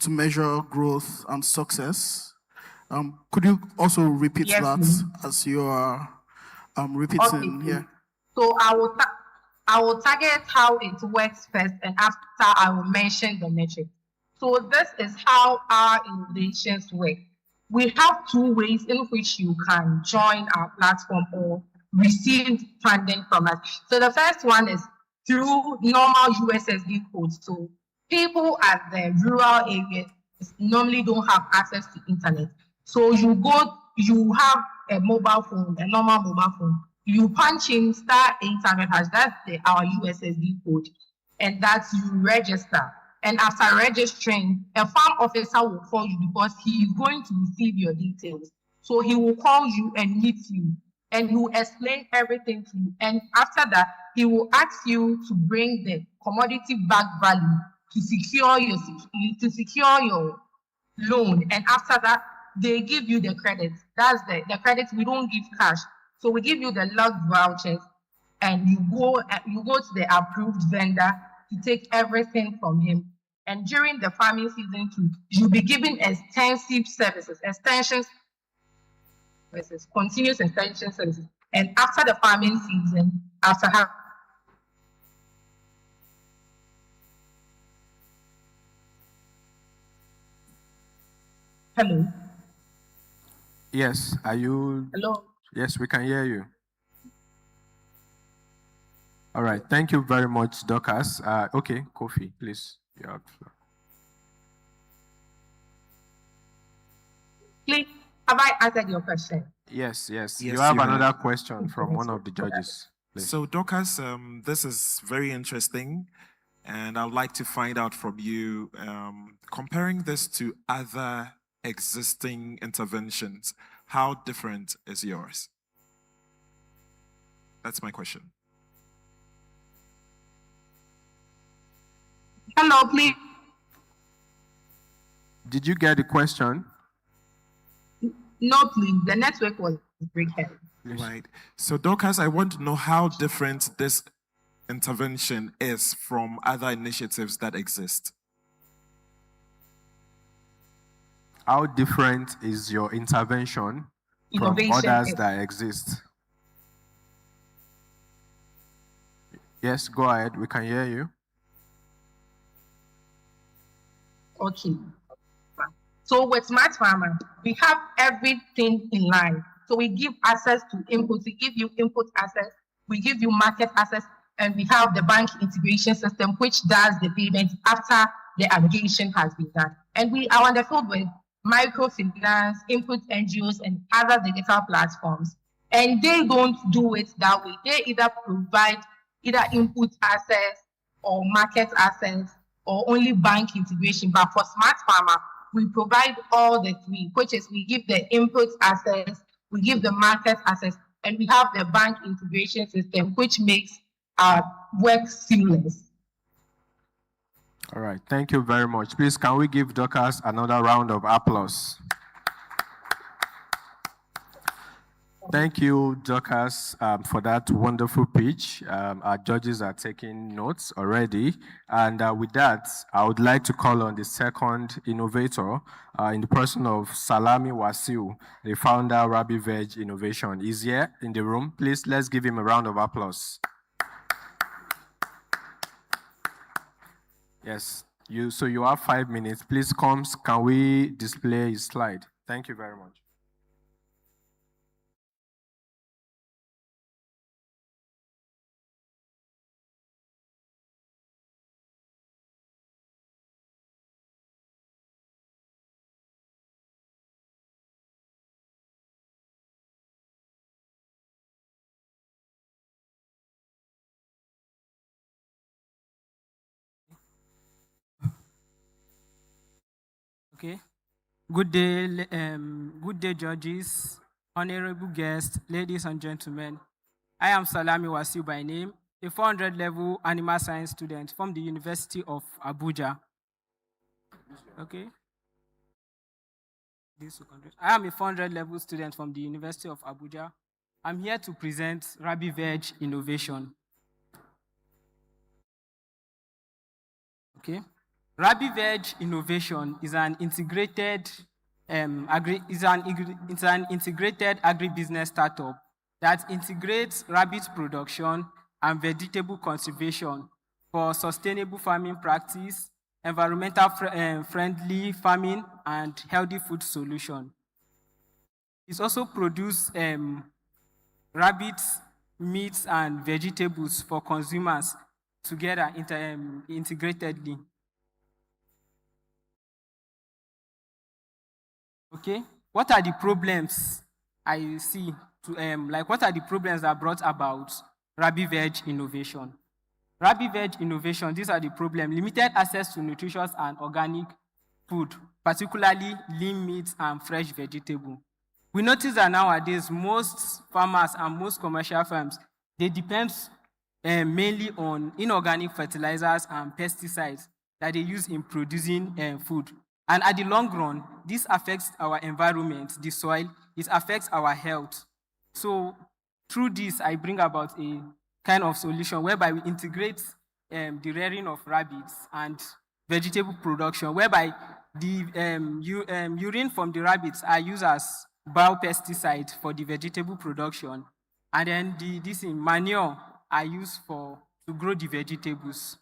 to measure growth and success. Could you also repeat that as you are repeating here? So I will target how it works first, and after I will mention the metric. So this is how our innovations work. We have two ways in which you can join our platform or receive funding from us. So the first one is through normal USSD codes. So people at the rural areas normally don't have access to internet. So you have a mobile phone, a normal mobile phone. You punch in *800#, that's our USSD code, and that's you register. And after registering, a farm officer will call you because he is going to receive your details. So he will call you and meet you, and he will explain everything to you. And after that, he will ask you to bring the commodity back value to secure your loan. And after that, they give you the credits. That's the credits. We don't give cash. So we give you the locked vouchers, and you go to the approved vendor to take everything from him. And during the farming season too, you'll be given extensive services, extensions services, continuous extension services. And after the farming season, Hello. Yes, are you? Hello. Yes, we can hear you. All right, thank you very much, Dorcas. Okay, Kofi, please. You have the floor. Please, have I answered your question? Yes. Yes, You have you another have. question from one of the judges. Please. So, Dorcas, this is very interesting, and I'd like to find out from you, comparing this to other existing interventions, how different is yours? That's my question. Hello, please. Did you get the question? No, please. The network was breaking. Right. So, Dorcas, I want to know how different this intervention is from other initiatives that exist. How different is your intervention from others that exist? Yes, go ahead. We can hear you. Okay. So with Smart Farmer, we have everything in line. So we give access to input. We give you input access. We give you market access. and we have the bank integration system, which does the payment after the allocation has been done. And we are on the field with microfinance, input NGOs, and other digital platforms. And they don't do it that way. They either provide either input access or market access or only bank integration. But for Smart Farmer, we provide all the three, which is we give the input access, we give the market access, and we have the bank integration system, which makes our work seamless. All right, thank you very much. Please, can we give Dorcas another round of applause? Thank you, Dorcas, for that wonderful pitch. Our judges are taking notes already. And with that, I would like to call on the second innovator in the person of Salami Wasiu, the founder of Rabi Veg Innovation. He's here in the room. Please, let's give him a round of applause. Yes, so you have 5 minutes. Please come, can we display his slide? Thank you very much. Okay. Good day, judges, honorable guests, ladies and gentlemen. I am Salami Wasiu by name, a 400 level animal science student from the University of Abuja. Okay. I am a 400 level student from the University of Abuja. I'm here to present Rabi Veg Innovation. Okay. Rabi Veg Innovation is an integrated agribusiness startup that integrates rabbit production and vegetable conservation for sustainable farming practice, environmental friendly farming, and healthy food solution. It also produces rabbit meats and vegetables for consumers together integratedly. Okay, what are the problems I see what are the problems that brought about Rabi Veg Innovation? Rabi Veg Innovation, these are the problems: limited access to nutritious and organic food, particularly lean meats and fresh vegetable. We notice that nowadays most farmers and most commercial farms, they depend mainly on inorganic fertilizers and pesticides that they use in producing food. And at the long run, this affects our environment, the soil, it affects our health. So through this, I bring about a kind of solution whereby we integrate the rearing of rabbits and vegetable production, whereby the urine from the rabbits are used as biopesticide for the vegetable production, and then this manure are used to grow the vegetables.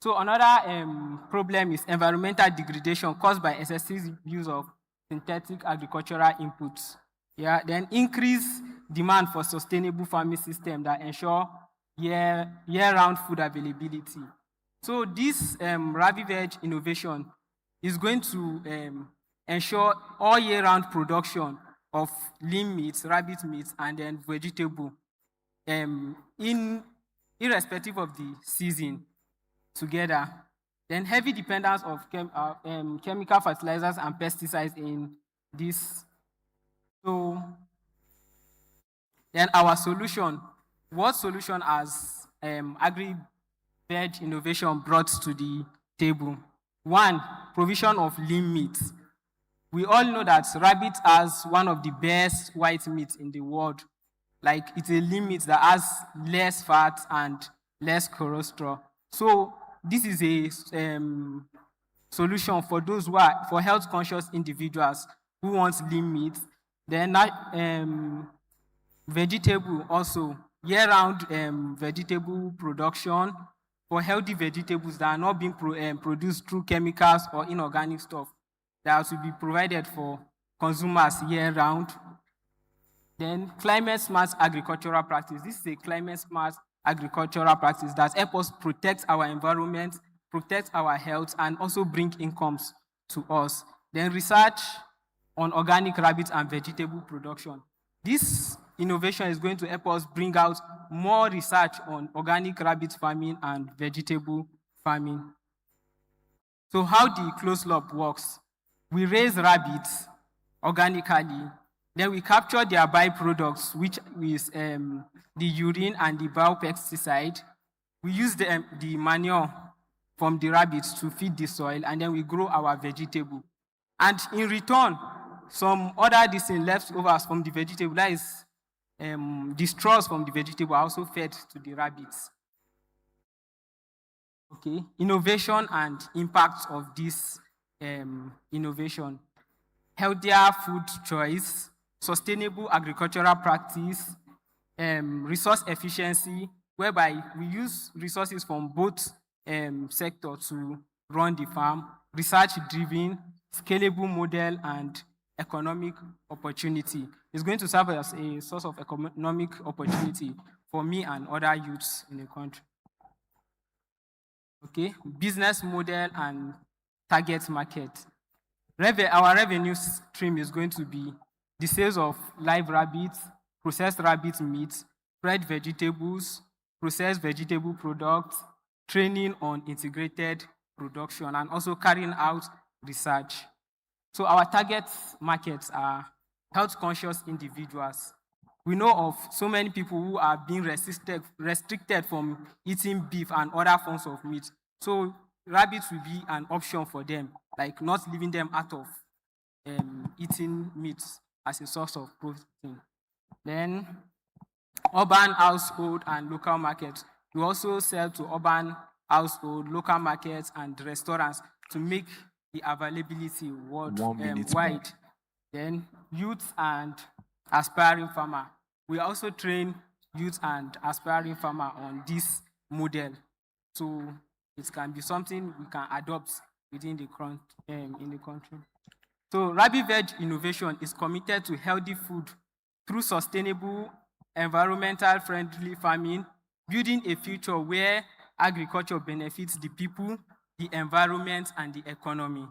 So another problem is environmental degradation caused by excessive use of synthetic agricultural inputs. Yeah, then increase demand for sustainable farming system that ensure year-round food availability. So this Rabi Veg Innovation is going to ensure all year-round production of lean meats, rabbit meats, and then vegetable, irrespective of the season, together. Then heavy dependence of chemical fertilizers and pesticides in this. So then our solution, what solution has Agri-Veg Innovation brought to the table? One, provision of lean meat. We all know that rabbit has one of the best white meat in the world. Like, it's a lean meat that has less fat and less cholesterol. So this is a solution for those who are, for health conscious individuals who want lean meat. Then vegetable also, year-round vegetable production for healthy vegetables that are not being produced through chemicals or inorganic stuff, that will be provided for consumers year-round. Then climate smart agricultural practice. This is a climate smart agricultural practices that help us protect our environment, protect our health, and also bring incomes to us. Then research on organic rabbit and vegetable production. This innovation is going to help us bring out more research on organic rabbit farming and vegetable farming. So how the closed loop works, we raise rabbits organically, then we capture their byproducts, which is the urine and the biopesticide. We use the manure from the rabbits to feed the soil, and then we grow our vegetable. And in return, some other leftovers from the vegetable, that is the straws from the vegetable, are also fed to the rabbits. Okay, innovation and impact of this innovation. Healthier food choice, sustainable agricultural practice, resource efficiency, whereby we use resources from both sectors to run the farm, research-driven, scalable model, and economic opportunity. It's going to serve as a source of economic opportunity for me and other youths in the country. Okay, business model and target market. Our revenue stream is going to be the sales of live rabbits, processed rabbit meat, fried vegetables, processed vegetable products, training on integrated production, and also carrying out research. So our target markets are health-conscious individuals. We know of so many people who are being restricted from eating beef and other forms of meat. So rabbits will be an option for them, like not leaving them out of eating meat as a source of protein. Then urban household and local markets. We also sell to urban household, local markets, and restaurants to make the availability wide. Then youth and aspiring farmer. We also train youth and aspiring farmer on this model. So it can be something we can adopt within the country. So Rabi Veg Innovation is committed to healthy food through sustainable, environmental friendly farming, building a future where agriculture benefits the people, the environment, and the economy.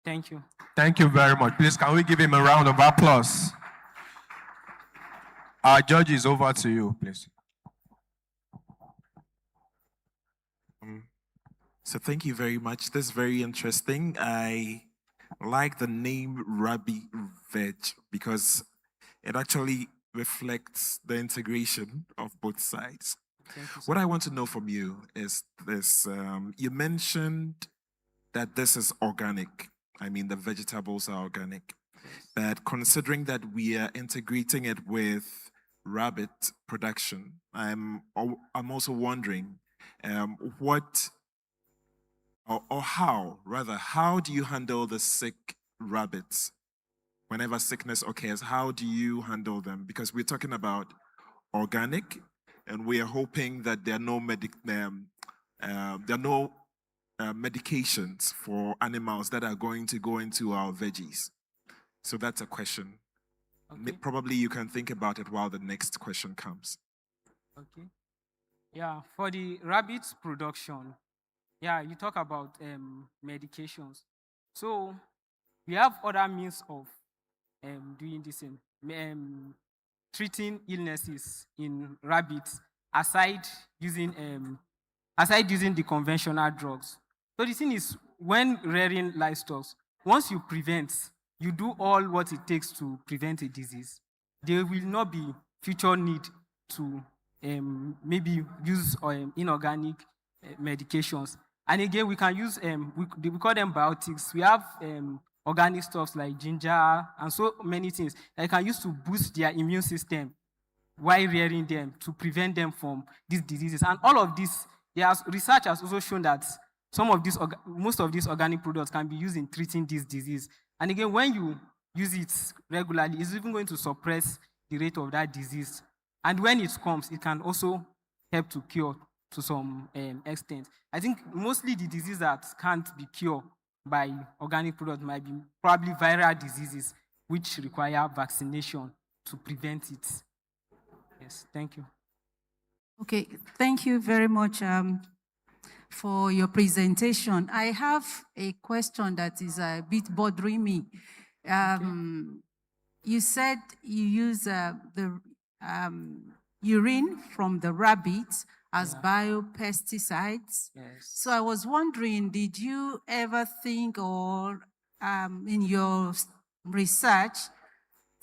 Thank you. Thank you very much. Please, can we give him a round of applause? Our judge is over to you, please. So thank you very much. This is very interesting. I like the name Rabi Veg because it actually reflects the integration of both sides. What I want to know from you is this. You mentioned that this is organic. I mean, the vegetables are organic. But considering that we are integrating it with rabbit production, I'm also wondering how do you handle the sick rabbits? Whenever sickness occurs, how do you handle them? Because we're talking about organic, and we are hoping that there are no medications for animals that are going to go into our veggies. So that's a question. Okay. Probably you can think about it while the next question comes. Okay. Yeah, for the rabbit production, yeah, you talk about medications. So we have other means of doing this treating illnesses in rabbits aside using the conventional drugs. So the thing is, when rearing livestock, once you prevent, you do all what it takes to prevent a disease, there will not be future need to maybe use inorganic medications. And again, we can use, we call them biotics. We have organic stuffs like ginger and so many things that can use to boost their immune system while rearing them to prevent them from these diseases. And all of this, research has also shown that most of these organic products can be used in treating this disease. And again, when you use it regularly, it's even going to suppress the rate of that disease. And when it comes, it can also help to cure to some extent. I think mostly the diseases that can't be cured by organic products might be probably viral diseases, which require vaccination to prevent it. Yes, thank you. Okay, thank you very much for your presentation. I have a question that is a bit bothering me. You said you use the urine from the rabbits as biopesticides. Yes. So I was wondering, did you ever think or in your research,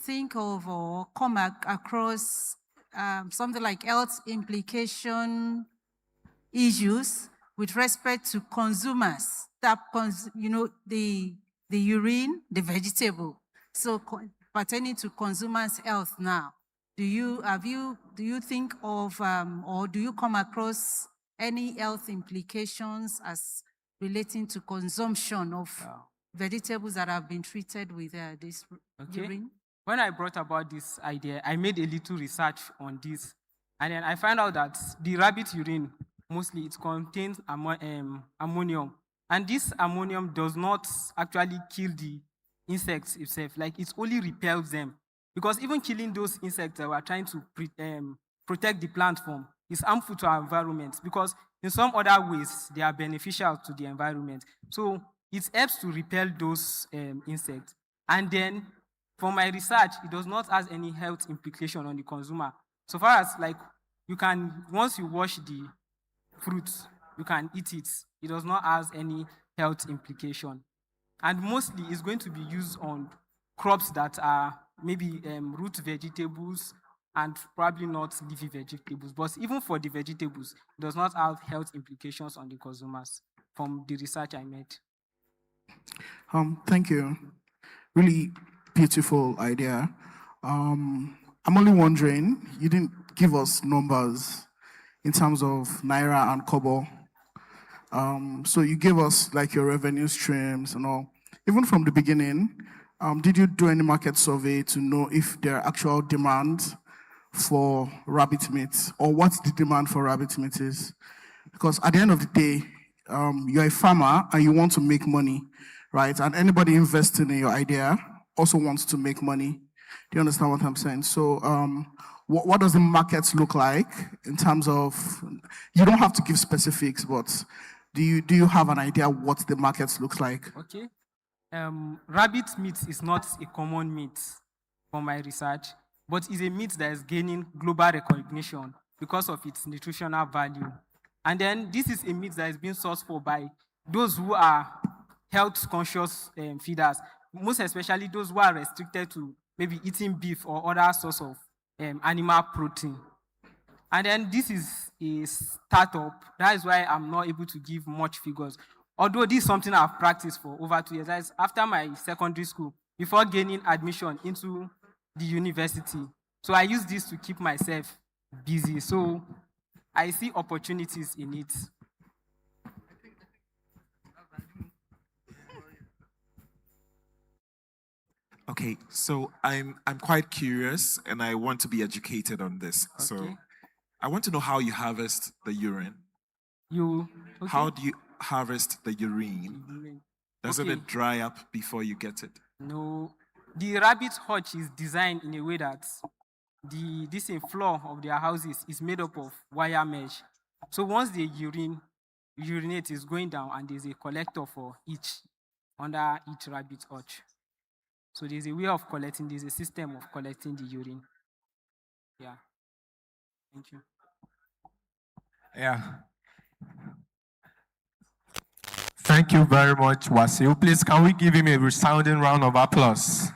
think of or come across something like health implication issues with respect to consumers that the urine, the vegetable, so pertaining to consumers' health now? Do you think of or do you come across any health implications as relating to consumption of vegetables that have been treated with this urine? When I brought about this idea, I made a little research on this. And then I found out that the rabbit urine, mostly it contains ammonium. And this ammonium does not actually kill the insects itself. Like, it only repels them. Because even killing those insects that we're trying to protect the plant from is harmful to our environment. Because in some other ways, they are beneficial to the environment. So it helps to repel those insects. And then, for my research, it does not have any health implication on the consumer. So far as, like, you can, once you wash the fruit, you can eat it. It does not have any health implication. And mostly it's going to be used on crops that are maybe root vegetables and probably not leafy vegetables. But even for the vegetables, it does not have health implications on the consumers from the research I made. Thank you. Really beautiful idea. I'm only wondering, you didn't give us numbers in terms of Naira and Kobo. So you gave us like your revenue streams and all. Even from the beginning, did you do any market survey to know if there are actual demand for rabbit meat or what the demand for rabbit meat is? Because at the end of the day, you're a farmer and you want to make money, right? And anybody investing in your idea also wants to make money. Do you understand what I'm saying? So what does the market look like in terms of, you don't have to give specifics, but do you have an idea what the market looks like? Okay. Rabbit meat is not a common meat from my research, but is a meat that is gaining global recognition because of its nutritional value. And then this is a meat that is being sourced for by those who are health-conscious feeders, most especially those who are restricted to maybe eating beef or other source of animal protein. And then this is a startup. That is why I'm not able to give much figures. Although this is something I've practiced for over 2 years. That is after my secondary school, before gaining admission into the university. So I use this to keep myself busy. So I see opportunities in it. Okay, so I'm quite curious and I want to be educated on this. Okay. So I want to know how you harvest the urine. Okay. How do you harvest the urine? Doesn't it dry up before you get it? No. The rabbit hutch is designed in a way that this floor of their houses is made up of wire mesh. So once they urinate is going down and there's a collector for under each rabbit hutch. So there's a way of collecting, there's a system of collecting the urine. Yeah. Thank you. Yeah. Thank you very much, Wasil. Please, can we give him a resounding round of applause?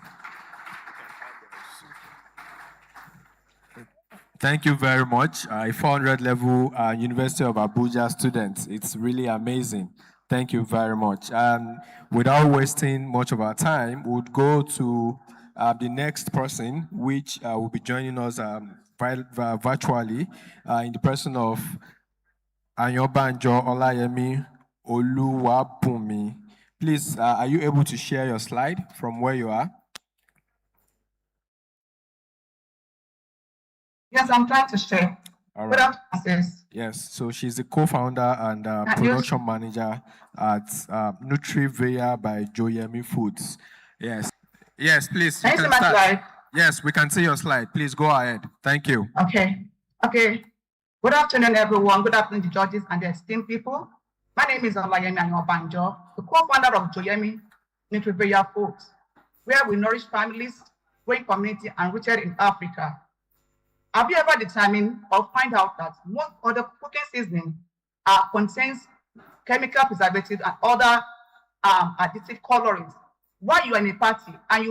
Thank you very much. A 400 level University of Abuja student. It's really amazing. Thank you very much. Without wasting much of our time, we would go to the next person, which will be joining us virtually in the person of Anyobanjo Olayemi Oluwabumi. Please, are you able to share your slide from where you are? Yes, I'm trying to share. All Good right. afternoon. Yes, so she's the co-founder and production manager at Nutrivia by Joyemi Foods. Yes, yes, please. Can you see my slide? Yes, we can see your slide. Please go ahead. Thank you. Okay. Good afternoon, everyone. Good afternoon, the judges and the esteemed people. My name is Olayemi Anobanjo, the co-founder of Joyemi Nutrivia Foods, where we nourish families, growing community, and rooted in Africa. Have you ever determined or find out that most other cooking seasoning contains chemical preservatives and other additive colorings? While you are in a party and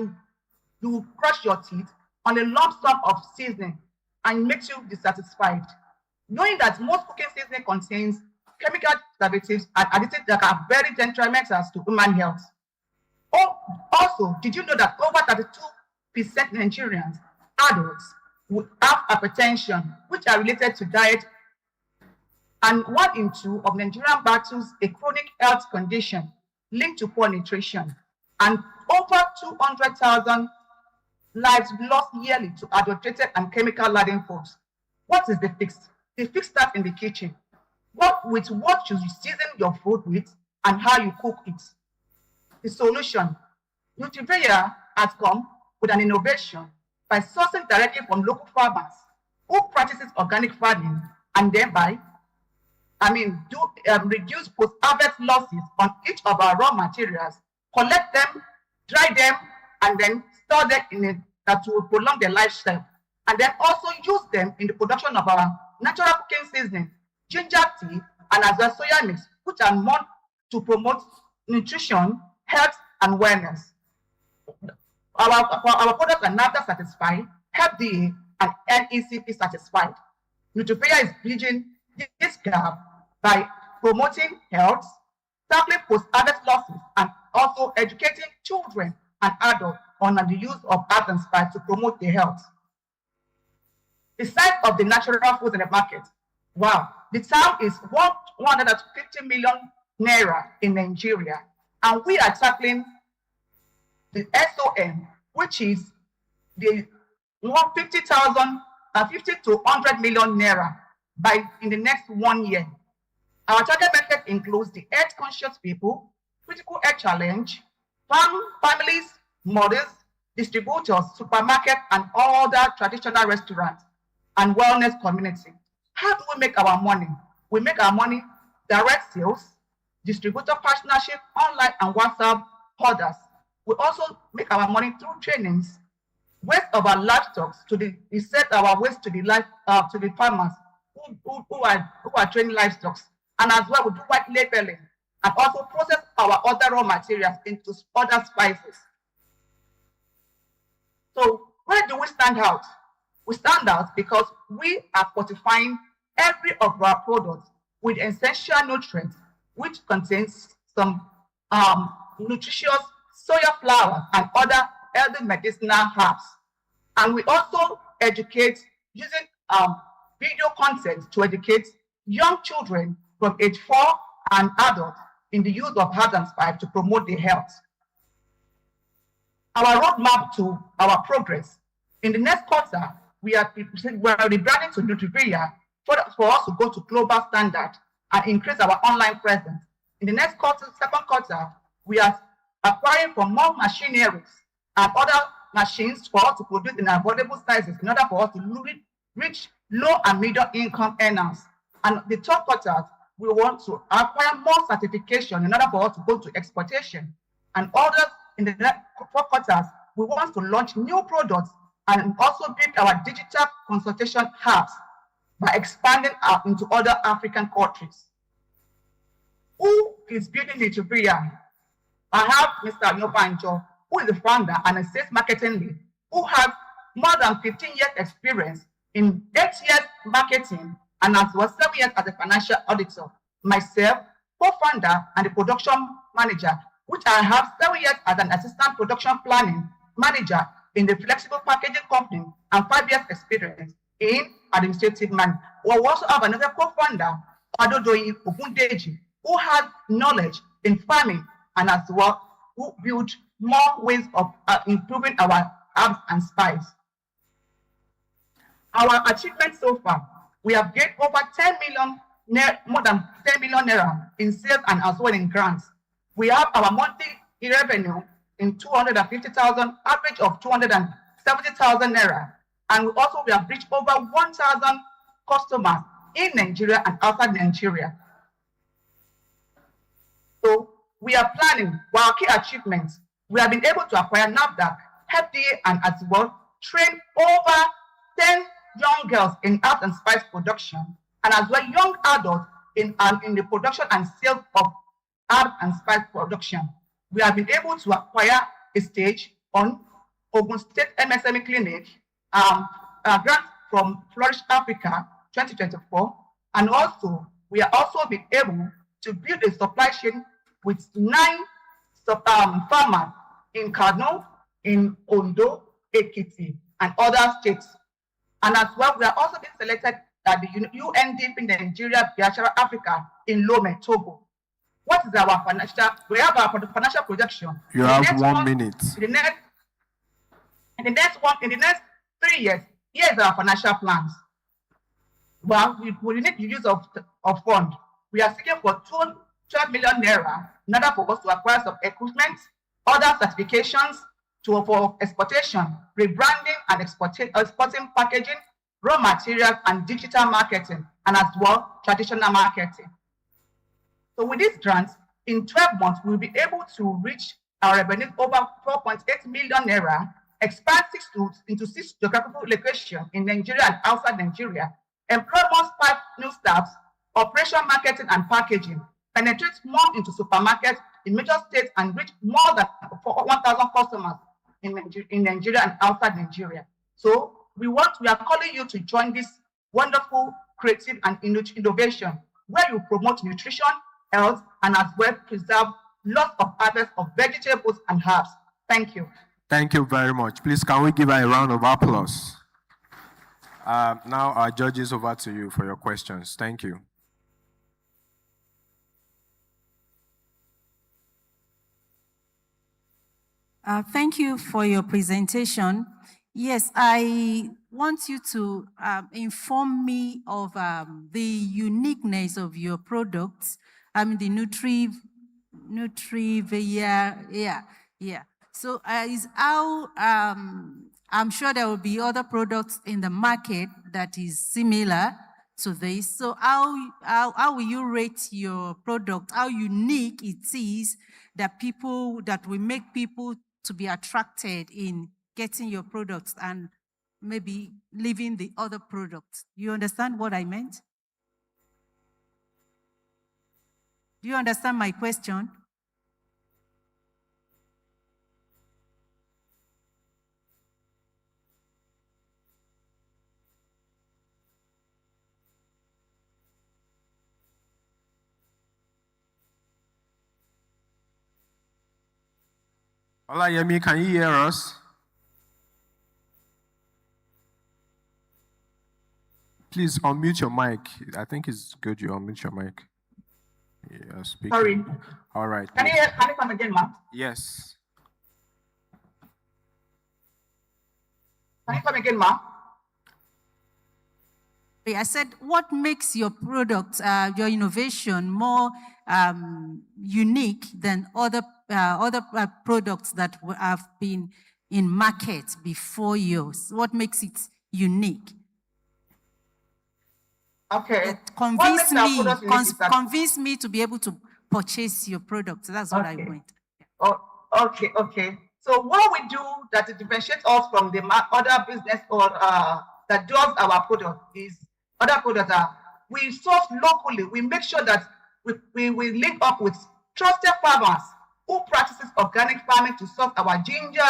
you crush your teeth on a lump sum of seasoning and it makes you dissatisfied, knowing that most cooking seasoning contains chemical preservatives and additives that are very detrimental to human health. Also, did you know that over 32% Nigerians, adults, would have hypertension, which are related to diet, and 1 in 2 of Nigerian battles a chronic health condition linked to poor nutrition, and over 200,000 lives lost yearly to adulterated and chemical-laden foods. What is the fix? The fix starts in the kitchen. What you season your food with and how you cook it. The solution. Nutrivia has come with an innovation by sourcing directly from local farmers who practices organic farming and thereby, reduce post-harvest losses on each of our raw materials, collect them, dry them, and then store them that will prolong their lifespan, and then also use them in the production of our natural cooking seasoning, ginger tea, and as well soya mix, which are more to promote nutrition, health, and wellness. Our products are NAFDAC certified, FDA, and NECP certified. Nutrivia is bridging this gap by promoting health, tackling post-harvest losses, and also educating children and adults on the use of herbs and spices to promote their health. The size of the natural foods in the market, wow, the town is 150 million naira in Nigeria, and we are tackling the SOM, which is the 50 to 100 million naira in the next 1 year. Our target market includes the health-conscious people, critical health challenge, families, mothers, distributors, supermarkets, and other traditional restaurants and wellness community. How do we make our money? We make our money direct sales, distributor partnership, online and WhatsApp orders. We also make our money through trainings, waste of our livestock we set our waste to the farmers who are training livestock, and as well we do white labeling and also process our other raw materials into other spices. So where do we stand out? We stand out because we are fortifying every of our products with essential nutrients, which contains some nutritious soya flour and other healthy medicinal herbs. And we also educate using video content to educate young children from age 4 and adults in the use of herbs and spices to promote their health. Our roadmap to our progress. In the next quarter, we are rebranding to Nutrivia for us to go to global standard and increase our online presence. In the next quarter, second quarter, we are acquiring for more machineries and other machines for us to produce in affordable sizes in order for us to reach low and middle income earners. And the third quarter, we want to acquire more certification in order for us to go to exportation. And others in the next 4 quarters, we want to launch new products and also build our digital consultation hubs by expanding out into other African countries. Who is building Nutrivia? I have Mr. Anobanjo, who is the founder and a sales marketing lead, who has more than 15 years experience in 8 years marketing and as well 7 years as a financial auditor. Myself, co-founder and the production manager, which I have 7 years as an assistant production planning manager in the flexible packaging company and 5 years experience in administrative management. We also have another co-founder, Adodoyi Ogundeji, who has knowledge in farming and as well who build more ways of improving our herbs and spices. Our achievement so far, we have gained over 10 million, more than 10 million naira in sales and as well in grants. We have our monthly revenue in 250,000, average of 270,000 naira. And we have reached over 1,000 customers in Nigeria and outside Nigeria. So we are planning, for our key achievements, we have been able to acquire NAFDAC, FDA, and as well train over 10 young girls in herbs and spice production, and as well young adults in the production and sales of herbs and spice production. We have been able to acquire a stage on Ogun State MSME Clinic, grant from Flourish Africa 2024, and also we are also been able to build a supply chain with 9 farmers in Kano, in Ondo, Ekiti, and other states. And as well, we are also being selected at the UNDP Nigeria, Biafra Africa in Lome, Togo. What is our financial? We have our financial projection. You have 1 minute. In the next 3 years, here is our financial plans. Well, we need the use of fund. We are seeking for 12 million naira in order for us to acquire some equipment, other certifications for exportation, rebranding and exporting packaging, raw materials and digital marketing, and as well traditional marketing. So with these grants, in 12 months, we'll be able to reach our revenue over 4.8 million naira, expand into 6 geographical locations in Nigeria and outside Nigeria, employ more 5 new staffs, operation marketing and packaging, penetrate more into supermarkets in major states and reach more than 1,000 customers in Nigeria and outside Nigeria. So we are calling you to join this wonderful, creative and innovation where you promote nutrition, health, and as well preserve lots of harvest of vegetables and herbs. Thank you. Thank you very much. Please, can we give her a round of applause? Now our judges, over to you for your questions. Thank you. Thank you for your presentation. Yes, I want you to inform me of the uniqueness of your products. I mean, the Nutrivia, yeah. So is how, I'm sure there will be other products in the market that is similar to this. So how will you rate your product? How unique it is that will make people to be attracted in getting your products and maybe leaving the other products? You understand what I meant? Do you understand my question? Hola, Yemi, can you hear us? Please unmute your mic. I think it's good you unmute your mic. Yeah, speaking. Sorry. All right. Can you come again, ma'am? Yes. Can you come again, ma'am? I said, what makes your product, your innovation more unique than other products that have been in market before yours? What makes it unique? Okay. Convince me to be able to purchase your product. That's what I want. Oh, okay. So what we do that differentiates us from the other business or that does our product is other products are we source locally. We make sure that we link up with trusted farmers who practices organic farming to source our ginger,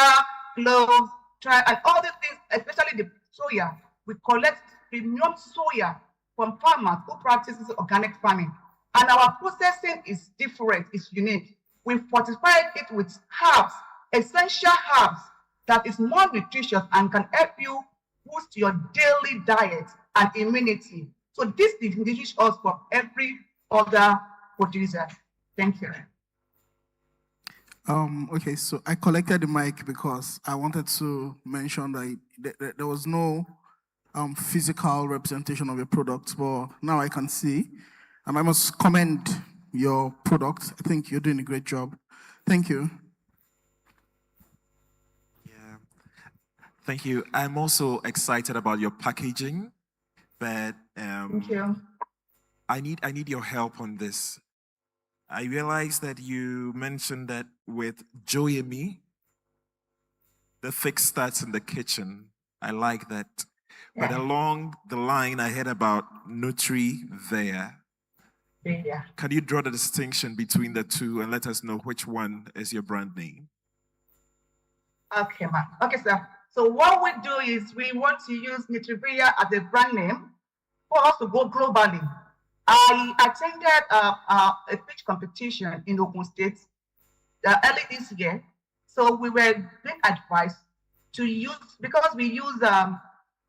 cloves, and all these things, especially the soya. We collect premium soya from farmers who practices organic farming. And our processing is different, it's unique. We fortify it with herbs, essential herbs that is more nutritious and can help you boost your daily diet and immunity. So this distinguishes us from every other producer. Thank you. Okay, so I collected the mic because I wanted to mention that there was no physical representation of your products, but now I can see. And I must commend your product. I think you're doing a great job. Thank you. Yeah, thank you. I'm also excited about your packaging, but thank you. I need your help on this. I realize that you mentioned that with Joyemi, the fix starts in the kitchen. I like that. But along the line, I heard about Nutri there. Yeah. Can you draw the distinction between the two and let us know which one is your brand name? Okay, ma'am. Okay, sir. So what we do is we want to use Nutribria as a brand name for us to go globally. I attended a pitch competition in Ogun State early this year. So we were being advised to use, because we use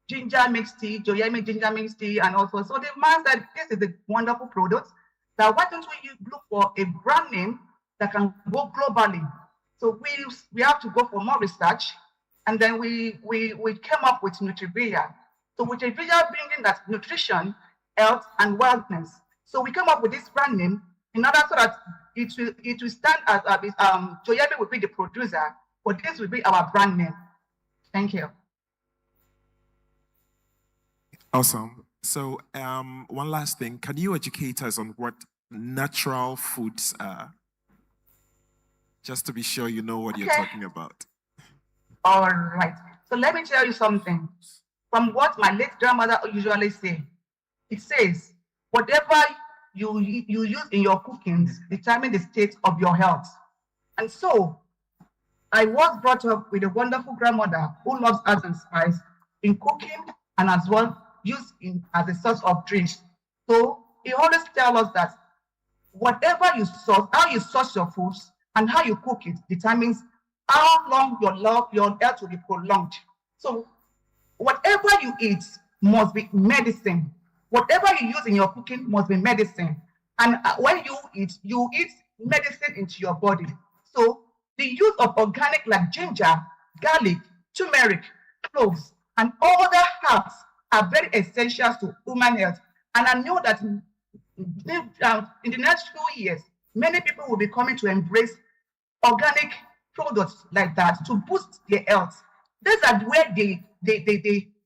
ginger mixed tea, Joyemi ginger mixed tea, and also, so the man said, this is a wonderful product. Now, why don't we look for a brand name that can go globally? So we have to go for more research, and then we came up with Nutribria. So Nutribria bringing that nutrition, health, and wellness. So we came up with this brand name in order so that it will stand as Joyemi will be the producer, but this will be our brand name. Thank you. Awesome. So one last thing, can you educate us on what natural foods are? Just to be sure you know what you're talking about. All right. So let me tell you something. From what my late grandmother usually say, it says, whatever you use in your cookings determine the state of your health. And so I was brought up with a wonderful grandmother who loves herbs and spice in cooking and as well used as a source of drinks. So he always tells us that whatever you source, how you source your foods and how you cook it determines how long your health will be prolonged. So whatever you eat must be medicine. Whatever you use in your cooking must be medicine. And when you eat medicine into your body. So the use of organic like ginger, garlic, turmeric, cloves, and other herbs are very essential to human health. And I know that in the next few years, many people will be coming to embrace organic products like that to boost their health. These are where the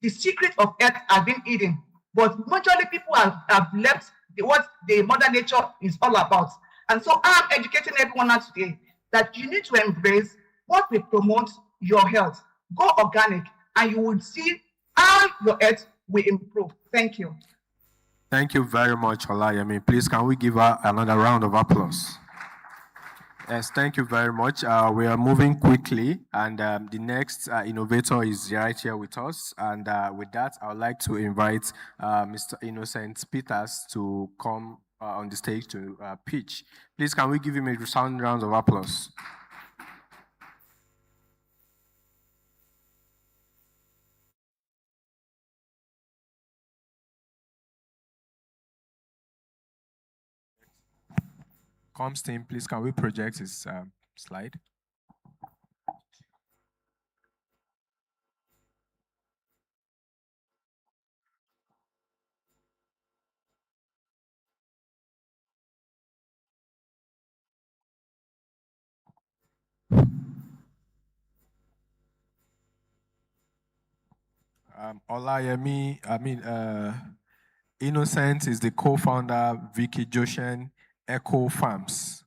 secret of health has been hidden. But majorly people have left what the mother nature is all about. And so I'm educating everyone out today that you need to embrace what will promote your health. Go organic and you will see how your health will improve. Thank you. Thank you very much, Olayemi. Please, can we give her another round of applause? Yes, thank you very much. We are moving quickly, and the next innovator is right here with us. And with that, I would like to invite Mr. Innocent Peters to come on the stage to pitch. Please, can we give him a sound round of applause? Comms team, please, can we project his slide? Olayemi, Innocent is the co-founder, Vicky Joshen, Echo Farms.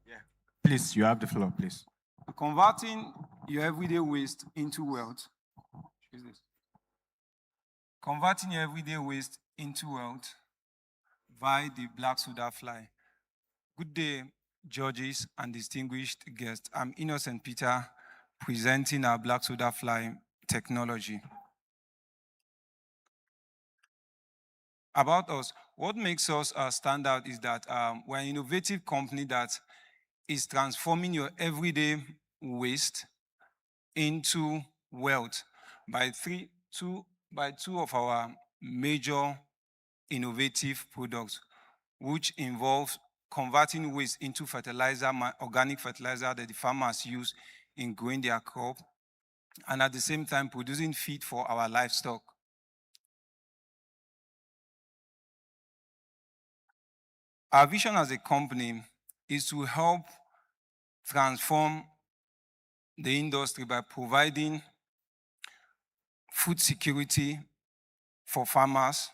Yeah. Please, you have the floor, please. Converting your everyday waste into wealth. Converting your everyday waste into wealth via the black soda fly. Good day, judges and distinguished guests. I'm Innocent Peter, presenting our black soda fly technology. About us, what makes us stand out is that we're an innovative company that is transforming your everyday waste into wealth by two of our major innovative products, which involve converting waste into fertilizer, organic fertilizer that the farmers use in growing their crop, and at the same time producing feed for our livestock. Our vision as a company is to help transform the industry by providing food security for farmers,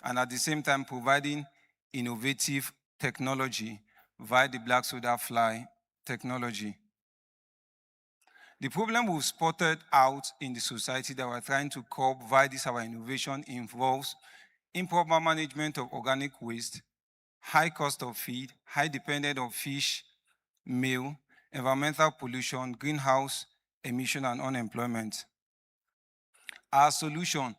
and at the same time providing innovative technology via the black soda fly technology. The problem we've spotted out in the society that we're trying to curb via this our innovation involves improper management of organic waste, high cost of feed, high dependence on fish, meal, environmental pollution, greenhouse emission, and unemployment. Our solution,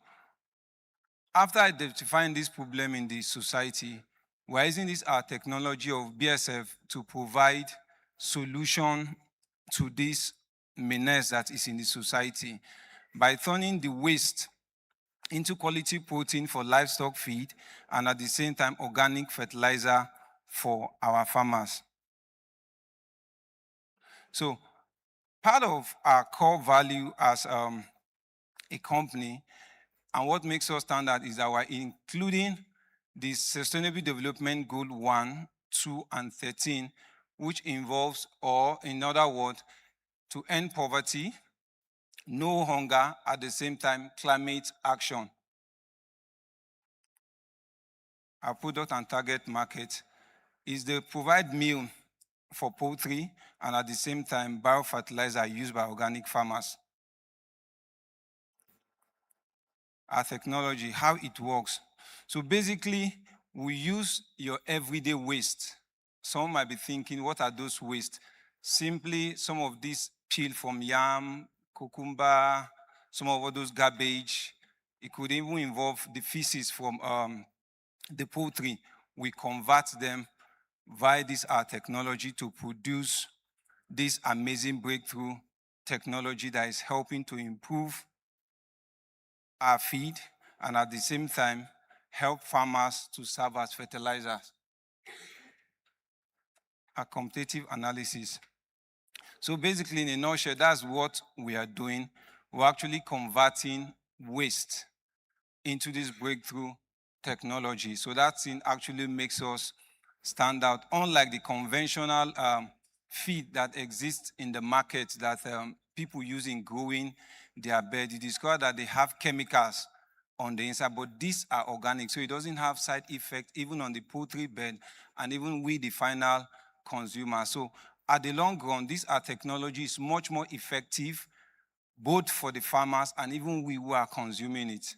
after identifying this problem in the society, we're using this our technology of BSF to provide solution to this menace that is in the society by turning the waste into quality protein for livestock feed and at the same time organic fertilizer for our farmers. So part of our core value as a company and what makes us stand out is that we're including the Sustainable Development Goal 1, 2, and 13, which involves, or in other words, to end poverty, no hunger, at the same time, climate action. Our product and target market is to provide meal for poultry and at the same time, biofertilizer used by organic farmers. Our technology, how it works. So basically, we use your everyday waste. Some might be thinking, what are those waste? Simply some of these peel from yam, cucumber, some of all those garbage. It could even involve the feces from the poultry. We convert them via this our technology to produce this amazing breakthrough technology that is helping to improve our feed and at the same time help farmers to serve as fertilizers. A competitive analysis. So basically, in a nutshell, that's what we are doing. We're actually converting waste into this breakthrough technology. So that thing actually makes us stand out, unlike the conventional feed that exists in the market that people use in growing their bed. You discover that they have chemicals on the inside, but these are organic, so it doesn't have side effect even on the poultry bed and even with the final consumer. So at the long run, this our technology is much more effective, both for the farmers and even we who are consuming it.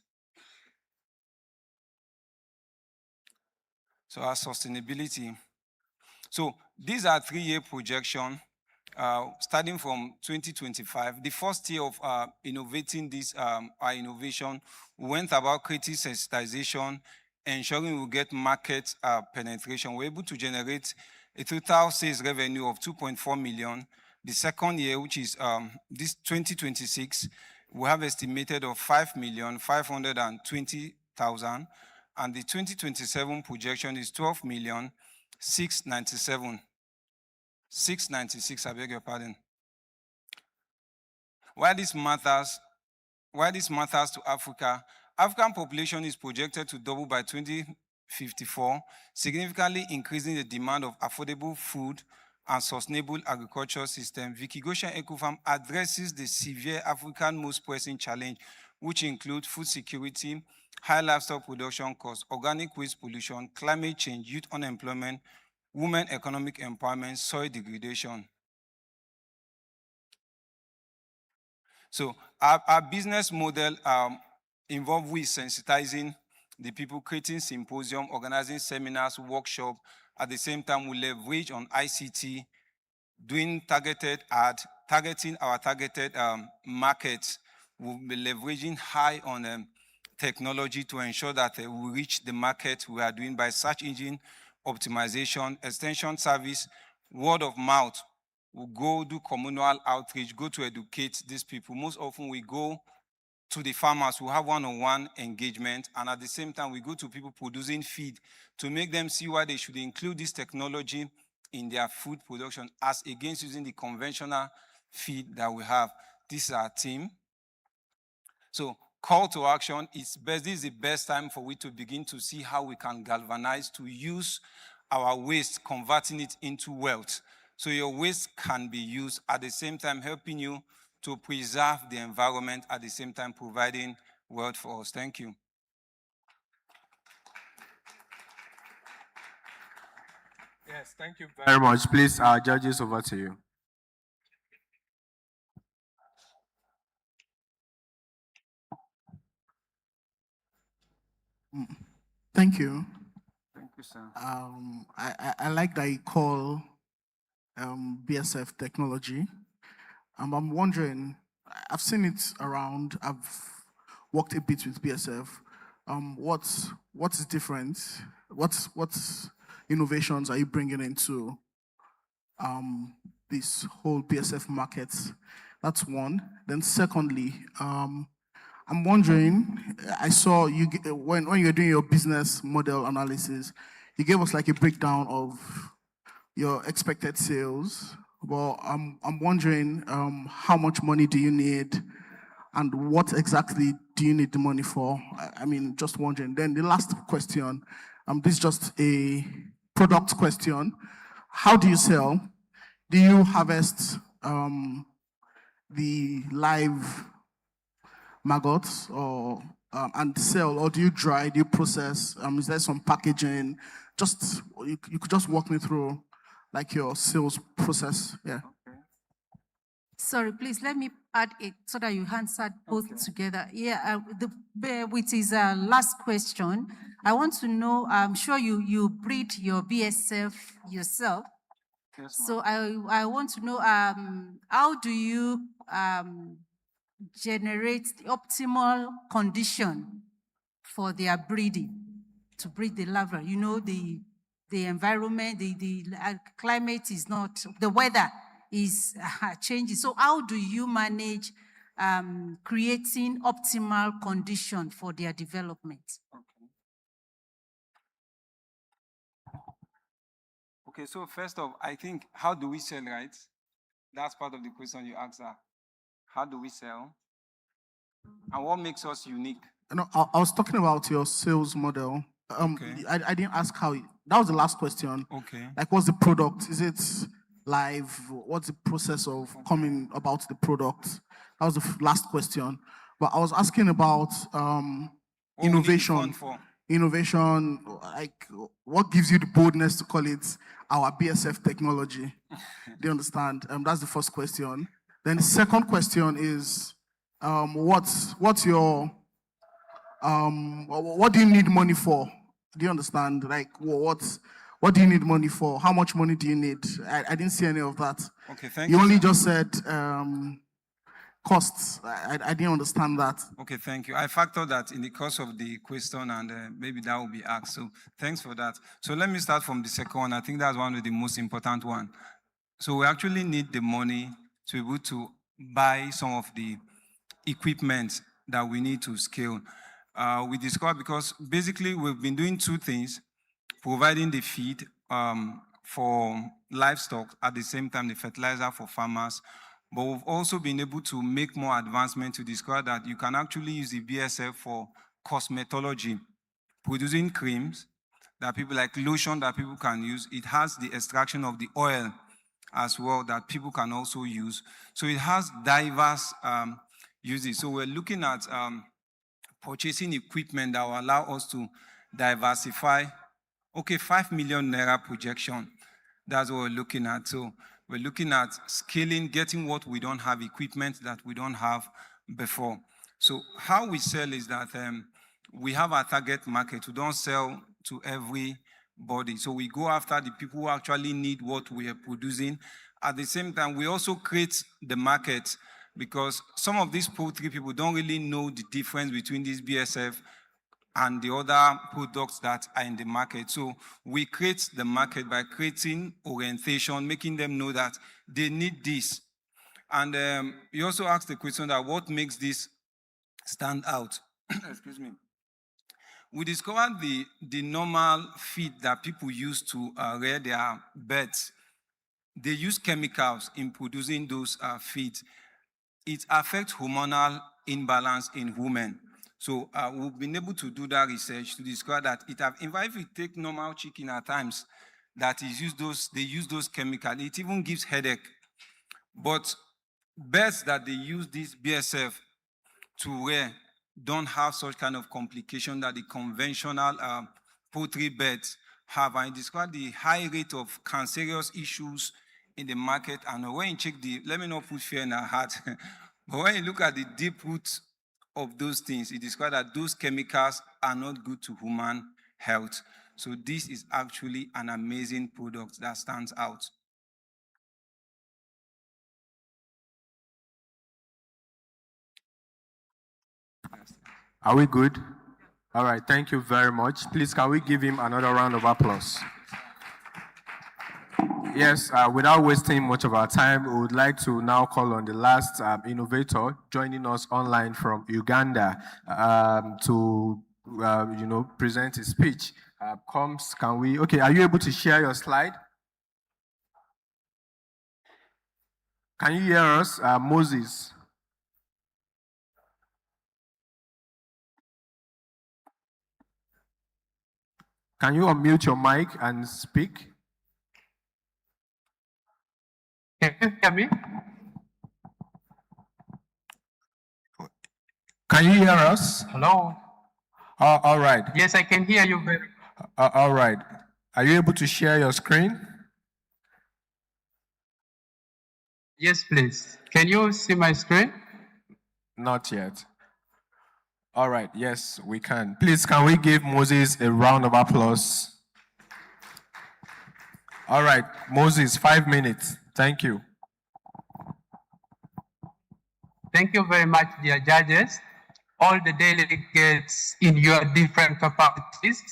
So our sustainability. So these are 3-year projection, starting from 2025. The first year of innovating this, our innovation, we went about creating sensitization, ensuring we get market penetration. We're able to generate a total sales revenue of 2.4 million. The second year, which is this 2026, we have estimated of 5,520,000. And the 2027 projection is 12,697,000. 696, I beg your pardon. Why this matters to Africa, African population is projected to double by 2054, significantly increasing the demand of affordable food and sustainable agricultural system. Vicky Goshen Ecofarm addresses the severe African most pressing challenge, which include food security, high livestock production costs, organic waste pollution, climate change, youth unemployment, women economic empowerment, soil degradation. So our business model involves with sensitizing the people, creating symposium, organizing seminars, workshops. At the same time, we leverage on ICT, doing targeting our targeted markets. We'll be leveraging high on technology to ensure that we reach the market we are doing by search engine optimization, extension service, word of mouth. We'll go do communal outreach, go to educate these people. Most often we go to the farmers who have one-on-one engagement, and at the same time we go to people producing feed to make them see why they should include this technology in their food production as against using the conventional feed that we have. This is our team. So call to action is best. This is the best time for we to begin to see how we can galvanize to use our waste, converting it into wealth. So your waste can be used at the same time helping you to preserve the environment at the same time providing wealth for us. Thank you. Yes, thank you Very much. Please, our judges, over to you. Thank you. Thank you, sir. I like that you call BSF technology. I'm wondering, I've seen it around, I've worked a bit with BSF. What is different? What innovations are you bringing into this whole BSF market? That's one. Then secondly, I'm wondering, I saw you when you're doing your business model analysis, you gave us like a breakdown of your expected sales. Well, I'm wondering how much money do you need and what exactly do you need the money for? I mean, just wondering. Then the last question, this is just a product question. How do you sell? Do you harvest the live maggots or and sell, or do you dry, do you process? Is there some packaging? Just you could just walk me through like your sales process. Yeah. Sorry, please let me add it so that you answered both together. Yeah, with his last question, I want to know, I'm sure you breed your BSF yourself. Yes, so I want to know how do you generate the optimal condition for their breeding, to breed the larvae? You know, the environment, the climate is not, the weather is changing. So how do you manage creating optimal condition for their development? Okay, so first off, I think, how do we sell, right? That's part of the question you asked her. How do we sell? And what makes us unique? No, I was talking about your sales model. Okay. I didn't ask how, that was the last question. Okay. Like, what's the product? Is it live? What's the process of coming about the product? That was the last question. But I was asking about innovation. Innovation, like what gives you the boldness to call it our BSF technology? Do you understand? That's the first question. Then the second question is, what's your, what do you need money for? Do you understand? Like, what do you need money for? How much money do you need? I didn't see any of that. Okay, thank you. You only just said costs. I didn't understand that. Okay, thank you. I factored that in the course of the question, and maybe that will be asked. So thanks for that. So let me start from the second one. I think that's one of the most important one. So we actually need the money to be able to buy some of the equipment that we need to scale. We discovered, because basically we've been doing two things: providing the feed for livestock, at the same time the fertilizer for farmers. But we've also been able to make more advancement to discover that you can actually use the BSF for cosmetology, producing creams that people, like lotion that people can use. It has the extraction of the oil as well that people can also use. So it has diverse uses. So we're looking at purchasing equipment that will allow us to diversify. Okay, 5 million naira projection. That's what we're looking at. So we're looking at scaling, getting what we don't have, equipment that we don't have before. So how we sell is that we have a target market. We don't sell to everybody. So we go after the people who actually need what we are producing. At the same time, we also create the market, because some of these poultry people don't really know the difference between this BSF and the other products that are in the market. So we create the market by creating orientation, making them know that they need this. And you also asked the question that what makes this stand out? Excuse me. We discovered the normal feed that people use to rear their birds. They use chemicals in producing those feeds. It affects hormonal imbalance in women. So we've been able to do that research to discover that if you take normal chicken at times, they use those chemicals, it even gives headache. But birds that they use this BSF to rear don't have such kind of complication that the conventional poultry birds have. And it described the high rate of cancerous issues in the market. And when you check let me not put fear in our heart, but when you look at the deep roots of those things, it describes that those chemicals are not good to human health. So this is actually an amazing product that stands out. Are we good? All right, thank you very much. Please, can we give him another round of applause? Yes, without wasting much of our time, we would like to now call on the last innovator joining us online from Uganda to present his speech. Okay, are you able to share your slide? Can you hear us, Moses? Can you unmute your mic and speak? Can you hear me? Can you hear us? Hello? All right. Yes, I can hear you very all right. Are you able to share your screen? Yes, please. Can you see my screen? Not yet. All right, yes, we can. Please, can we give Moses a round of applause? All right, Moses, 5 minutes. Thank you. Thank you very much, dear judges, all the delegates in your different capacities.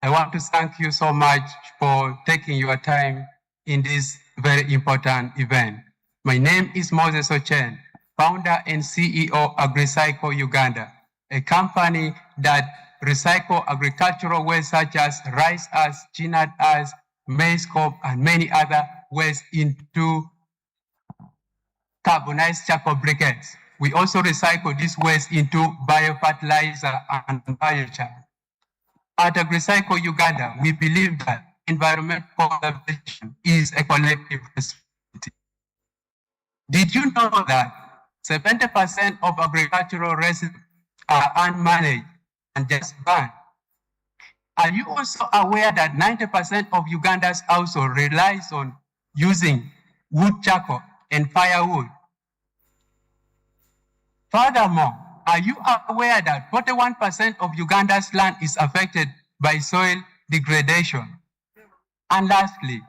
I want to thank you so much for taking your time in this very important event. My name is Moses Ochen, founder and CEO of AgriCycle Uganda, a company that recycle agricultural waste such as rice ash, peanut ash, maize cob, and many other waste into carbonized charcoal briquettes. We also recycle this waste into biofertilizer and biochar. At AgriCycle Uganda, we believe that environmental conservation is a collective responsibility. Did you know that 70% of agricultural residues are unmanaged and just burned? Are you also aware that 90% of Uganda's household relies on using wood charcoal and firewood? Furthermore, are you aware that 41% of Uganda's land is affected by soil degradation? And lastly,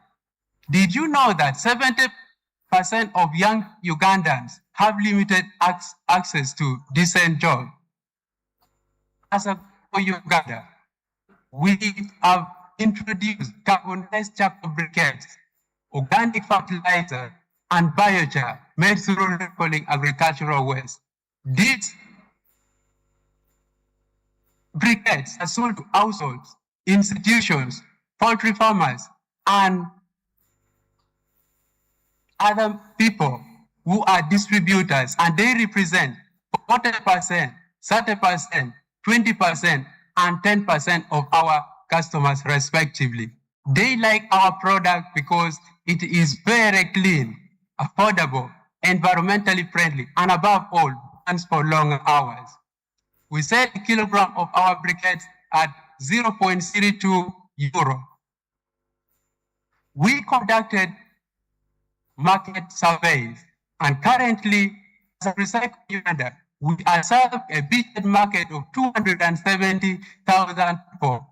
did you know that 70% of young Ugandans have limited access to decent jobs? As a Uganda, we have introduced carbonized charcoal briquettes, organic fertilizer, and biochar made through recycling agricultural waste. These briquettes are sold to households, institutions, poultry farmers, and other people who are distributors, and they represent 40%, 30%, 20%, and 10% of our customers respectively. They like our product because it is very clean, affordable, environmentally friendly, and above all, runs for long hours. We sell a kilogram of our briquettes at 0.32 euro. We conducted market surveys, and currently, as a recycling Uganda, we are serving a beachhead market of 270,000 people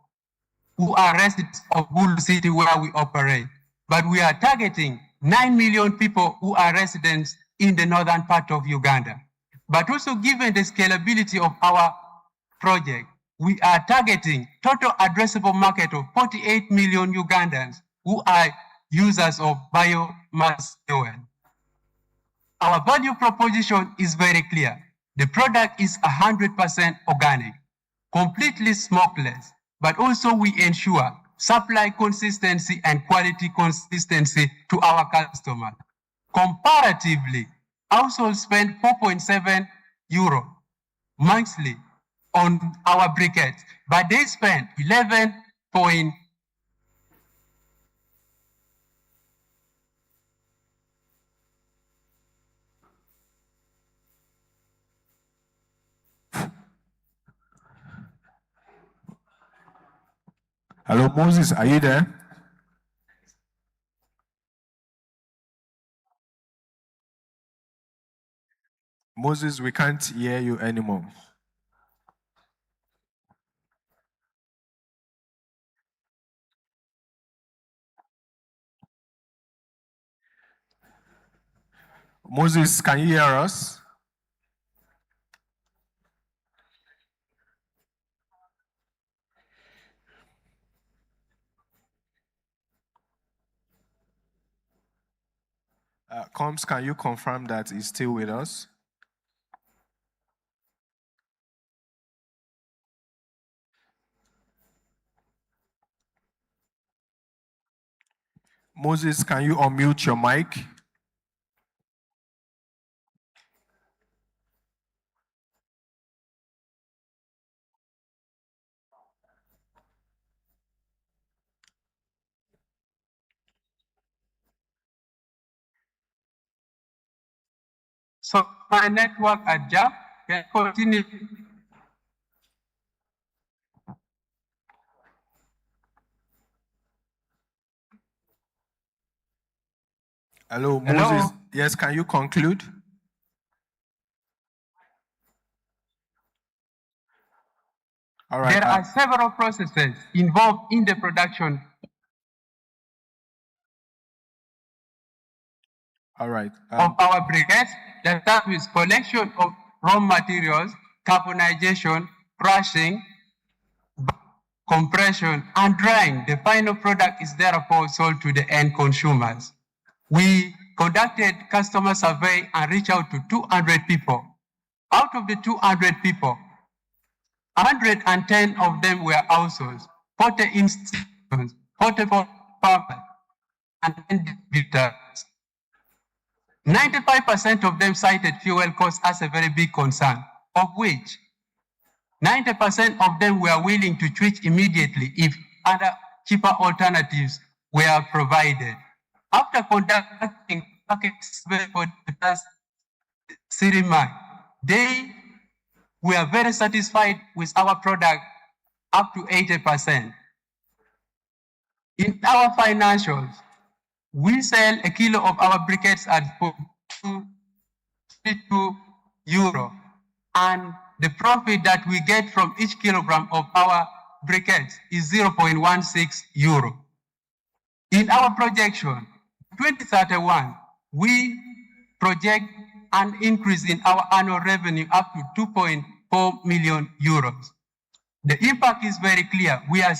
who are residents of Bulu City where we operate. But we are targeting 9 million people who are residents in the northern part of Uganda. But also given the scalability of our project, we are targeting total addressable market of 48 million Ugandans who are users of biomass fuel. Our value proposition is very clear. The product is 100% organic, completely smokeless, but also we ensure supply consistency and quality consistency to our customers. Comparatively, households spend 4.7 euro monthly on our briquettes, but they spend 11. Hello, Moses, are you there? Moses, we can't hear you anymore. Moses, can you hear us? Combs, can you confirm that he's still with us? Moses, can you unmute your mic? So my network at JAP can continue. Hello, Hello? Moses. Yes, can you conclude? All right. There are several processes involved in the production. All right. Of our briquettes that start with collection of raw materials, carbonization, crushing, compression, and drying. The final product is therefore sold to the end consumers. We conducted customer survey and reached out to 200 people. Out of the 200 people, 110 of them were households, 40 institutions, 44 farmers, and 10 distributors. 95% of them cited fuel costs as a very big concern, of which 90% of them were willing to switch immediately if other cheaper alternatives were provided. After conducting market survey for the past 3 months, they were very satisfied with our product, up to 80%. In our financials, we sell a kilo of our briquettes at €2, and the profit that we get from each kilogram of our briquettes is €0.16. In our projection, 2031, we project an increase in our annual revenue up to €2.4 million. The impact is very clear. We are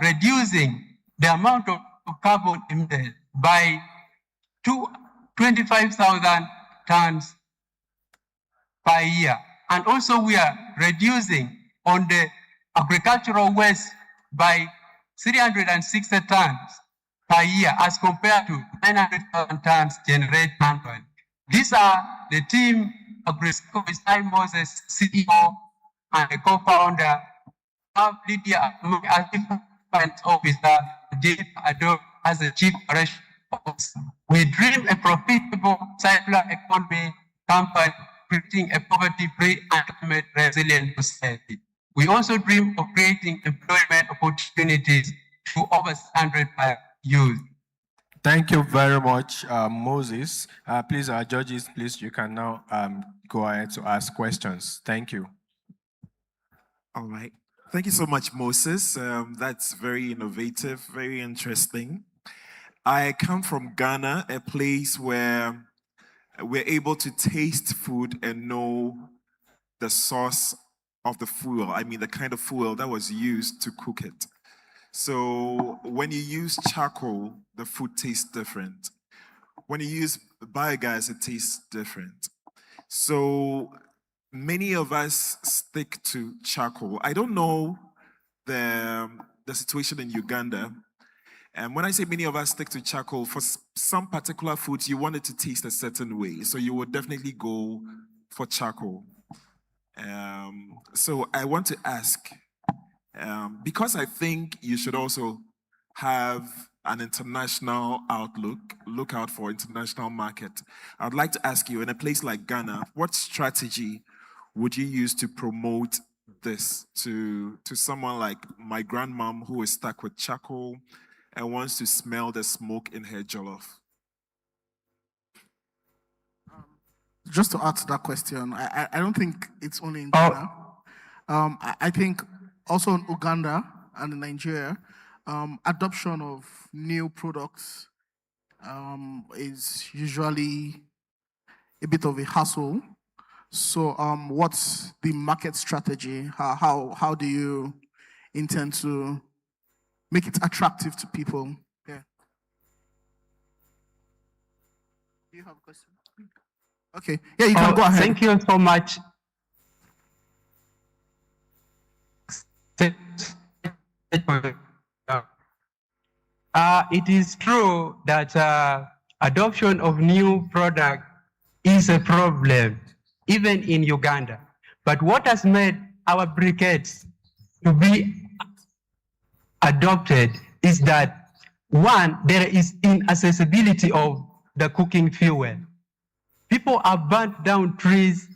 reducing the amount of carbon emitted by 25,000 tons per year. And also we are reducing on the agricultural waste by 360 tons per year as compared to 900,000 tons generated annually. These are the team agricultural with I Moses, CEO and the co-founder, Lydia as the finance officer, Dave Ado as the chief operations officer. We dream a profitable circular economy company creating a poverty-free and climate-resilient society. We also dream of creating employment opportunities to over 100 youth. Thank you very much, Moses. Please, judges, please, you can now go ahead to ask questions. Thank you. All right. Thank you so much, Moses. That's very innovative, very interesting. I come from Ghana, a place where we're able to taste food and know the source of the fuel. I mean, the kind of fuel that was used to cook it. So when you use charcoal, the food tastes different. When you use biogas, it tastes different. So many of us stick to charcoal. I don't know the situation in Uganda. And when I say many of us stick to charcoal, for some particular foods, you want it to taste a certain way. So you would definitely go for charcoal. So I want to ask, because I think you should also have an international outlook, look out for international market. I'd like to ask you, in a place like Ghana, what strategy would you use to promote this to someone like my grandmom who is stuck with charcoal and wants to smell the smoke in her jollof? Just to add to that question, I don't think it's only in Ghana. I think also in Uganda and in Nigeria, adoption of new products is usually a bit of a hassle. So what's the market strategy? How do you intend to make it attractive to people? Yeah. Do you have a question? Okay. Yeah, you can go ahead. Thank you so much. It is true that adoption of new product is a problem, even in Uganda. But what has made our briquettes to be adopted is that, one, there is inaccessibility of the cooking fuel. People have burnt down trees,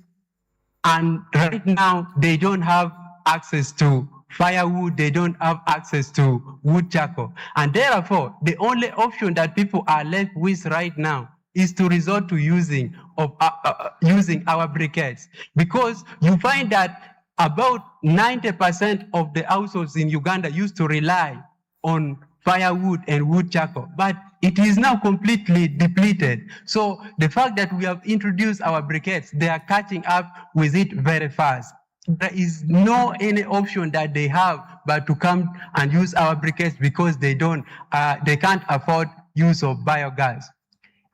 and right now they don't have access to firewood, they don't have access to wood charcoal. And therefore, the only option that people are left with right now is to resort to using our briquettes. Because you find that about 90% of the households in Uganda used to rely on firewood and wood charcoal, but it is now completely depleted. So the fact that we have introduced our briquettes, they are catching up with it very fast. There is no any option that they have but to come and use our briquettes because they can't afford use of biogas.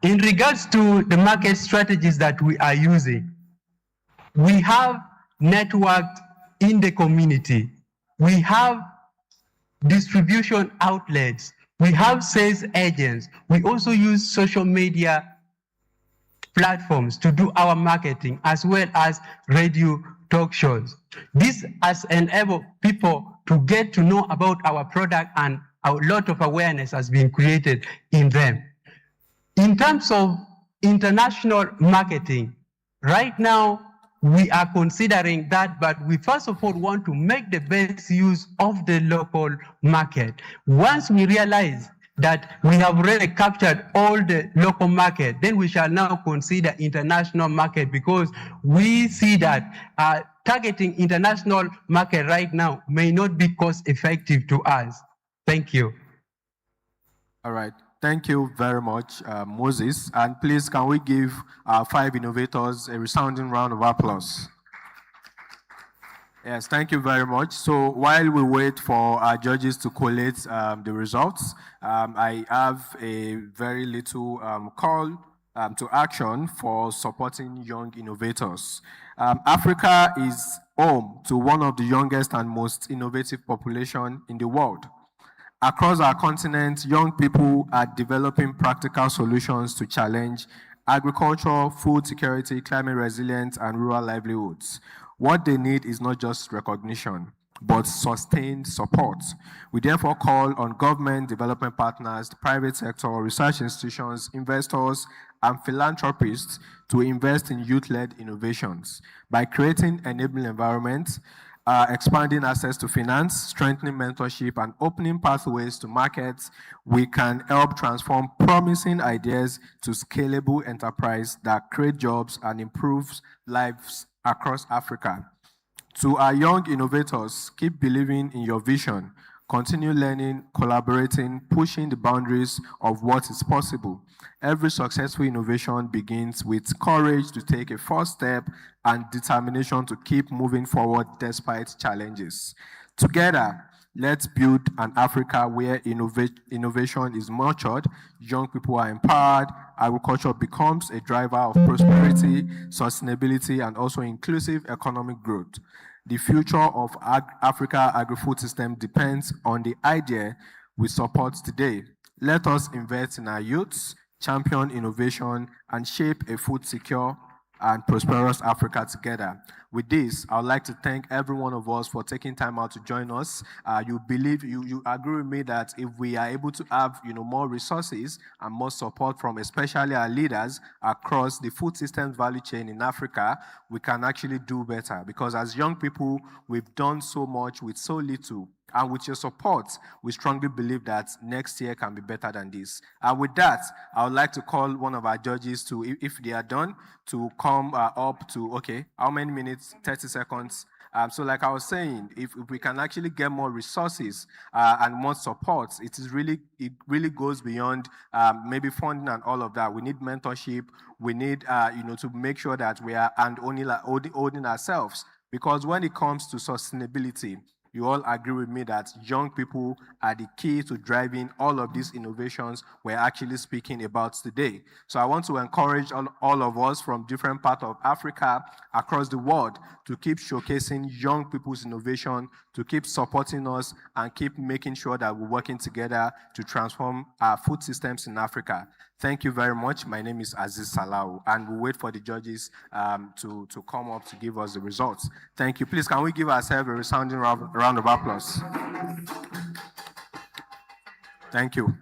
In regards to the market strategies that we are using, we have networked in the community. We have distribution outlets. We have sales agents. We also use social media platforms to do our marketing, as well as radio talk shows. This has enabled people to get to know about our product, and a lot of awareness has been created in them. In terms of international marketing, right now, we are considering that, but we first of all want to make the best use of the local market. Once we realize that we have already captured all the local market, then we shall now consider international market, because we see that targeting international market right now may not be cost effective to us. Thank you. All right. Thank you very much, Moses. And please, can we give our 5 innovators a resounding round of applause? Yes, thank you very much. So while we wait for our judges to collate the results, I have a very little call to action for supporting young innovators. Africa is home to one of the youngest and most innovative population in the world. Across our continent, young people are developing practical solutions to challenge agriculture, food security, climate resilience, and rural livelihoods. What they need is not just recognition, but sustained support. We therefore call on government, development partners, the private sector, research institutions, investors, and philanthropists to invest in youth-led innovations by creating enabling environments, expanding access to finance, strengthening mentorship, and opening pathways to markets. We can help transform promising ideas to scalable enterprise that create jobs and improves lives across Africa. To our young innovators, keep believing in your vision, continue learning, collaborating, pushing the boundaries of what is possible. Every successful innovation begins with courage to take a first step and determination to keep moving forward despite challenges. Together, let's build an Africa where innovation is nurtured, young people are empowered, agriculture becomes a driver of prosperity, sustainability, and also inclusive economic growth. The future of Africa agri-food system depends on the idea we support today. Let us invest in our youths, champion innovation, and shape a food secure and prosperous Africa together. With this, I would like to thank every one of us for taking time out to join us. You agree with me that if we are able to have more resources and more support from especially our leaders across the food systems value chain in Africa, we can actually do better. Because as young people, we've done so much with so little. And with your support, we strongly believe that next year can be better than this. And with that, I would like to call one of our judges to, if they are done, to come up to, okay, how many minutes? 30 seconds. So like I was saying, if we can actually get more resources and more support, it really goes beyond maybe funding and all of that. We need mentorship. We need, to make sure that we are holding ourselves. Because when it comes to sustainability, you all agree with me that young people are the key to driving all of these innovations we're actually speaking about today. So I want to encourage all of us from different parts of Africa, across the world, to keep showcasing young people's innovation, to keep supporting us, and keep making sure that we're working together to transform our food systems in Africa. Thank you very much. My name is Aziz Salau, and we'll wait for the judges to come up to give us the results. Thank you. Please, can we give ourselves a resounding round of applause? Thank you.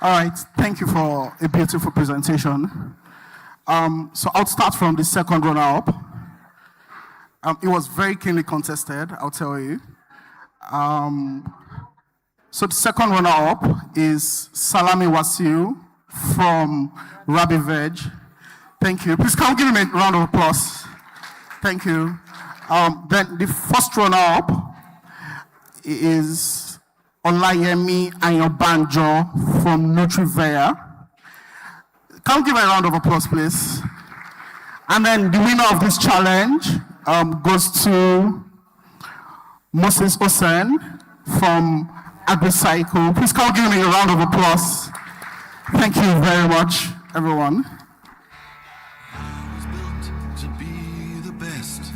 All right, thank you for a beautiful presentation. So I'll start from the second runner-up. It was very keenly contested, I'll tell you. So the second runner-up is Salami Wasiu from Rabi Veg. Thank you. Please come give me a round of applause. Thank you. Then the first runner-up is Olayemi Ayobanjo from Nutrivea. Can we give a round of applause, please? And then the winner of this challenge goes to Moses Osen from AgriCycle. Please come give me a round of applause. Thank you very much, everyone. I was built to be the best,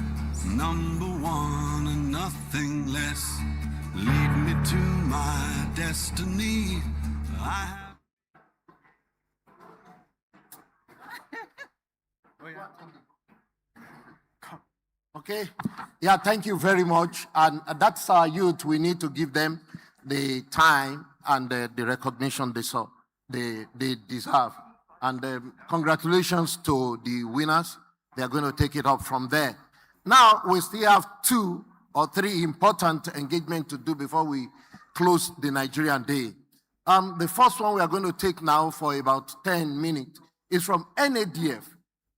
number one and nothing less. Lead me to my destiny. Okay. Yeah, thank you very much. And that's our youth. We need to give them the time and the recognition they deserve. And congratulations to the winners. They are going to take it up from there. Now, we still have 2 or 3 important engagements to do before we close the Nigerian Day. The first one we are going to take now for about 10 minutes is from NADF.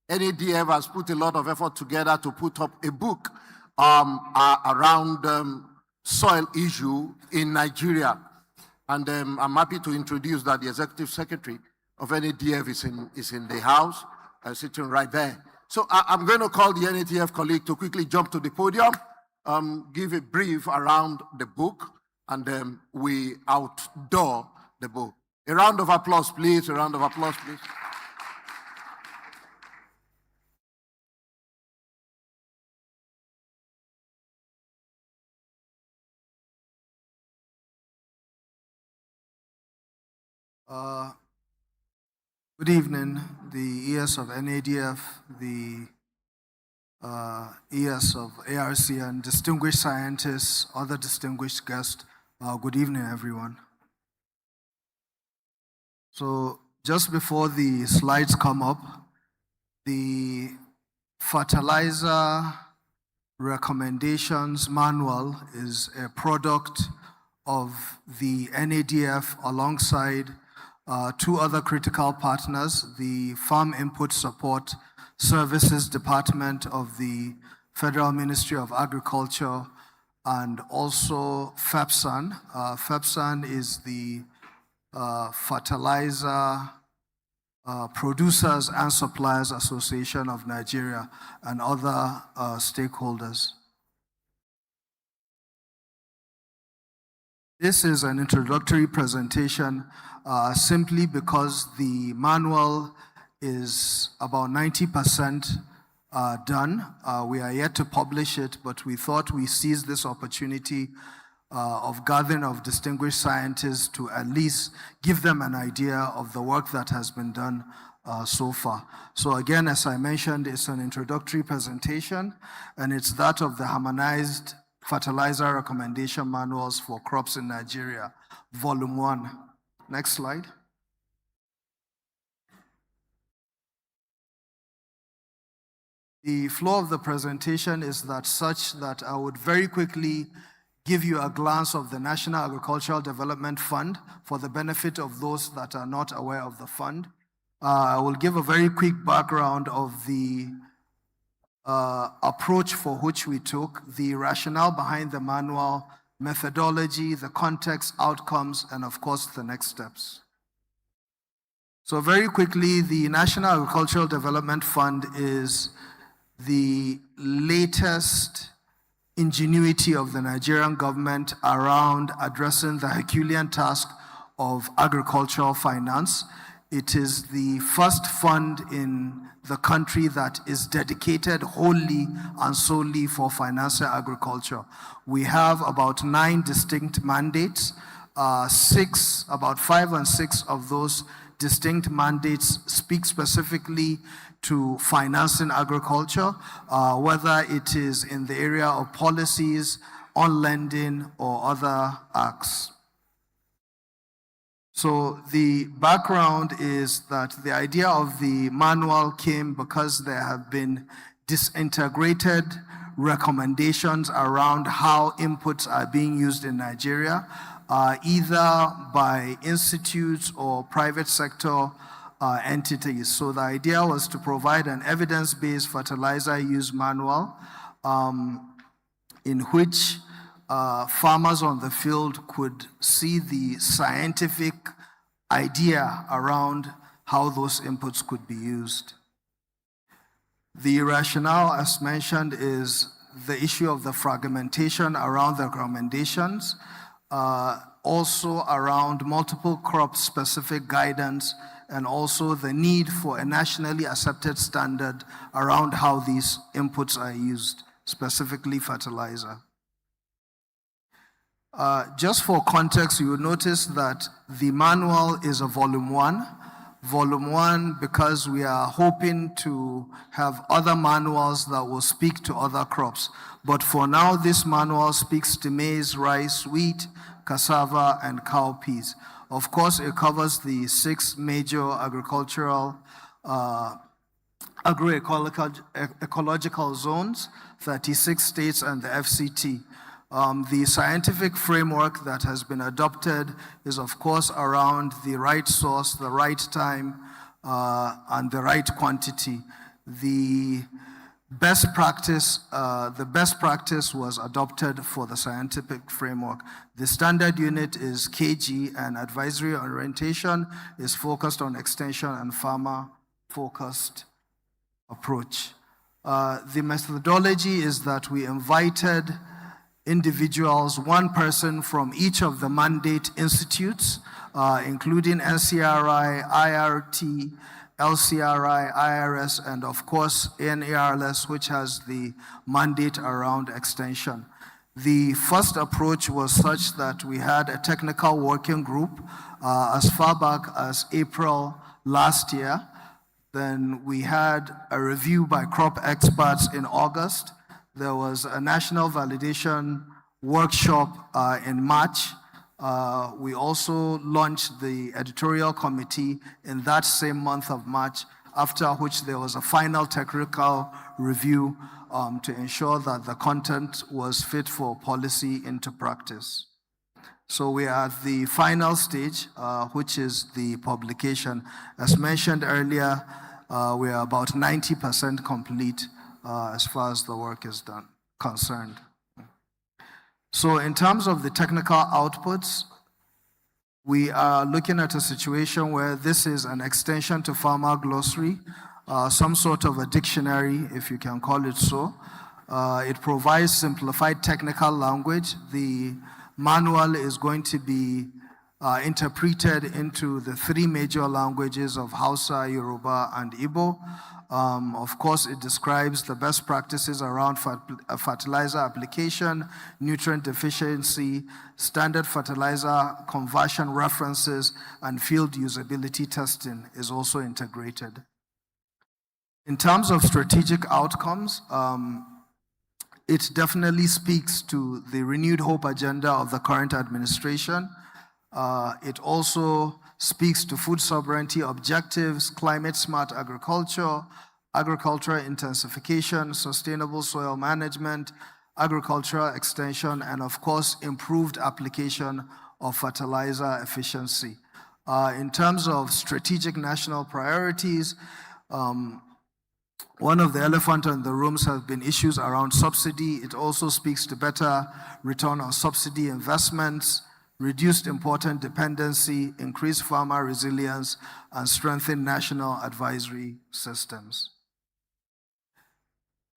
NADF has put a lot of effort together to put up a book around soil issue in Nigeria. And I'm happy to introduce that the Executive Secretary of NADF is in the house, sitting right there. So I'm going to call the NADF colleague to quickly jump to the podium, give a brief around the book, and then we outdoor the book. A round of applause, please. A round of applause, please. Good evening, the ES of NADF, the ES of ARC, and distinguished scientists, other distinguished guests. Good evening, everyone. So just before the slides come up, the fertilizer recommendations manual is a product of the NADF alongside 2 other critical partners, the Farm Input Support Services Department of the Federal Ministry of Agriculture, and also FEPSAN. FEPSAN is the Fertilizer Producers and Suppliers Association of Nigeria, and other stakeholders. This is an introductory presentation simply because the manual is about 90% done. We are yet to publish it, but we thought we seized this opportunity of gathering of distinguished scientists to at least give them an idea of the work that has been done so far. So again, as I mentioned, it's an introductory presentation, and it's that of the Harmonized Fertilizer Recommendation Manuals for Crops in Nigeria, Volume 1. Next slide. The flow of the presentation is such that I would very quickly give you a glance of the National Agricultural Development Fund for the benefit of those that are not aware of the fund. I will give a very quick background of the approach for which we took, the rationale behind the manual, methodology, the context, outcomes, and of course the next steps. So very quickly, the National Agricultural Development Fund is the latest ingenuity of the Nigerian government around addressing the Herculean task of agricultural finance. It is the first fund in the country that is dedicated wholly and solely for financing agriculture. We have about 9 distinct mandates. About 5 and 6 of those distinct mandates speak specifically to financing agriculture, whether it is in the area of policies, on lending, or other acts. So the background is that the idea of the manual came because there have been disintegrated recommendations around how inputs are being used in Nigeria, either by institutes or private sector entities. So the idea was to provide an evidence-based fertilizer use manual in which farmers on the field could see the scientific idea around how those inputs could be used. The rationale, as mentioned, is the issue of the fragmentation around the recommendations, also around multiple crop-specific guidance, and also the need for a nationally accepted standard around how these inputs are used, specifically fertilizer. Just for context, you will notice that the manual is a volume 1. Volume 1 because we are hoping to have other manuals that will speak to other crops. But for now, this manual speaks to maize, rice, wheat, cassava, and cowpeas. Of course, it covers the 6 major agricultural, agroecological zones, 36 states, and the FCT. The scientific framework that has been adopted is, of course, around the right source, the right time, and the right quantity. The best practice was adopted for the scientific framework. The standard unit is kg, and advisory orientation is focused on extension and farmer-focused approach. The methodology is that we invited individuals, 1 person from each of the mandate institutes, including NCRI, IRT, LCRI, IRS, and of course NARLS, which has the mandate around extension. The first approach was such that we had a technical working group as far back as April last year. Then we had a review by crop experts in August. There was a national validation workshop in March. We also launched the editorial committee in that same month of March, after which there was a final technical review to ensure that the content was fit for policy into practice. So we are at the final stage, which is the publication. As mentioned earlier, we are about 90% complete as far as the work is concerned. So in terms of the technical outputs, we are looking at a situation where this is an extension to farmer glossary, some sort of a dictionary, if you can call it so. It provides simplified technical language. The manual is going to be interpreted into the 3 major languages of Hausa, Yoruba, and Igbo. Of course, it describes the best practices around fertilizer application, nutrient deficiency, standard fertilizer conversion references, and field usability testing is also integrated. In terms of strategic outcomes, it definitely speaks to the renewed hope agenda of the current administration. It also speaks to food sovereignty objectives, climate-smart agriculture, agricultural intensification, sustainable soil management, agricultural extension, and of course, improved application of fertilizer efficiency. In terms of strategic national priorities, one of the elephant in the rooms has been issues around subsidy. It also speaks to better return on subsidy investments, reduced important dependency, increased farmer resilience, and strengthen national advisory systems.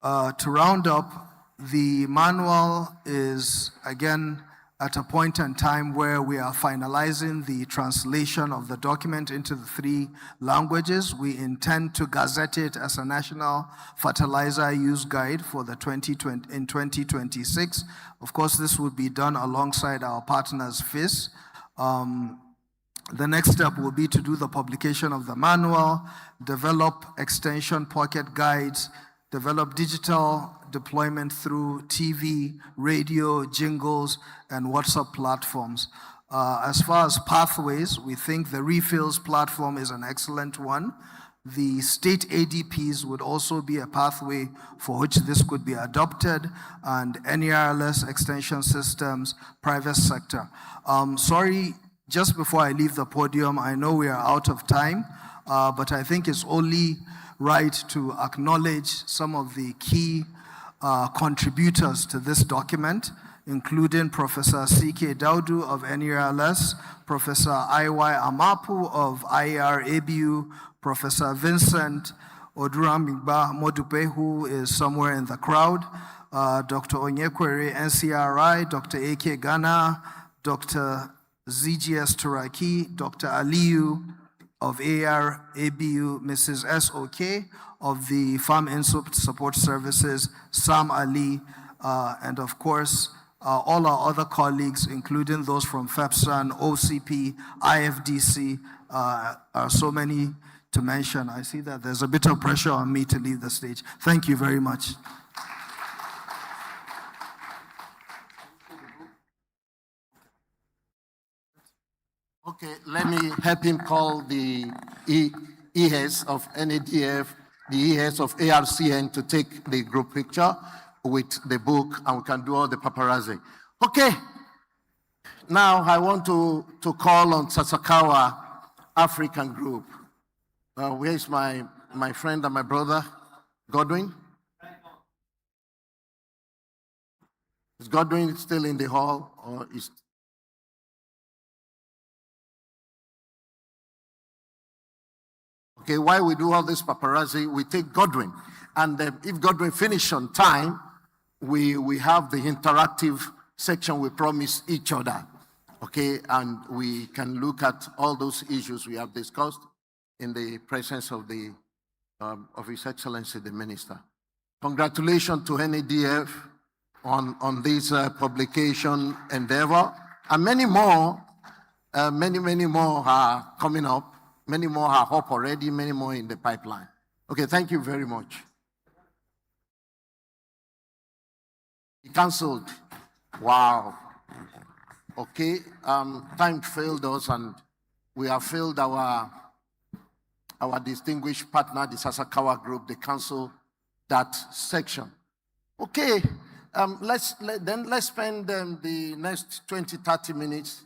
To round up, the manual is, again, at a point in time where we are finalizing the translation of the document into the 3 languages. We intend to gazette it as a national fertilizer use guide for the 2026. Of course, this will be done alongside our partners, FIS. The next step will be to do the publication of the manual, develop extension pocket guides, develop digital deployment through TV, radio, jingles, and WhatsApp platforms. As far as pathways, we think the refills platform is an excellent one. The state ADPs would also be a pathway for which this could be adopted, and NERLS extension systems, private sector. Sorry, just before I leave the podium, I know we are out of time, but I think it's only right to acknowledge some of the key contributors to this document, including Professor C.K. Daudu of NERLS, Professor I.Y. Amapu of IER-ABU, Professor Vincent Oduramigba Modupe, who is somewhere in the crowd, Dr. Onyekwere, NCRI, Dr. A.K. Ghana, Dr. ZGS Turaki, Dr. Aliyu of AR-ABU, Mrs. S.O.K. of the Farm Insult Support Services, Sam Ali, and of course, all our other colleagues, including those from FEPSAN, OCP, IFDC, are so many to mention. I see that there's a bit of pressure on me to leave the stage. Thank you very much. Okay, let me help him call the EHS of NADF, the EHS of ARCN to take the group picture with the book, and we can do all the paparazzi. Okay, now I want to call on Sasakawa African Group. Where is my friend and my brother, Godwin? Is Godwin still in the hall, or is... Okay, while we do all this paparazzi, we take Godwin. And if Godwin finish on time, we have the interactive section we promise each other. Okay, and we can look at all those issues we have discussed in the presence of His Excellency the Minister. Congratulations to NADF on this publication endeavor, and many more are coming up. Many more are up already, many more in the pipeline. Okay, thank you very much. He cancelled. Wow. Okay, time failed us, and we have failed our distinguished partner, the Sasakawa Group. They canceled that section. Okay, let's spend the next 20-30 minutes.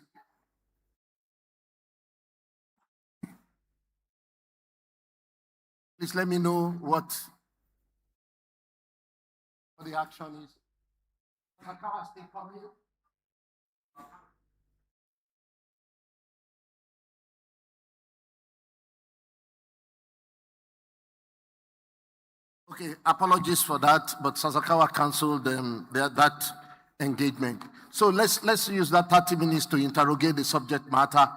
Please let me know what the action is. Sasakawa, stay coming. Okay, apologies for that, but Sasakawa canceled that engagement. So let's use that 30 minutes to interrogate the subject matter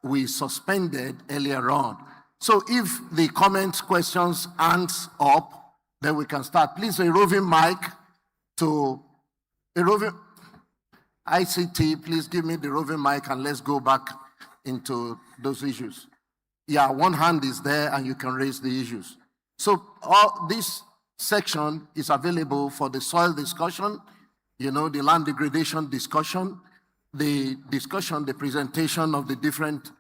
we suspended earlier on. So if the comments, questions, hands up, then we can start. Please, a roving mic to a roving ICT. Please give me the roving mic and let's go back into those issues. Yeah, one hand is there and you can raise the issues. So all this section is available for the soil discussion, the land degradation discussion, the presentation of the different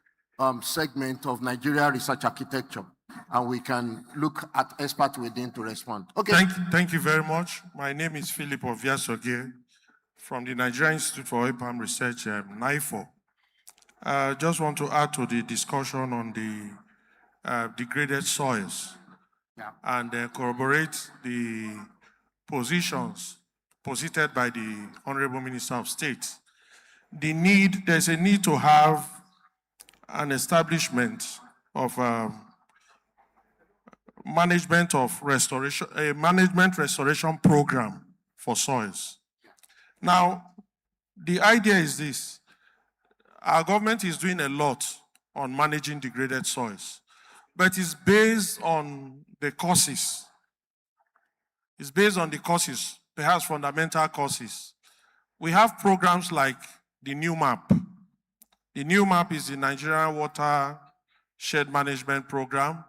segment of Nigeria research architecture, and we can look at experts within to respond. Okay. Thank you very much. My name is Philip Oviasoge from the Nigerian Institute for Oil Palm Research, NIFO. I just want to add to the discussion on the degraded soils. Yeah. And corroborate the positions posited by the Honorable Minister of State. There's a need to have an establishment of management restoration program for soils. Now, the idea is this: our government is doing a lot on managing degraded soils, but it's based on the causes. It's based on the causes, perhaps fundamental causes. We have programs like the New Map. The New Map is the Nigerian Water Shed Management Program.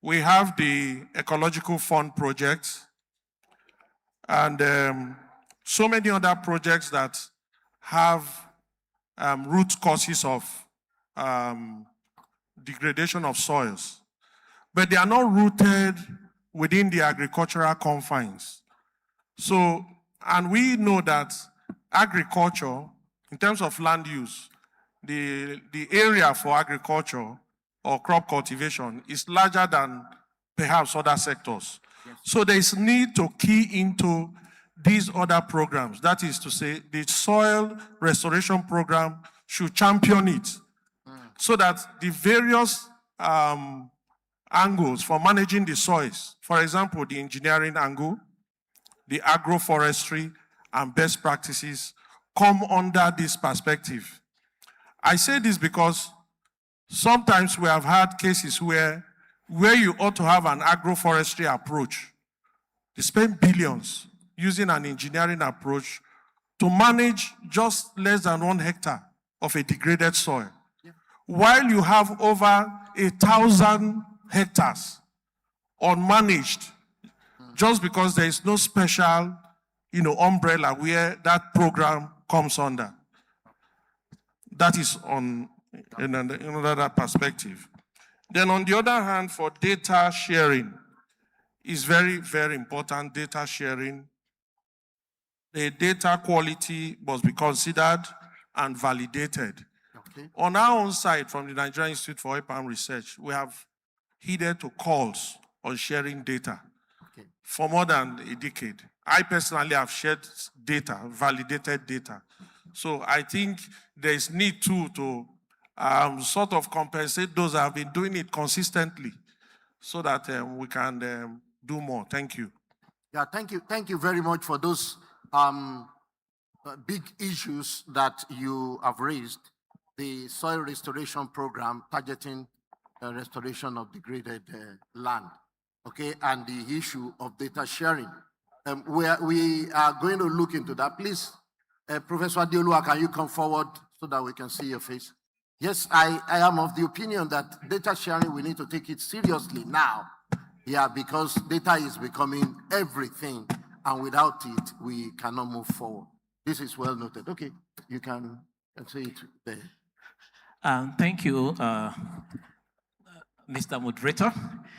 We have the Ecological Fund Project, and so many other projects that have root causes of degradation of soils, but they are not rooted within the agricultural confines. So, and we know that agriculture, in terms of land use, the area for agriculture or crop cultivation is larger than perhaps other sectors. Yes. So there is need to key into these other programs. That is to say, the soil restoration program should champion it so that the various angles for managing the soils, for example, the engineering angle, the agroforestry, and best practices come under this perspective. I say this because sometimes we have had cases where you ought to have an agroforestry approach. They spend billions using an engineering approach to manage just less than 1 hectare of a degraded soil. Yeah. While you have over 1,000 hectares unmanaged, just because there is no special, umbrella where that program comes under. That is on another perspective. Then on the other hand, for data sharing, is very, very important, data sharing. The data quality must be considered and validated. Okay. On our own side, from the Nigerian Institute for Oil Palm Research, we have heeded to calls on sharing data for more than a decade. I personally have shared data, validated data. So I think there is need to sort of compensate those that have been doing it consistently so that we can do more. Thank you. Yeah, thank you. Thank you very much for those big issues that you have raised. The soil restoration program targeting restoration of degraded land, okay, and the issue of data sharing. We are going to look into that. Please, Professor Adeolua, can you come forward so that we can see your face? Yes, I am of the opinion that data sharing, we need to take it seriously now. Yeah, because data is becoming everything, and without it, we cannot move forward. This is well noted. Okay, you can say it there. Thank you, Mr. Moderator.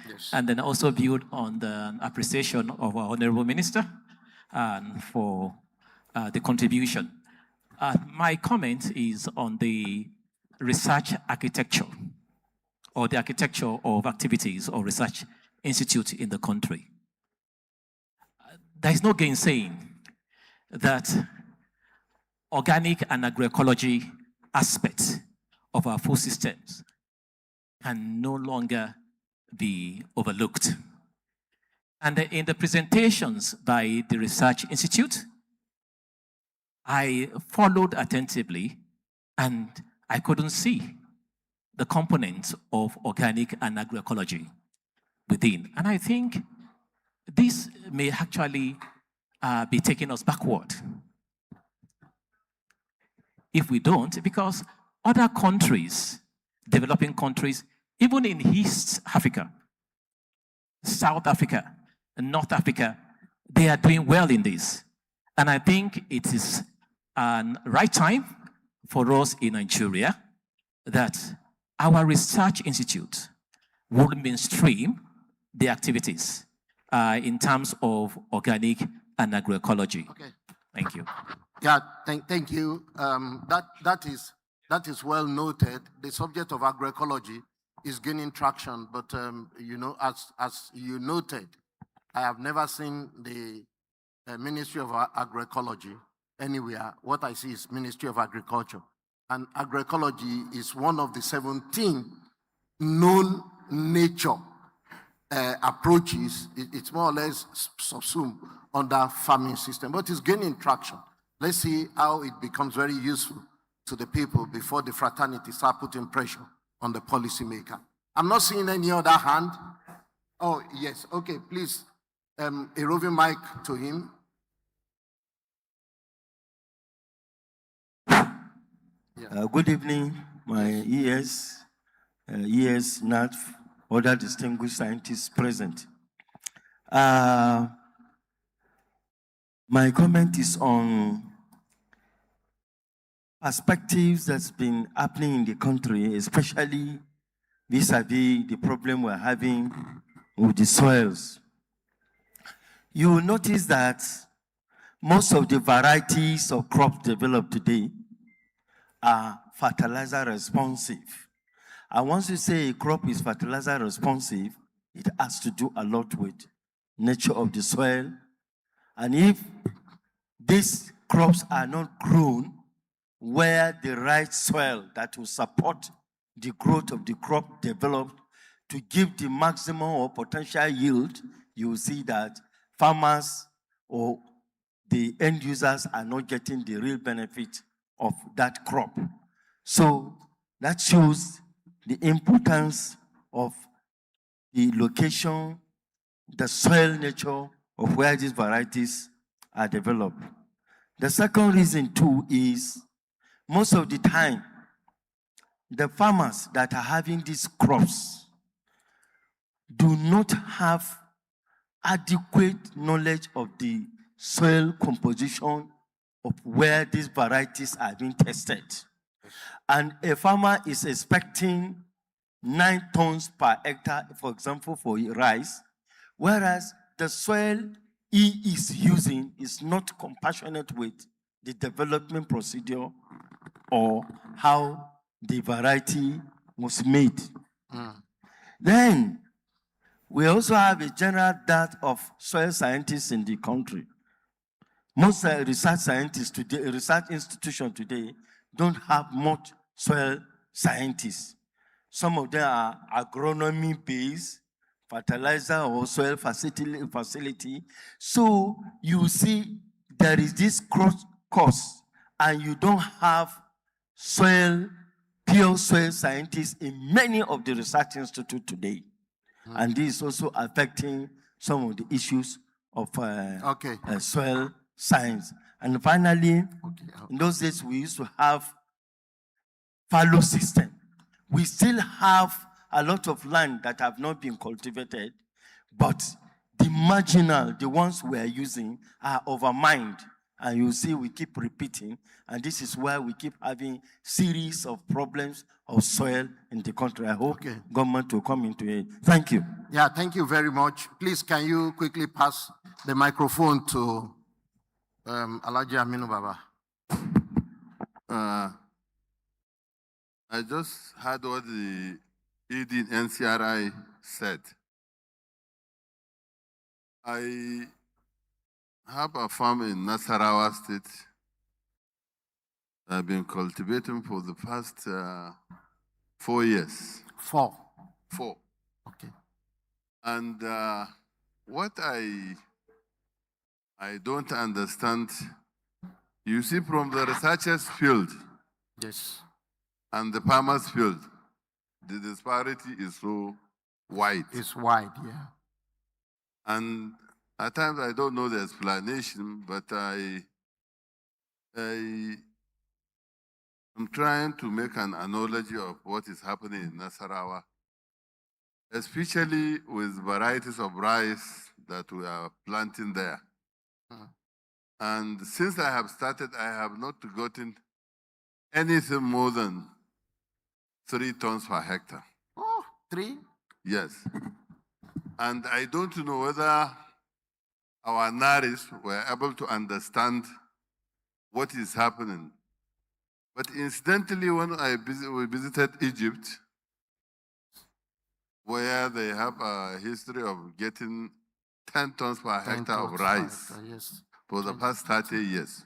Yes. And then also build on the appreciation of our Honorable Minister for the contribution. My comment is on the research architecture or the architecture of activities or research institute in the country. There is no gainsaying that organic and agroecology aspects of our food systems can no longer be overlooked. And in the presentations by the Research Institute, I followed attentively and I couldn't see the components of organic and agroecology within. And I think this may actually be taking us backward if we don't, because other countries, developing countries, even in East Africa, South Africa, and North Africa, they are doing well in this. And I think it is a right time for us in Nigeria that our research institute will mainstream the activities in terms of organic and agroecology. Okay. Thank you. Yeah, thank you. That is well noted. The subject of agroecology is gaining traction, but as you noted, I have never seen the Ministry of Agroecology anywhere. What I see is Ministry of Agriculture, and agroecology is one of the 17 known nature approaches. It's more or less subsumed under farming system, but it's gaining traction. Let's see how it becomes very useful to the people before the fraternity start putting pressure on the policymaker. I'm not seeing any other hand. Oh, yes. Okay, please, a roving mic to him. Yeah. Good evening, my ES, NAT, other distinguished scientists present. My comment is on perspectives that's been happening in the country, especially vis-a-vis the problem we're having with the soils. You will notice that most of the varieties of crops developed today are fertilizer responsive. And once you say a crop is fertilizer responsive, it has to do a lot with nature of the soil. And if these crops are not grown where the right soil that will support the growth of the crop developed to give the maximum or potential yield, you will see that farmers or the end users are not getting the real benefit of that crop. So that shows the importance of the location, the soil nature of where these varieties are developed. The second reason too is most of the time, the farmers that are having these crops do not have adequate knowledge of the soil composition of where these varieties are being tested. And a farmer is expecting 9 tons per hectare, for example, for rice, whereas the soil he is using is not compassionate with the development procedure or how the variety was made. Then, we also have a general dearth of soil scientists in the country. Most research scientists today, research institutions today, don't have much soil scientists. Some of them are agronomy-based, fertilizer or soil facility. So you see there is this cross course, and you don't have pure soil scientists in many of the research institutes today. And this is also affecting some of the issues of soil science. And finally, in those days, we used to have fallow system. We still have a lot of land that have not been cultivated, but the marginal, the ones we are using, are overmined. And you see we keep repeating, and this is why we keep having series of problems of soil in the country. I hope government will come into it. Thank you. Yeah, thank you very much. Please, can you quickly pass the microphone to Alhaji Aminu Baba? I just heard what the ED NCRI said. I have a farm in Nasarawa State. I've been cultivating for the past 4 years. 4? 4. Okay. And what I don't understand, you see from the researchers' field, yes, and the farmers' field, the disparity is so wide. It's wide, yeah. And at times I don't know the explanation, but I'm trying to make an analogy of what is happening in Nasarawa, especially with varieties of rice that we are planting there. And since I have started, I have not gotten anything more than 3 tons per hectare. Oh, 3? Yes. And I don't know whether our NARIs were able to understand what is happening. But incidentally, when we visited Egypt, where they have a history of getting 10 tons per hectare of rice for the past 30 years,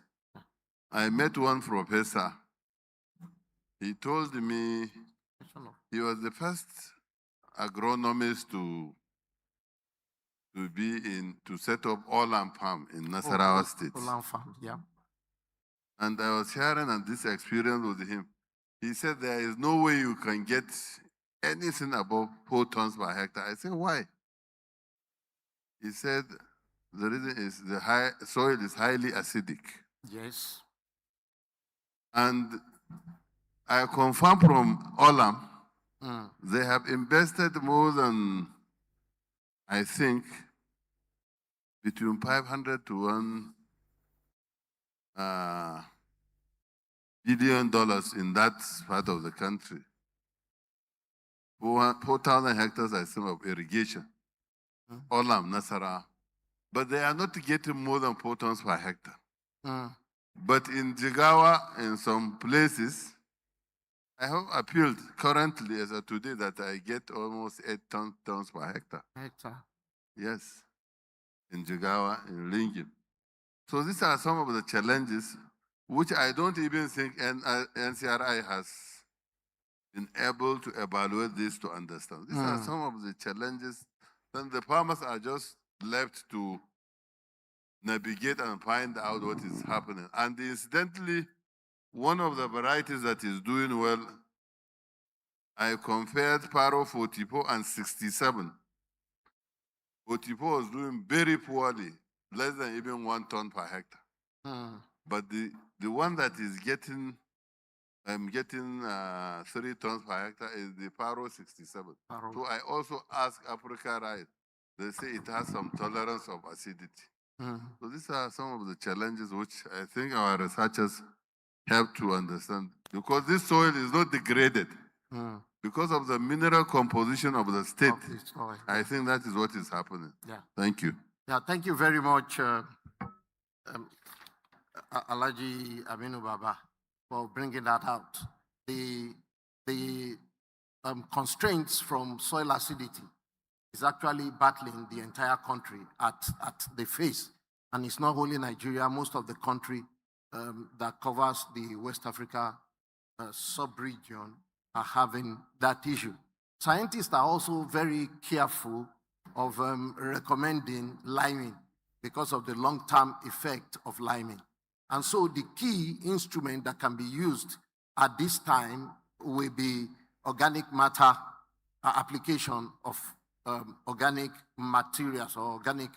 I met one professor. He told me he was the first agronomist to set up Olam Farm in Nasarawa State. Olam Farm, yeah. And I was sharing this experience with him. He said there is no way you can get anything above 4 tons per hectare. I said, why? He said the reason is the soil is highly acidic. Yes. And I confirm from Olam, they have invested more than, I think, between 500 to billion in that part of the country. 4,000 hectares, I think, of irrigation. Olam, Nasara. But they are not getting more than 4 tons per hectare. But in Jigawa, in some places, I have appealed currently as of today that I get almost 8 tons per hectare. Yes, in Jigawa, in Lingim. So these are some of the challenges which I don't even think NCRI has been able to evaluate this to understand. These are some of the challenges. Then the farmers are just left to navigate and find out what is happening. And incidentally, one of the varieties that is doing well, I compared FARA 44 and 67. 44 was doing very poorly, less than even 1 ton per hectare. But the one that is getting, I'm getting 3 tons per hectare is the FARA 67. So I also asked Africa Right. They say it has some tolerance of acidity. So these are some of the challenges which I think our researchers have to understand. Because this soil is not degraded. Because of the mineral composition of the state. I think that is what is happening. Thank you. Yeah, thank you very much, Alaji Aminu Baba, for bringing that out. The constraints from soil acidity is actually battling the entire country at the face. And it's not only Nigeria, most of the country that covers the West Africa sub-region are having that issue. Scientists are also very careful of recommending liming because of the long-term effect of liming. And so the key instrument that can be used at this time will be organic matter application of organic materials or organic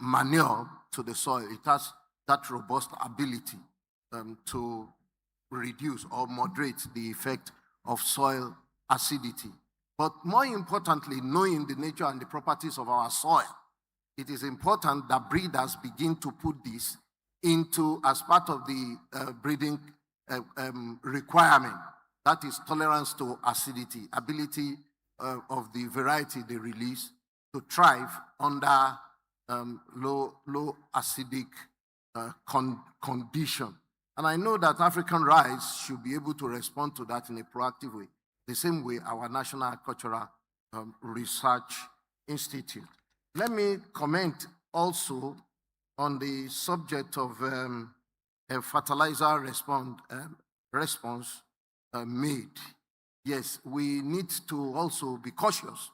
manure to the soil. It has that robust ability to reduce or moderate the effect of soil acidity. But more importantly, knowing the nature and the properties of our soil, it is important that breeders begin to put this into as part of the breeding requirement. That is tolerance to acidity, ability of the variety they release to thrive under low acidic condition. And I know that African rice should be able to respond to that in a proactive way, the same way our National Agricultural Research Institute. Let me comment also on the subject of a fertilizer response made. Yes, we need to also be cautious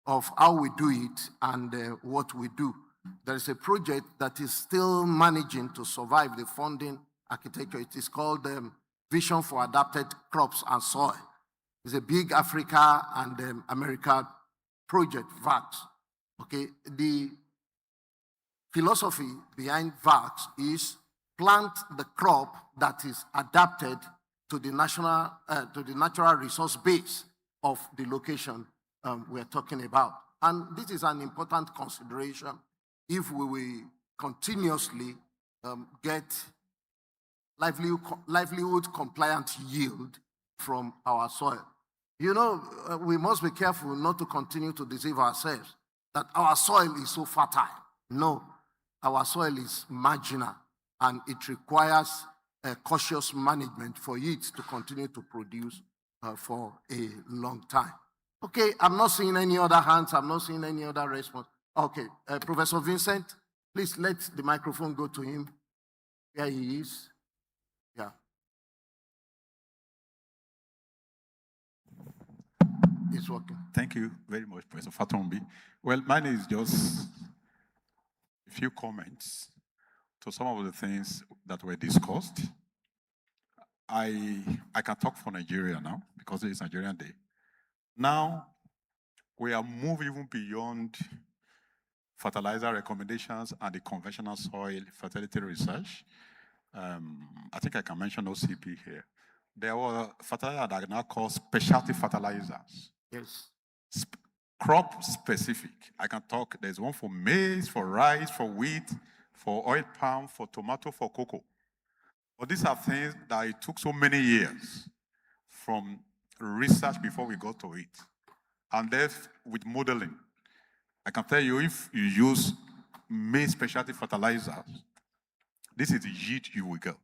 of how we do it and what we do. There is a project that is still managing to survive the funding architecture. It is called Vision for Adapted Crops and Soil. It's a big Africa and America project, VAX. Okay, the philosophy behind VAX is plant the crop that is adapted to the natural resource base of the location we're talking about. And this is an important consideration if we will continuously get livelihood compliant yield from our soil. You know, we must be careful not to continue to deceive ourselves that our soil is so fertile. No, our soil is marginal and it requires cautious management for it to continue to produce for a long time. Okay, I'm not seeing any other hands. I'm not seeing any other response. Okay, Professor Vincent, please let the microphone go to him. Here he is. Yeah. It's working. Thank you very much, Professor Fatombi. Well, mine is just a few comments to some of the things that were discussed. I can talk for Nigeria now because it is Nigerian Day. Now, we are moving even beyond fertilizer recommendations and the conventional soil fertility research. I think I can mention OCP here. There were fertilizers that are now called specialty fertilizers. Yes. Crop specific. I can talk, there's one for maize, for rice, for wheat, for oil palm, for tomato, for cocoa. But these are things that it took so many years from research before we got to it. And then with modeling, I can tell you if you use maize specialty fertilizers, this is the yield you will get.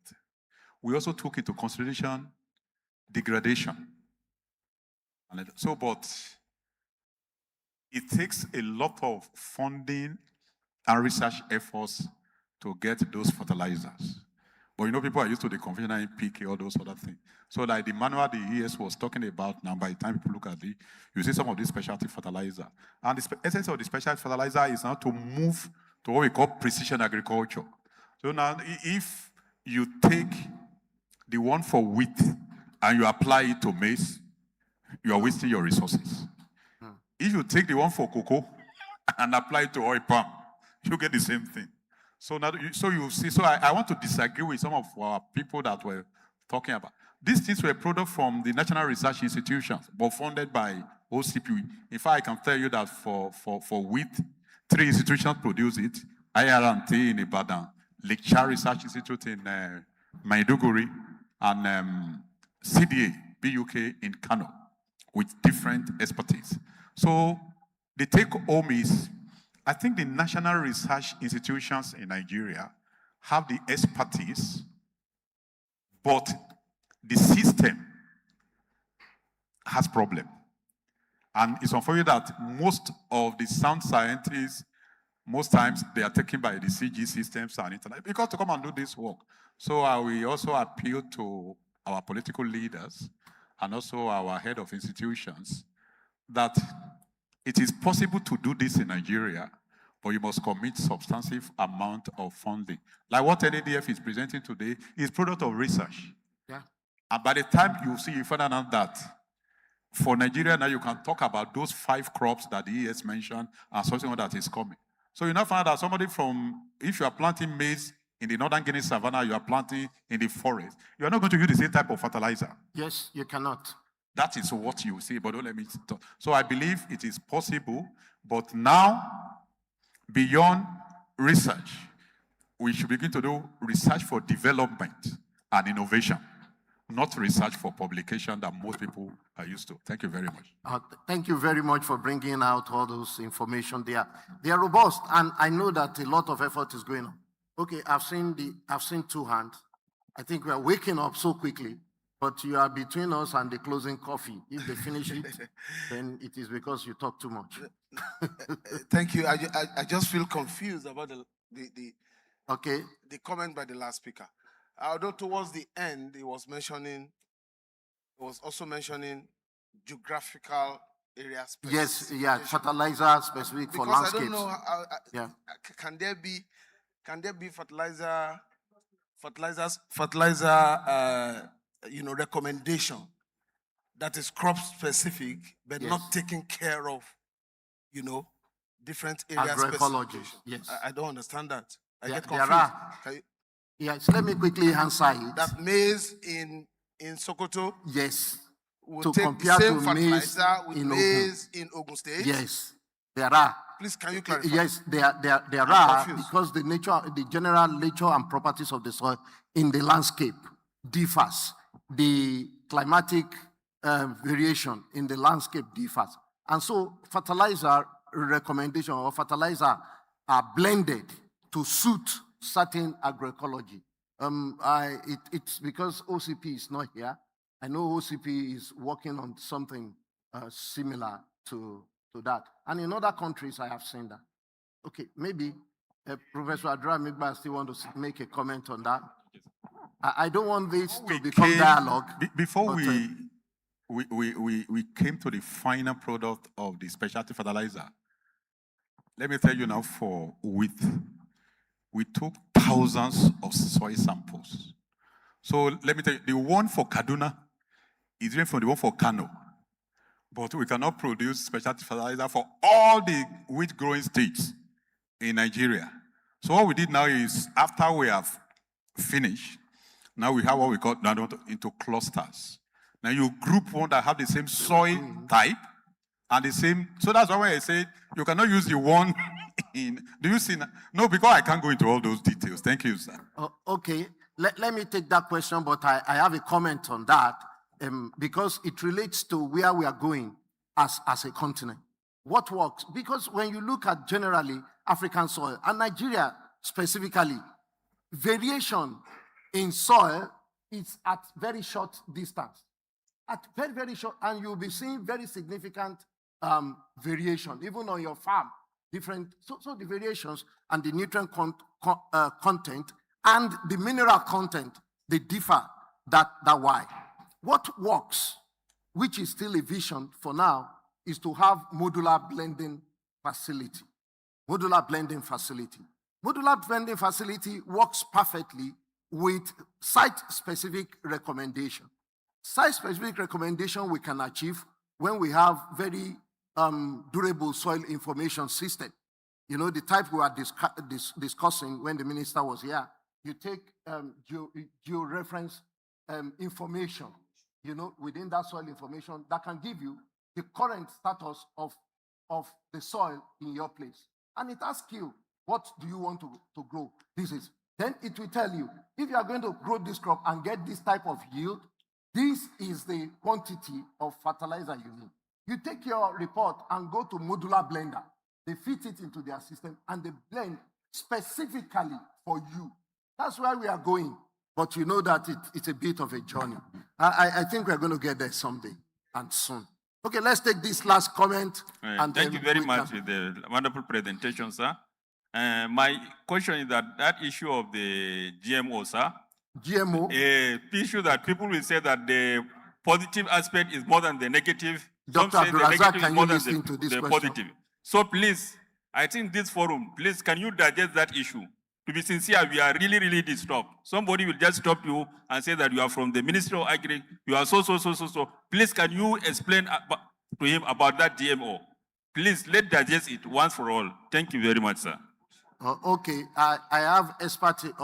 We also took into consideration degradation. And so, but it takes a lot of funding and research efforts to get those fertilizers. But you know, people are used to the conventional NPK, all those other things. So like the manual the ES was talking about now, by the time people look at it, you see some of these specialty fertilizer. And the essence of the specialty fertilizer is now to move to what we call precision agriculture. So now, if you take the one for wheat and you apply it to maize, you are wasting your resources. If you take the one for cocoa and apply it to oil palm, you get the same thing. So now, you see, so I want to disagree with some of our people that were talking about. These things were products from the National Research Institutions, but funded by OCP. In fact, I can tell you that for wheat, 3 institutions produce it: IR&T in Ibadan, Lake Charles Research Institute in Maiduguri, and CDA, BUK in Kano, with different expertise. So the take-home is, I think the national research institutions in Nigeria have the expertise, but the system has problem. And it's unfortunate that most of the sound scientists, most times they are taken by the CG systems and internet because to come and do this work. So I will also appeal to our political leaders and also our head of institutions that it is possible to do this in Nigeria, but you must commit substantive amount of funding. Like what NADF is presenting today is product of research. Yeah. And by the time you see, you find out that for Nigeria now you can talk about those 5 crops that the ES mentioned and something that is coming. So you now find out that somebody from, if you are planting maize in the northern Guinea savannah, you are planting in the forest, you are not going to use the same type of fertilizer. Yes, you cannot. That is what you see, but don't let me talk. So I believe it is possible, but now, beyond research, we should begin to do research for development and innovation, not research for publication that most people are used to. Thank you very much. Thank you very much for bringing out all those information there. They are robust, and I know that a lot of effort is going on. Okay, I've seen 2 hands. I think we are waking up so quickly. But you are between us and the closing coffee. If they finish it, then it is because you talk too much. Thank you. I just feel confused about the comment by the last speaker. Although towards the end, he was also mentioning geographical areas. Yes, yeah, fertilizer specific for landscapes. I don't know can there be fertilizer recommendation that is crop specific, but not taking care of, different areas. Agroecology, yes. I don't understand that. I get there confused. Yes, let me quickly answer it. That maize in Sokoto, yes, will to take compare the same to fertilizer with in maize in Ogun State. Yes, there are. Please, can you clarify? Yes, there I'm are, confused. because the general nature and properties of the soil in the landscape differs. The climatic variation in the landscape differs. And so fertilizer recommendation or fertilizer are blended to suit certain agroecology. It's because OCP is not here. I know OCP is working on something similar to that. And in other countries, I have seen that. Okay, maybe Professor Adra Migba still want to make a comment on that. I don't want this to become dialogue. Before we came to the final product of the specialty fertilizer, let me tell you now, for wheat, we took thousands of soil samples. So let me tell you, the one for Kaduna is different from the one for Kano. But we cannot produce specialty fertilizer for all the wheat growing states in Nigeria. So what we did now is, after we have finished, now we have what we call into clusters. Now you group one that have the same soil type and the same. So that's why I say you cannot use the one in. Do you see? No, because I can't go into all those details. Thank you, sir. Okay. let me take that question, but I have a comment on that because it relates to where we are going as a continent. What works? Because when you look at generally African soil and Nigeria specifically, variation in soil is at very short distance. At very, very short, and you'll be seeing very significant variation, even on your farm. Different, so the variations and the nutrient content and the mineral content, they differ that wide. What works, which is still a vision for now, is to have modular blending facility. Modular blending facility. Modular blending facility works perfectly with site-specific recommendation. Site-specific recommendation we can achieve when we have very durable soil information system. You know, the type we are discussing when the minister was here. You take georeference information, you know, within that soil information that can give you the current status of the soil in your place. And it asks you, what do you want to grow? Then it will tell you, if you are going to grow this crop and get this type of yield, this is the quantity of fertilizer you need. You take your report and go to modular blender. They fit it into their system and they blend specifically for you. That's where we are going. But you know that it's a bit of a journey. I think we're going to get there someday and soon. Okay, let's take this last comment. And thank you very much for the wonderful presentation, sir. My question is that issue of the GMO, sir. GMO? Issue that people will say that the positive aspect is more than the negative. Dr. Some say the Abdulrazak, negative can is more you than listen to this the question? positive. So please, I think this forum, please, can you digest that issue? To be sincere, we are really, really disturbed. Somebody will just stop you and say that you are from the Ministry of Agri, you are so. Please, can you explain to him about that GMO? Please, let's digest it once for all. Thank you very much, sir. Okay, I have experts in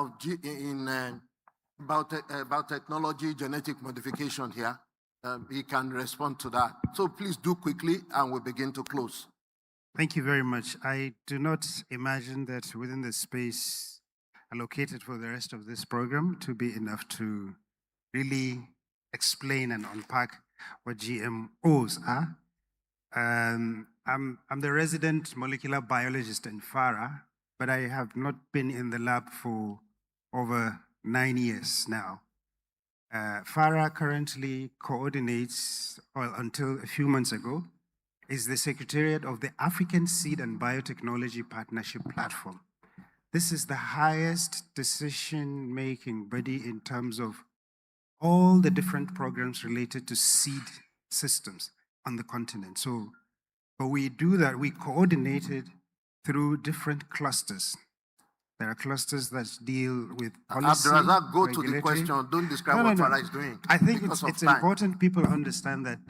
biotechnology, genetic modification here. He can respond to that. So please do quickly and we'll begin to close. Thank you very much. I do not imagine that within the space allocated for the rest of this program to be enough to really explain and unpack what GMOs are. I'm the resident molecular biologist in FARA, but I have not been in the lab for over 9 years now. FARA currently coordinates, well, until a few months ago, is the Secretariat of the African Seed and Biotechnology Partnership Platform. This is the highest decision-making body in terms of all the different programs related to seed systems on the continent. So, but we do that, we coordinate it through different clusters. There are clusters that deal with policy, Abdulrazak, go to the question. Don't describe what FARA is doing. I think it's important people understand that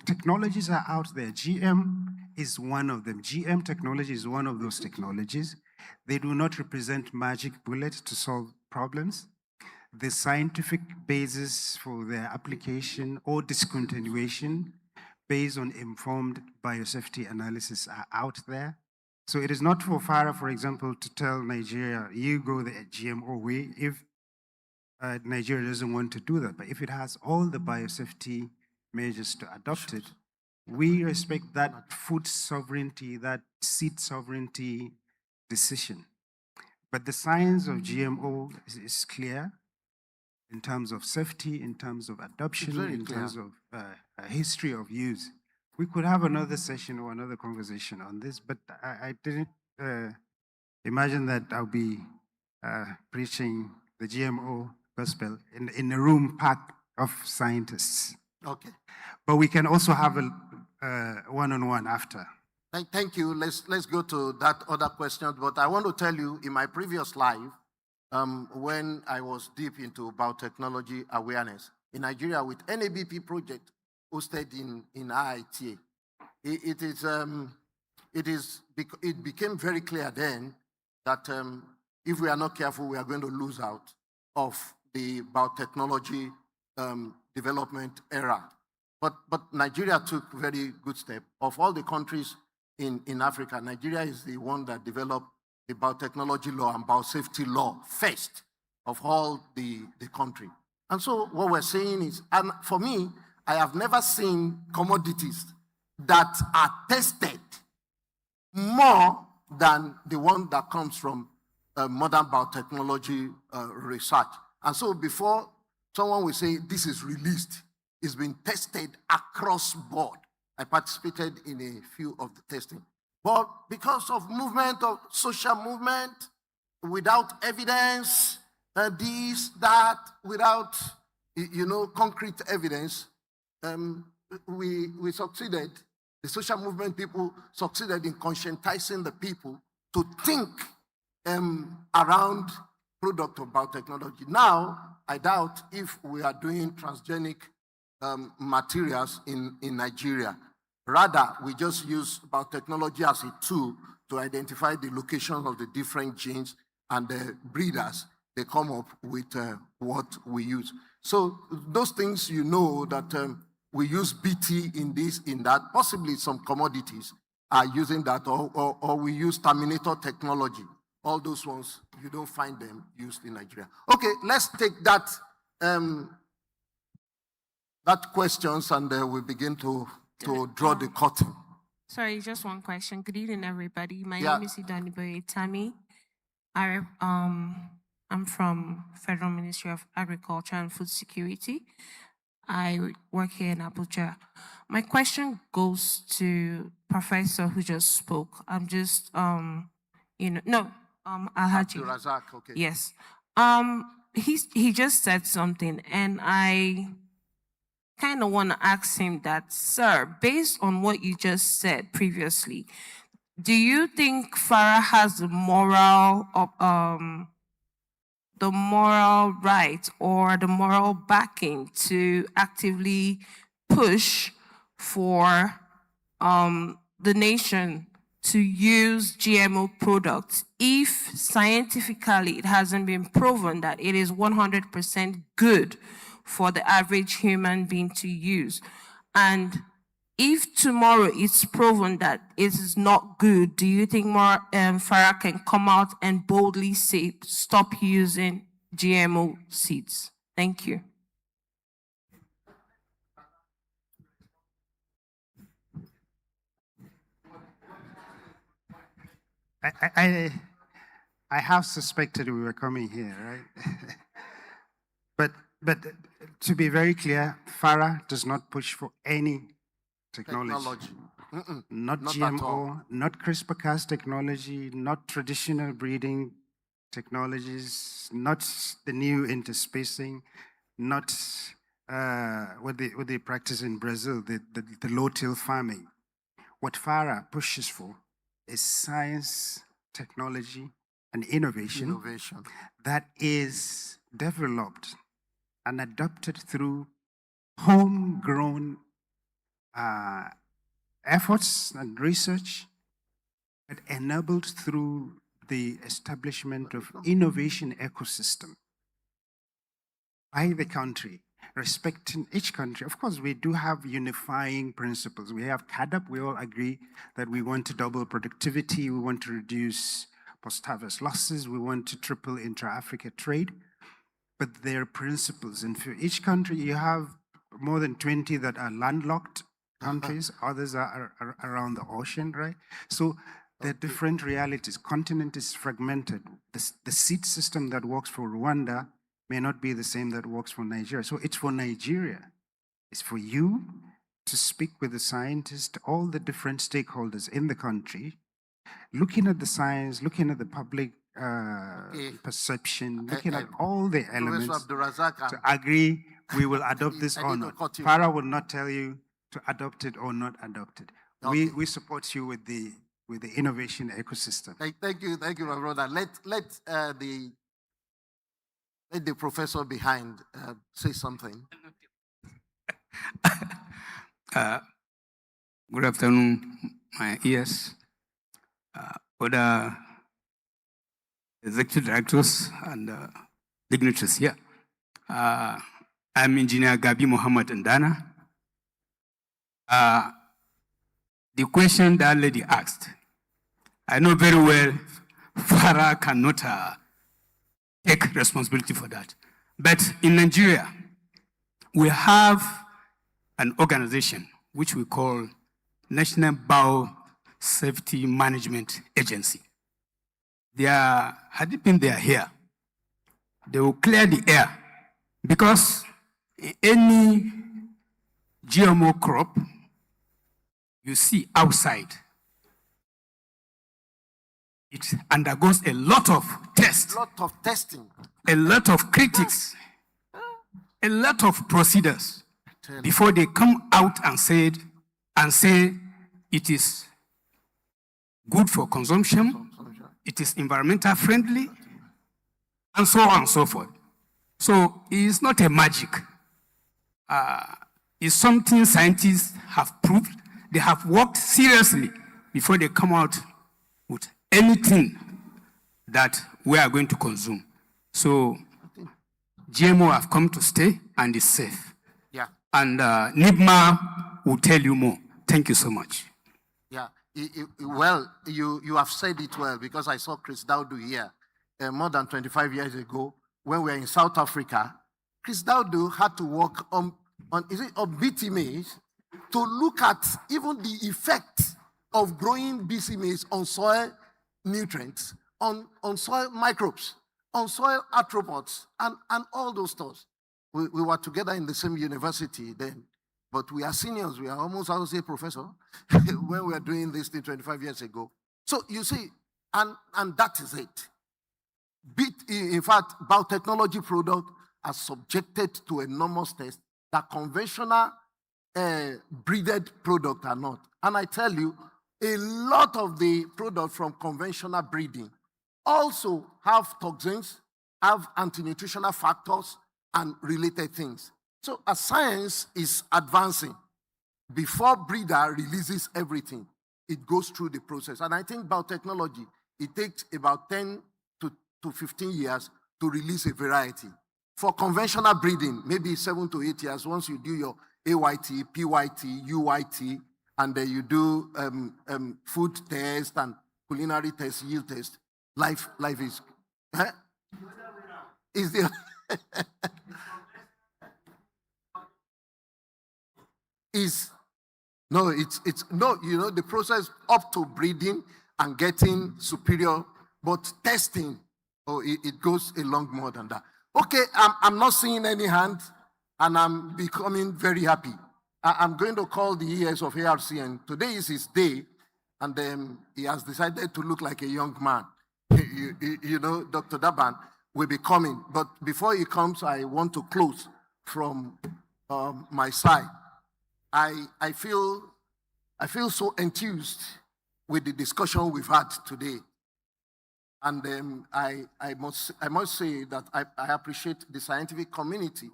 technologies are out there. GM is one of them. GM technology is one of those technologies. They do not represent magic bullets to solve problems. The scientific basis for their application or discontinuation based on informed biosafety analysis are out there. So it is not for FARA, for example, to tell Nigeria, you go the GMO way if Nigeria doesn't want to do that. But if it has all the biosafety measures to adopt it, we respect that food sovereignty, that seed sovereignty decision. But the science of GMO is clear in terms of safety, in terms of adoption, in terms of a history of use. We could have another session or another conversation on this, but I didn't imagine that I'll be preaching the GMO gospel in a room packed of scientists. Okay. But we can also have a one-on-one after. Thank you. Let's go to that other question. But I want to tell you, in my previous life, when I was deep into biotechnology awareness in Nigeria with NABP project hosted in IITA, it became very clear then that if we are not careful, we are going to lose out of the biotechnology development era. But Nigeria took very good step. Of all the countries in Africa, Nigeria is the one that developed the biotechnology law and biosafety law first. of all the country. And so what we're saying is, and for me, I have never seen commodities that are tested more than the one that comes from modern biotechnology research. And so before someone will say this is released, it's been tested across board. I participated in a few of the testing. But because of movement, of social movement, without evidence, this, that, without, concrete evidence, we succeeded. The social movement people succeeded in conscientizing the people to think around product of biotechnology. Now, I doubt if we are doing transgenic materials in Nigeria. Rather, we just use biotechnology as a tool to identify the location of the different genes, and the breeders, they come up with what we use. So those things, that we use BT in this, in that, possibly some commodities are using that, or we use terminator technology. All those ones, you don't find them used in Nigeria. Okay, let's take that questions, and we begin to draw the curtain. Sorry, just one question. Good evening, everybody. My name is Idaniboye Tami. I'm from Federal Ministry of Agriculture and Food Security. I work here in Abuja. My question goes to Professor who just spoke. I'm just, Alhaji. Razak, okay. Yes. He just said something, and I kind of want to ask him that, sir, based on what you just said previously, do you think FARA has the moral right or the moral backing to actively push for the nation to use GMO products if scientifically it hasn't been proven that it is 100% good for the average human being to use? And if tomorrow it's proven that it is not good, do you think FARA can come out and boldly say, stop using GMO seeds? Thank you. I have suspected we were coming here, right? but to be very clear, FARA does not push for any technology. Not GMO, not CRISPR-Cas technology, not traditional breeding technologies, not the new interspacing, not what they practice in Brazil, the low-till farming. What FARA pushes for is science, technology, and innovation that is developed and adopted through homegrown efforts and research, but enabled through the establishment of innovation ecosystem by the country, respecting each country. Of course, we do have unifying principles. We have CADAP, we all agree that we want to double productivity, we want to reduce post-harvest losses, we want to triple intra-Africa trade, but there are principles. And for each country, you have more than 20 that are landlocked countries, others are around the ocean, right? So there are different realities. Continent is fragmented. The seed system that works for Rwanda may not be the same that works for Nigeria. So it's for Nigeria. It's for you to speak with the scientists, all the different stakeholders in the country, looking at the science, looking at the public perception, looking at all the elements to agree we will adopt this or not. FARA will not tell you to adopt it or not adopt it. Okay. We support you with the innovation ecosystem. Thank you, my brother. Let the professor behind say something. Good afternoon, my ears, other executive directors and dignitaries here. I'm Engineer Gabi Muhammad Ndana. The question that lady asked, I know very well FARA cannot take responsibility for that. But in Nigeria, we have an organization which we call National Biosafety Management Agency. Had it been they are here, they will clear the air, because any GMO crop you see outside, it undergoes a lot of tests. A lot of testing. A lot of critics, a lot of procedures before they come out and say it is good for consumption, it is environmental friendly, and so on and so forth. So it's not a magic. It's something scientists have proved. They have worked seriously before they come out with anything that we are going to consume. So GMO have come to stay and is safe. Yeah. And NIBMA will tell you more. Thank you so much. Yeah. Well, you have said it well, because I saw Chris Daudu here more than 25 years ago when we were in South Africa. Chris Daudu had to work on BT maize to look at even the effect of growing BC maize on soil nutrients, on soil microbes, on soil arthropods, and all those stuff. We were together in the same university then, but we are seniors. We are almost, I would say, professor, when we were doing this thing 25 years ago. So you see, and that is it. In fact, biotechnology product are subjected to enormous tests that conventional breeded product are not. And I tell you, a lot of the product from conventional breeding also have toxins, have anti-nutritional factors, and related things. So as science is advancing, before breeder releases everything, it goes through the process. And I think biotechnology, it takes about 10 to 15 years to release a variety. For conventional breeding, maybe 7 to 8 years, once you do your AYT, PYT, UYT, and then you do food test and culinary test, yield test, life is, is there? The process up to breeding and getting superior, but testing, it goes a long more than that. Okay, I'm not seeing any hand, and I'm becoming very happy. I'm going to call the ES of ARC, and today is his day, and then he has decided to look like a young man. Dr. Daban will be coming, but before he comes, I want to close from my side. I feel so enthused with the discussion we've had today. And I must say that I appreciate the scientific community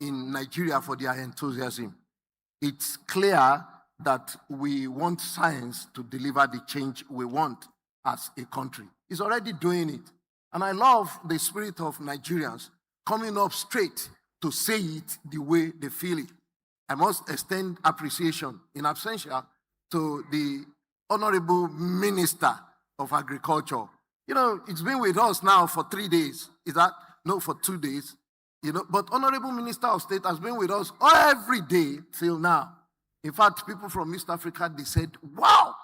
in Nigeria for their enthusiasm. It's clear that we want science to deliver the change we want as a country. It's already doing it. And I love the spirit of Nigerians coming up straight to say it the way they feel it. I must extend appreciation in absentia to the Honorable Minister of Agriculture. It's been with us now for 3 days. For 2 days. But Honorable Minister of State has been with us every day till now. In fact, people from East Africa, they said, wow,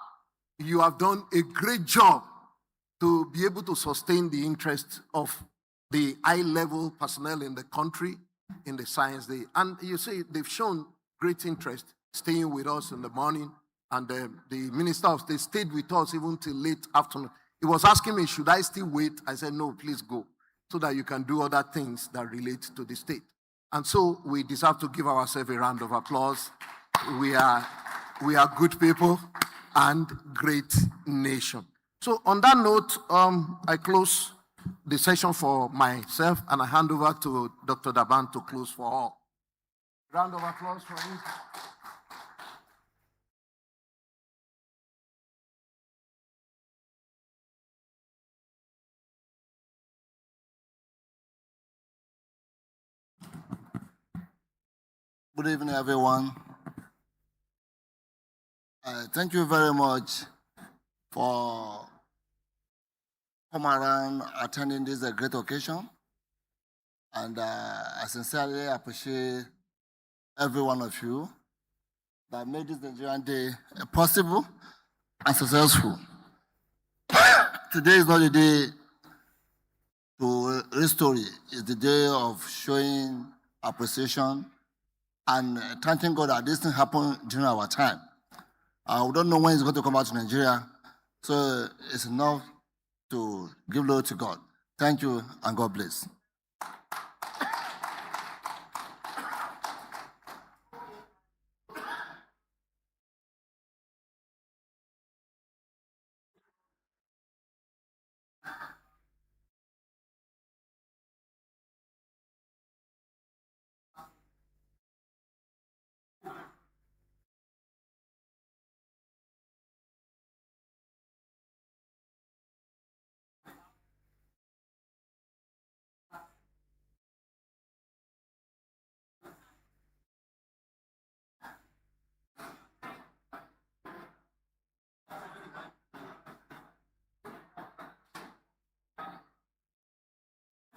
you have done a great job to be able to sustain the interest of the high-level personnel in the country in the Science Day. And you see, they've shown great interest staying with us in the morning. And the Minister of State stayed with us even till late afternoon. He was asking me, should I still wait? I said, no, please go, so that you can do other things that relate to the state. And so we deserve to give ourselves a round of applause. We are good people and great nation. So on that note, I close the session for myself, and I hand over to Dr. Daban to close for all. Round of applause for him. Good evening, everyone. Thank you very much for coming around attending this great occasion. And I sincerely appreciate every one of you that made this Nigerian Day possible and successful. Today is not a day to restore it. It's the day of showing appreciation and thanking God that this thing happened during our time. We don't know when it's going to come out to Nigeria, so it's enough to give glory to God. Thank you, and God bless.